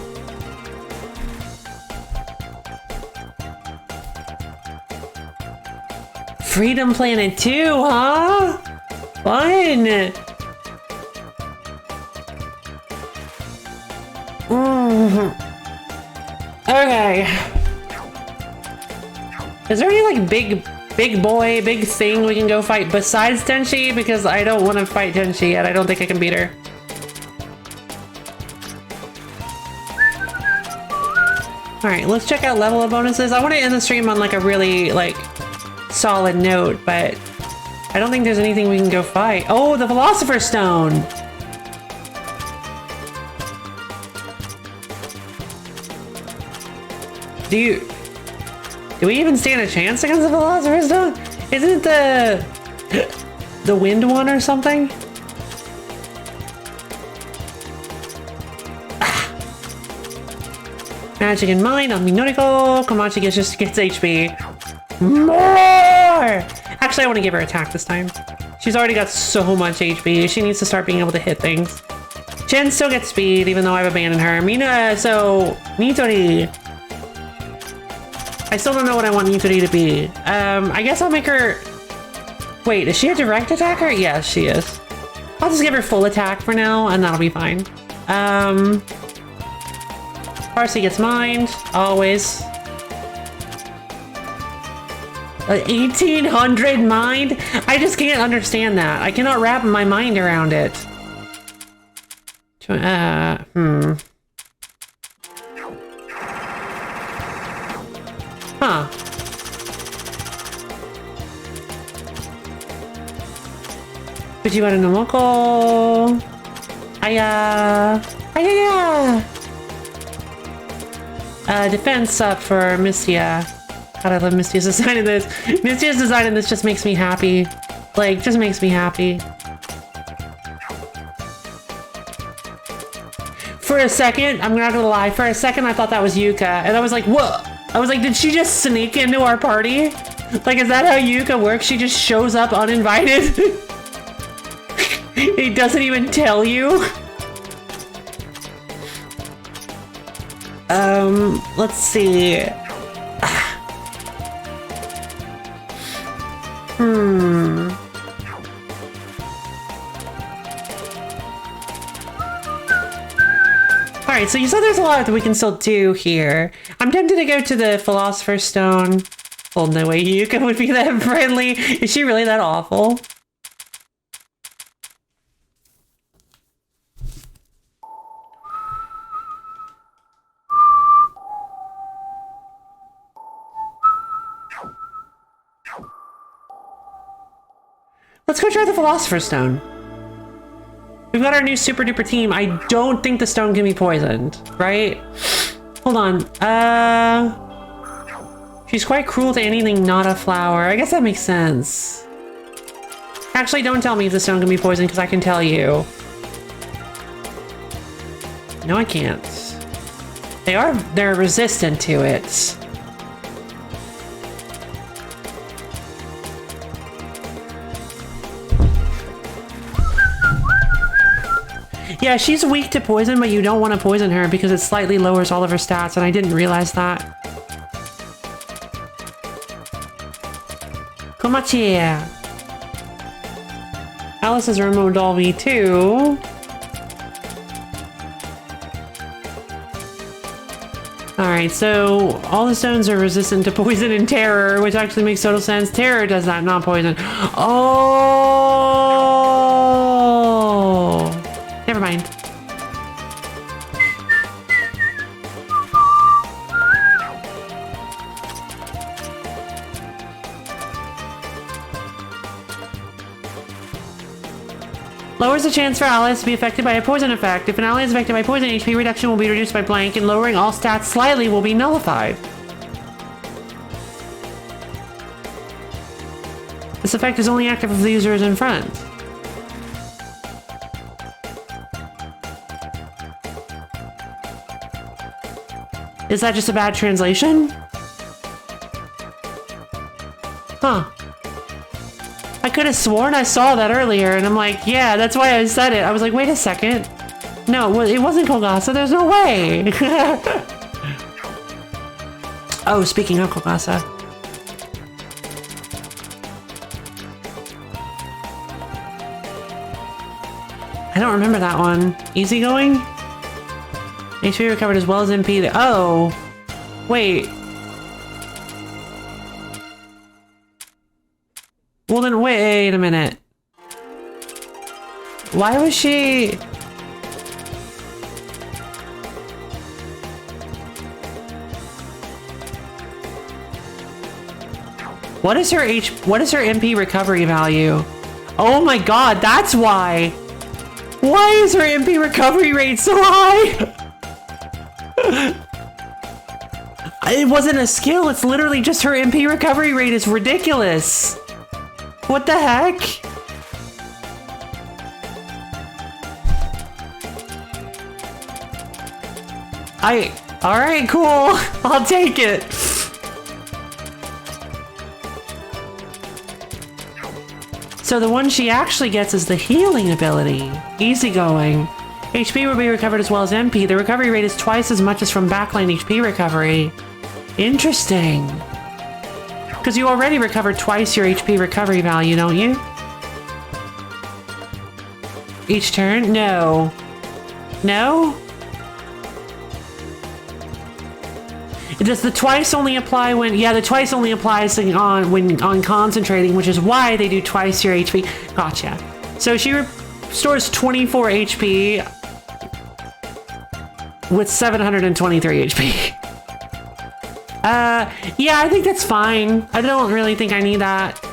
Freedom Planet 2, huh? Fun! Okay. Is there any like big thing we can go fight besides Tenchi? Because I don't want to fight Tenchi yet. I don't think I can beat her. Alright, let's check out level up bonuses. I want to end the stream on like a really like solid note, but I don't think there's anything we can go fight. Oh, the Philosopher's Stone! Do we even stand a chance against the Philosopher's Stone? Isn't it the wind one or something? Magic in Mind on Minoriko. Komachi just gets HP. More! Actually, I want to give her attack this time. She's already got so much HP. She needs to start being able to hit things. Jen still gets speed, even though I've abandoned her. Mina, so Nitori. I still don't know what I want Nitori to be. I guess I'll make her... Wait, is she a direct attacker? Yes, she is. I'll just give her full attack for now, and that'll be fine. Parsley gets mined, always. 1800 mind? I just can't understand that. I cannot wrap my mind around it. Huh. Fujiwara no Moko. Aya. Defense up for Mistia. God, I love Mistia's design in this. Mistia's design in this just makes me happy. Like, just makes me happy. For a second, I'm not gonna lie, for a second I thought that was Yuka, and I was like, whoa! I was like, did she just sneak into our party? Like, is that how Yuka works? She just shows up uninvited? He doesn't even tell you? Let's see. Alright, so you said there's a lot that we can still do here. I'm tempted to go to the Philosopher's Stone. Oh, no way Yuka would be that friendly. Is she really that awful? Let's go try the Philosopher's Stone. We've got our new super duper team. I don't think the stone can be poisoned, right? Hold on. She's quite cruel to anything not a flower. I guess that makes sense. Actually, don't tell me if the stone can be poisoned, because I can tell you. No, I can't. They're resistant to it. Yeah, she's weak to poison, but you don't want to poison her because it slightly lowers all of her stats, and I didn't realize that. Komachi! Alice is a remote doll V2. Alright, so all the stones are resistant to poison and terror, which actually makes total sense. Terror does that, not poison. Oh! Never mind. Lowers the chance for allies to be affected by a poison effect. If an ally is affected by poison, HP reduction will be reduced by blank, and lowering all stats slightly will be nullified. This effect is only active if the user is in front. Is that just a bad translation? Huh. I could have sworn I saw that earlier, and I'm like, yeah, that's why I said it. I was like, wait a second. No, it wasn't Kogasa. There's no way. Oh, speaking of Kogasa. don't remember that one. Easygoing? HP recovered as well as MP. Oh! Wait. Well then, wait a minute. Why was she... What is her MP recovery value? Oh my god, that's why! Why is her MP recovery rate so high? It wasn't a skill, it's literally just her MP recovery rate is ridiculous. What the heck? Alright, cool. I'll take it. So the one she actually gets is the healing ability. Easygoing. HP will be recovered as well as MP. The recovery rate is twice as much as from backline HP recovery. Interesting. Because you already recovered twice your HP recovery value, don't you? Each turn? No. No? Does the twice only apply when... Yeah, the twice only applies on concentrating, which is why they do twice your HP. Gotcha. So she restores 24 HP with 723 HP. Yeah, I think that's fine. I don't really think I need that.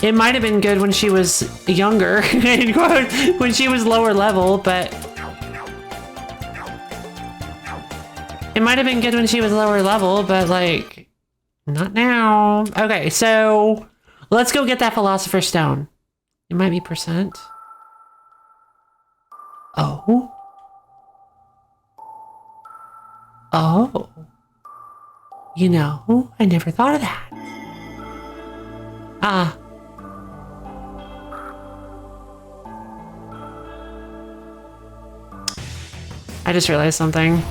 It might have been good when she was younger, when she was lower level, but... It might have been good when she was lower level, but like, not now. Okay, so let's go get that Philosopher's Stone. It might be percent. Oh. Oh. You know, I never thought of that. Ah. I just realized something.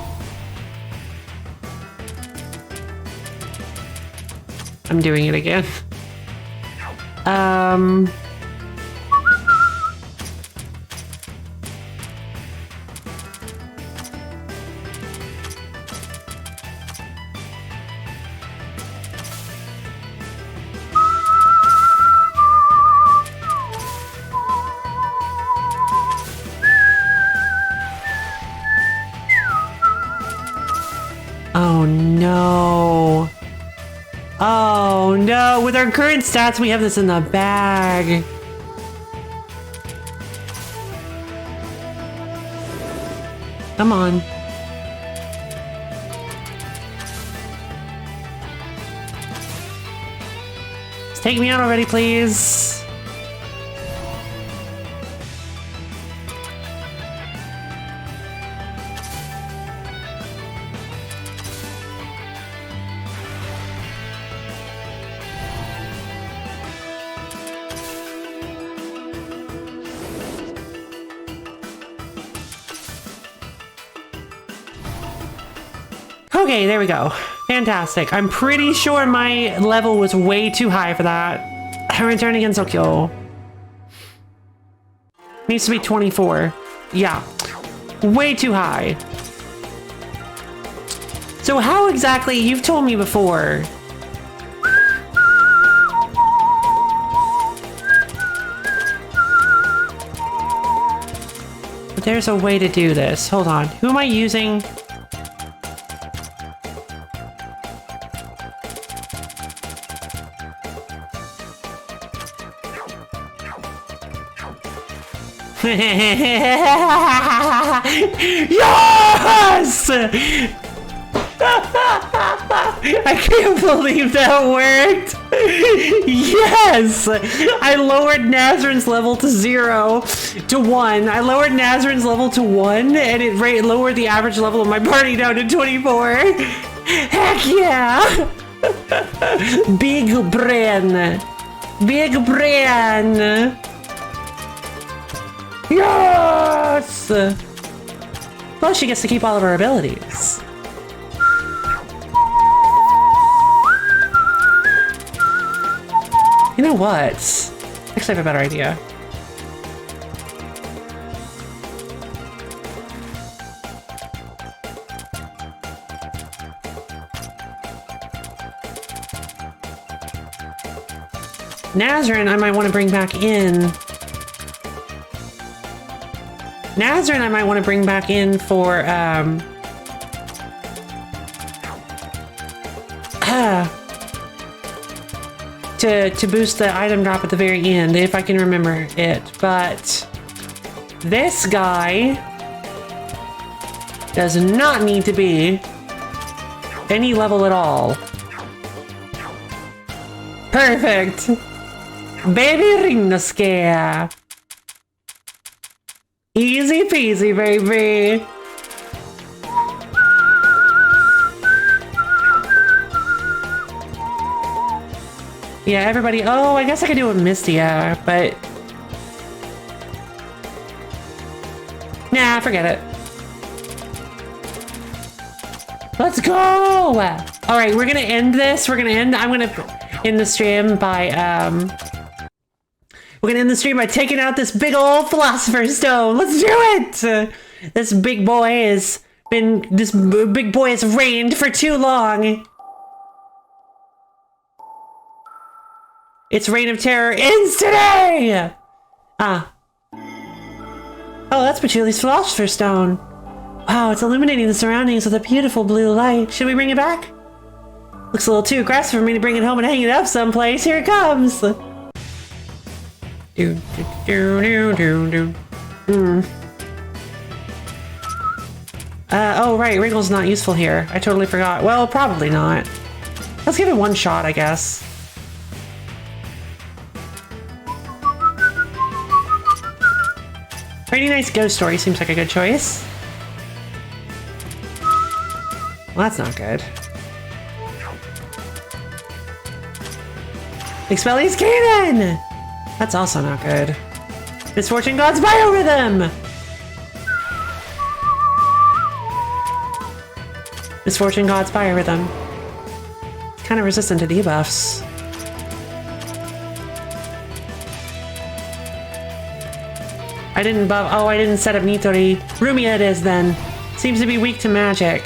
I'm doing it again. Oh no. Oh no, with our current stats, we have this in the bag. Come on. Just take me out already, please. Okay, there we go. Fantastic. I'm pretty sure my level was way too high for that. I'm returning Gensokyou. Needs to be 24. Yeah. Way too high. So how exactly, you've told me before. But there's a way to do this. Hold on. Who am I using? Yes! I can't believe that worked! Yes! I lowered Nazrin's level to 0 to 1. I lowered Nazrin's level to 1 and it lowered the average level of my party down to 24. Heck yeah! Big brain. Big brain. Yes! Well, she gets to keep all of her abilities. You know what? Actually, I have a better idea. Nazarene I might want to bring back in. Nazarene I might want to bring back in for, to boost the item drop at the very end, if I can remember it. But this guy does not need to be any level at all. Perfect! Baby Ring Scare! Easy peasy, baby! Yeah, everybody. Oh, I guess I could do it with Mistia, but nah, forget it. Let's go! All right, we're gonna end this. I'm gonna end the stream by we're gonna end the stream by taking out this big old Philosopher's Stone. Let's do it! This big boy has reigned for too long. Its reign of terror ends today! Ah. Oh, that's Patchouli's Philosopher's Stone. Wow, it's illuminating the surroundings with a beautiful blue light. Should we bring it back? Looks a little too aggressive for me to bring it home and hang it up someplace. Here it comes! Oh right, Wriggle's not useful here. I totally forgot. Well, probably not. Let's give it one shot, I guess. Pretty nice ghost story seems like a good choice. Well, that's not good. Expelliarmus Cannon! That's also not good. Misfortune God's Biorhythm! Misfortune God's Biorhythm. Kind of resistant to debuffs. I didn't buff. Oh, I didn't set up Nitori. Rumia it is then. Seems to be weak to magic.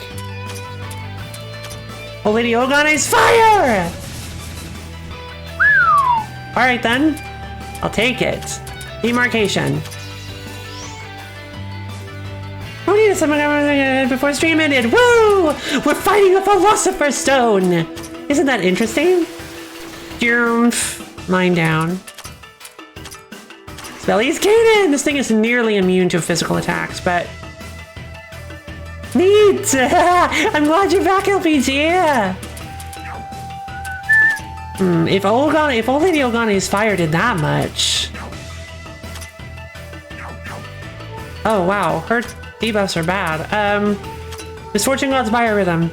Oh, Lady Ogane's fire! Alright then. I'll take it. Demarcation. We need something before stream ended. Woo! We're fighting a Philosopher's Stone! Isn't that interesting? Mine down. Expelliarmus Cannon! This thing is nearly immune to physical attacks, but... Neat! I'm glad you're back, LPG! If old Lady Ogane's fire did that much... Oh wow, her debuffs are bad. Misfortune God's Biorhythm.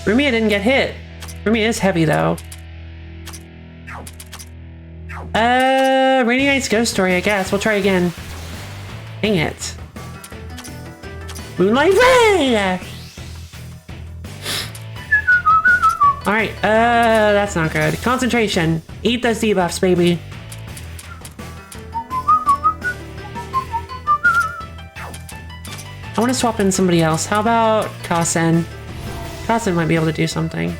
Rumia didn't get hit. Rumia is heavy though. Rainy Night's Ghost Story, I guess. We'll try again. Dang it. Moonlight Ray! Alright, that's not good. Concentration. Eat those debuffs, baby. I want to swap in somebody else. How about Kasen? Kasen might be able to do something.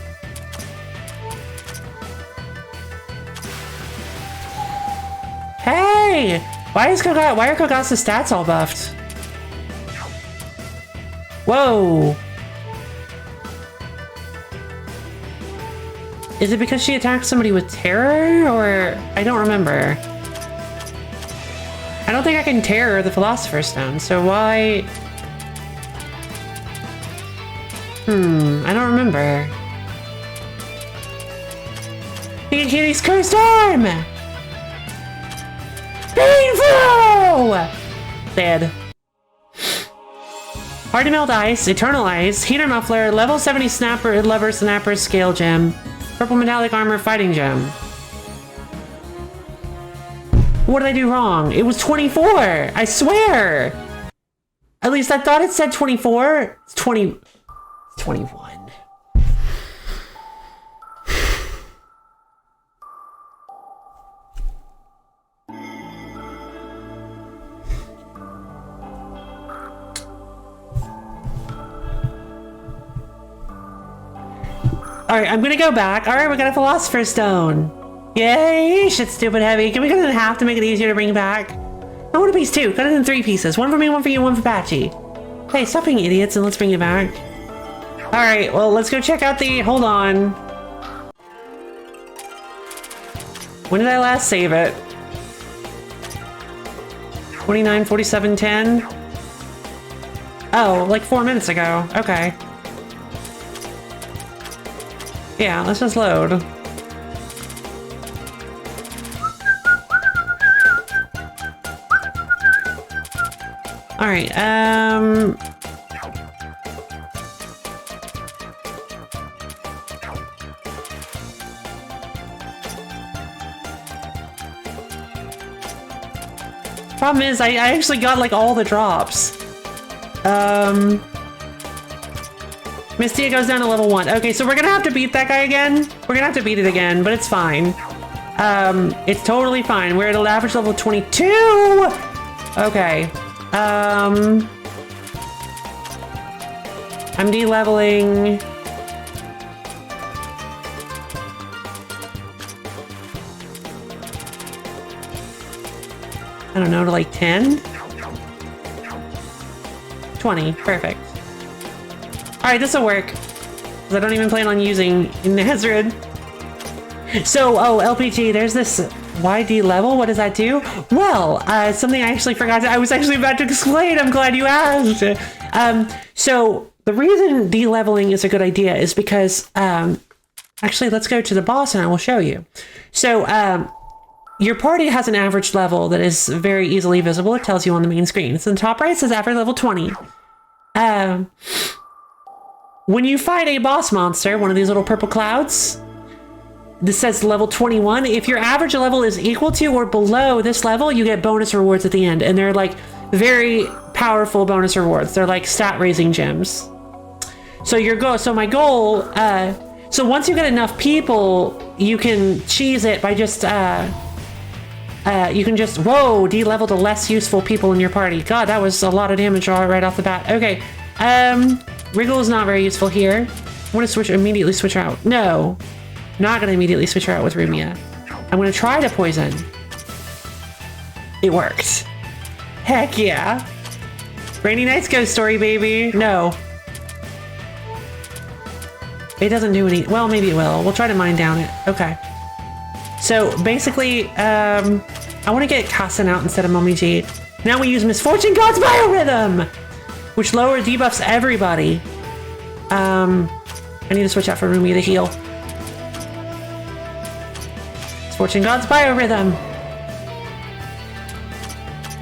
Hey! Why are Kogasu's stats all buffed? Whoa! Is it because she attacked somebody with terror? Or... I don't remember. I don't think I can terror the Philosopher's Stone, so why... I don't remember. King Kitty's Cursed Arm! Painful! Dead. Hard to Melt Ice, Eternal Ice, Heater Muffler, Level 70 Lever Snapper Scale Gem, Purple Metallic Armor Fighting Gem. What did I do wrong? It was 24! I swear! At least I thought it said 24. It's 20... 21. All right, I'm gonna go back. All right, we got a Philosopher's Stone. Yay, shit, stupid heavy. Can we cut it in half to make it easier to bring back? I want a piece too. Cut it in 3 pieces. One for me, one for you, one for Patchy. Hey, stop being idiots and let's bring it back. All right, well, let's go check out the, hold on. When did I last save it? 29, 47, 10. Oh, like 4 minutes ago. Okay. Yeah, let's just load. All right, problem is, I actually got like all the drops. Mystia goes down to level 1. Okay, so we're gonna have to beat that guy again. We're gonna have to beat it again, but it's fine. It's totally fine. We're at an average level 22. Okay. I'm de-leveling. I don't know, to like 10? 20, perfect. All right, this'll work. 'Cause I don't even plan on using Nazrid. So, oh, LPG, there's this YD level. What does that do? Well, something I actually forgot. I was actually about to explain. I'm glad you asked. So the reason de-leveling is a good idea is because, actually, let's go to the boss and I will show you. So, your party has an average level that is very easily visible. It tells you on the main screen. So in the top right, it says average level 20. When you fight a boss monster, one of these little purple clouds, this says level 21. If your average level is equal to or below this level, you get bonus rewards at the end. And they're like very powerful bonus rewards. They're like stat raising gems. So my goal, so once you get enough people, you can cheese it by just, you can just, whoa, de-level the less useful people in your party. God, that was a lot of damage right off the bat. Okay, Wriggle is not very useful here. I want to immediately switch her out. No, not going to immediately switch her out with Rumia. I'm going to try to poison. It worked. Heck yeah. Rainy Nights Ghost Story, baby. No. It doesn't do any, well, maybe it will. We'll try to mine down it. Okay. So basically, I want to get Kassan out instead of Mommy G. Now we use Misfortune God's Biorhythm, which lower debuffs everybody. I need to switch out for Rumi to heal. Misfortune God's Biorhythm.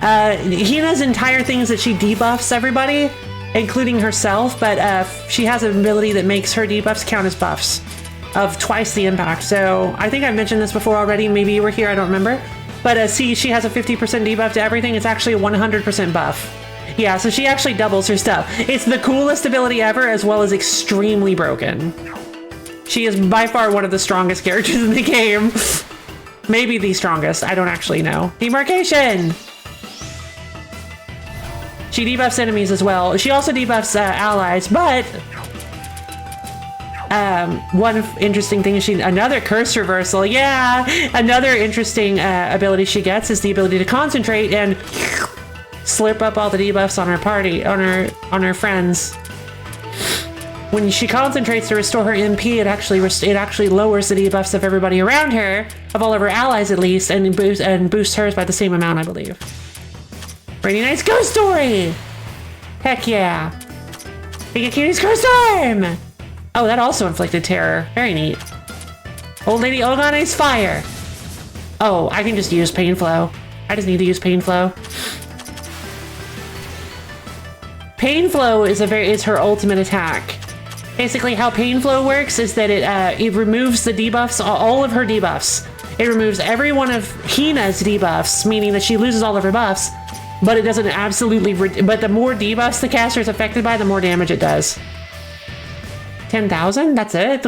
Hina's entire thing is that she debuffs everybody, including herself, but she has an ability that makes her debuffs count as buffs of twice the impact. So I think I've mentioned this before already. Maybe you were here, I don't remember. But see, she has a 50% debuff to everything. It's actually a 100% buff. Yeah, so she actually doubles her stuff. It's the coolest ability ever, as well as extremely broken. She is by far one of the strongest characters in the game. Maybe the strongest, I don't actually know. Demarcation! She debuffs enemies as well. She also debuffs allies, but one interesting thing is another curse reversal. Yeah, another interesting ability she gets is the ability to concentrate and slurp up all the debuffs on her party, on her friends. When she concentrates to restore her MP, it actually lowers the debuffs of everybody around her, of all of her allies at least, and boosts hers by the same amount, I believe. Rainy Nights Ghost Story! Heck yeah! Pikachu's Ghost Storm! Oh, that also inflicted terror. Very neat. Old Lady Ogane's Fire! Oh, I can just use Pain Flow. I just need to use Pain Flow. Pain Flow is her ultimate attack. Basically, how Pain Flow works is that it removes the debuffs, all of her debuffs. It removes every one of Hina's debuffs, meaning that she loses all of her buffs, but it doesn't absolutely, but the more debuffs the caster is affected by, the more damage it does. 10,000? That's it?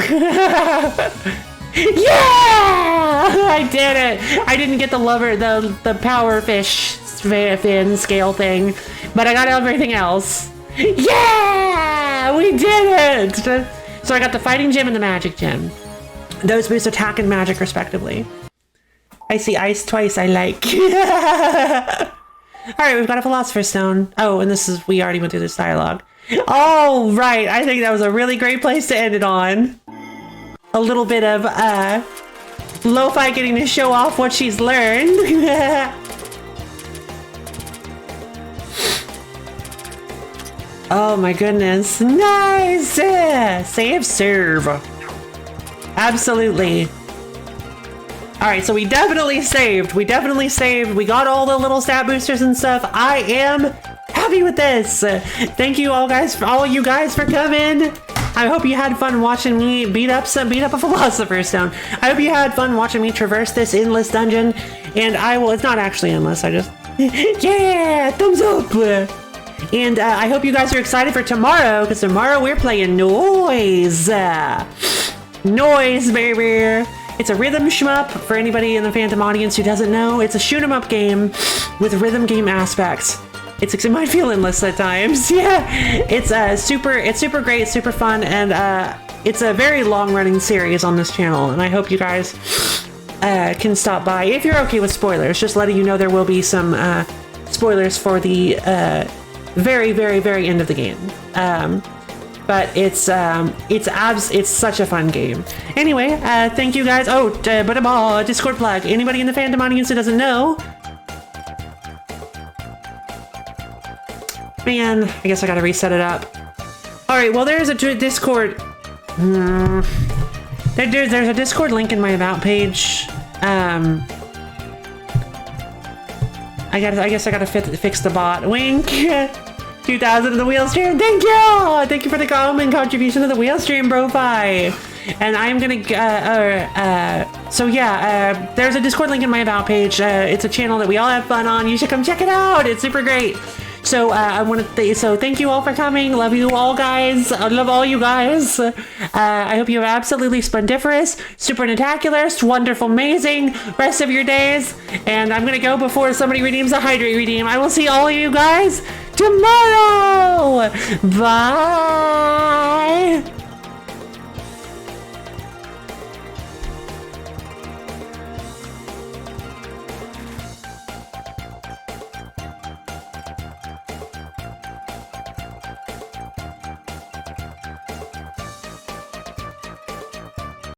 Yeah! I did it! I didn't get the power fish fin scale thing, but I got everything else. Yeah! We did it! So I got the fighting gem and the magic gem. Those boost attack and magic respectively. I see ice twice, I like. Alright, we've got a philosopher's stone. Oh, and we already went through this dialogue. Oh, right. I think that was a really great place to end it on. A little bit of, Lo-Fi getting to show off what she's learned. Oh my goodness. Nice! Save, serve. Absolutely. Alright, so we definitely saved. We got all the little stat boosters and stuff. I am happy with this. Thank you all you guys for coming. I hope you had fun watching me beat up a philosopher's stone. I hope you had fun watching me traverse this endless dungeon. And it's not actually endless, I just, yeah, thumbs up. And I hope you guys are excited for tomorrow, because tomorrow we're playing Noise. Noise, baby. It's a rhythm shmup for anybody in the Phantom audience who doesn't know. It's a shoot 'em up game with rhythm game aspects. It might feel endless at times. Yeah, it's super great, super fun, and it's a very long running series on this channel. And I hope you guys can stop by if you're okay with spoilers. Just letting you know there will be some spoilers for the very, very, very end of the game. But it's such a fun game. Anyway, thank you guys. Oh, Discord plug. Anybody in the Phantom audience who doesn't know, man, I guess I gotta reset it up. All right, well, there's a Discord. There's a Discord link in my about page. I guess I gotta fix the bot. Wink. 2,000 of the wheel stream. Thank you. Thank you for the comment contribution to the wheel stream, Bro-Fi. And I'm gonna. So yeah. There's a Discord link in my about page. It's a channel that we all have fun on. You should come check it out. It's super great. So I want to thank you all for coming. Love you all, guys. I love all you guys. I hope you have absolutely splendiferous, super-natacular, wonderful, amazing rest of your days. And I'm gonna go before somebody redeems a hydrate redeem. I will see all of you guys tomorrow. Bye.